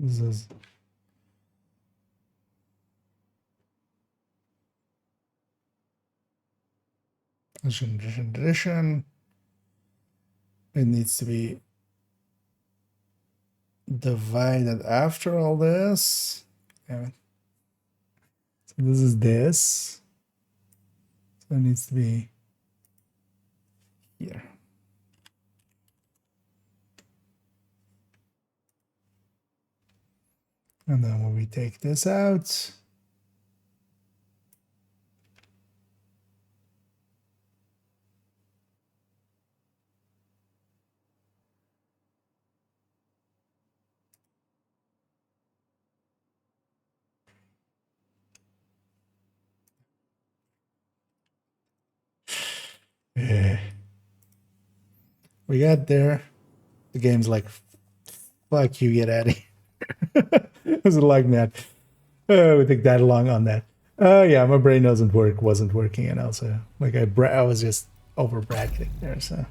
This is addition. It needs to be divided after all this. Damn it. So this is this. So it needs to be here. And then when we take this out, we got there. The game's like, fuck you, get out of here. Was it like that? Oh, we took that long on that. Oh yeah, my brain wasn't working, and also like I was just over bracketing there. So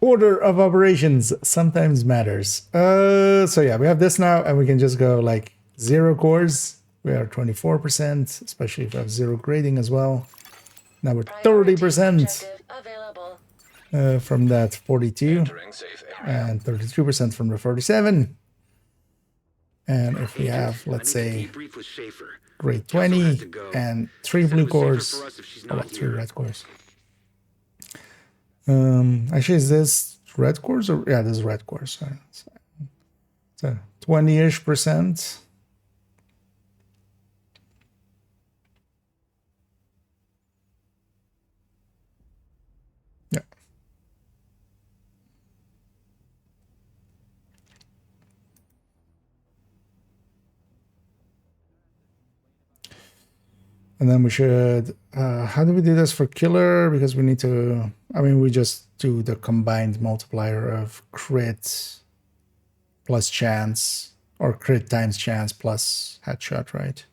order of operations sometimes matters. So yeah, we have this now, and we can just go like 0 cores. We are 24%, especially if we have 0 grading as well. Now we're 30% from that 42, and 32% from the 47. And if we have, let's say, grade 20 and 3 blue cores, oh, 3 red cores. Actually, is this red cores or yeah, this is red cores. So 20-ish%. Yeah. And then we should, how do we do this for killer? Because we need to, I mean, we just do the combined multiplier of crit plus chance, or crit times chance plus headshot, right?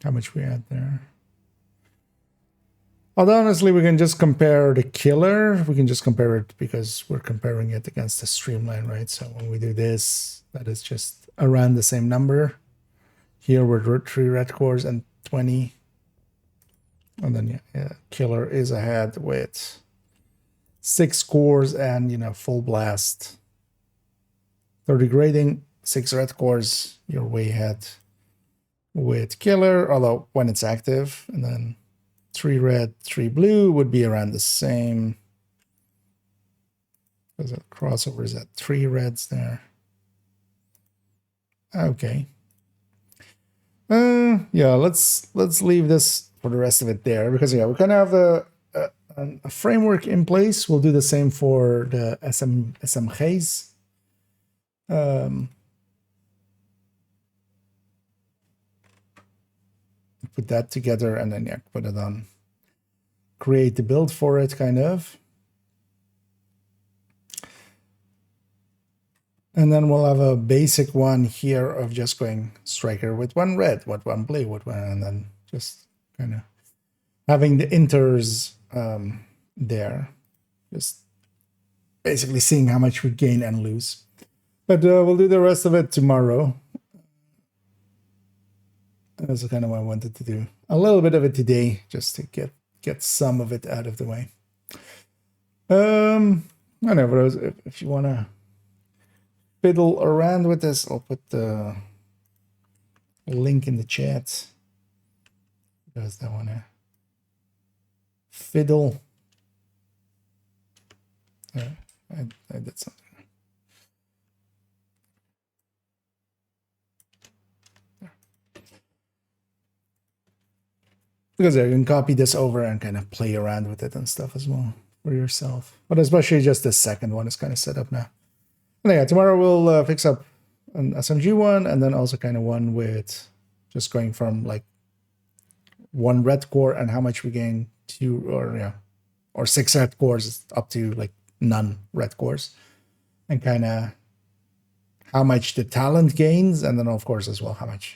How much we had there. Although honestly, we can just compare the killer. We can just compare it because we're comparing it against the streamline, right? So when we do this, that is just around the same number. Here we're 3 red cores and 20. And then yeah, killer is ahead with 6 cores and, you know, full blast. 30 grading, 6 red cores, you're way ahead with killer, although when it's active, and then 3 red, 3 blue would be around the same. There's a crossover is at 3 reds there. Okay. Yeah, let's leave this for the rest of it there, because yeah, we kind of have a framework in place. We'll do the same for the SMGs. Put that together and then yeah, put it on. Create the build for it, kind of. And then we'll have a basic one here of just going striker with 1 red, with 1 blue, with 1, and then just kind of having the inters there. Just basically seeing how much we gain and lose. But we'll do the rest of it tomorrow. That's kind of what I wanted to do. A little bit of it today, just to get some of it out of the way. I don't know, if you want to fiddle around with this, I'll put the link in the chat. Does that want to fiddle? I did something. Because you can copy this over and kind of play around with it and stuff as well for yourself. But especially just the second one is kind of set up now. And yeah, tomorrow we'll fix up an SMG one, and then also kind of one with just going from like 1 red core and how much we gain to, or 6 red cores up to like none red cores, and kind of how much the talent gains, and then of course as well how much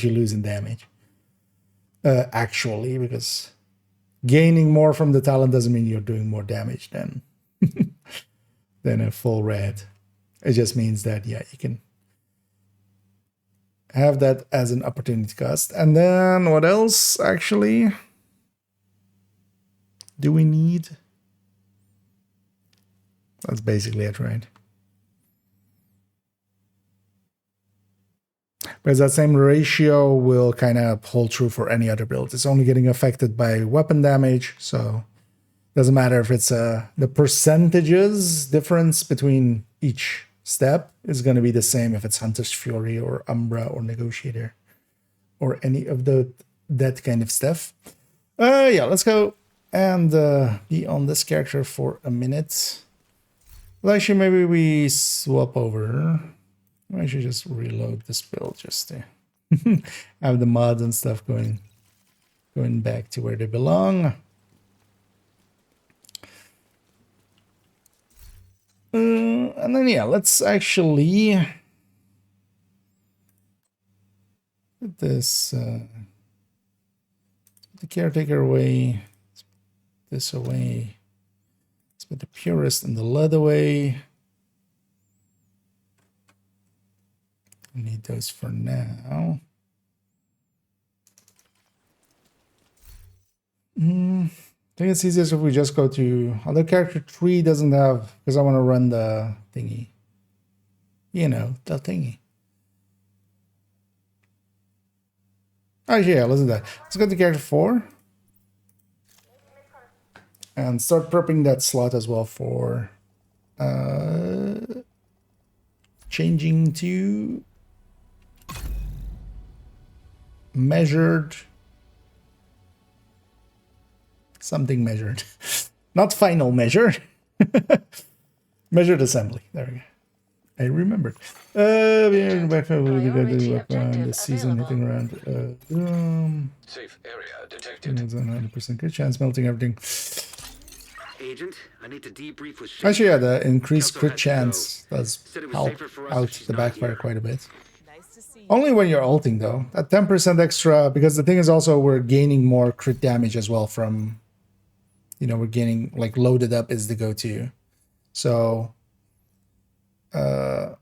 you lose in damage. Actually, because gaining more from the talent doesn't mean you're doing more damage than a full red. It just means that, yeah, you can have that as an opportunity cost. And then what else, actually, do we need? That's basically it, right? Because that same ratio will kind of hold true for any other build. It's only getting affected by weapon damage, so it doesn't matter if it's the percentages difference between each step is going to be the same if it's Hunter's Fury or Umbra or Negotiator or any of that kind of stuff. Yeah, let's go and be on this character for a minute. Well, actually, maybe we swap over. I should just reload this build just to have the mods and stuff going back to where they belong. And then yeah, let's actually put this the caretaker away. Let's put this away. Let's put the purist and the lead away. I need those for now. I think it's easiest if we just go to other character 3 doesn't have, because I want to run the thingy. You know, the thingy. Actually, yeah, let's do that. Let's go to character 4. And start prepping that slot as well for changing to measured, something measured, not final measure, measured assembly. There we go. I remembered. Back this season hitting around. Safe area detected. 100% good chance melting everything. Agent, I need to debrief with Shane. Actually, yeah, the increased crit chance does help out the backfire quite a bit. Only when you're ulting, though. That 10% extra, because the thing is also we're gaining more crit damage as well from, we're gaining, like, loaded up is the go-to. So, although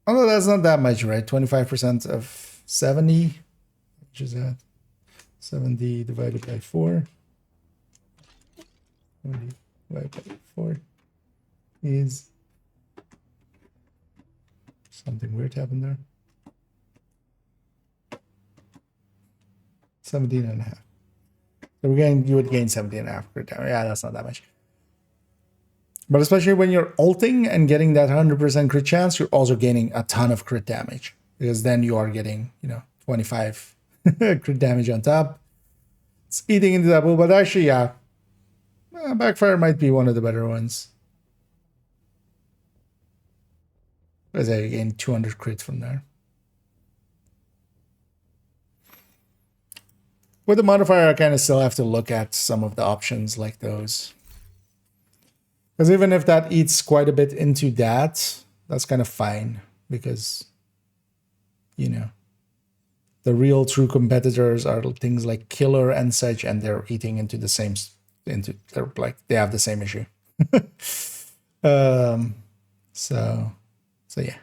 that's not that much, right? 25% of 70, which is that? 70 divided by 4. 70 divided by 4 is... something weird happened there. 17.5. So you would gain 17.5 per time. Yeah, that's not that much. But especially when you're ulting and getting that 100% crit chance, you're also gaining a ton of crit damage. Because then you are getting, 25 crit damage on top. It's eating into that pool, but actually, yeah. Backfire might be one of the better ones. Because I gain 200 crit from there. With the modifier, I kind of still have to look at some of the options like those. Because even if that eats quite a bit into that, that's kind of fine. Because, the real true competitors are things like Killer and such, and they're eating into the same, they're like, they have the same issue. So yeah.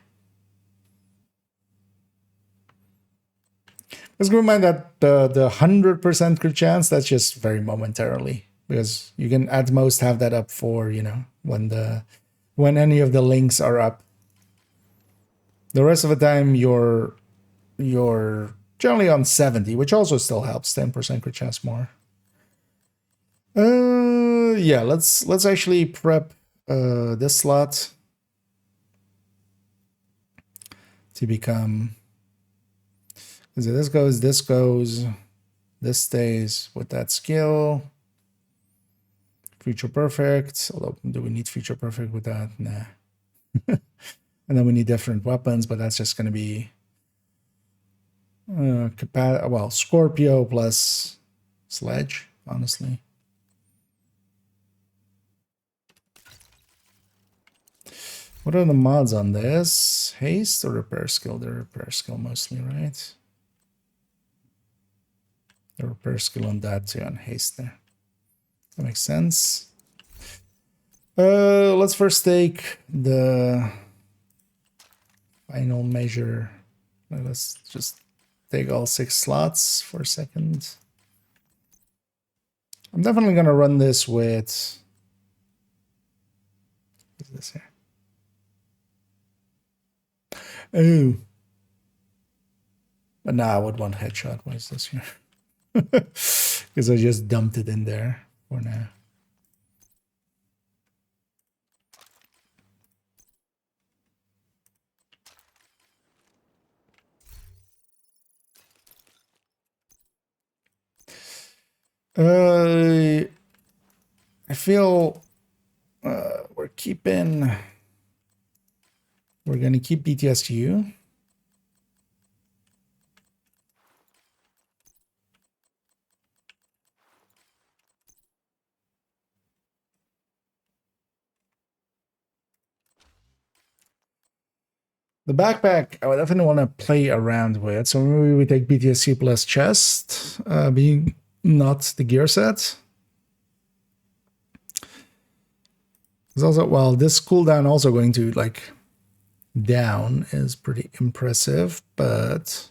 Let's keep in mind that the 100% crit chance, that's just very momentarily. Because you can at most have that up for, when any of the links are up. The rest of the time you're generally on 70, which also still helps, 10% crit chance more. Yeah, let's actually prep this slot to become, so this goes, this stays with that skill. Future perfect, although do we need future perfect with that? Nah. And then we need different weapons, but that's just going to be Scorpio plus Sledge, honestly. What are the mods on this? Haste or repair skill? The repair skill mostly, right? The repair skill on that too, and haste there. That makes sense. Let's first take the final measure. Let's just take all 6 slots for a second. I'm definitely gonna run this with, what is this here? Oh. But now I would want headshot. What is this here? Because I just dumped it in there for now. I feel we're going to keep BTSU. The backpack, I would definitely want to play around with. So maybe we take BTSU plus chest, being not the gear set. There's also, well, this cooldown also going to like down is pretty impressive, but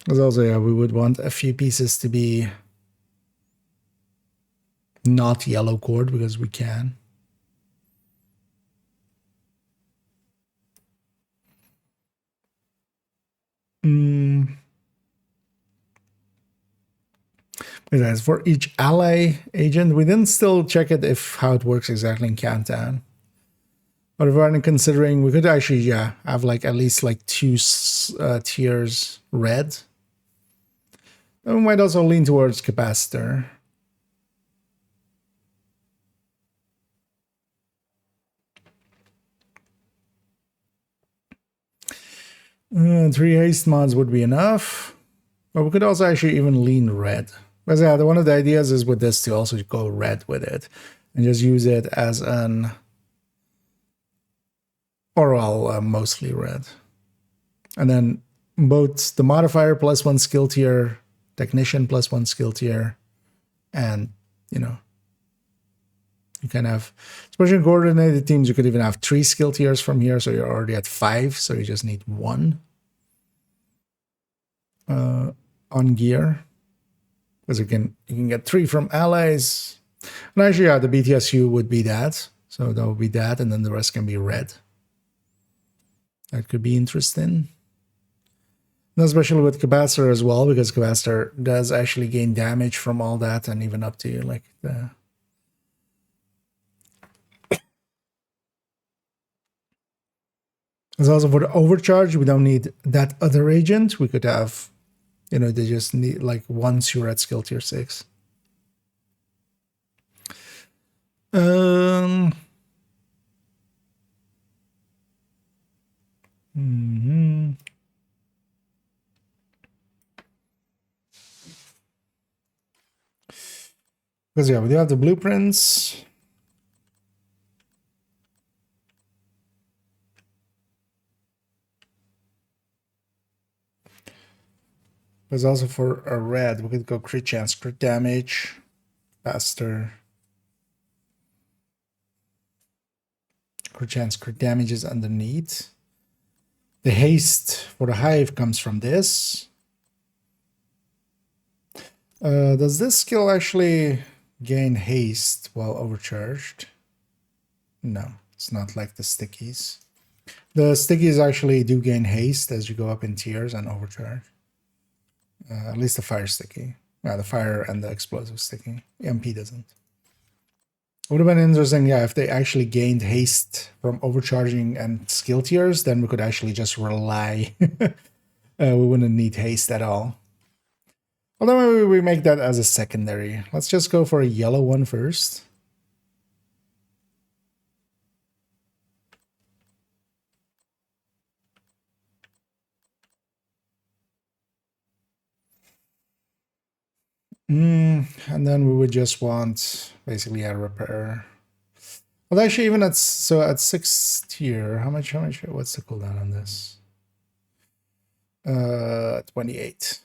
there's also, yeah, we would want a few pieces to be not yellow cord because we can. As for each ally agent, we didn't still check it how it works exactly in Countdown. But if we're considering, we could actually, yeah, have like at least like 2 tiers red. And we might also lean towards capacitor. 3 haste mods would be enough. But we could also actually even lean red. But yeah, one of the ideas is with this to also go red with it. And just use it as an... Or well, mostly red. And then both the modifier plus 1 skill tier, technician plus 1 skill tier, and, you can have, especially in coordinated teams, you could even have 3 skill tiers from here, so you're already at 5, so you just need 1 on gear. Because you can get 3 from allies. And actually, yeah, the BTSU would be that. So that would be that, and then the rest can be red. That could be interesting. And especially with capacitor as well, because capacitor does actually gain damage from all that, and even up to like the. It's also for the overcharge. We don't need that other agent. We could have, you know, they just need like once you're at skill tier 6. Mhm. Because yeah, we do have the blueprints. There's also for a red, we could go crit chance, crit damage, faster. Crit chance, crit damage is underneath. The haste for the hive comes from this. Does this skill actually gain haste while overcharged? No, it's not like the stickies. The stickies actually do gain haste as you go up in tiers and overcharge. At least the fire sticky. The fire and the explosive sticky. MP doesn't. It would have been interesting, yeah, if they actually gained haste from overcharging and skill tiers, then we could actually just rely. We wouldn't need haste at all. Although maybe we make that as a secondary. Let's just go for a yellow one first. And then we would just want basically a repair. Well, actually, even at 6th tier, how much? What's the cooldown on this? 28.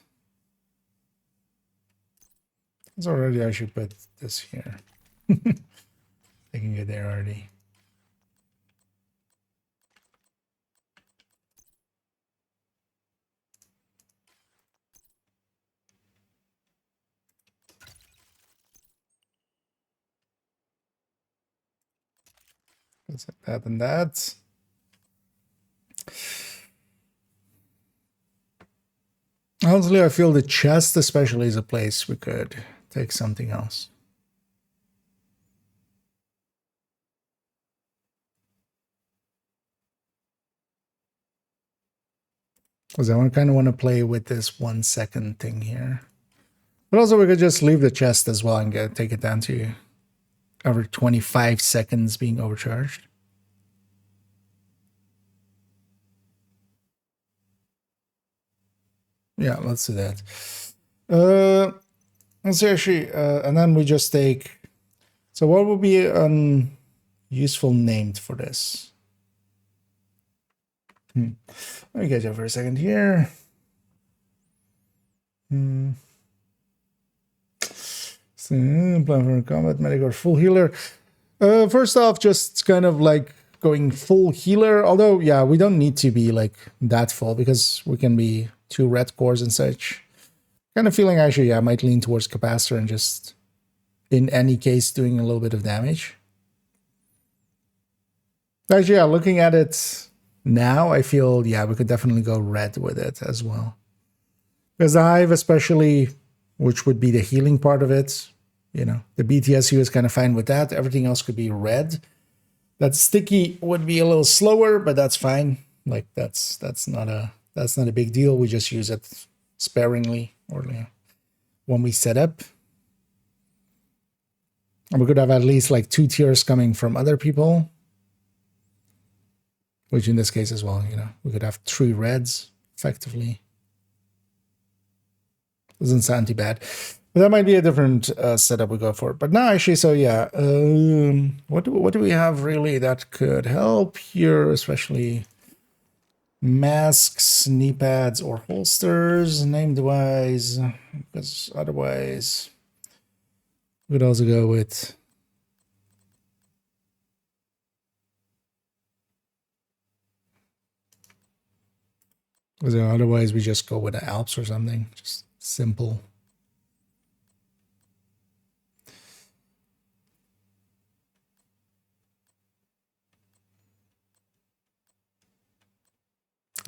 It's already. I should put this here. Taking it there already. Let's set that and that. Honestly, I feel the chest especially is a place we could take something else. Because I kind of want to play with this 1 second thing here. But also we could just leave the chest as well and take it down to over 25 seconds being overcharged. Yeah, let's do that. Let's see actually, and then we just take. So what would be a useful name for this? Let me get you for a second here. So, plan for combat, medic or full healer. First off, just kind of like going full healer. Although, yeah, we don't need to be like that full because we can be 2 red cores and such. Kind of feeling actually, yeah, I might lean towards capacitor and just, in any case, doing a little bit of damage. Actually, yeah, looking at it now, I feel, yeah, we could definitely go red with it as well. Because the hive especially, which would be the healing part of it, you know, the BTSU is kind of fine with that. Everything else could be red. That sticky would be a little slower, but that's fine. Like that's not a big deal. We just use it sparingly or when we set up. And we could have at least like 2 tiers coming from other people. Which in this case as well, you know, we could have 3 reds effectively. Doesn't sound too bad. But that might be a different setup we go for. But now actually, so yeah, what do we have really that could help here, especially masks, knee pads, or holsters, named wise, because otherwise we could also go with otherwise we just go with the Alps or something, just simple.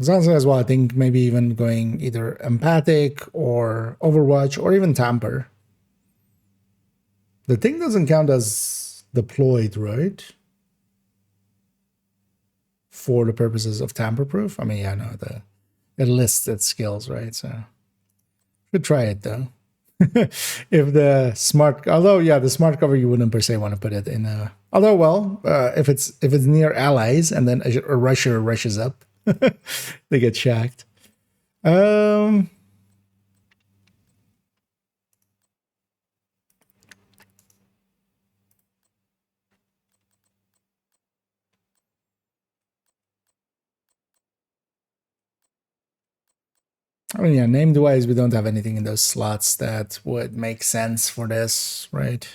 As honestly as well, I think maybe even going either empathic or Overwatch or even tamper. The thing doesn't count as deployed, right? For the purposes of tamper proof. I mean, yeah, no, it lists its skills, right? So should try it though. If the smart, although yeah, the smart cover you wouldn't per se want to put it in a. Although well, if it's near allies and then a rusher rushes up, they get shacked. I mean, yeah, named-wise, we don't have anything in those slots that would make sense for this, right?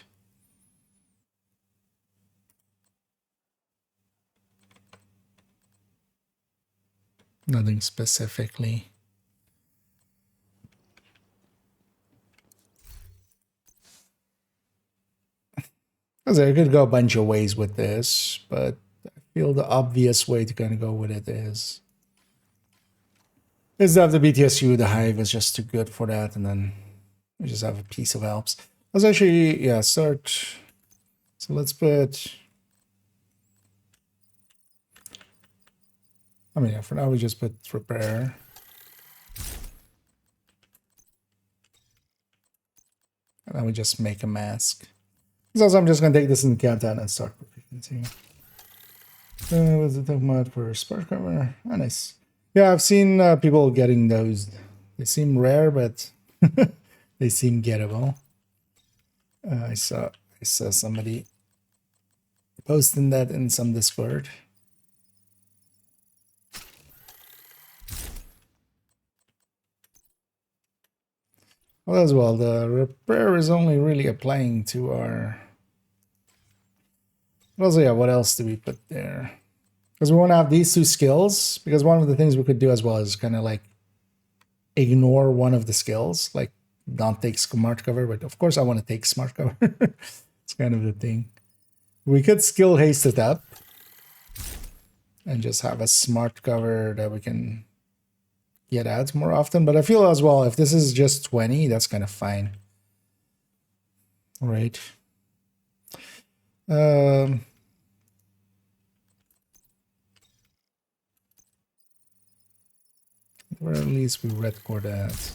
Nothing specifically. I could go a bunch of ways with this, but I feel the obvious way to kind of go with it is that the BTSU, the Hive, is just too good for that, and then we just have a piece of Alps. Let's actually, yeah, start. So let's put. I mean, yeah, for now we just put repair. And then we just make a mask. So I'm just gonna take this in countdown and start proficiency. What's the mod for spark cover? Oh, nice. Yeah, I've seen people getting those. They seem rare, but they seem gettable. I saw somebody posting that in some Discord. Well, as well, the repair is only really applying to our. Also, yeah, what else do we put there? Because we want to have these two skills. Because one of the things we could do as well is kind of like ignore one of the skills, like not take smart cover. But of course, I want to take smart cover. It's kind of the thing. We could skill haste it up and just have a smart cover that we can get out more often. But I feel as well, if this is just 20, that's kind of fine. All right. Where at least we red core that.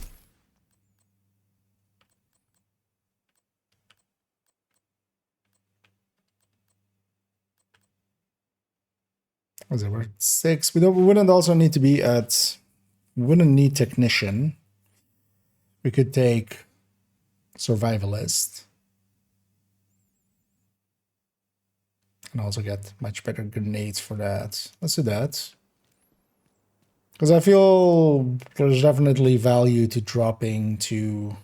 Was it worth 6? We wouldn't also need to be at. We wouldn't need technician. We could take survivalist. And also get much better grenades for that. Let's do that. Because I feel there's definitely value to dropping to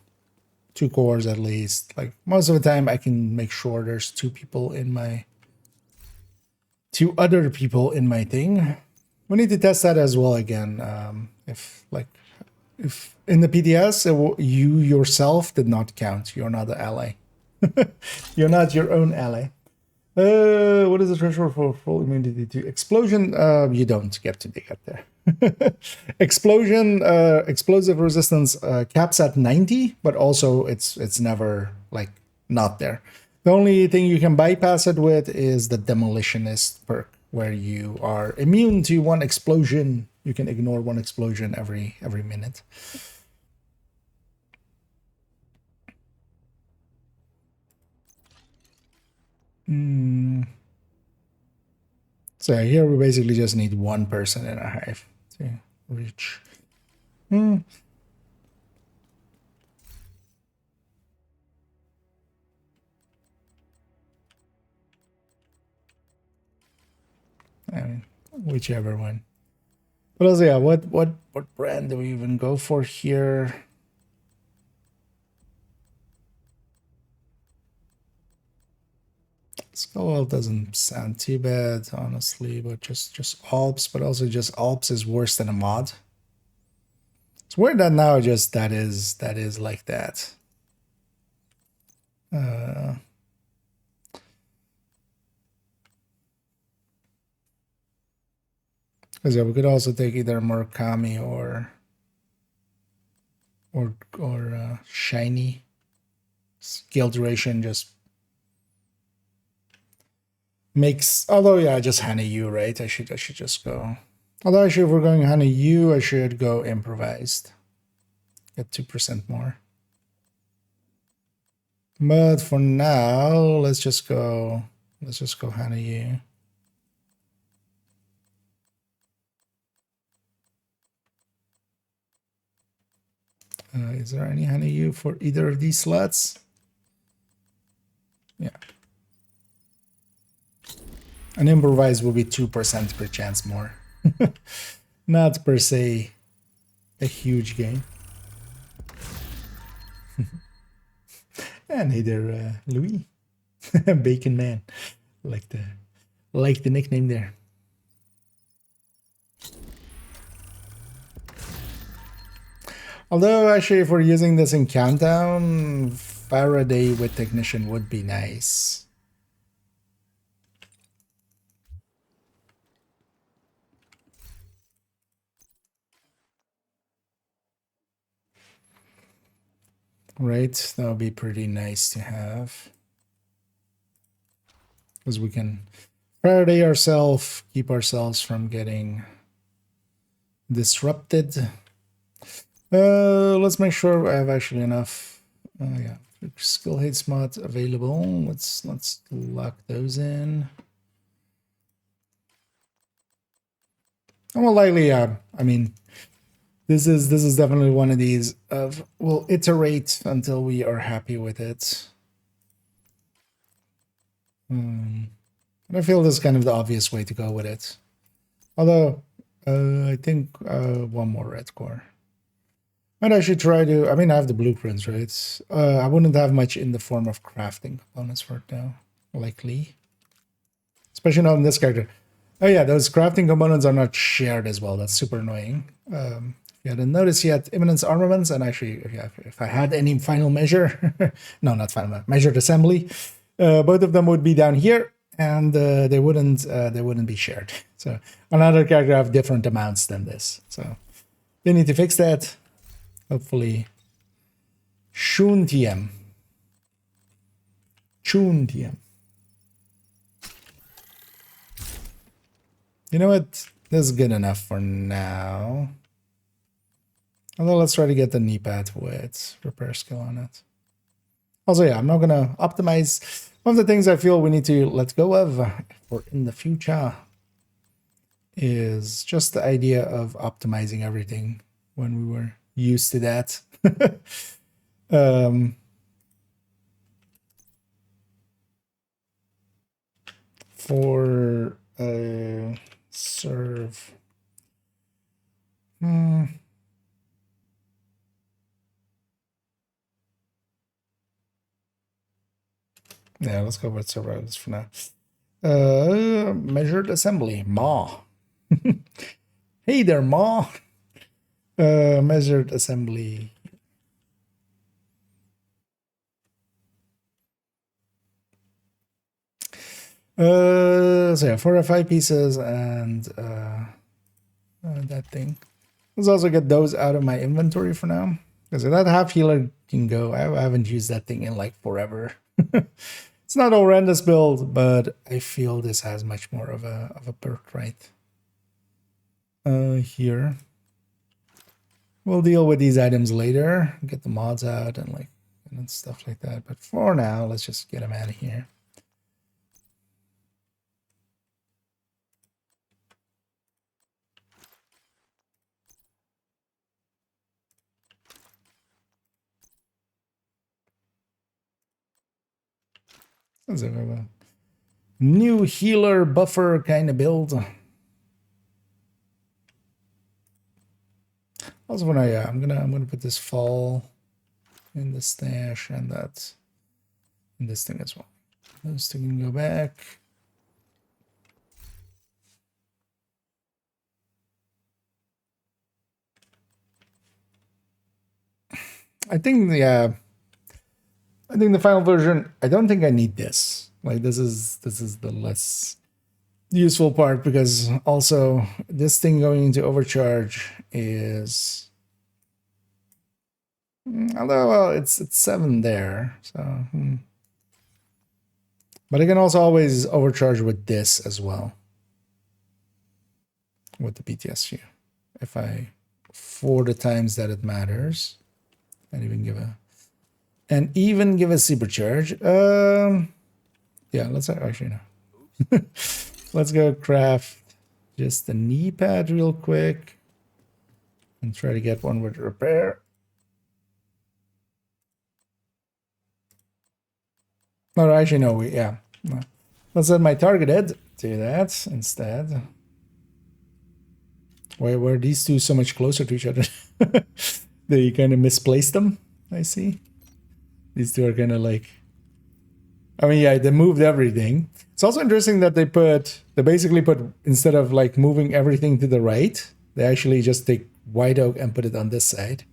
2 cores at least. Like most of the time I can make sure there's 2 other people in my thing. We need to test that as well again. If in the PDS you yourself did not count, you're not the ally. You're not your own ally. What is the threshold for full immunity to explosion? You don't get to get there. Explosion, explosive resistance caps at 90, but also it's never like not there. The only thing you can bypass it with is the demolitionist perk, where you are immune to 1 explosion. You can ignore 1 explosion every minute. So here we basically just need 1 person in a hive to reach. I mean, whichever one. But also, yeah, what brand do we even go for here? Skull doesn't sound too bad, honestly, but just Alps, but also just Alps is worse than a mod. It's weird that now just that is like that. Because yeah, we could also take either Murakami or Shiny. Skill duration just makes. Although yeah, just Hana-Yu, right? I should just go. Although actually, if we're going Hana-Yu, I should go improvised. Get 2% more. But for now, let's just go Hana-Yu. Is there any Hana-Yu for either of these slots? Yeah. An improvise will be 2% per chance more. Not per se a huge game. And hey there, Louis. Bacon Man. Like the nickname there. Although actually if we're using this in Countdown, Faraday with Technician would be nice. Right, that would be pretty nice to have. Because we can Faraday ourselves, keep ourselves from getting disrupted. Let's make sure I have actually enough. Yeah, skill hate mods available. Let's lock those in. And more likely, I mean, this is definitely one of these of we'll iterate until we are happy with it. And I feel this is kind of the obvious way to go with it. Although, I think one more red core. And I should try to, I mean, I have the blueprints, right? I wouldn't have much in the form of crafting components for it now, likely. Especially not in this character. Oh yeah, those crafting components are not shared as well. That's super annoying. If you hadn't noticed yet, Imminence Armaments, and actually, if I had any final measure, no, not final, measured assembly, both of them would be down here, and they wouldn't be shared. So another character have different amounts than this. So they need to fix that. Hopefully, Shuntium. You know what? This is good enough for now. Although let's try to get the knee pad with repair skill on it. Also, yeah, I'm not gonna optimize. One of the things I feel we need to let go of for in the future is just the idea of optimizing everything when we were used to that. For serve. Yeah, let's go with survivors for now. Measured assembly, Ma. Hey there, Ma. Measured assembly. So yeah, 4 or 5 pieces and that thing. Let's also get those out of my inventory for now. Because that half healer can go. I haven't used that thing in like forever. It's not a horrendous build, but I feel this has much more of a birthright. Here. We'll deal with these items later. Get the mods out and stuff like that. But for now, let's just get them out of here. Sounds like a new healer buffer kind of build. Also, when I'm gonna put this fall in the stash and that in this thing as well. Those two can go back. I think the final version. I don't think I need this. Like this is the less. useful part, because also this thing going into overcharge is, although well, it's 7 there, so but I can also always overcharge with this as well, with the PTSU, if I, for the times that it matters, and even give a supercharge. Yeah, let's actually no. Let's go craft just the knee pad real quick and try to get one with repair. Oh, actually, no, yeah. Let's set my targeted to that instead. Why were these two so much closer to each other? They kind of misplaced them, I see. These two are kind of like, I mean, yeah, they moved everything. It's also interesting that they basically put, instead of like moving everything to the right, they actually just take White Oak and put it on this side.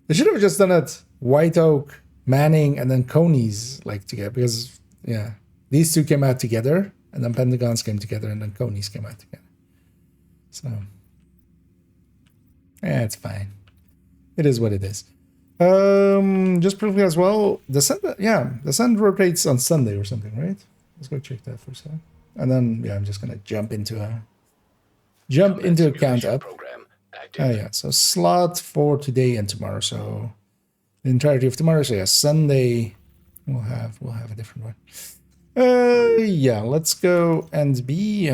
They should have just done it White Oak, Manning, and then Coney's like together, because yeah, these two came out together, and then Pentagons came together, and then Coney's came out together. So yeah, it's fine. It is what it is. Just briefly as well, the sun rotates on Sunday or something, right? Let's go check that for a second. And then yeah, I'm just gonna jump into a count up. Oh yeah, so slot for today and tomorrow. So the entirety of tomorrow. So yeah, Sunday we'll have a different one. Yeah, let's go and be.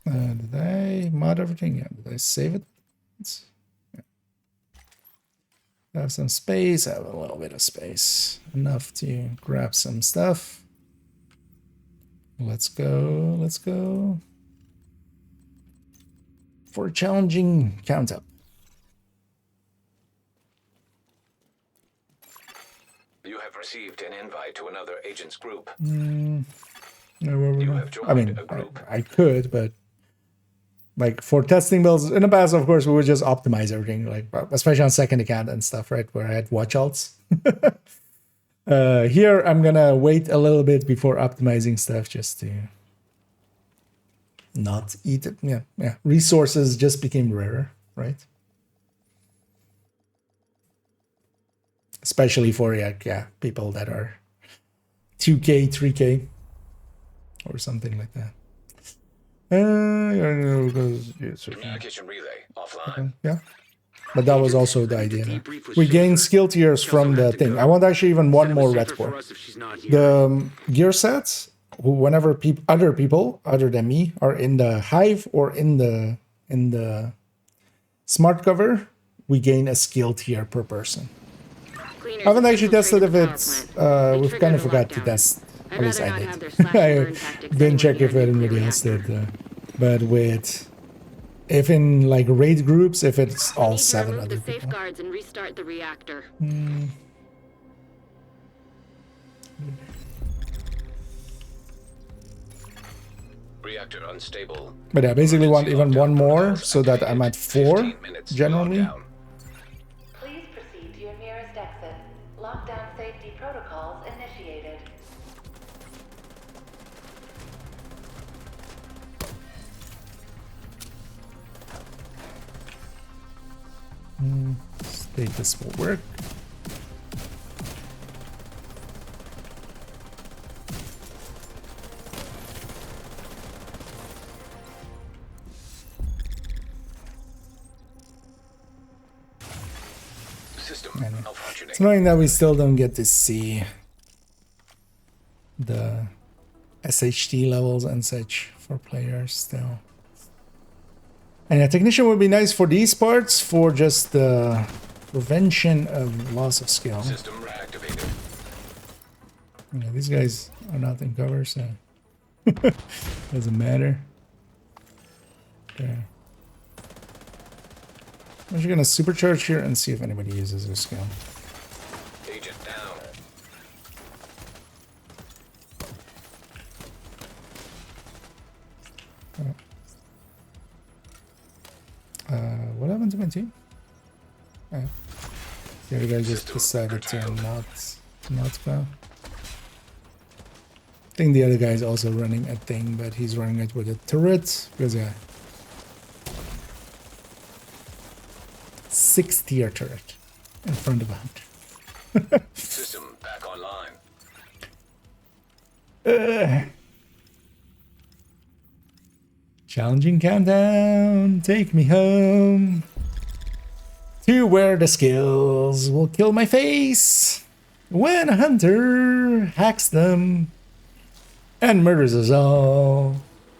Did I mod everything? Yeah, did I save it? I have some space. I have a little bit of space, enough to grab some stuff. Let's go. Let's go for a challenging count up. You have received an invite to another agent's group. No, you have joined, I mean, a group. I could, but like for testing builds in the past, of course, we would just optimize everything, like especially on second account and stuff, right? Where I had watch alts. Here, I'm gonna wait a little bit before optimizing stuff, just to not eat it. Yeah. Resources just became rarer, right? Especially for people that are 2K, 3K, or something like that. Communication relay offline. Yeah, but that was also the idea. We gain skill tiers from the thing. I want actually even one more red core. The gear sets, whenever other people other than me are in the hive or in the smart cover, we gain a skill tier per person. I haven't actually tested if it's. We've kind of forgot to test. At least I did. I didn't check if anybody else did. But if in like raid groups, if it's all 7 other people. Safeguards and restart the reactor. Reactor unstable. But I basically want even one more so that I'm at 4 generally. Please proceed to your nearest exit. Lockdown safety protocols initiated. Status will work. It's annoying that we still don't get to see the SHT levels and such for players still. And a technician would be nice for these parts, for just the prevention of loss of skill. System reactivated. Yeah, these guys are not in cover, so doesn't matter. Okay. I'm just gonna supercharge here and see if anybody uses their skill. Agent down. What happened to my team? Oh. The other guy just decided to not go. think the other guy is also running a thing, but he's running it with a turret because yeah, 6-tier turret in front of him. System back online. Challenging countdown, take me home to where the skills will kill my face when a hunter hacks them and murders us all.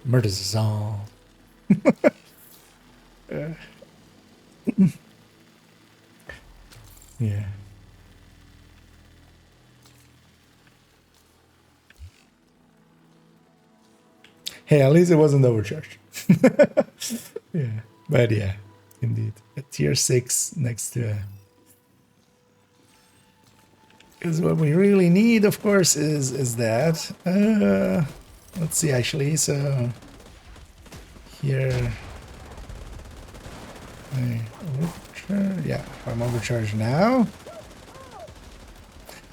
Murders us all. Yeah. Hey, at least it wasn't overcharged. Yeah, but yeah, indeed. A tier 6 next to because what we really need, of course, is that. Let's see, actually. So here, yeah, I'm overcharged now.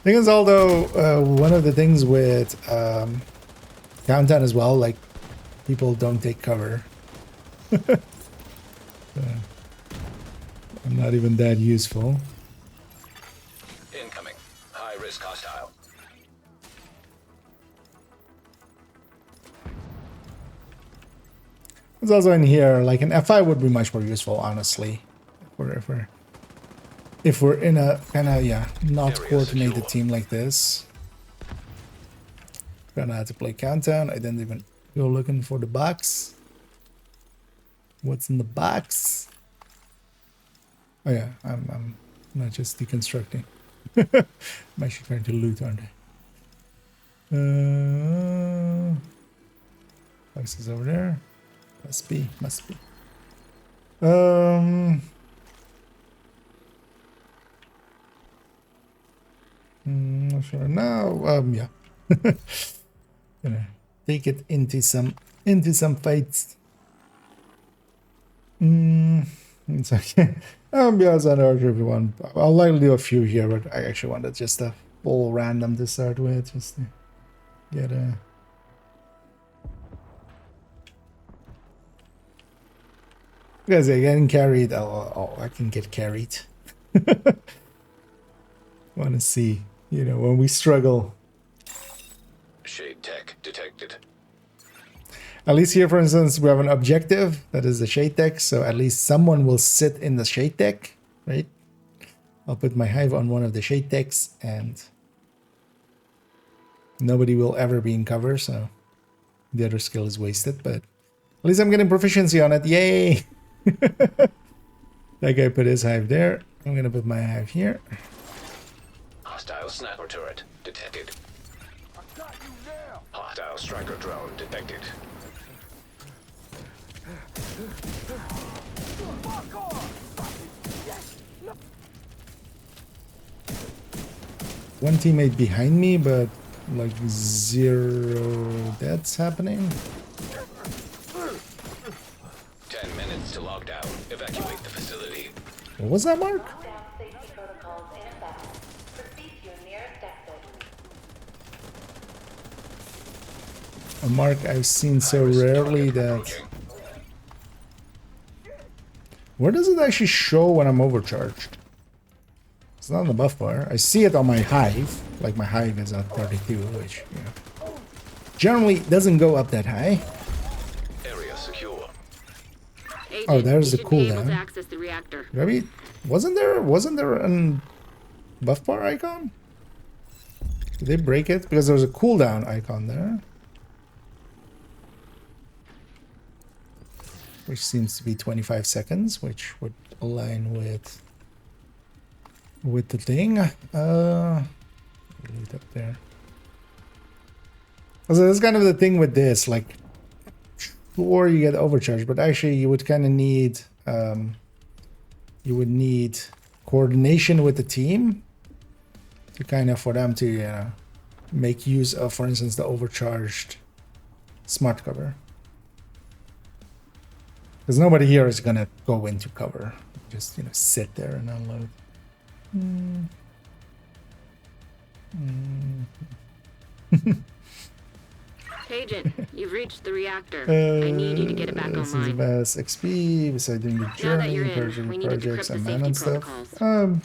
Thing is, although one of the things with countdown as well, like people don't take cover. So, I'm not even that useful. Incoming. High risk hostile. It's also in here, like an F5 would be much more useful, honestly. If we're in a kind of, yeah, not coordinated team like this. Gonna have to play countdown. I didn't even go looking for the box. What's in the box? Oh yeah, I'm not just deconstructing. I'm actually trying to loot, aren't I? Box is over there. Must be. Not sure now. Yeah. Gonna take it into some fights. It's okay. Yes, I know everyone. I'll likely do a few here, but I actually wanted just a full random to start with, just to get a. Because I'm getting carried. Oh, I can get carried. Want to see, you know, when we struggle. Shade tech detected. At least here, for instance, we have an objective that is the shade deck, so at least someone will sit in the shade deck, right? I'll put my hive on one of the shade decks, and nobody will ever be in cover, so the other skill is wasted, but at least I'm getting proficiency on it. Yay! That guy put his hive there. I'm gonna put my hive here. Hostile sniper turret detected. Hostile striker drone detected. One teammate behind me, but like 0 deaths happening. 10 minutes to lockdown. Evacuate the facility. What was that, Mark? A mark I've seen so rarely that... Where does it actually show when I'm overcharged? It's not on the buff bar. I see it on my hive. Like my hive is at 32, which, you know, generally doesn't go up that high. Area secure. Oh, there's the Able to cooldown. access the reactor. Maybe wasn't there an buff bar icon? Did they break it? Because there was a cooldown icon there. Which seems to be 25 seconds, which would align with the thing. Leave it up there. So that's kind of the thing with this, like, sure you get overcharged, but actually you would kind of need coordination with the team to kind of for them to make use of, for instance, the overcharged smart cover. Because nobody here is gonna go into cover. Just, you know, sit there and unload. Agent, you've reached the reactor. I need you to get it back This is online. best XP besides doing the Now that journey, you're in, purging we need to projects, decrypt the and safety mana stuff. protocols.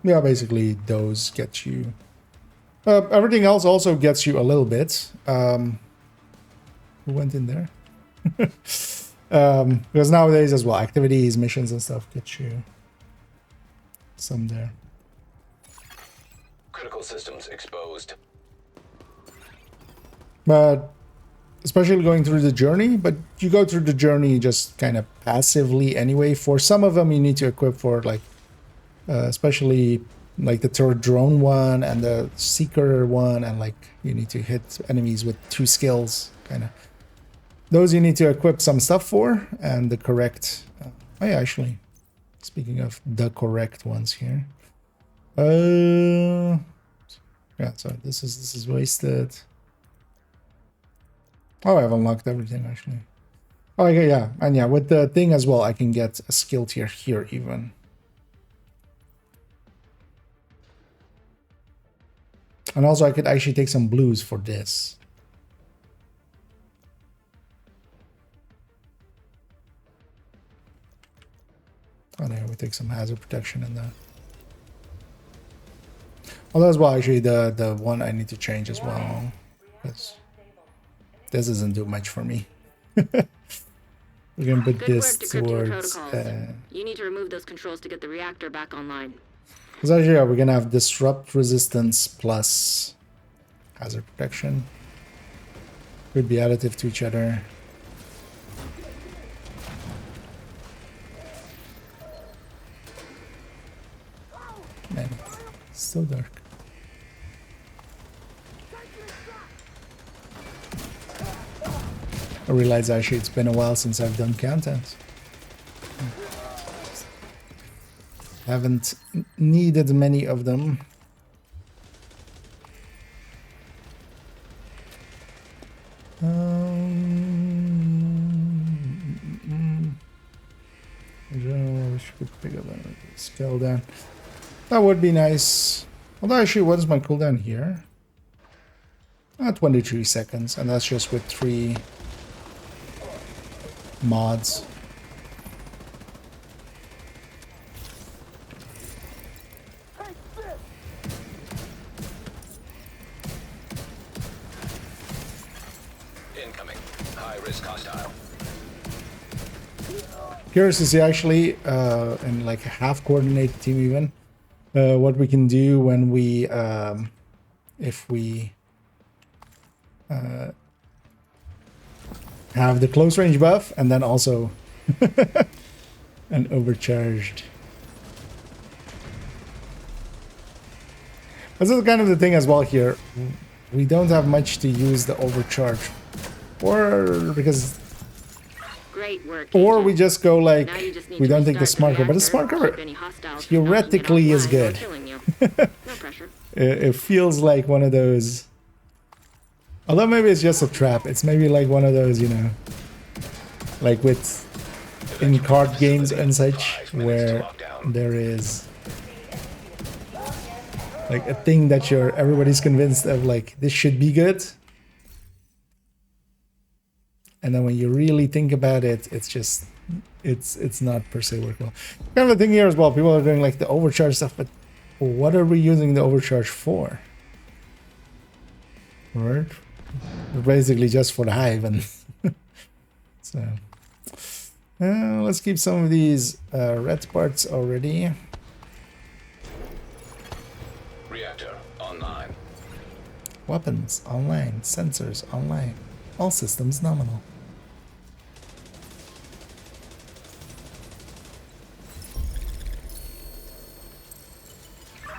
Yeah, basically those get you. Everything else also gets you a little bit. Who went in there? Because nowadays as well, activities, missions, and stuff get you some there. Critical systems exposed. But especially going through the journey, but you go through the journey just kind of passively anyway. For some of them, you need to equip for like, especially like the third drone one and the seeker one, and like you need to hit enemies with 2 skills, kind of. Those you need to equip some stuff for, and the correct. Oh yeah, actually, speaking of the correct ones here. Yeah, so this is wasted. Oh, I've unlocked everything actually. Oh, okay, yeah, and yeah, with the thing as well, I can get a skill tier here even. And also, I could actually take some blues for this. Oh, there, we take some hazard protection in there. Although as well, actually, the one I need to change as well. Because this doesn't do much for me. We're going to put Good this work decrypting towards... protocols. You need to remove those controls to get the reactor back online. Because actually, yeah, we're going to have disrupt resistance plus hazard protection. Could be additive to each other. Man, it's so dark. I realize actually it's been a while since I've done content. Haven't needed many of them. I wish we could pick up a scale down. That would be nice. Although actually, what is my cooldown here? 23 seconds, and that's just with 3 mods. Incoming. High risk hostile. Curious to see actually, in like a half coordinated team even, what we can do when we, if we have the close range buff and then also an overcharged. This is kind of the thing as well here. We don't have much to use the overcharge for, because Great work. or we just go like, just we don't take the smart cover, but the smart cover theoretically is good. No pressure. It feels like one of those, although maybe it's just a trap, it's maybe like one of those, you know, like with in card games and such, where there is like a thing that everybody's convinced of, like this should be good, and then when you really think about it, it's just it's not per se workable. Kind of the thing here as well, people are doing like the overcharge stuff, but what are we using the overcharge for? Right? Basically just for the hive, and so let's keep some of these red parts already. Reactor online. Weapons online, sensors online, all systems nominal.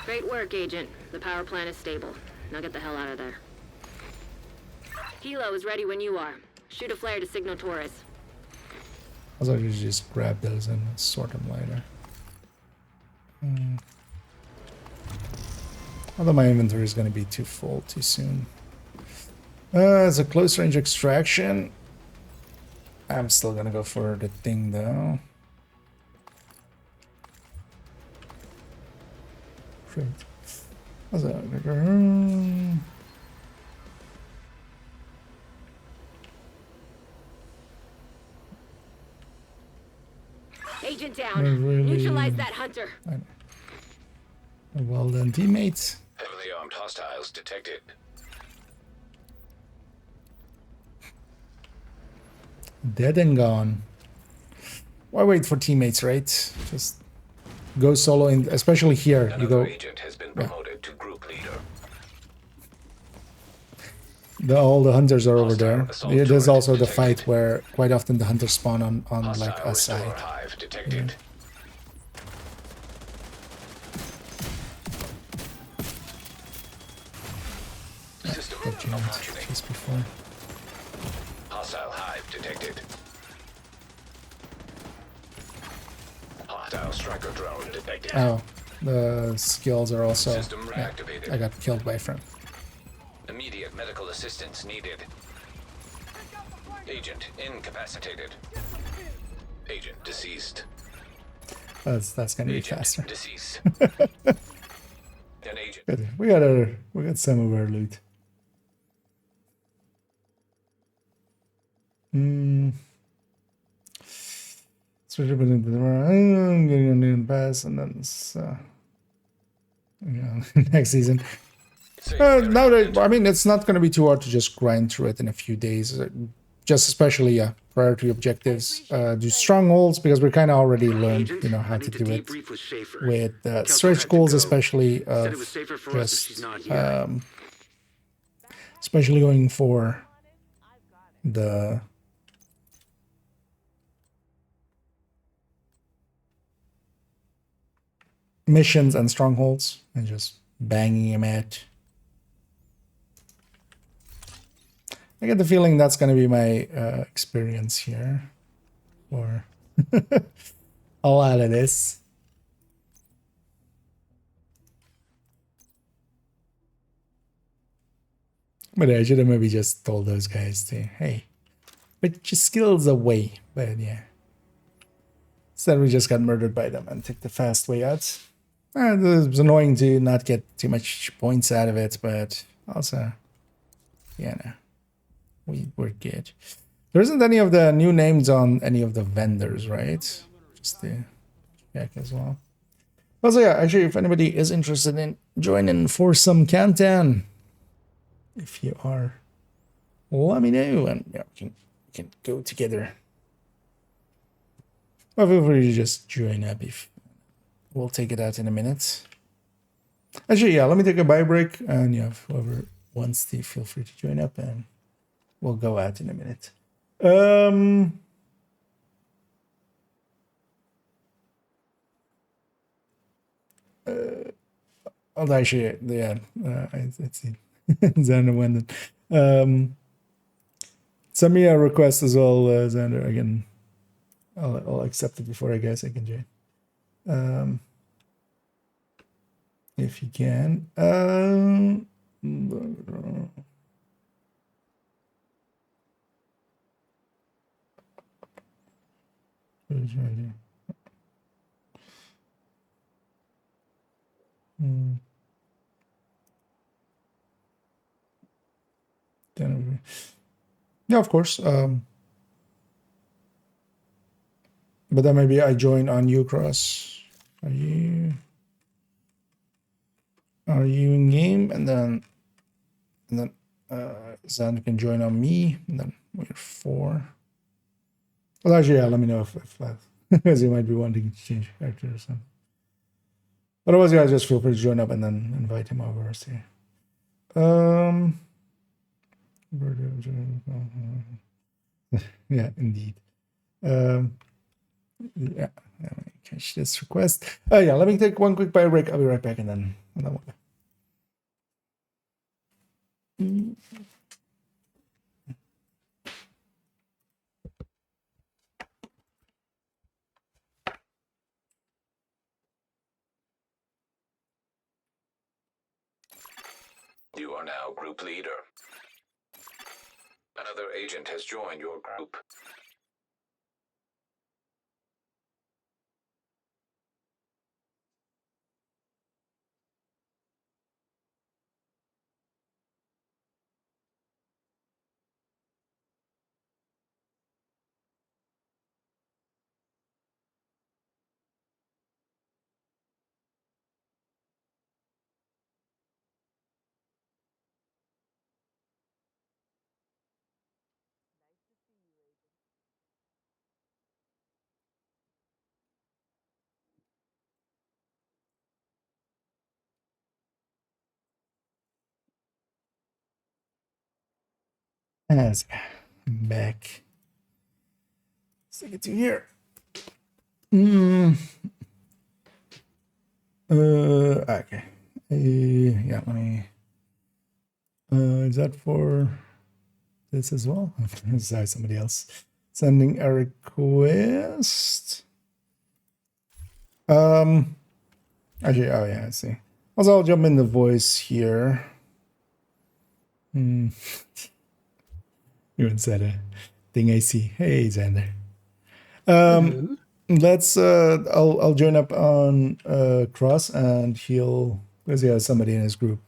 Great work, Agent. The power plant is stable. Now get the hell out of there. Hilo is ready when you are. Shoot a flare to signal Taurus. I was actually just grab those and sort them later. Although my inventory is going to be too full too soon. It's a close range extraction. I'm still going to go for the thing though. agent down. Not really. Neutralize that hunter. Well done, teammates. Heavily armed hostiles detected. Dead and gone. Why wait for teammates, right? Just go solo, in, especially here. Another You go. agent has been promoted to group leader. All the hunters are over there. assault There's also the detected. fight where quite often the hunters spawn on like Hostile a restore side. hive detected. System malfunctioning. Just before. Hostile hive detected. Hostile striker drone detected. Oh, the skills are also. System Yeah, reactivated. I got killed by a friend. Immediate medical assistance needed. Agent incapacitated. Agent deceased. That's gonna be Agent faster. deceased. An agent. Good. We got some of our loot. So I'm getting a new pass, and then next season. Now that, I mean, it's not going to be too hard to just grind through it in a few days. Just especially priority objectives. Do strongholds because we kind of already learned, how to do it with stretch goals, especially just especially going for the missions and strongholds and just banging them at. I get the feeling that's going to be my experience here for a lot of this. But I should have maybe just told those guys to, hey, put your skills away. But yeah. Instead we just got murdered by them and took the fast way out. It was annoying to not get too much points out of it, but also, no. We're good. There isn't any of the new names on any of the vendors, right? Just to check as well. Also, yeah, actually, if anybody is interested in joining for some Cantan, if you are, let me know, and we can go together. Or feel free to just join up if we'll take it out in a minute. Actually, yeah, let me take a bio break, and whoever wants to, feel free to join up, and we'll go out in a minute. Actually, yeah, I see. Xander went. Send me a request as well, Xander. Again, I'll accept it before I guess I can join. If you can. Yeah, of course. But then maybe I join on Ucross. Are you in game? And then Xander can join on me. And then we're 4. Well, actually, yeah, let me know if that, because you might be wanting to change character or something. Otherwise, guys, just feel free to join up and then invite him over. See. Yeah, indeed. Yeah, catch this request. Yeah, let me take one quick bio break. I'll be right back, and then we'll go. You are now group leader. Another agent has joined your group. As I'm back. Let's take it to here. Okay. Yeah, let me. Is that for this as well? Sorry, somebody else sending a request. Actually, oh yeah, I see. Also, I'll jump in the voice here. You said a thing I see. Hey, Xander. Let's. I'll join up on Cross, and he'll because he has somebody in his group.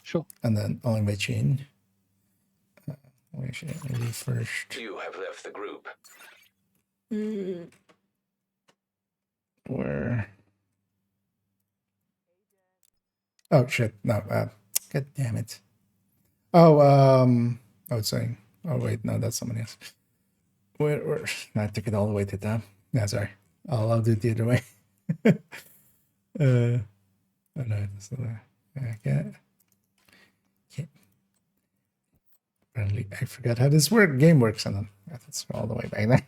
Sure. And then I'll invite you in. Maybe first. You have left the group. Where? Oh shit! No. God damn it. Oh. Oh, sorry. Oh wait, no, that's somebody else. Where? I took it all the way to them. Yeah, sorry. I'll do it the other way. Oh no, this is okay. Apparently, I forgot how this game works, and then let's go all the way back there.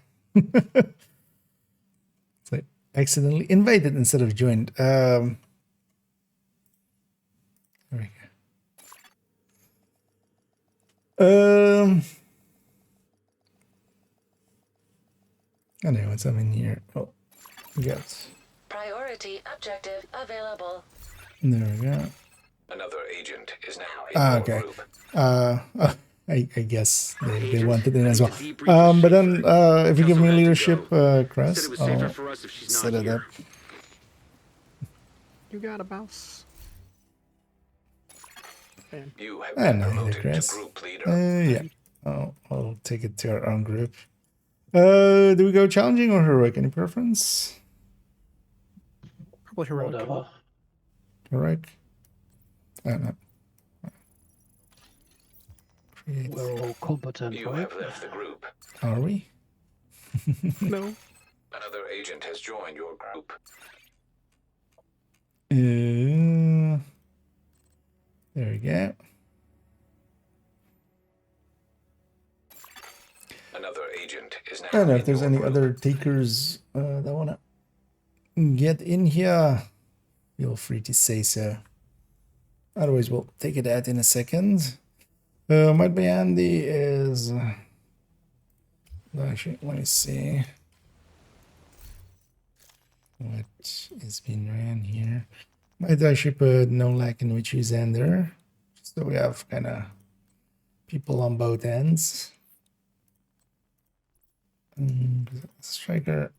It's like accidentally invited instead of joined. There we go. I know what's in here. Oh, yes. Priority objective available. There we go. Another agent is now in your Okay. group. I guess they wanted it as well. But then if you give me leadership, Chris, I'll set it up. You got a mouse. You have I been know, promoted to Chris. group leader. Yeah. I'll take it to our own group. Do we go challenging or heroic? Any preference? Probably heroic. Whatever. Heroic? I don't know. Create. We're all competent, You right? have left the group. Are we? No. Another agent has joined your group. There we go. Another agent is now I don't know if in there's your any group. other takers that want to get in here. Feel free to say so. Otherwise, we'll take it out in a second. Might be handy is... actually, let me see what is being ran here. Might actually put no lack in which is in there, so we have kind of people on both ends. Striker.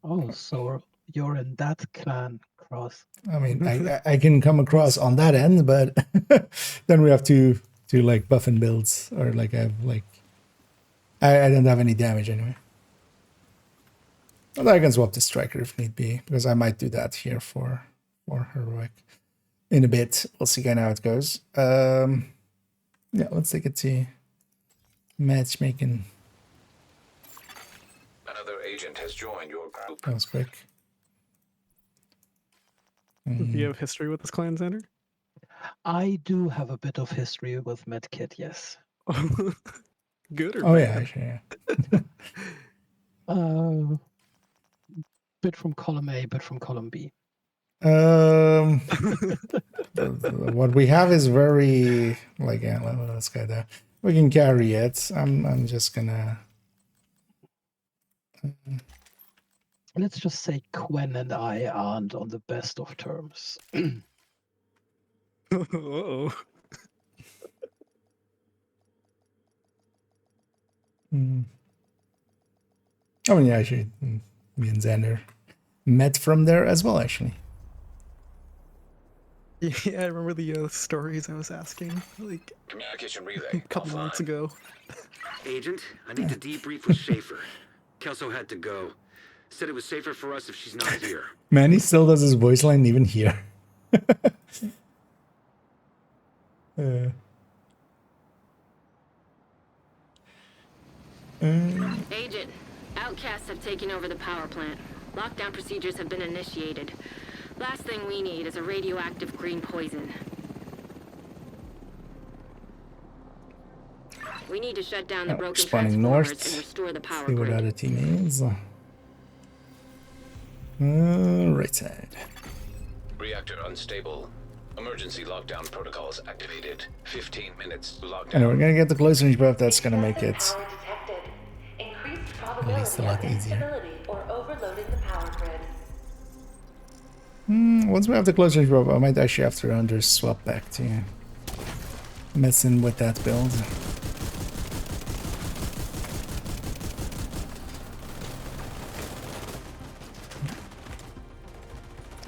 Oh, so you're in that clan, Cross. I mean, I can come across on that end, but then we have to like buff and builds, or like I have like I don't have any damage anyway. Although I can swap to striker if need be, because I might do that here for heroic in a bit. We'll see kind of how it goes. Yeah, let's take it to matchmaking. Another agent has joined your group. That was quick. Do you have history with this clan, Xander? I do have a bit of history with Medkit, yes. Good or Oh bad? yeah, actually, yeah. Bit from column A, bit from column B. What we have is very like let's go there. We can carry it. I'm just gonna. Let's just say Quen and I aren't on the best of terms. Uh-oh. I mean, yeah, actually, me and Xander met from there as well, actually. Yeah, I remember the stories I was asking, like Communication relay. a couple months ago. Agent, I need to debrief with Schaefer. Kelso had to go. Said it was safer for us if she's not here. Man, he still does his voice line even here. Agent, outcasts have taken over the power plant. Lockdown procedures have been initiated. Last thing we need is a radioactive green poison. We need to shut down the Oh, broken spawning transformers north. and restore the power See what grid. other team is. Right side. Reactor unstable. Emergency lockdown protocols activated. 15 minutes lockdown. Anyway, we're gonna get the close range buff. That's gonna make it Power detected. Increased at least a probability lot of easier. instability or overloading the power grid. Once we have the close range buff, I might actually have to under swap back to messing with that build.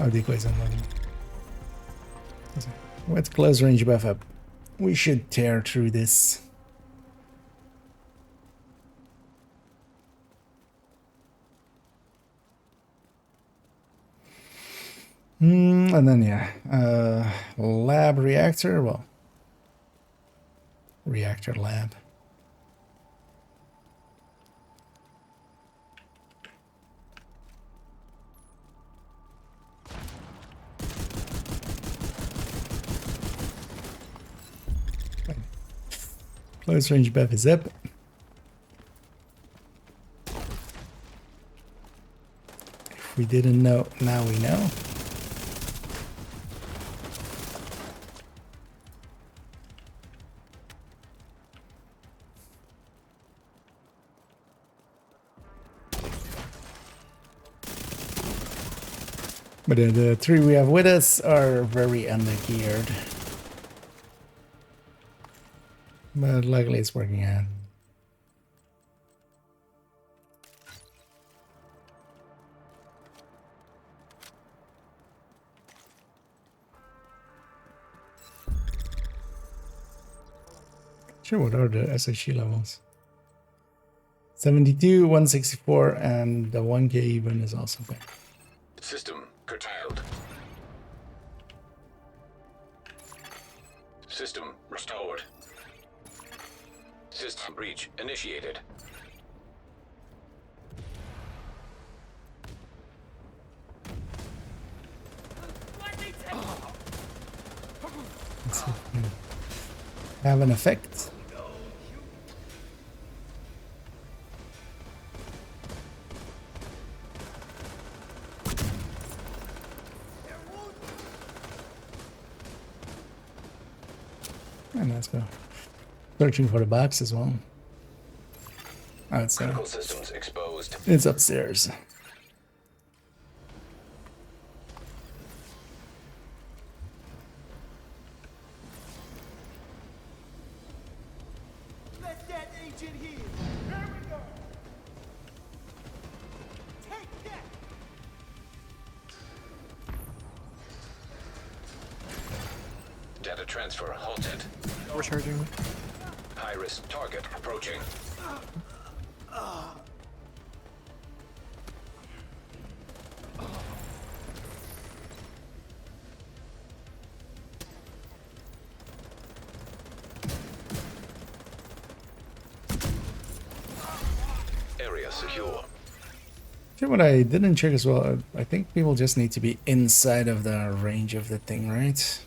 Oh, decoys unloading. With close range buff up, we should tear through this. And then yeah, lab reactor. Well, reactor lab. Close range buff is up. If we didn't know, now we know. But the three we have with us are very undergeared. But luckily it's working out. Sure, what are the SHE levels? 72, 164, and the 1K even is also there. System curtailed. System restored. System breach initiated. Let's see if we can have an effect. And let's go. Searching for the box as well. Oh, Critical systems exposed. It's upstairs. Let that agent here. Here we go. Take that. Data transfer halted. We're charging. High-risk target approaching. Area secure. See what I didn't check as well. I think people just need to be inside of the range of the thing, right?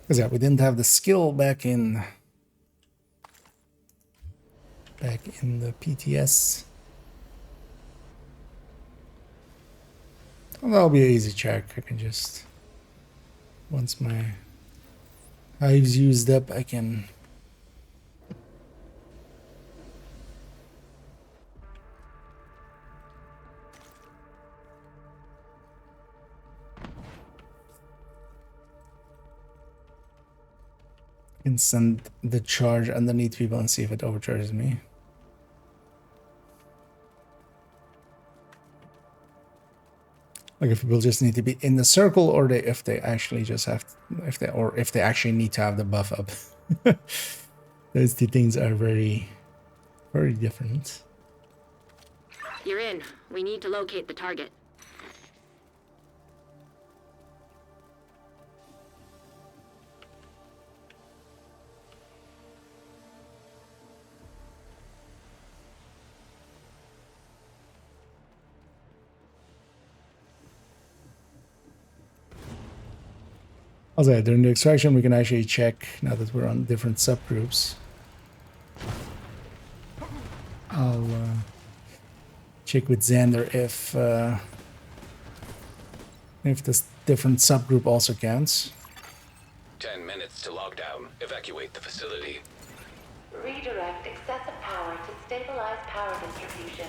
Because yeah, we didn't have the skill back in the PTS. Well, that'll be an easy check. I can just, once my hive's used up, I can send the charge underneath people and see if it overcharges me. Like if people just need to be in the circle, or if they actually just have to, if they actually need to have the buff up. Those two things are very, very different. You're in. We need to locate the target. Also, during the extraction, we can actually check, now that we're on different subgroups, I'll check with Xander if this different subgroup also counts. 10 minutes to lockdown. Evacuate the facility. Redirect excessive power to stabilize power distribution.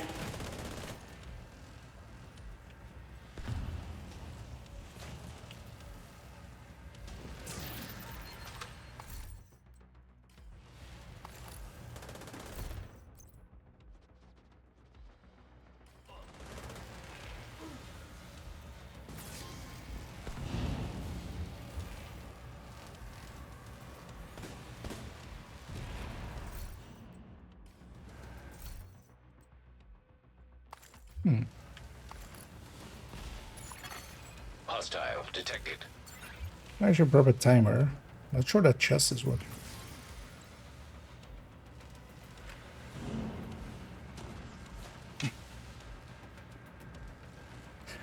Hostile detected. I should prep a timer. Not sure that chest is working.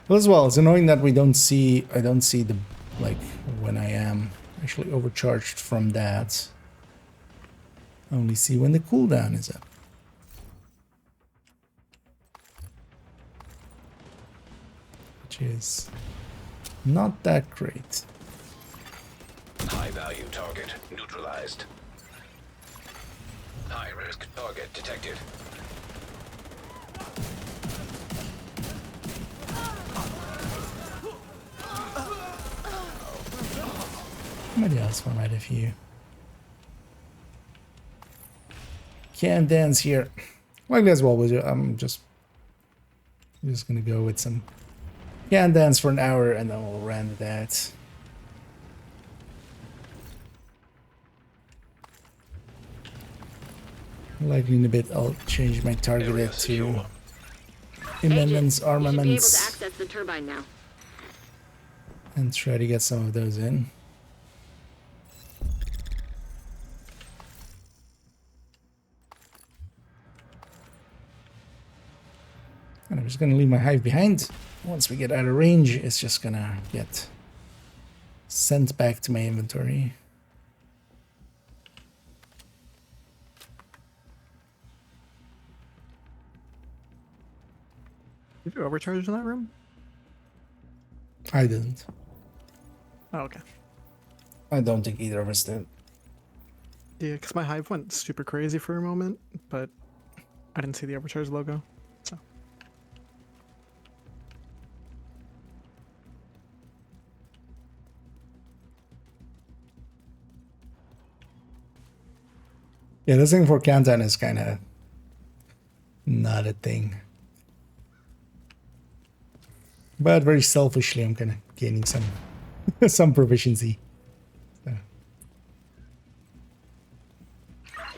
Well, as well, it's annoying that I don't see the, like, when I am actually overcharged from that. I only see when the cooldown is up. Which is not that great. High value target neutralized. High risk target detected. Somebody else might have you. Can't dance here. Like as well, I'm just gonna go with some can dance for an hour and then we'll run that. Likely in a bit I'll change my target to immense Agent, you should be able to armaments access the turbine now. and try to get some of those in. And I'm just gonna leave my hive behind. Once we get out of range, it's just gonna get sent back to my inventory. Did you overcharge in that room? I didn't. Oh, okay. I don't think either of us did. Yeah, because my hive went super crazy for a moment, but I didn't see the overcharge logo, so. Yeah, this thing for countdown is kind of not a thing. But very selfishly, I'm kind of gaining some some proficiency. So.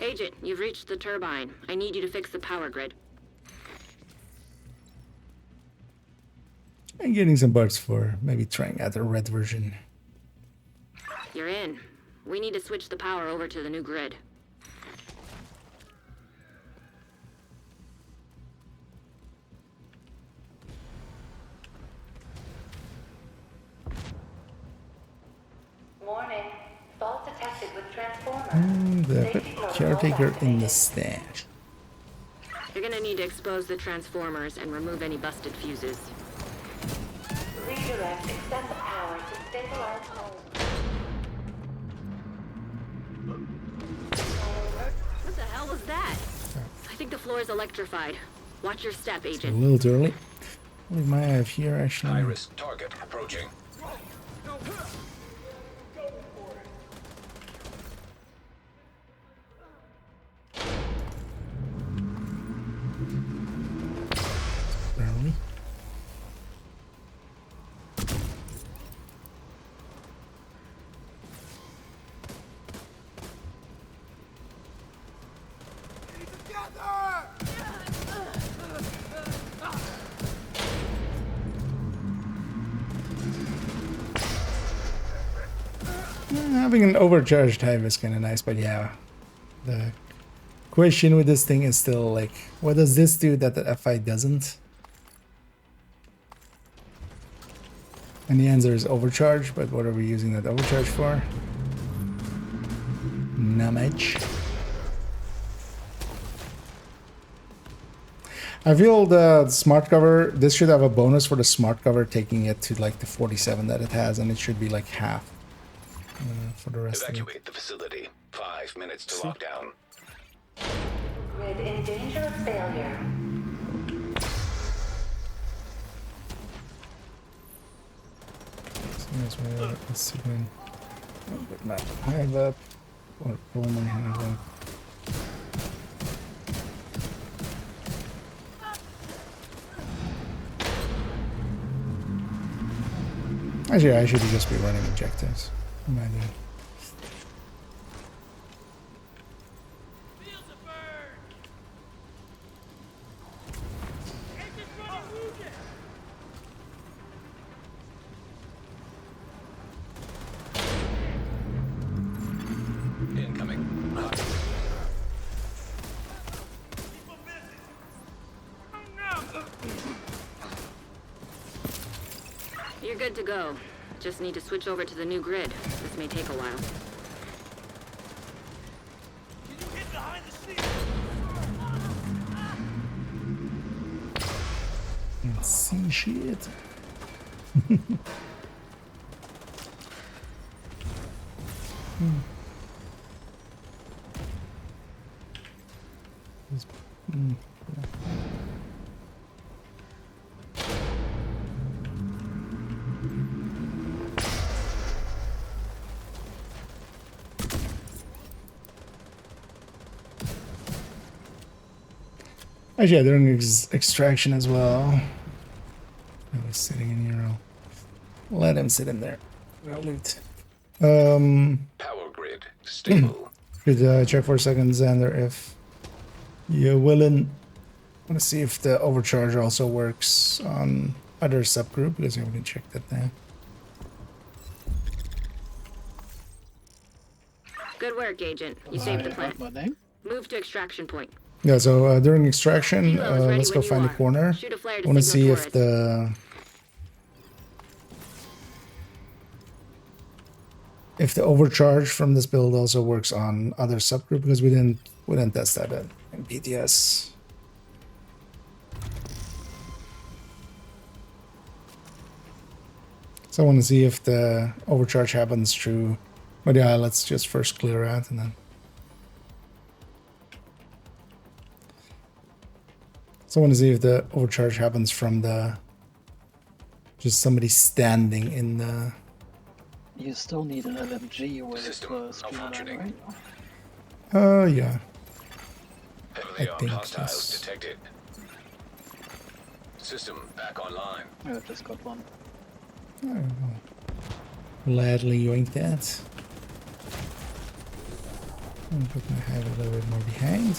Agent, you've reached the turbine. I need you to fix the power grid. I'm getting some bugs for maybe trying out the red version. You're in. We need to switch the power over to the new grid. Warning. Fault detected with transformer. And the Safety protocol caretaker in the activated. stash. You're gonna need to expose the transformers and remove any busted fuses. Redirect excessive power to stabilize home. What the hell was that? I think the floor is electrified. Watch your step, A Agent. little too early. What do I have here actually? High risk target approaching. Early. Having an overcharged hive is kind of nice, but yeah, the question with this thing is still like, what does this do that the F5 doesn't? And the answer is overcharge, but what are we using that overcharge for? Not much. I feel the smart cover, this should have a bonus for the smart cover, taking it to like the 47 that it has, and it should be like half for the rest of it. Evacuate the facility. 5 minutes to lockdown. Grid in danger of failure. So that's where let's see when I'll get my hive up or pull my hive up. Actually, I should just be running objectives. Imagine. Incoming. You're good to go. Just need to switch over to the new grid. This may take a while. Let's see shit. Actually, they're doing extraction as well. I was sitting in here. I'll let him sit in there. I'll loot. Power grid stable. Could check for a second, Xander, if you're willing. I want to see if the overcharge also works on other subgroup, because I haven't checked that now. Good work, Agent. You saved the plant. Move to extraction point. Yeah, so during extraction, let's go find a corner. I want to see if the overcharge from this build also works on other subgroup, because we didn't test that in PTS. So I want to see if the overcharge happens through. But yeah, let's just first clear out and then. So I want to see if the overcharge happens from the just somebody standing in the. You still need an LMG with streamline, right? Yeah. Heavily armed hostiles detected. System back online. I just got one. Oh, gladly yoink that. I'll put my hive a little bit more behind.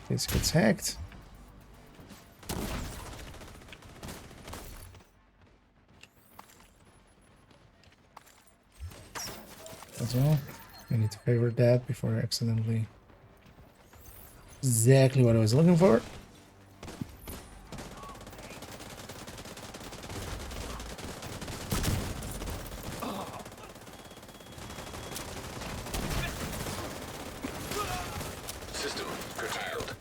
This gets hacked. As well. I need to favorite that before I accidentally. Exactly what I was looking for. System curtailed.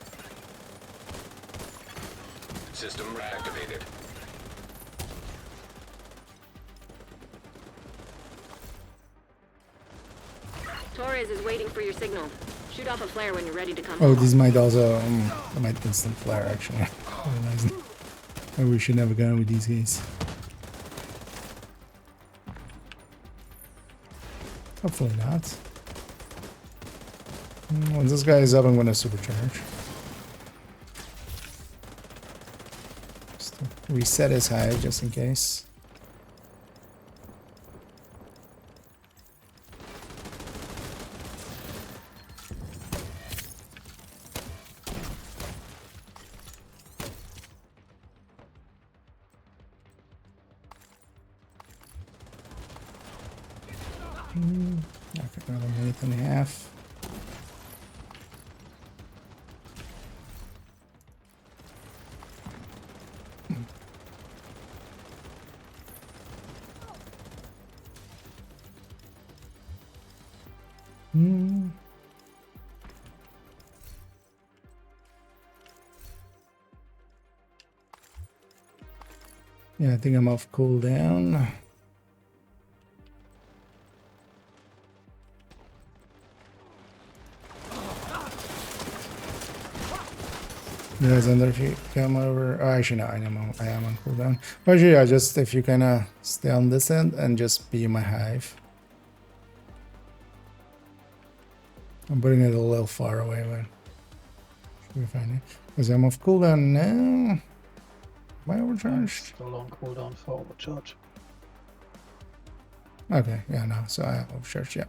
System reactivated. Torres is waiting for your signal. Shoot off a flare when you're ready to come. Oh, these might also I might instant flare actually. Maybe we should never go with these guys. Hopefully not. Once this guy is up, I'm gonna supercharge. Just to reset his hive just in case. I think another minute and a half. Yeah, I think I'm off cooldown. Yeah, Xander, if you come over. Oh, actually, no, I am on cooldown. But actually, yeah, just if you kind of stay on this end and just be my hive. I'm putting it a little far away, but should be fine. Because I'm off cooldown now. Am I overcharged? Still on cooldown for overcharge. Okay, yeah, no, so I have overcharge, yeah.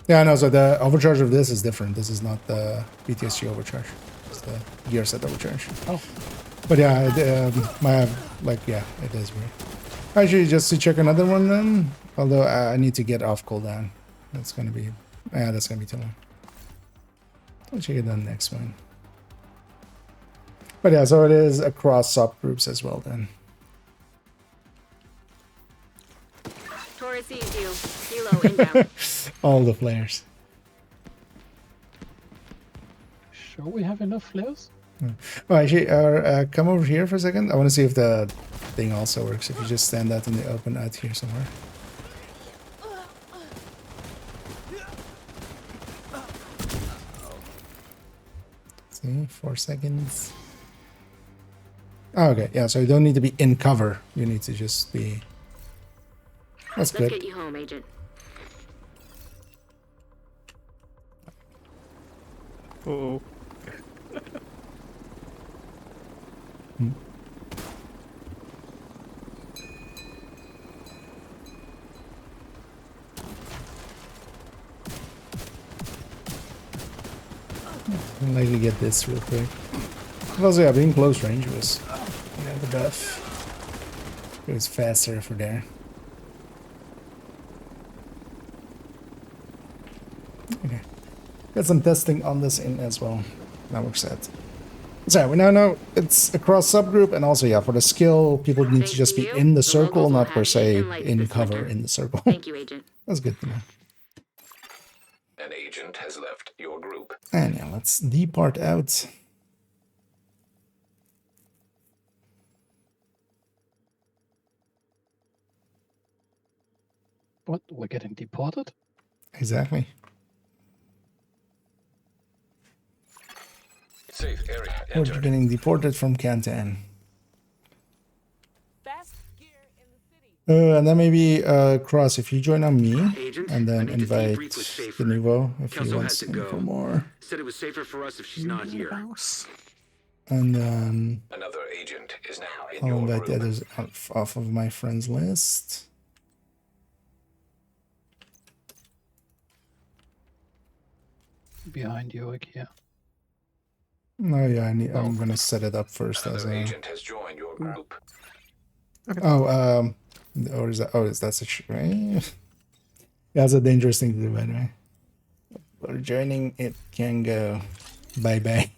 Yeah, no, so the overcharge of this is different. This is not the PTSG overcharge. It's the gear set overcharge. Oh. But yeah, yeah, it is weird. Actually, just to check another one then, although I need to get off cooldown. That's gonna be, that's gonna be too long. I'll check it on the next one. But yeah, so it is across subgroups as well then. Taurus sees you. Kilo inbound. All the players. Sure we have enough flares? Oh, actually, come over here for a second. I want to see if the thing also works. If you just stand out in the open out here somewhere. See, 4 seconds. Oh, okay, yeah, so you don't need to be in cover. You need to just be... That's good. Let's get you home, Agent. Oh. I'd like to get this real quick. Also, yeah, being close range was the buff. It was faster for there. Okay. Got some testing on this in as well. That works out. So we now know it's across subgroup, and also, yeah, for the skill, people need to just be in the circle, not per se in cover in the circle. Thank you, Agent. That's good to know. An agent has left your group. And yeah, let's depart out. What? We're getting deported? Exactly. Safe area We're entered. getting deported from Canton. And then maybe Cross, if you join on me, and then invite the Nouveau if he wants in for more. Said it was safer for us if she's not here. And then Another agent is now in I'll your invite the group. others off of my friends list. Behind you, here. Oh yeah, I'm gonna set it up first as Another a. agent has joined your group. Oh, or is that? Oh, is that such? Right? Yeah, it's a dangerous thing to do, by the way. We're joining. It can go. Bye bye.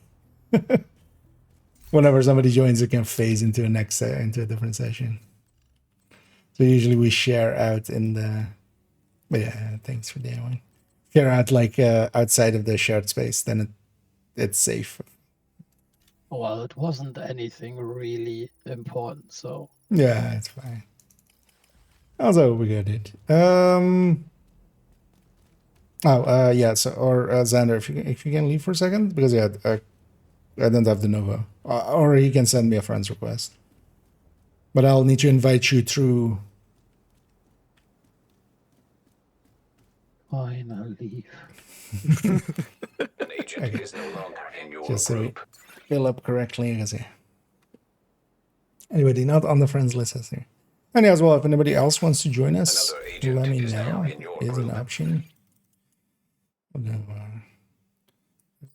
Whenever somebody joins, it can phase into into a different session. So usually we share out in the. But yeah, thanks for that one. Share out like outside of the shared space, then it's safe. Well, it wasn't anything really important, so. Yeah, it's fine. Also, we got it. Yeah. So, or Xander, if you can leave for a second, because yeah, I don't have the Nova, or he can send me a friend's request. But I'll need to invite you through. Finally. An agent is no longer in your Just so we group. fill up correctly, I guess. Yeah. Anybody not on the friends list is here. And as well, if anybody else wants to join us, let me know. Is an option. We'll go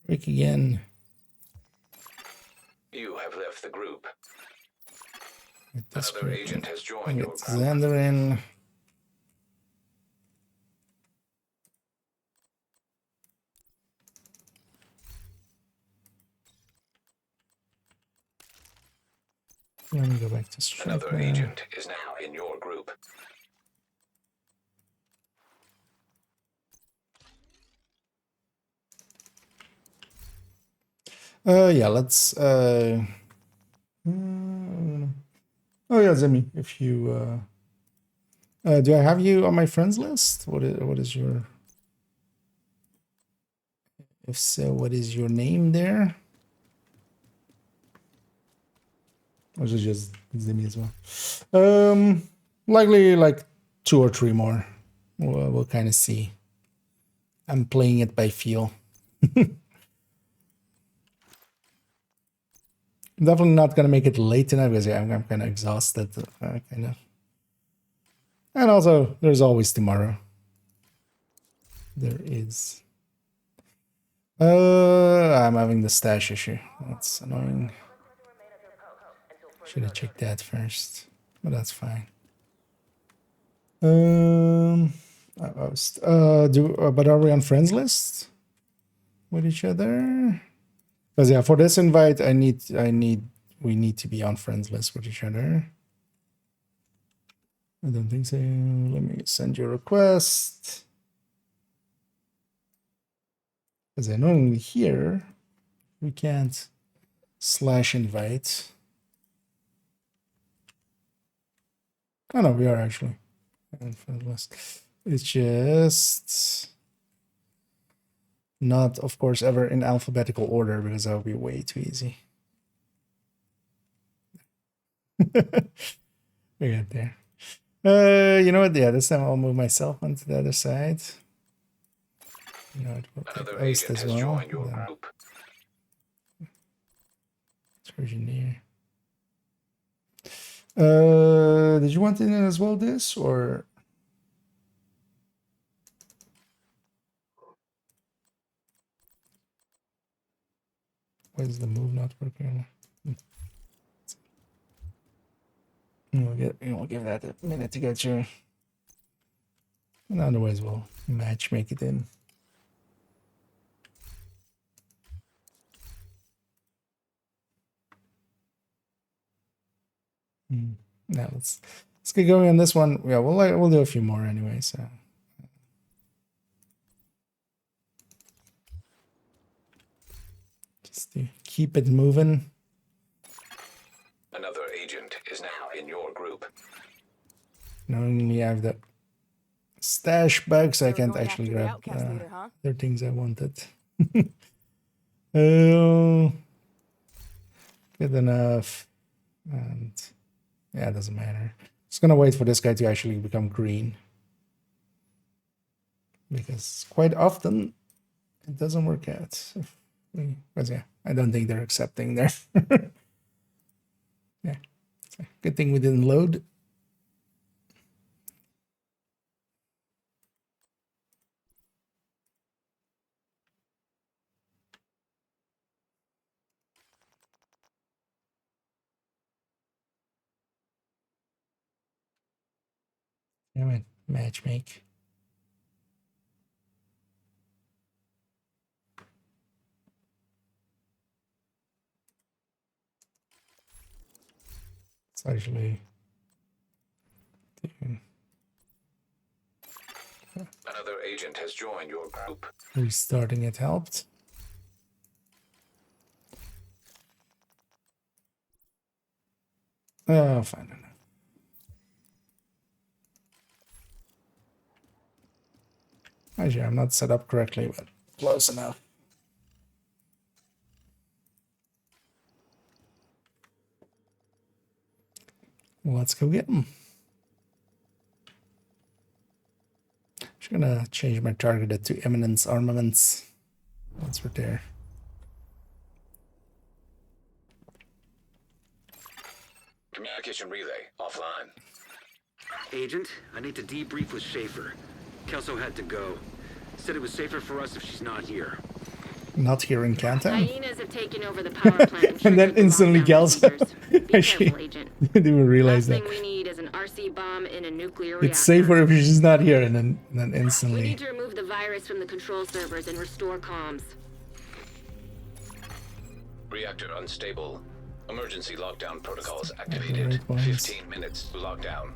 break again. You have left the group. This Another agent has joined your get group. Xander in. Let me go back to Striker. Another agent is now in your group. Yeah, let's Oh yeah, Zemi, if you do I have you on my friends list? What is your, if so, what is your name there? Or is it just Zemi as well? Likely like 2 or 3 more. We'll kind of see. I'm playing it by feel. I'm definitely not gonna make it late tonight because yeah, I'm kind of exhausted, kind of. And also, there's always tomorrow. There is. I'm having the stash issue. That's annoying. Should have checked that first, but that's fine. But are we on friends list with each other? Because yeah, for this invite, we need to be on friends list with each other. I don't think so. Let me send you a request. Because I know here we can't /invite. Oh no, we are actually on friends list. It's just not, of course, ever in alphabetical order because that would be way too easy. We got there. You know what? Yeah, this time I'll move myself onto the other side. You know, we'll take Oast as well. Engineer. Did you want it in as well, this, or? Why is the move not working? We'll give that a minute to get you. And otherwise, we'll make it in. Now let's get going on this one. Yeah, we'll do a few more anyway. So. Just to keep it moving. Another agent is now in your group. Knowing we have the stash bugs, I can't actually grab other things I wanted. Oh, good enough. And yeah, it doesn't matter. Just gonna wait for this guy to actually become green. Because quite often it doesn't work out. But yeah, I don't think they're accepting there. Yeah. Good thing we didn't load. Yeah, man. Matchmake. It's actually Another agent has joined your group. restarting it helped. Oh, fine enough. Actually, I'm not set up correctly, but close enough. Let's go get them. Just gonna change my target to Eminence Armaments. Once we're there. Communication relay offline. Agent, I need to debrief with Schaefer. Kelso had to go. Said it was safer for us if she's not here. Not here in Canton. Hyenas have taken over the power plant And then instantly Kelso. Actually, didn't even realize that. Last thing we need is an RC bomb in a nuclear It's reactor. safer if she's not here, and then We instantly. need to remove the virus from the control servers and restore comms. Reactor unstable. Emergency lockdown protocols activated. 15 minutes to lockdown.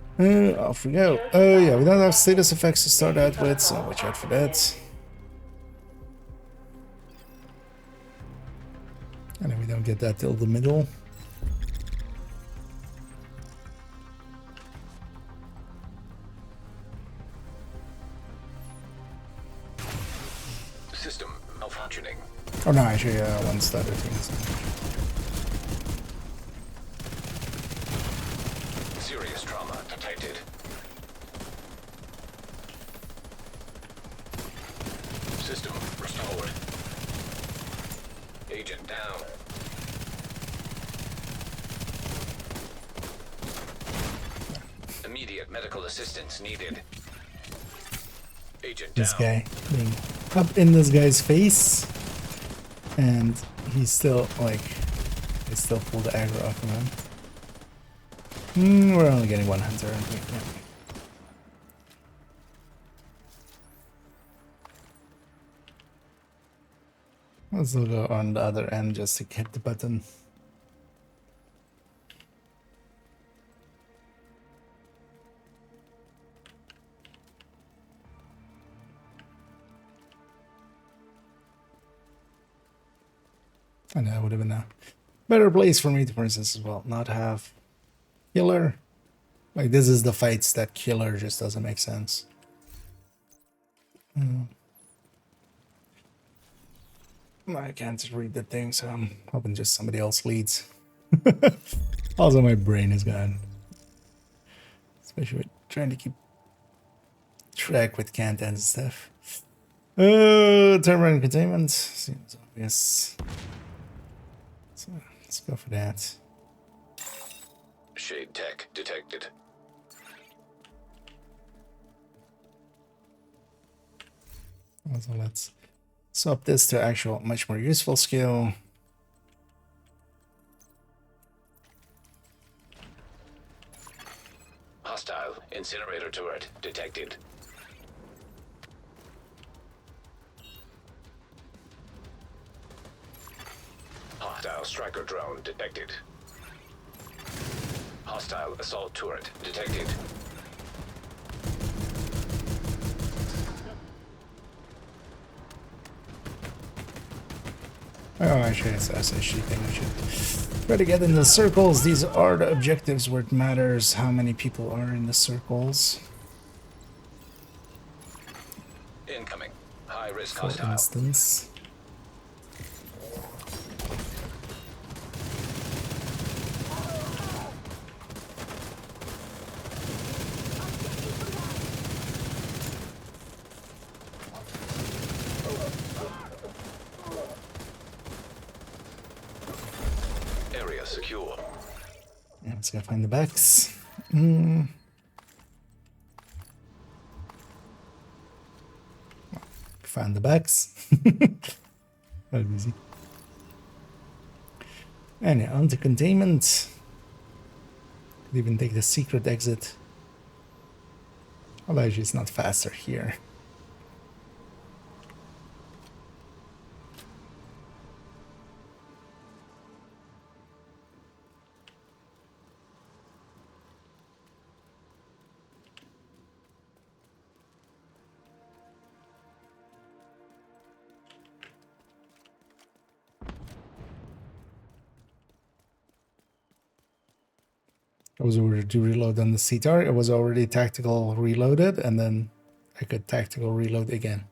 Off we go. Oh yeah, we don't have status effects to start out with, so watch out for that. And then we don't get that till the middle. System malfunctioning. Oh no, actually, once the other things. Serious trauma detected. System restored. Agent down. Immediate medical assistance needed. Agent This down. guy being up in this guy's face, and he's still like, they still pull the aggro off of him. We're only getting one hunter, aren't we? Yeah. Let's go on the other end just to hit the button. And that would have been a better place for me to, for instance, as well, not have killer. Like, this is the fights that killer just doesn't make sense. I can't read the thing, so I'm hoping just somebody else leads. Also, my brain is gone. Especially with trying to keep track with cantons and stuff. Turnaround containment seems obvious. So let's go for that. Shade tech detected. Also, let's swap this to actual much more useful skill. Hostile incinerator turret detected. Hostile striker drone detected. Hostile assault turret detected. Oh, actually, it's a SSG thing. We should try to get in the circles. These are the objectives where it matters how many people are in the circles. Incoming. High risk For hostile. instance. Area secure. Yeah, let's go find the backs. Find the backs. That was easy. And yeah, on to containment. Could even take the secret exit. Although it's not faster here. I was ordered to reload on the CTAR. It was already tactical reloaded, and then I could tactical reload again.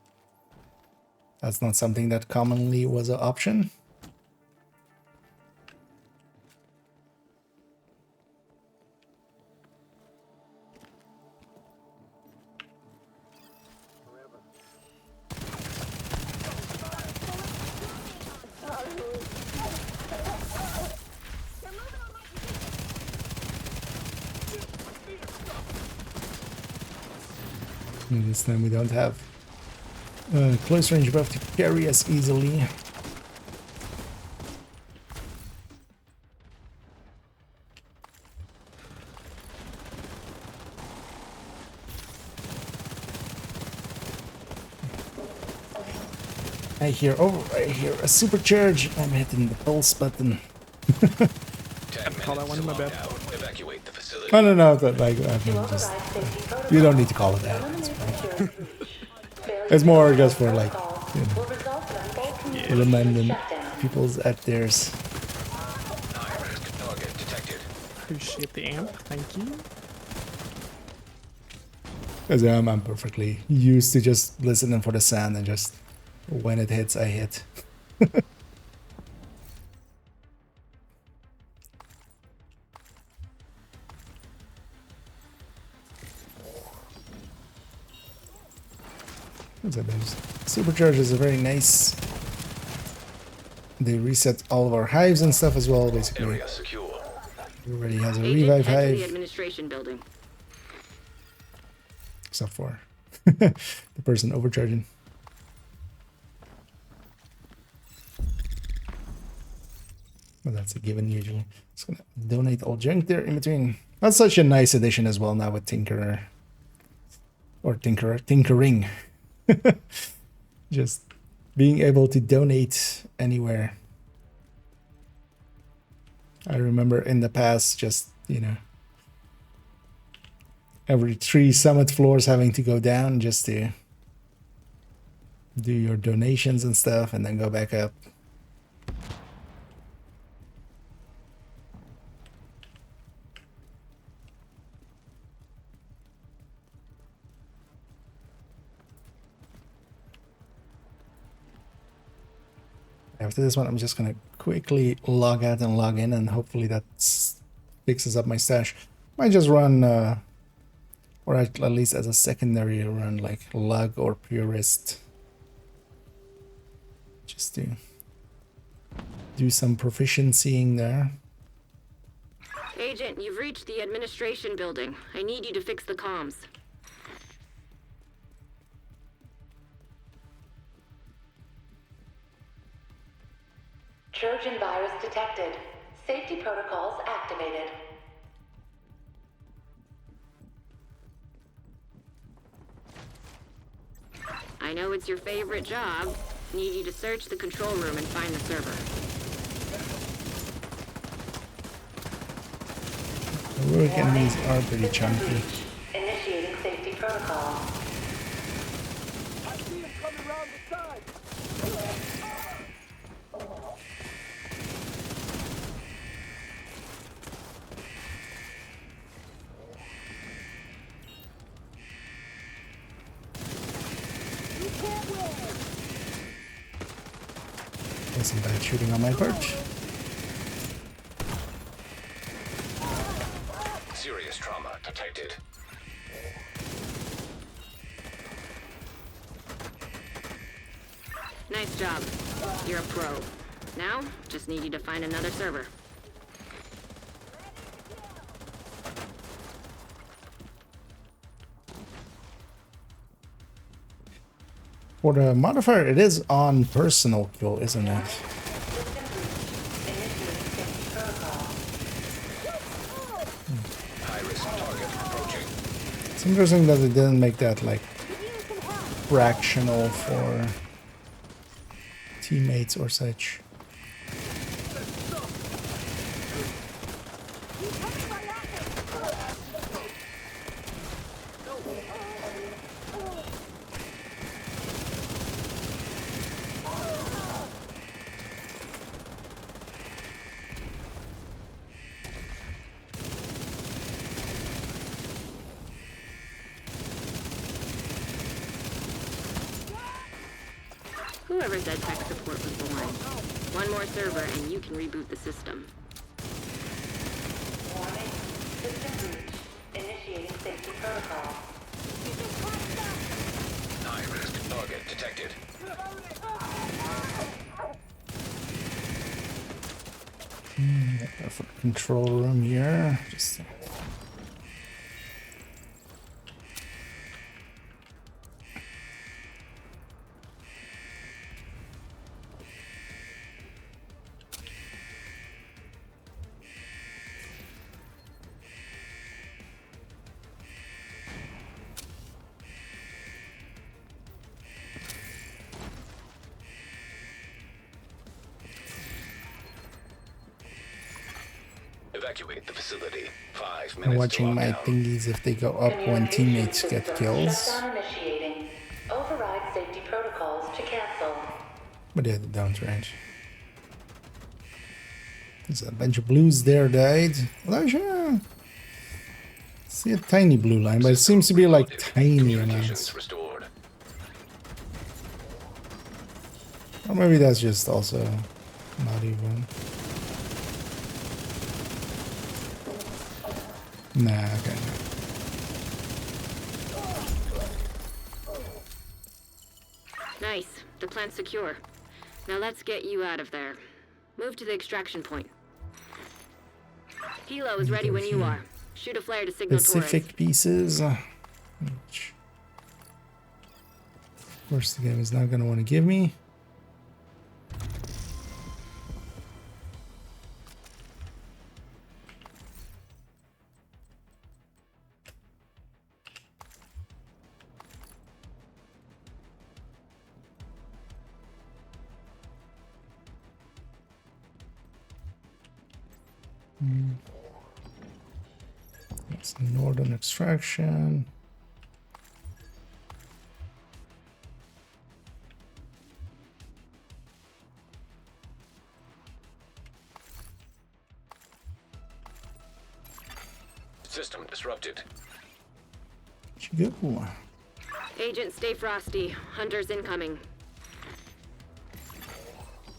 That's not something that commonly was an option. And this time we don't have close range buff to carry us easily. I hear a supercharge. I'm hitting the pulse button. Call that one in my bed. Evacuate the facility. I don't know that like just, you don't need to call it that. It's fine. It's more just for like, you know, reminding people's at theirs. Appreciate the amp, thank you. Because I'm perfectly used to just listening for the sound and just When it hits, I hit. So those supercharges are very nice. They reset all of our hives and stuff as well, basically. Area secure. Everybody has a Agent, revive head to the hive, administration building. except for the person overcharging. Well, that's a given usually. Just gonna donate all junk there in between. That's such a nice addition as well now with Tinkerer. Or Tinkering. Just being able to donate anywhere. I remember in the past, just, you know, every 3 summit floors having to go down just to do your donations and stuff and then go back up. After this one, I'm just gonna quickly log out and log in, and hopefully that fixes up my stash. Might just run, or at least as a secondary run, like lug or purist, just to do some proficiencying there. Agent, you've reached the administration building. I need you to fix the comms. Trojan virus detected. Safety protocols activated. I know it's your favorite job. Need you to search the control room and find the server. The rogue enemies are pretty chunky. Initiating safety protocol. I see him coming around the side. That's some bad shooting on my part. Serious trauma detected. Nice job. You're a pro. Now, just need you to find another server. For the modifier, it is on personal kill, isn't it? High-risk target approaching. It's interesting that it didn't make that like fractional for teammates or such. Whoever said tech support was boring. One more server and you can reboot the system. Warning. System breach. Initiating safety protocol. High-risk target detected. For control room here. Just Evacuate the facility. 5 minutes I'm to watching my lockdown. thingies if they go up when teammates get kills. Shutdown initiating. Override safety protocols to cancel. But yeah, they don't range. There's a bunch of blues there died. Elijah! See a tiny blue line, but it seems to be like tiny amounts. Restored. Or maybe that's just also not even. Nah, okay. Nice. The plant's secure. Now let's get you out of there. Move to the extraction point. Hilo is ready when you are. Shoot a flare to signal Specific Torres. pieces. Which, of course, the game is not going to want to give me. It's northern extraction. System disrupted. Go. Agent, stay frosty. Hunters incoming.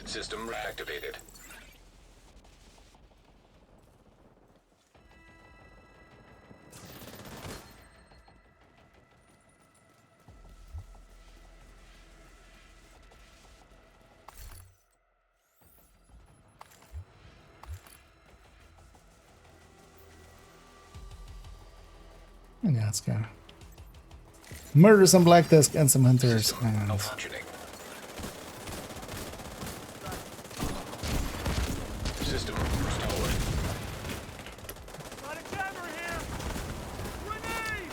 System reactivated. And yeah, let's go. Murder some Black Tusk and some Hunters. System malfunctioning. System restored. Got a jammer here! Grenade!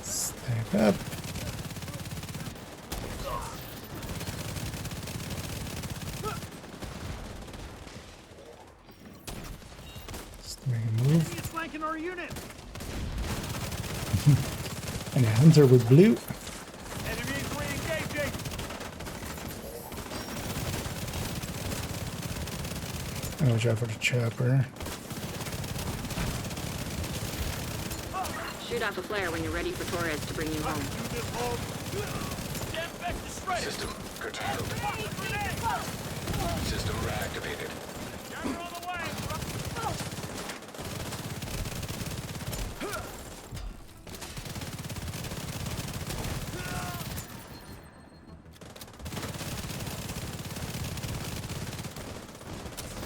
Stack up. Flanking our unit! And a Hunter with blue. Enemy re-engaging! And watch out for the chopper. Shoot off a flare when you're ready for Torres to bring you home. System curtailed. System reactivated. Jammer on the way!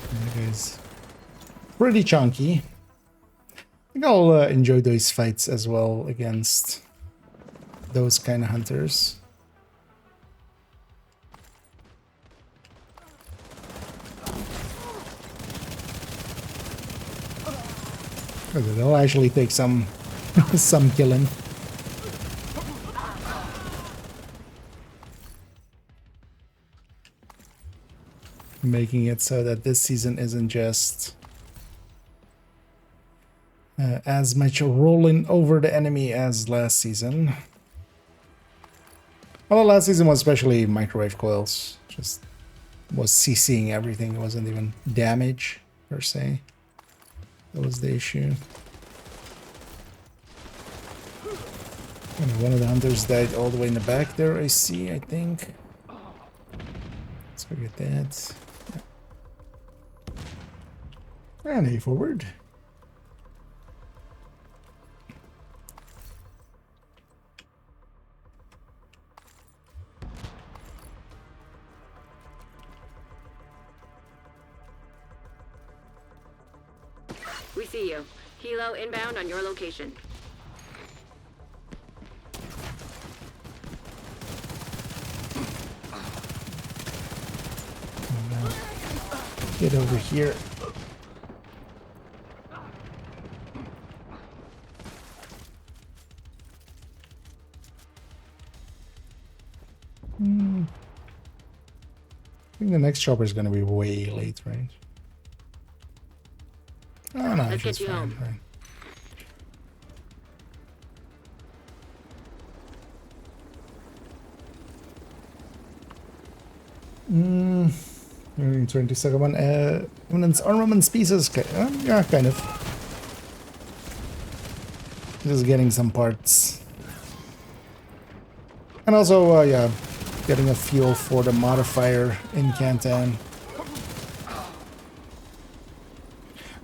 That is pretty chunky. I think I'll enjoy those fights as well against those kind of hunters. Because they'll actually take some some killing. Making it so that this season isn't just as much rolling over the enemy as last season. Well, last season was especially microwave coils. Just was CCing everything. It wasn't even damage per se. That was the issue. And one of the hunters died all the way in the back there, I see, I think. Let's go get that. And A forward. We see you. Hilo inbound on your location. Get over here. I think the next chopper is going to be way late, right? Oh no, Let's it's get you fine, home. fine. Hmm. 22nd one. Eminence armaments pieces. Yeah, kind of. Just getting some parts. And also, yeah, getting a feel for the modifier in Canton.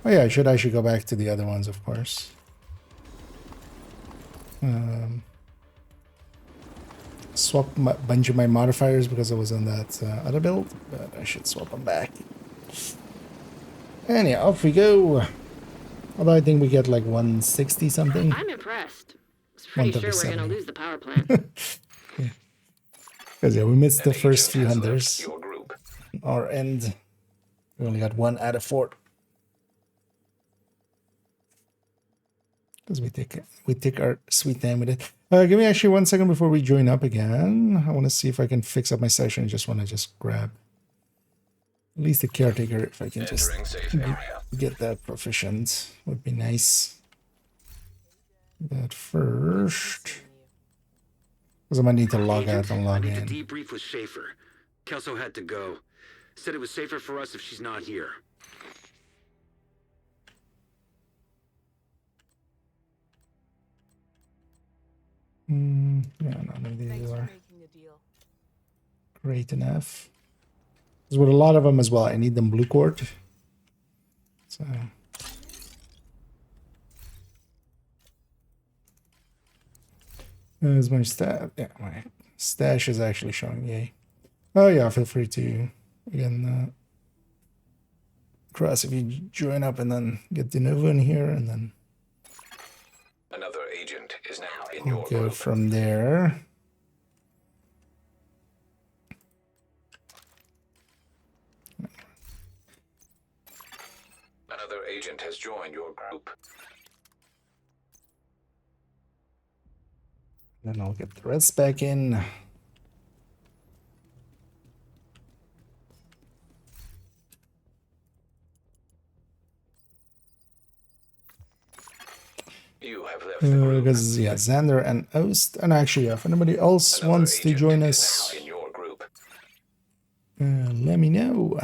Oh yeah, I should go back to the other ones, of course. Swap a bunch of my modifiers because I was on that other build, but I should swap them back. And yeah, off we go. Although I think we get like 160 something. I'm impressed. I was pretty sure we're gonna lose the power plant. Yeah. Because yeah, we missed the first few hunters. Our end. We only got 1 out of 4. Because we take our sweet time with it. Give me actually 1 second before we join up again. I want to see if I can fix up my session. I just want to grab at least the caretaker, if I can just get that proficient, would be nice. But first, because I might need to log out and log in. I need to debrief with Schaefer. Kelso had to go. Said it was safer for us if she's not here. Yeah, none of these are great enough. Because with a lot of them as well, I need them blue cord. So there's my stash. Yeah, my stash is actually showing. Yay! Oh yeah, feel free to again cross if you join up and then get de novo in here, and then another agent is now in we'll your go group. from there. Another agent has joined your group. Then I'll get the rest back in. You have left the group. Because yeah, Xander and Ost, and actually, if anybody else wants to join us, In your group. let me know.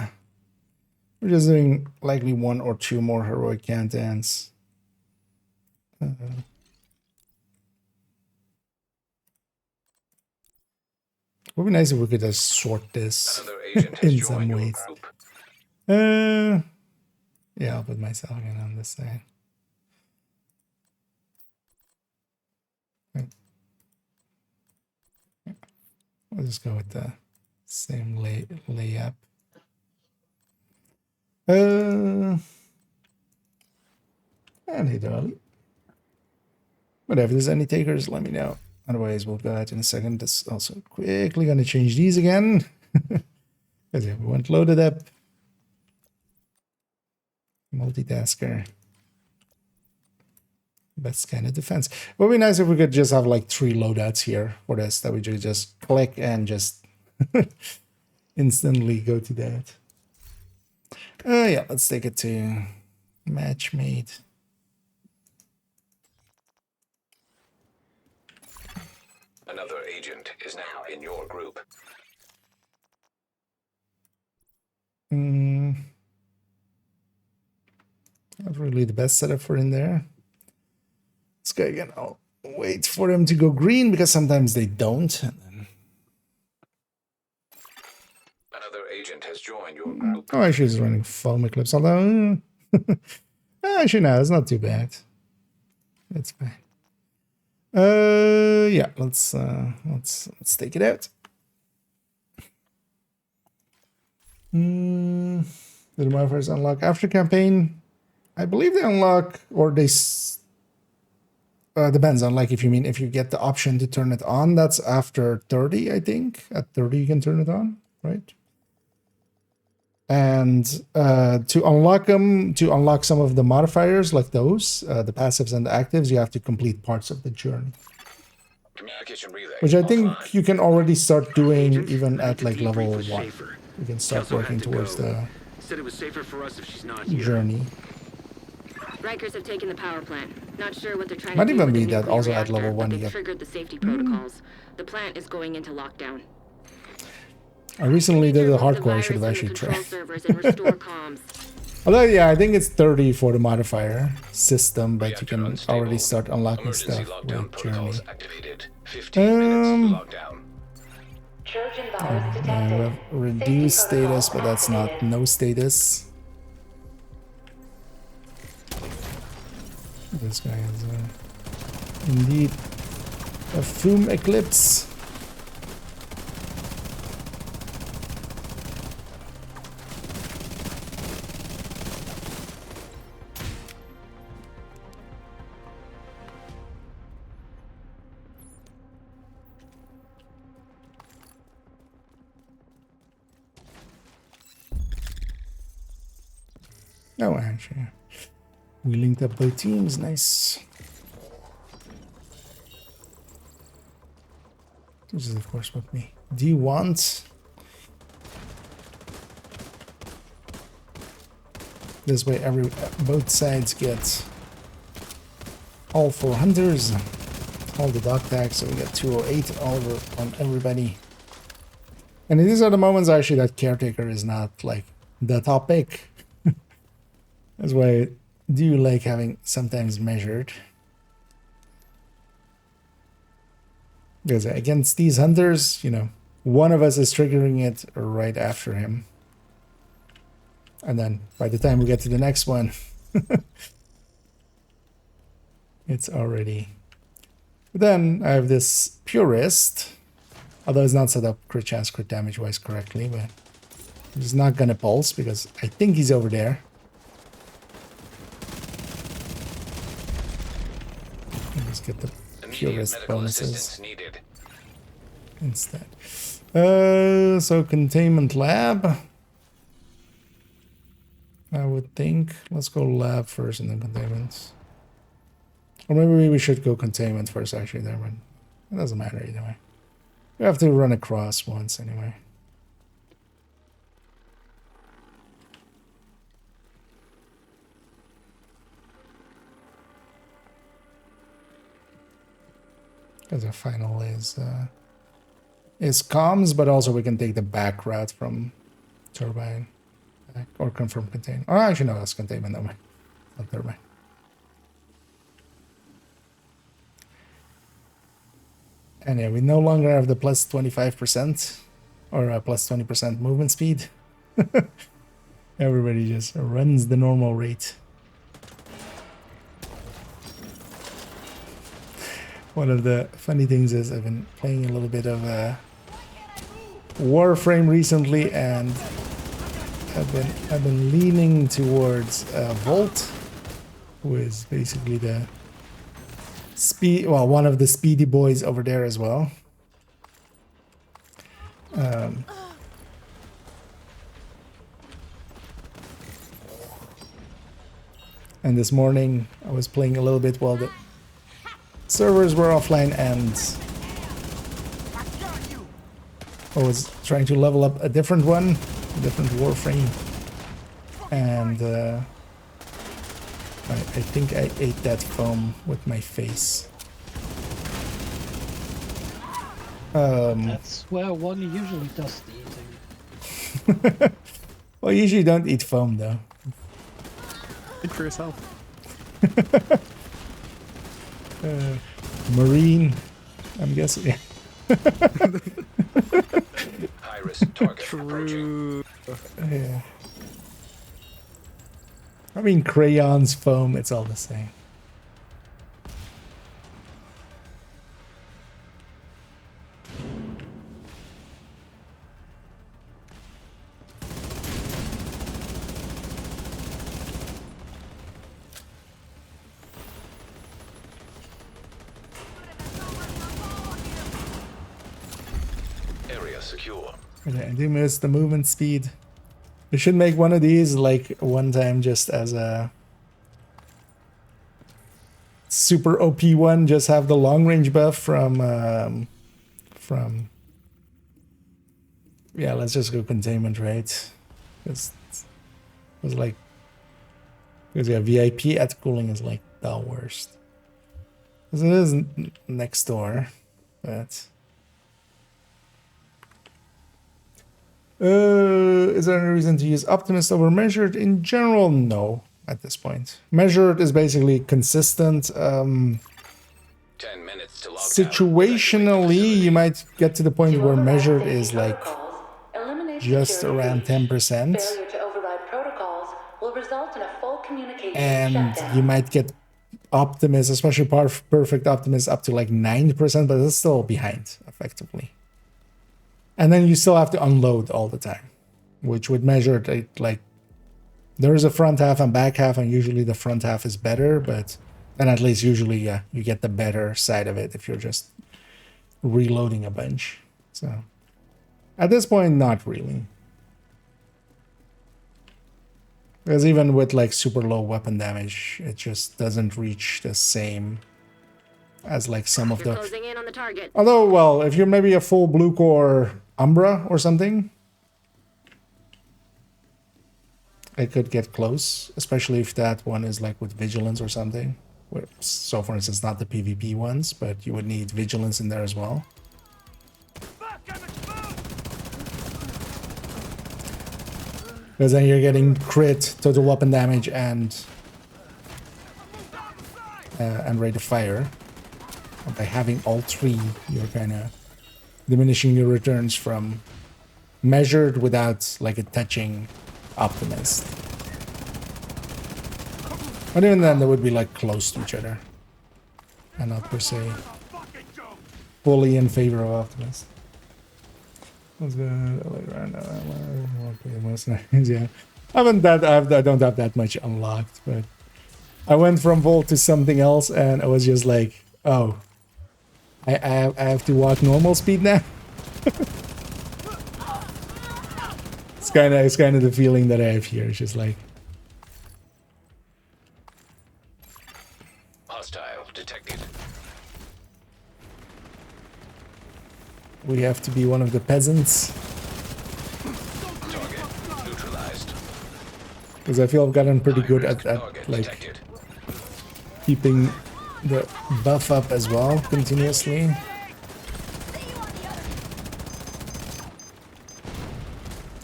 We're just doing likely 1 or 2 more heroic cantons. Would be nice if we could just sort this in some ways. Yeah, I'll put myself in on this side. I'll just go with the same layup. And hey, Dolly. But if there's any takers, let me know. Otherwise, we'll go ahead in a second. Just also quickly going to change these again. Because yeah, we went loaded up. Multitasker. Best kind of defense. It would be nice if we could just have like 3 loadouts here for this, that we could just click and just instantly go to that. Yeah, let's take it to match made. Another agent is now in your group. Not really the best setup for in there. Let's go again. I'll wait for them to go green because sometimes they don't. And then... Another agent has joined your group. Oh, actually, it's running foam eclipse. Although, actually, no, it's not too bad. It's fine. Yeah, let's take it out. Did the modifiers unlock after campaign? I believe they unlock, or they depends on like if you get the option to turn it on. That's after 30, I think. At 30 you can turn it on, right? And to unlock them, to unlock some of the modifiers like those, the passives and the actives, you have to complete parts of the journey. Communication relay. Which I think you can already start doing even at like level 1. You can start working towards the Said it was safer for us if she's not here. journey. Rikers have taken the power plant. Not sure what they're trying Might to do even with be the that nuclear also at reactor, level but 1 you they've get. triggered the safety protocols. The plant is going into lockdown. I recently did a Remove the hardcore. I should have virus actually from the control tried. servers and restore comms. Although, yeah, I think it's 30 for the modifier system, but you can already start unlocking stuff with journey. Trojan We virus detected. have reduced status, but that's not no status. This guy is indeed a Foom Eclipse. Oh, actually, we linked up by teams. Nice. This is, of course, what we do want. This way, both sides get all 4 hunters, all the dog tags, so we get 208 all over on everybody. And these are the moments actually that Caretaker is not like the top pick. That's why I do like having sometimes measured. Because against these hunters, you know, one of us is triggering it right after him. And then by the time we get to the next one, it's already... But then I have this Purist, although it's not set up crit chance, crit damage wise correctly, but he's not gonna pulse because I think he's over there. Let's get the Purist bonuses instead. So containment lab, I would think. Let's go lab first and then containment. Or maybe we should go containment first, actually. There, but it doesn't matter either way. We have to run across once anyway. Because our final is comms, but also we can take the back route from turbine or confirm contain. Oh, actually no, that's containment that way, not turbine. And yeah, we no longer have the plus 25% or plus 20% movement speed. Everybody just runs the normal rate. One of the funny things is I've been playing a little bit of Warframe recently, and I've been leaning towards Volt, who is basically the one of the speedy boys over there as well. And this morning I was playing a little bit while the servers were offline, and I was trying to level up a different one, a different Warframe, and I think I ate that foam with my face. That's where one usually does the eating. Well, you usually don't eat foam though. Eat for yourself. Marine, I'm guessing. High-risk target approaching. Yeah. I mean, crayons, foam, it's all the same. Secure. Okay, I do miss the movement speed. We should make one of these like one time just as a super OP one. Just have the long range buff from yeah. Let's just go containment, right? It was like because yeah, VIP at cooling is like the worst. Because it is next door, but. Is there any reason to use Optimist over Measured? In general, no, at this point. Measured is basically consistent. 10 minutes minutes to lock down. Situationally, you might get to the point where measured is like just around 10%. Failure to override protocols will result in a full communication And shutdown. you might get Optimus, especially perfect Optimus, up to like 9%, but it's still behind, effectively. And then you still have to unload all the time, which would measure it like there is a front half and back half, and usually the front half is better, but then at least usually, yeah, you get the better side of it if you're just reloading a bunch. So at this point, not really. Because even with like super low weapon damage, it just doesn't reach the same as like some of You're the... closing in on the target. Although, well, if you're maybe a full blue core Umbra or something, it could get close, especially if that one is like with vigilance or something. So for instance, not the PvP ones, but you would need vigilance in there as well. Because then you're getting crit, total weapon damage, and rate of fire. And by having all three, you're kind of diminishing your returns from measured without like a touching Optimist. But even then, they would be like close to each other, and not per se fully in favor of Optimist. Let's go around. Okay, most nice. Yeah, I don't have that much unlocked, but I went from Volt to something else, and I was just like, oh, I have to walk normal speed now. It's kind of the feeling that I have here. It's just like Hostile detected. we have to be one of the peasants. Target neutralized. Because I feel I've gotten pretty good at like Detected. keeping the buff up as well continuously.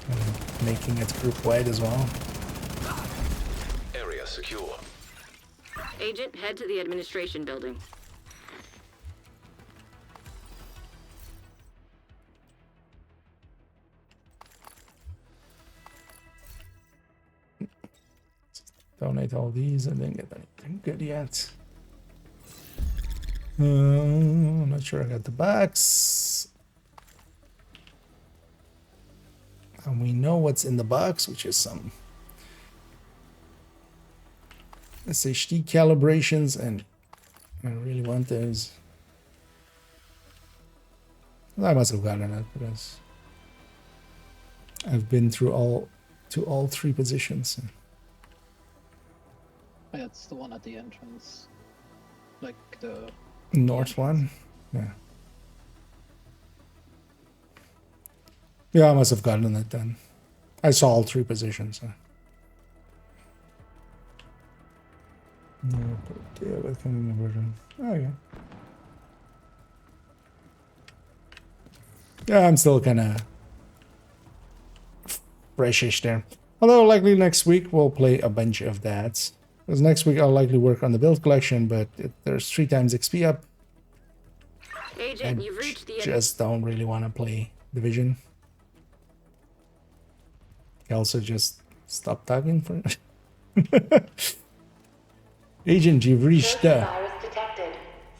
And making it group wide as well. Area secure. Agent, head to the administration building. Donate all these and then get anything good yet. I'm not sure I got the box. And we know what's in the box, which is some SHD calibrations, and I really want those. I must have gotten it because I've been through all three positions. Yeah, it's the one at the entrance. Like the North one? Yeah. Yeah, I must have gotten it then. I saw all three positions. So. Yeah, but can version. Oh yeah. Yeah, I'm still kind of freshish there. Although likely next week we'll play a bunch of that. Because next week I'll likely work on the build collection, but there's 3 times XP up. Agent, you've reached the Just don't really want to play Division. Also just stop talking for Agent, you've reached Virus detected.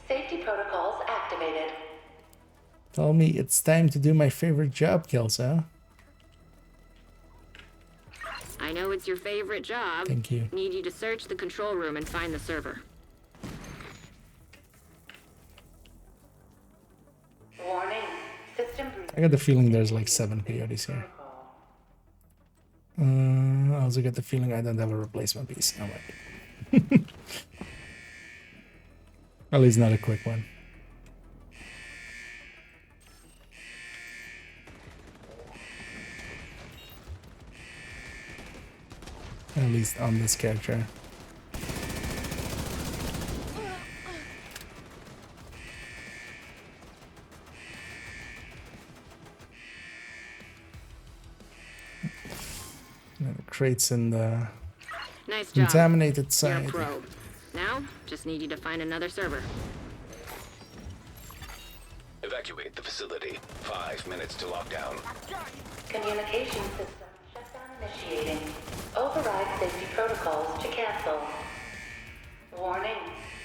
Safety protocols activated. Tell me it's time to do my favorite job, Kelsa. I know it's your favorite job. Thank you. Need you to search the control room and find the server. Warning. System I got the feeling there's like 7 coyotes here. I also get the feeling I don't have a replacement piece. Oh my. At least not a quick one. At least on this character. Crates in the Nice job. contaminated You're a side. pro. Now, just need you to find another server. Evacuate the facility. 5 minutes to lockdown. Communication system shutdown initiating. Override safety protocols to cancel. Warning.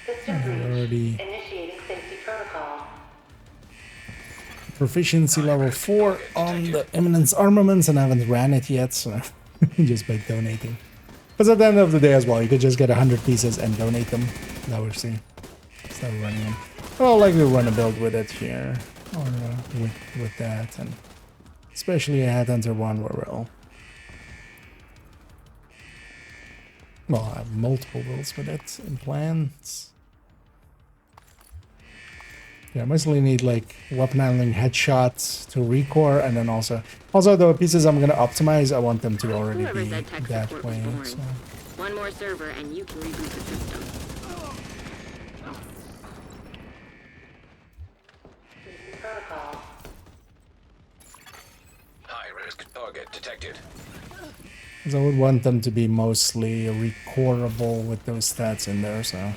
System breach. Already Initiating safety protocol. proficiency level 4 on the Eminence armaments, and I haven't ran it yet, so just by donating. Because at the end of the day as well, you could just get 100 pieces and donate them. Now we'll see. Start running them. I'll likely run a build with it here, or with that, and especially a Headhunter one where well, I have multiple builds with it in plans. Yeah, I mostly need like weapon handling, headshots to recore, and then also the pieces I'm gonna optimize, I want them to already Whoever be said tech that support was way. boring. So. One more server and you can reboot the system. Protocol. High-risk target detected. Because I would want them to be mostly recorable with those stats in there, so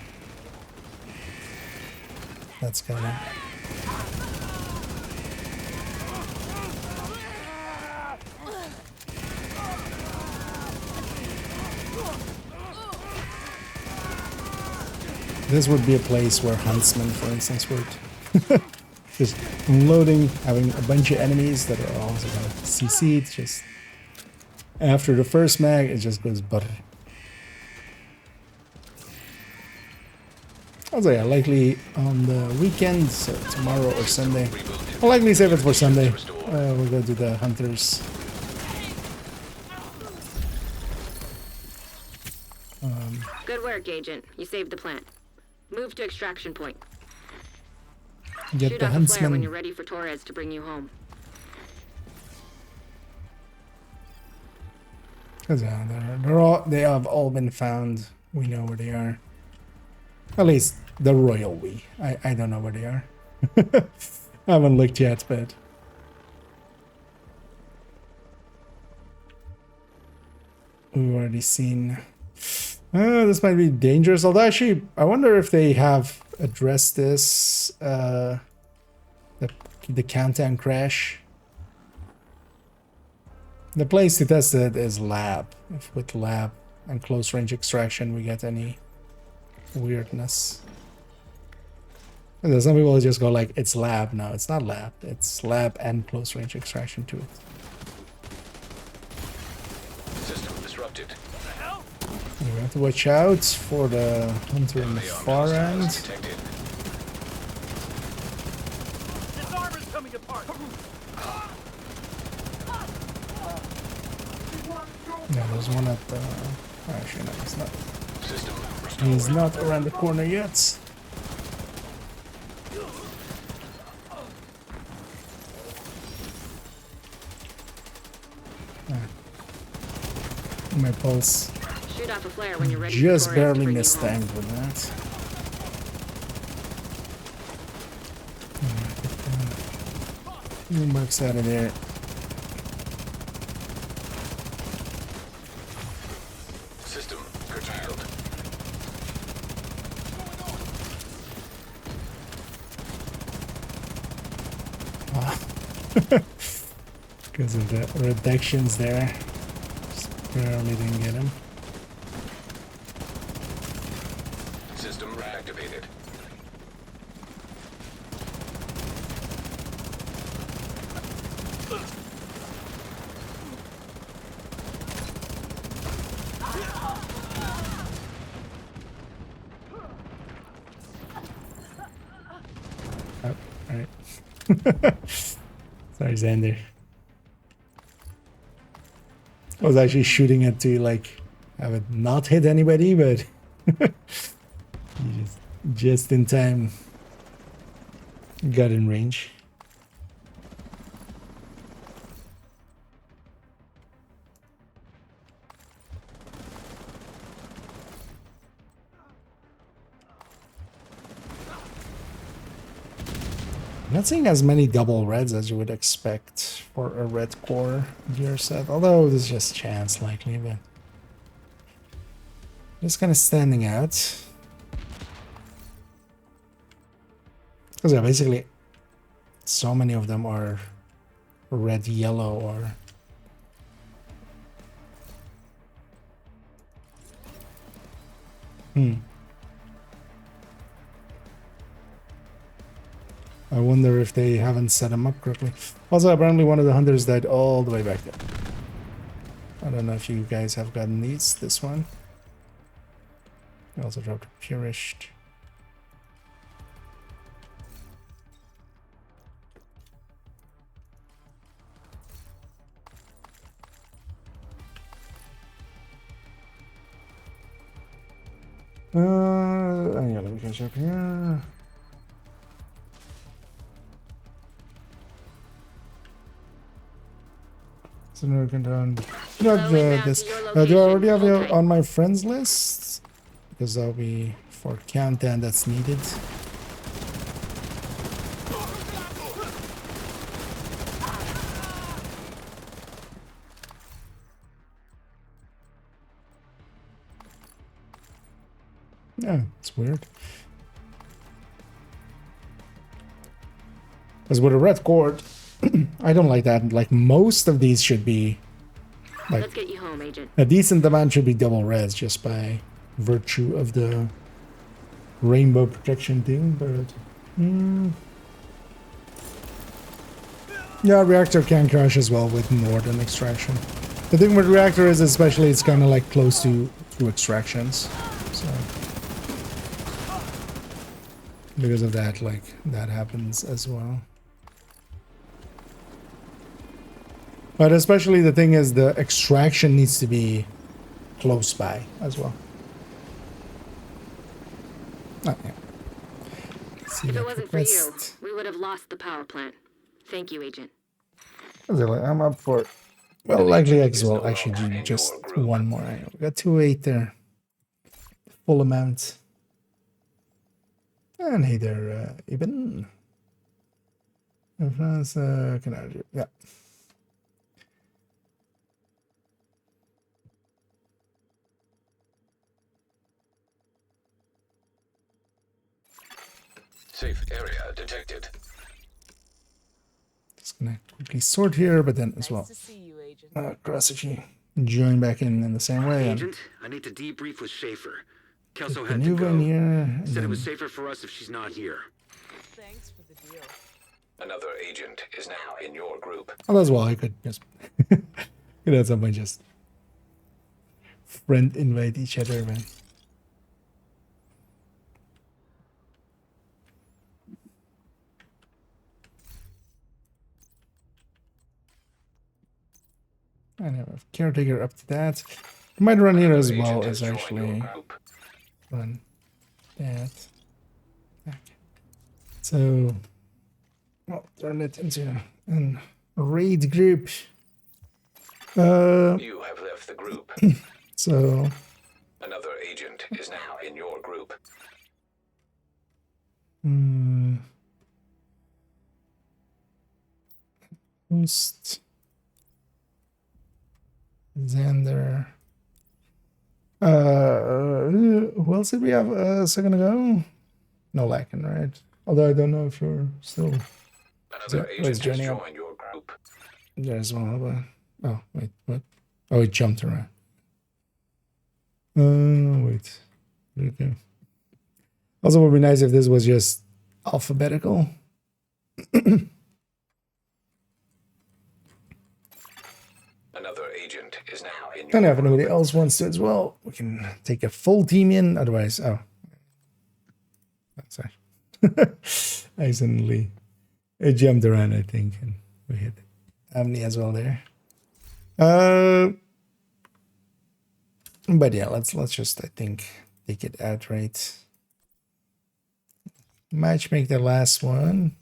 that's kind of. This would be a place where Huntsman, for instance, would just unloading, having a bunch of enemies that are also kind of CC'd, just after the first mag, it just goes butter. Also, yeah, likely on the weekend, so tomorrow or Sunday. I'll likely save it for Sunday. We'll go to the Hunters. Good work, Agent. You saved the plant. Move to extraction point. Get Shoot the off a flare when Huntsman. you're ready for Torres to bring you home. Because yeah, they have all been found. We know where they are. At least the royal we. I don't know where they are. I haven't looked yet, but we've already seen. This might be dangerous. Although actually, I wonder if they have addressed this. The countdown crash. The place to test it is lab. If with lab and close range extraction we get any weirdness. And then some people just go like, it's lab. No, it's not lab. It's lab and close range extraction to it. System disrupted. We have to watch out for the hunter in the far end. Detected. This armor's coming apart. Yeah, there's one at the... Actually, no, it's not. System He's not around the corner yet. My pulse Shoot off a flare when you're ready just for Torres to barely bring you missed home. time with that. Marks out of there. System curtailed. Because of the reductions there. Just barely didn't get him. System reactivated. Oh, alright. Sorry, Xander. I was actually shooting it to like have it not hit anybody, but you just in time got in range. Not seeing as many double reds as you would expect for a red core gear set, although this is just chance likely, but just kind of standing out. Because yeah, basically So many of them are red, yellow, or... I wonder if they haven't set them up correctly. Also, apparently one of the hunters died all the way back there. I don't know if you guys have gotten these. This one. I also dropped a Purished. Yeah, let me catch up here. So now we can down. Not this. Do I already have you on my friends list? Because that'll be for countdown that's needed. Yeah, it's weird. Because with a red cord, I don't like that. Like most of these should be like, let's get you home, Agent. A decent amount should be double res just by virtue of the rainbow protection thing, but yeah, reactor can crash as well with more than extraction. The thing with reactor is especially it's kind of like close to extractions, so because of that, like that happens as well. But especially the thing is the extraction needs to be close by as well. Oh, yeah. If it wasn't for you, we would have lost the power plant. Thank you, Agent. I'm up for it. Well, likely as well. Actually, do just one more. We got 2-8 there. Full amount. And hey there, Ibn. Yeah. Safe area detected. Just gonna quickly sort here, but then as well. Grassity join back in the same way. Agent, I need to debrief with Schaefer. Kelso had to Maneuver go. in here. Said it was safer for us if she's not here. Thanks for the deal. Another agent is now in your group. Oh, that's why I could just could at some point just friend invite each other, man. I have a caretaker up to that. I might run here as well as actually run that. Okay. So I'll turn it into an raid group. You have left the group. So Another agent is now in your group. Boost. Xander. Who else did we have a second ago? No lacking, right? Although I don't know if you're still. Another agent has joined your group. There as well. Oh wait, what? Oh, it jumped around. Wait. Okay. Also, it would be nice if this was just alphabetical. Another agent is now in your And if group. anybody else wants to as well, we can take a full team in. Otherwise, sorry. I suddenly it jumped around, I think, and we hit Amni as well there. But yeah, let's just I think take it outright. Match make the last one.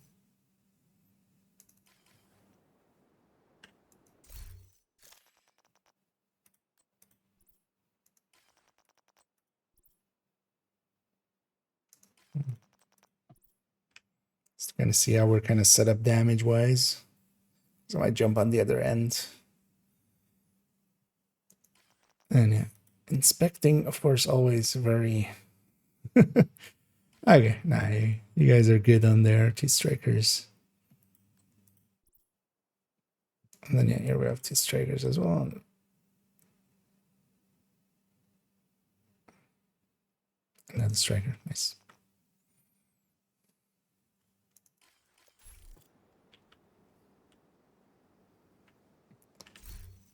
Just kind of see how we're kind of set up damage wise. So I jump on the other end. And yeah, inspecting, of course, always very. Okay, nah, you guys are good on there, T strikers. And then yeah, here we have 2 strikers as well. Another striker, nice.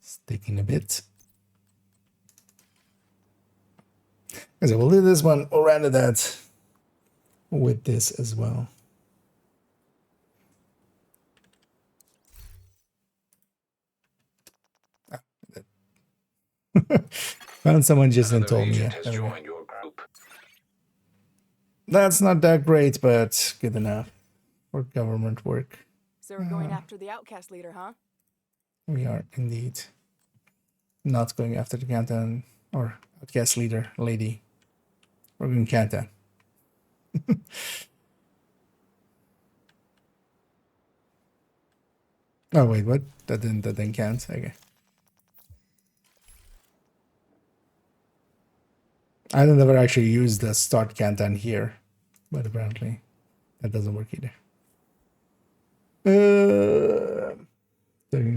It's taking a bit. So we'll do this one. We'll render that with this as well. Found someone just and told me. Yeah, that's not that great, but good enough for government work. So we're going after the outcast leader, huh? We are indeed not going after the Canton or outcast leader lady. We're going Canton. Oh wait, what? That didn't count. Okay. I don't ever actually use the start Canton here, but apparently that doesn't work either. The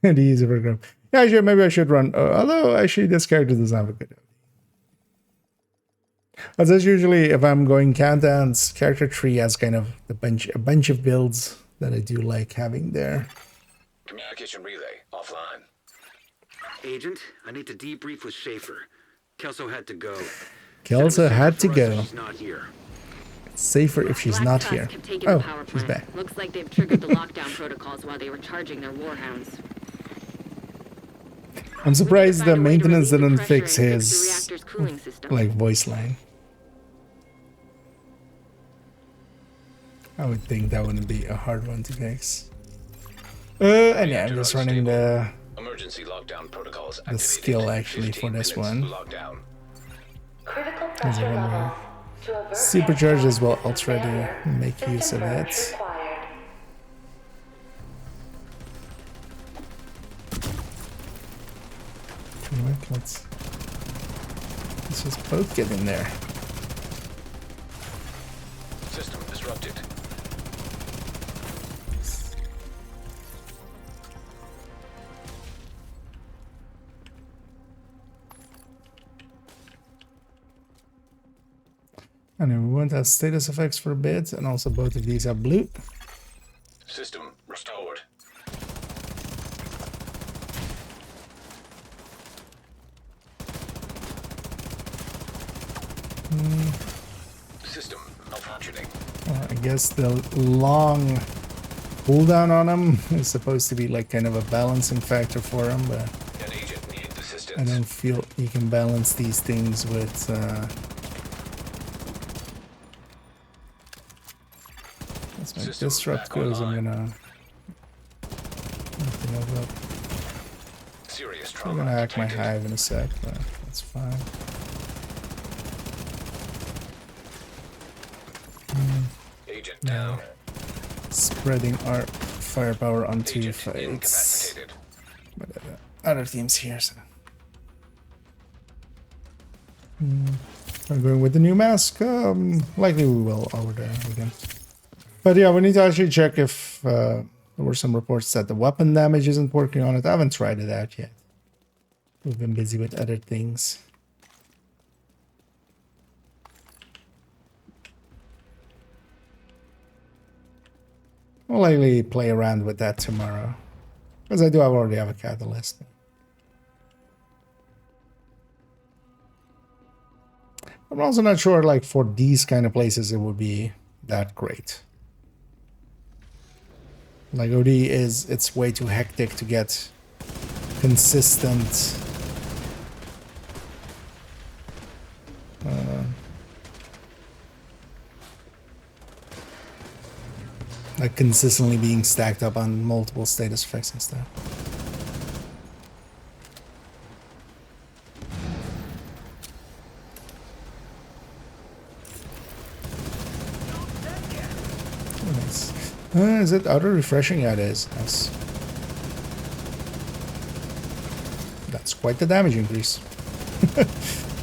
user program. Yeah, actually, maybe I should run. Although actually, this character doesn't have a good. But that's usually if I'm going Canton's character tree has kind of a bunch of builds that I do like having there. Communication relay offline. Agent, I need to debrief with Schaefer. Kelso had to go. Kelso had to go. She's not here. It's safer if she's not here. Oh, she's back. Looks like they've triggered the lockdown protocols while they were charging their warhounds. I'm surprised the maintenance didn't fix his like voice line. I would think that wouldn't be a hard one to fix. And yeah, I'm just running the emergency lockdown protocols the skill actually for this one. There's a one where supercharge as well. I'll try to make use of it. Let's just both get in there. System disrupted. And then we won't have status effects for a bit, and also both of these are blue. System restored. System malfunctioning. Well, I guess the long cooldown on them is supposed to be like kind of a balancing factor for them, but An agent needs assistance. I don't feel you can balance these things with let's make disrupt goes. I'm gonna Serious I'm trauma gonna hack detected. my hive in a sec, but that's fine. Agent down. Spreading our firepower onto fights. But other teams here, so. I'm going with the new mask. Likely we will over there again. But yeah, we need to actually check if there were some reports that the weapon damage isn't working on it. I haven't tried it out yet. We've been busy with other things. We'll likely play around with that tomorrow. Because I do already have a catalyst. I'm also not sure, like, for these kind of places it would be that great. Like, OD it's way too hectic to get consistent like consistently being stacked up on multiple status effects and stuff. Oh, nice. Is it auto refreshing? Yeah, it is. Nice. That's quite the damage increase.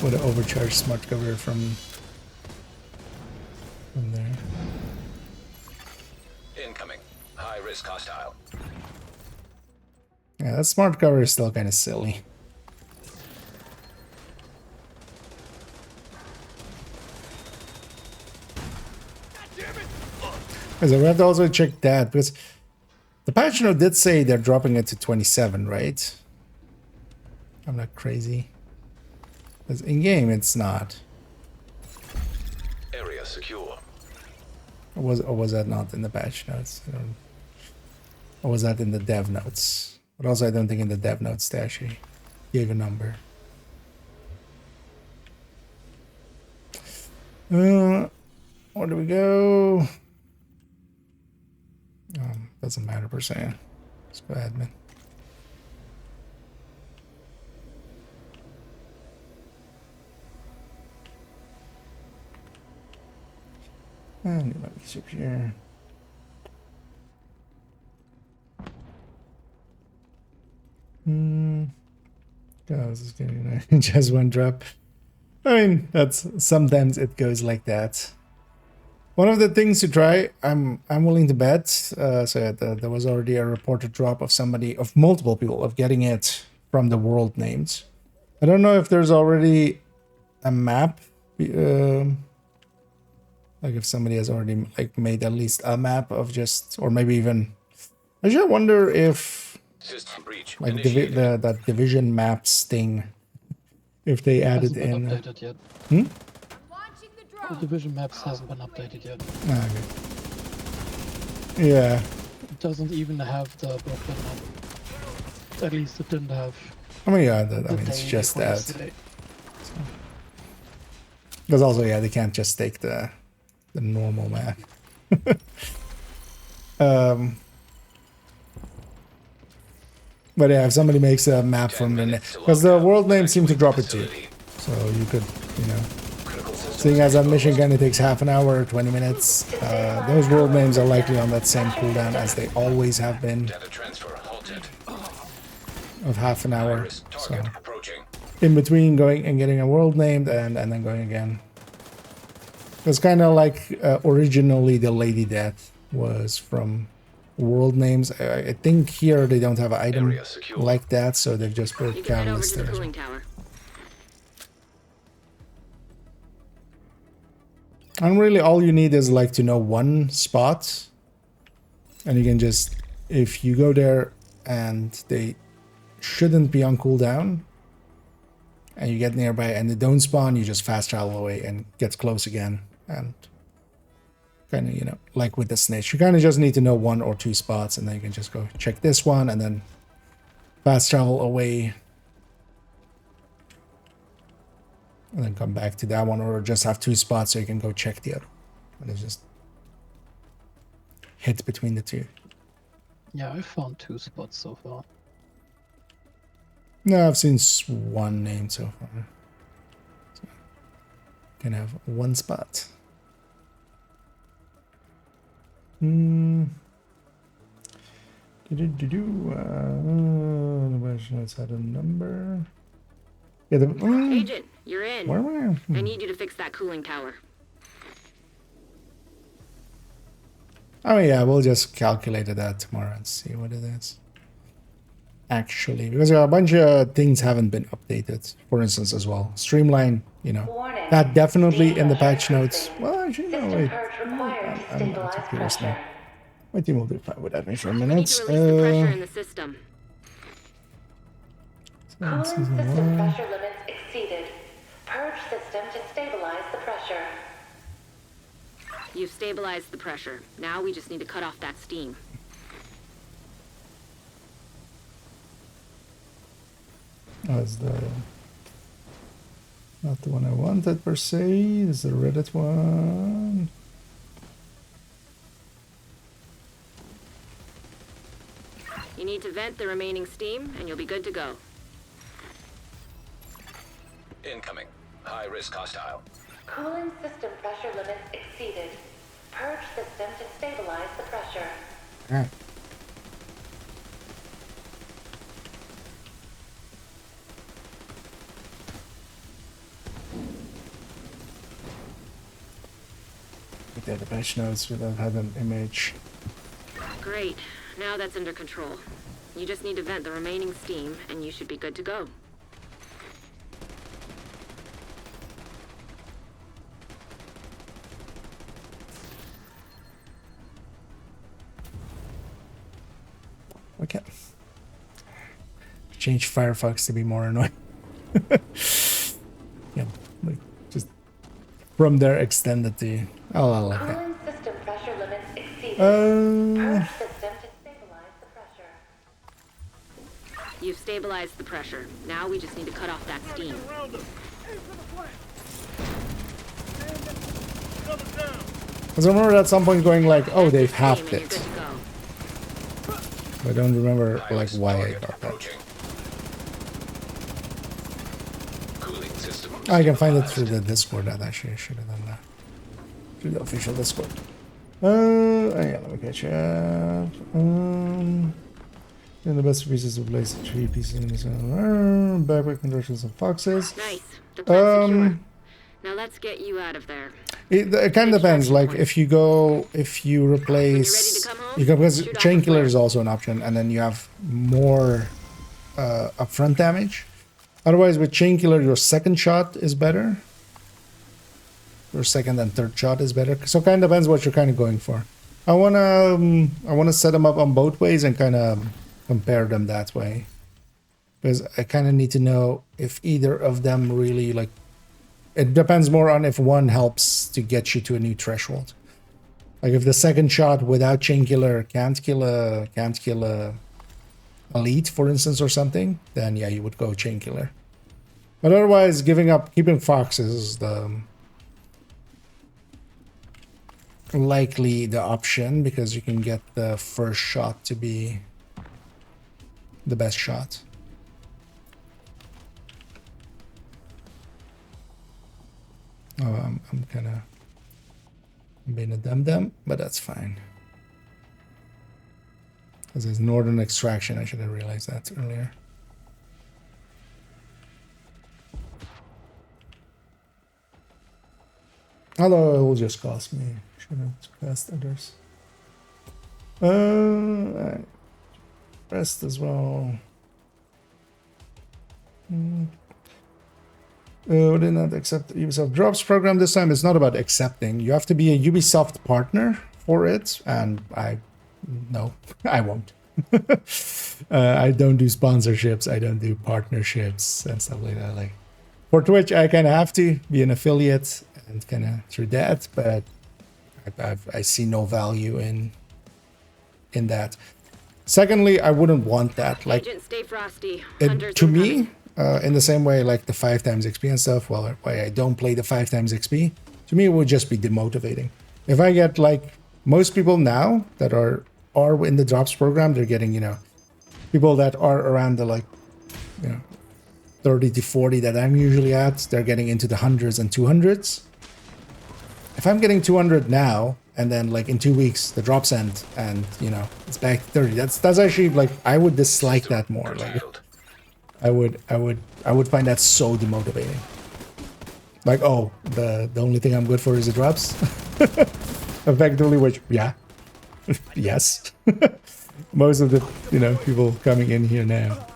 What an overcharged smart cover from there. Incoming. High risk hostile. Yeah, that smart cover is still kind of silly. So we have to also check that, because the patch note did say they're dropping it to 27, right? I'm not crazy. Because in-game, it's not. Area secure. Or was that not in the patch notes? Or was that in the dev notes? But also, I don't think in the dev notes they actually gave a number. Where do we go? Doesn't matter per se. Let's go admin. And let me up here. This is getting just one drop. I mean, that's sometimes it goes like that. One of the things to try, I'm willing to bet. There was already a reported drop of multiple people of getting it from the world names. I don't know if there's already a map, like if somebody has already like made at least a map of just, or maybe even. I just wonder if like that division maps thing, if they added in. Updated yet. The division maps hasn't been updated yet. Okay. Yeah. It doesn't even have the Brooklyn map. At least it didn't have. I mean, yeah, it's just that. Because also, yeah, they can't just take the normal map. But yeah, if somebody makes a map from the because the world names seem to drop it too, so you could, seeing as that mission kind of takes half an hour or 20 minutes, those world names are likely on that same cooldown as they always have been, of half an hour. So in between going and getting a world named and then going again. It's kind of like originally the Lady Death was from world names. I think here they don't have an item like that, so they've just put catalyst there. And really all you need is like to know one spot, and you can just, if you go there and they shouldn't be on cooldown and you get nearby and they don't spawn, you just fast travel away and get close again. And kind of, like with the snitch, you kind of just need to know one or two spots, and then you can just go check this one and then fast travel away and then come back to that one, or just have two spots so you can go check the other. And it's just hit between the two. Yeah, I found two spots so far. No, I've seen one name so far. So you can have one spot. The question has had a number. Yeah, Agent, you're in. Where am I? I need you to fix that cooling tower. Oh yeah, we'll just calculate that tomorrow and see what it is. Actually, because a bunch of things haven't been updated. For instance, as well, Streamline, that definitely in the patch notes. Well, actually, no, wait. I'm curious now. My team will do fine with that for a minute. We need to release the pressure in the system. Cooling system pressure limits exceeded. Purge system to stabilize the pressure. You've stabilized the pressure. Now we just need to cut off that steam. That's not the one I wanted per se. This is the Reddit one. You need to vent the remaining steam, and you'll be good to go. Incoming. High risk hostile. Cooling system pressure limits exceeded. Purge system to stabilize the pressure. Alright. The patch notes without having an image. Great. Now that's under control. You just need to vent the remaining steam, and you should be good to go. Okay. Change Firefox to be more annoying. Yeah, like just from there extended to. Oh, I like that. Cooling system pressure limits exceeded. Purge system to stabilize the pressure. You've stabilized the pressure. Now we just need to cut off that steam. Because I remember at some point going like, oh, they've halved it. I don't remember like why I got that. I can find it through the Discord. That actually I should have done that. Through the official Discord. Yeah, let me catch up. And the best pieces of place 3 pieces in this backward conversions of foxes. Nice. The plan's secure. Now let's get you out of there. It kind of depends. Like if you replace, because chain killer is also an option, and then you have more upfront damage. Otherwise, with chain killer, your second shot is better. Your second and third shot is better. So it kind of depends what you're kind of going for. I wanna set them up on both ways and kind of compare them that way, because I kind of need to know if either of them really like. It depends more on if one helps to get you to a new threshold. Like if the second shot without chain killer can't kill a elite, for instance, or something, then yeah, you would go chain killer. But otherwise, keeping foxes is likely the option, because you can get the first shot to be the best shot. Oh, I'm kind of being a dum-dum, but that's fine. Because there's Northern Extraction, I should have realized that earlier. Although it will just cost me. Should have cost others. Rest as well. Did not accept Ubisoft Drops program this time. It's not about accepting. You have to be a Ubisoft partner for it, and no, I won't. I don't do sponsorships. I don't do partnerships and stuff like that. Like for Twitch, I kind of have to be an affiliate and kind of through that, but I see no value in that. Secondly, I wouldn't want that. Like, Agent, stay frosty. to me. In the same way, like the 5 times XP and stuff, well, why I don't play the 5 times XP, to me it would just be demotivating. If I get like most people now that are in the drops program, they're getting, people that are around the 30 to 40 that I'm usually at, they're getting into the hundreds and 200s. If I'm getting 200 now, and then like in 2 weeks the drops end, and it's back to 30, that's actually like I would dislike that more. Like I would find that so demotivating. Like, oh, the only thing I'm good for is the drops. Effectively, which yeah, yes. Most of the people coming in here now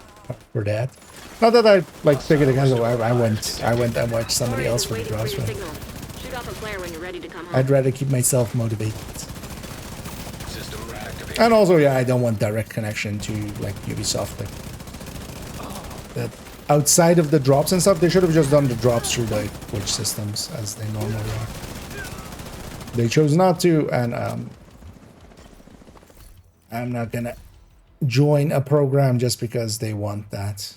for that. Not that I like figured against it. I went and watched somebody else for the drops. But Shoot off a flare when you're ready to come home. I'd rather keep myself motivated. And also, yeah, I don't want direct connection to like Ubisoft. Like, that outside of the drops and stuff, they should have just done the drops through the Twitch systems as they normally are. They chose not to, and I'm not gonna join a program just because they want that.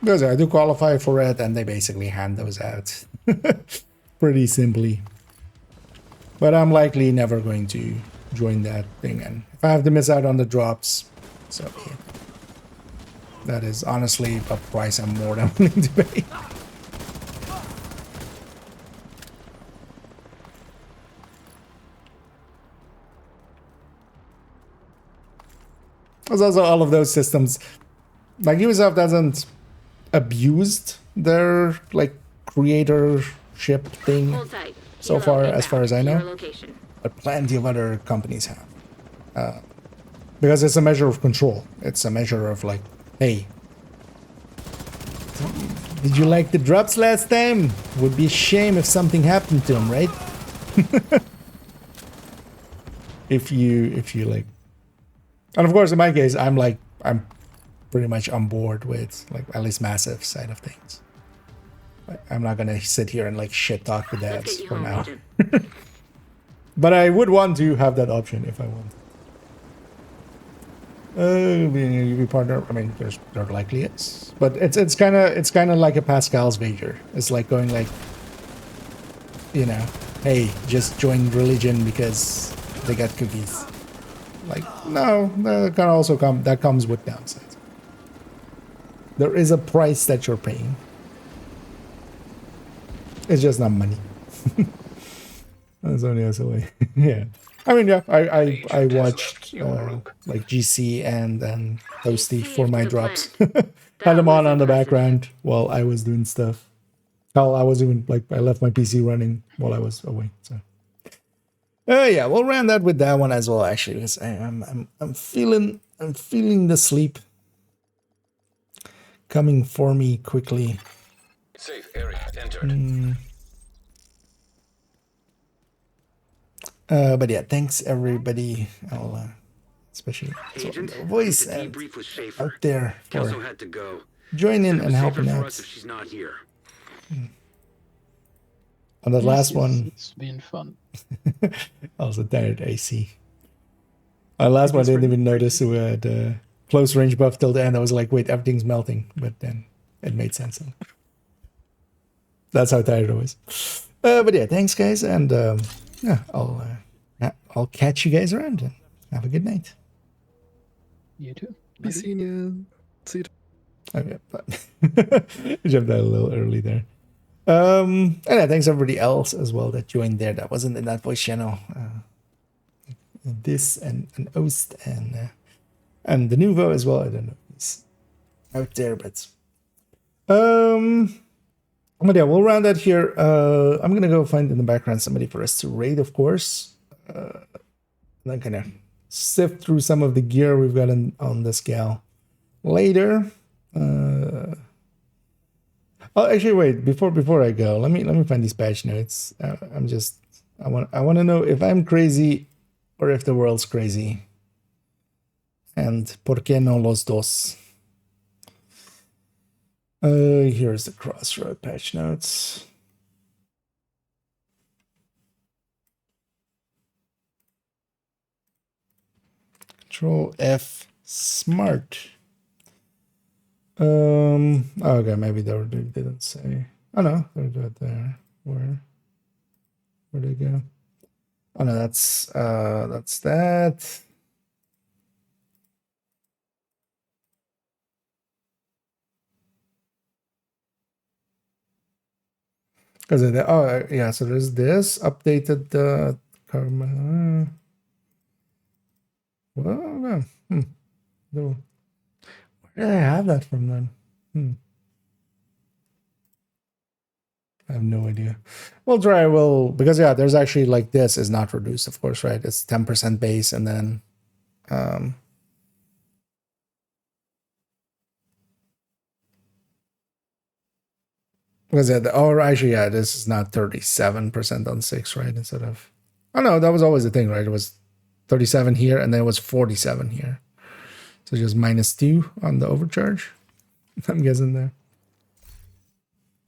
Because I do qualify for it, and they basically hand those out pretty simply. But I'm likely never going to join that thing, and if I have to miss out on the drops, so be it. That is honestly a price I'm more than willing to pay. There's also all of those systems. Like Ubisoft hasn't abused their like creator ship thing Hold tight. so Helo far, as inbound far as I to your know. location. But plenty of other companies have. Because it's a measure of control. It's a measure of like, hey, did you like the drops last time? Would be a shame if something happened to them, right? if you like, and of course in my case, I'm pretty much on board with like at least massive side of things. But I'm not gonna sit here and like shit talk the devs for now. But I would want to have that option if I want. Being a UV partner, I mean, there likely is, but it's kind of like a Pascal's wager. It's like going like, you know, hey, just join religion because they got cookies. Like, no, that can also that comes with downsides. There is a price that you're paying. It's just not money. That's only as a way. Yeah. I mean, yeah, I watched like GC and Toasty for my drops. Had them on the background while I was doing stuff. Hell, I was even like I left my PC running while I was away. So, yeah, we'll round that with that one as well. Actually, because I'm feeling the sleep coming for me quickly. Safe area entered. But yeah, thanks everybody. I'll especially Agent, voice I need to debrief with Schaefer. out there for Kelso had to go. joining Said it and was helping safer for out. us if she's not here. On the last one, it's been fun. I was a tired AC. On the last one, I didn't even notice we had close range buff till the end. I was like, wait, everything's melting, but then it made sense. That's how tired I was. But yeah, thanks guys, and yeah, I'll catch you guys around and have a good night. You too. Be seeing you. See you. Okay, jumped out a little early there. And yeah, thanks everybody else as well that joined there. That wasn't in that voice channel. This and Oast and the Nuvo as well. I don't know if he's out there, but yeah, we'll round that here. I'm gonna go find in the background somebody for us to raid, of course. And then kind of sift through some of the gear we've got on this gal later. Oh, actually, wait. Before I go, let me find these patch notes. I want to know if I'm crazy or if the world's crazy. And por qué no los dos? Here's the crossroad patch notes. Control F smart. Okay, maybe they didn't say. Oh no, they're good there. Where'd they go? Oh no, that's that. Because oh yeah, so there's this updated the karma. Well, no. No. Where did I have that from then? I have no idea. We'll try. Because yeah, there's actually like this is not reduced, of course, right? It's 10% base, and then because actually yeah, this is not 37% on 6, right? Instead of no, that was always the thing, right? It was 37 here, and then it was 47 here. So just -2 on the overcharge. I'm guessing there.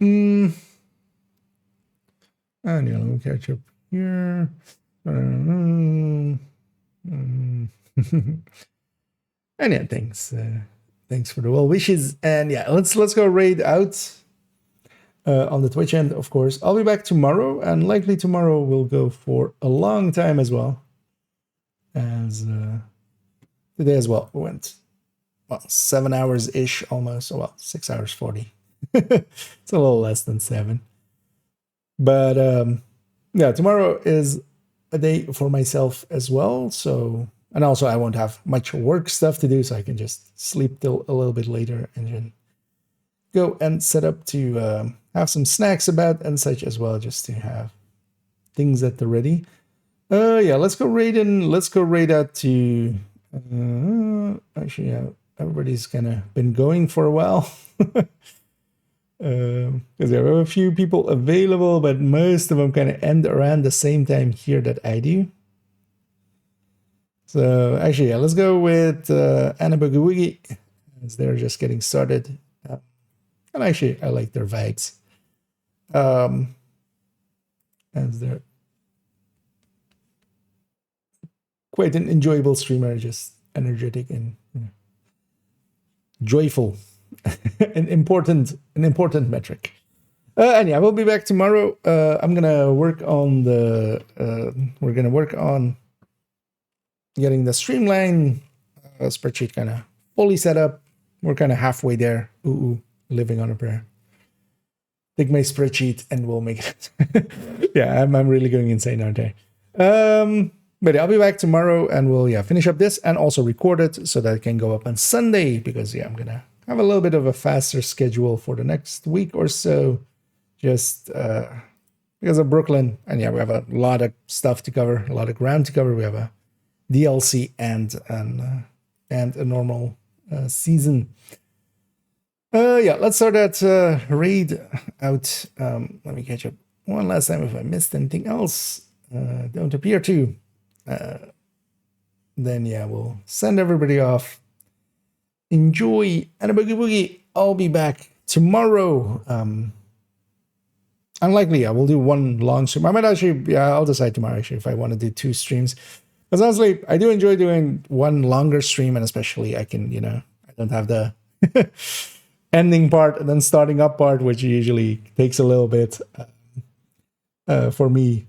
And yeah, let me catch up here. And yeah, thanks for the well wishes. And yeah, let's go raid out on the Twitch end, of course. I'll be back tomorrow, and likely tomorrow we'll go for a long time as well. As today as well, we went 7 hours ish almost. Well, 6 hours 40. It's a little less than 7. But yeah, tomorrow is a day for myself as well. So, and also I won't have much work stuff to do, so I can just sleep till a little bit later and then go and set up to have some snacks about and such as well, just to have things at the ready. Yeah, let's go raid in. Let's go raid out to. Actually, yeah, everybody's kind of been going for a while. Because there are a few people available, but most of them kind of end around the same time here that I do. So actually, yeah, let's go with Anna Boogie Woogie, as they're just getting started. And actually, I like their vibes. As they're quite an enjoyable streamer, just energetic and joyful. an important metric. And yeah, we'll be back tomorrow. I'm gonna work on the. We're gonna work on getting the streamline spreadsheet kind of fully set up. We're kind of halfway there. Living on a prayer. Take my spreadsheet and we'll make it. Yeah, I'm really going insane, aren't I? But yeah, I'll be back tomorrow and we'll finish up this and also record it so that it can go up on Sunday, because I'm gonna have a little bit of a faster schedule for the next week or so, just because of Brooklyn. And yeah, we have a lot of stuff to cover, a lot of ground to cover. We have a DLC and a normal season. Yeah, let's start that raid out. Let me catch up one last time if I missed anything else. Don't appear to. Then yeah, we'll send everybody off. Enjoy and a boogie boogie. I'll be back tomorrow. Unlikely, I will do one long stream. I might actually, I'll decide tomorrow actually if I want to do 2 streams. Because honestly, I do enjoy doing one longer stream, and especially I can, I don't have the ending part and then starting up part, which usually takes a little bit for me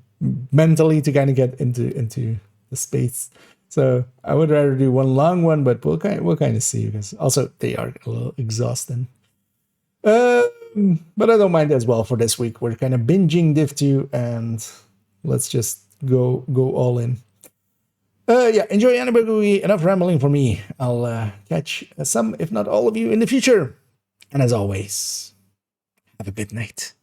mentally to kind of get into the space. So I would rather do one long one, but we'll kind of see, because also they are a little exhausting. But I don't mind as well for this week. We're kind of binging Div 2 and let's just go all in. Yeah, enjoy Annabelle. Enough rambling for me. I'll catch some, if not all of you in the future. And as always, have a good night.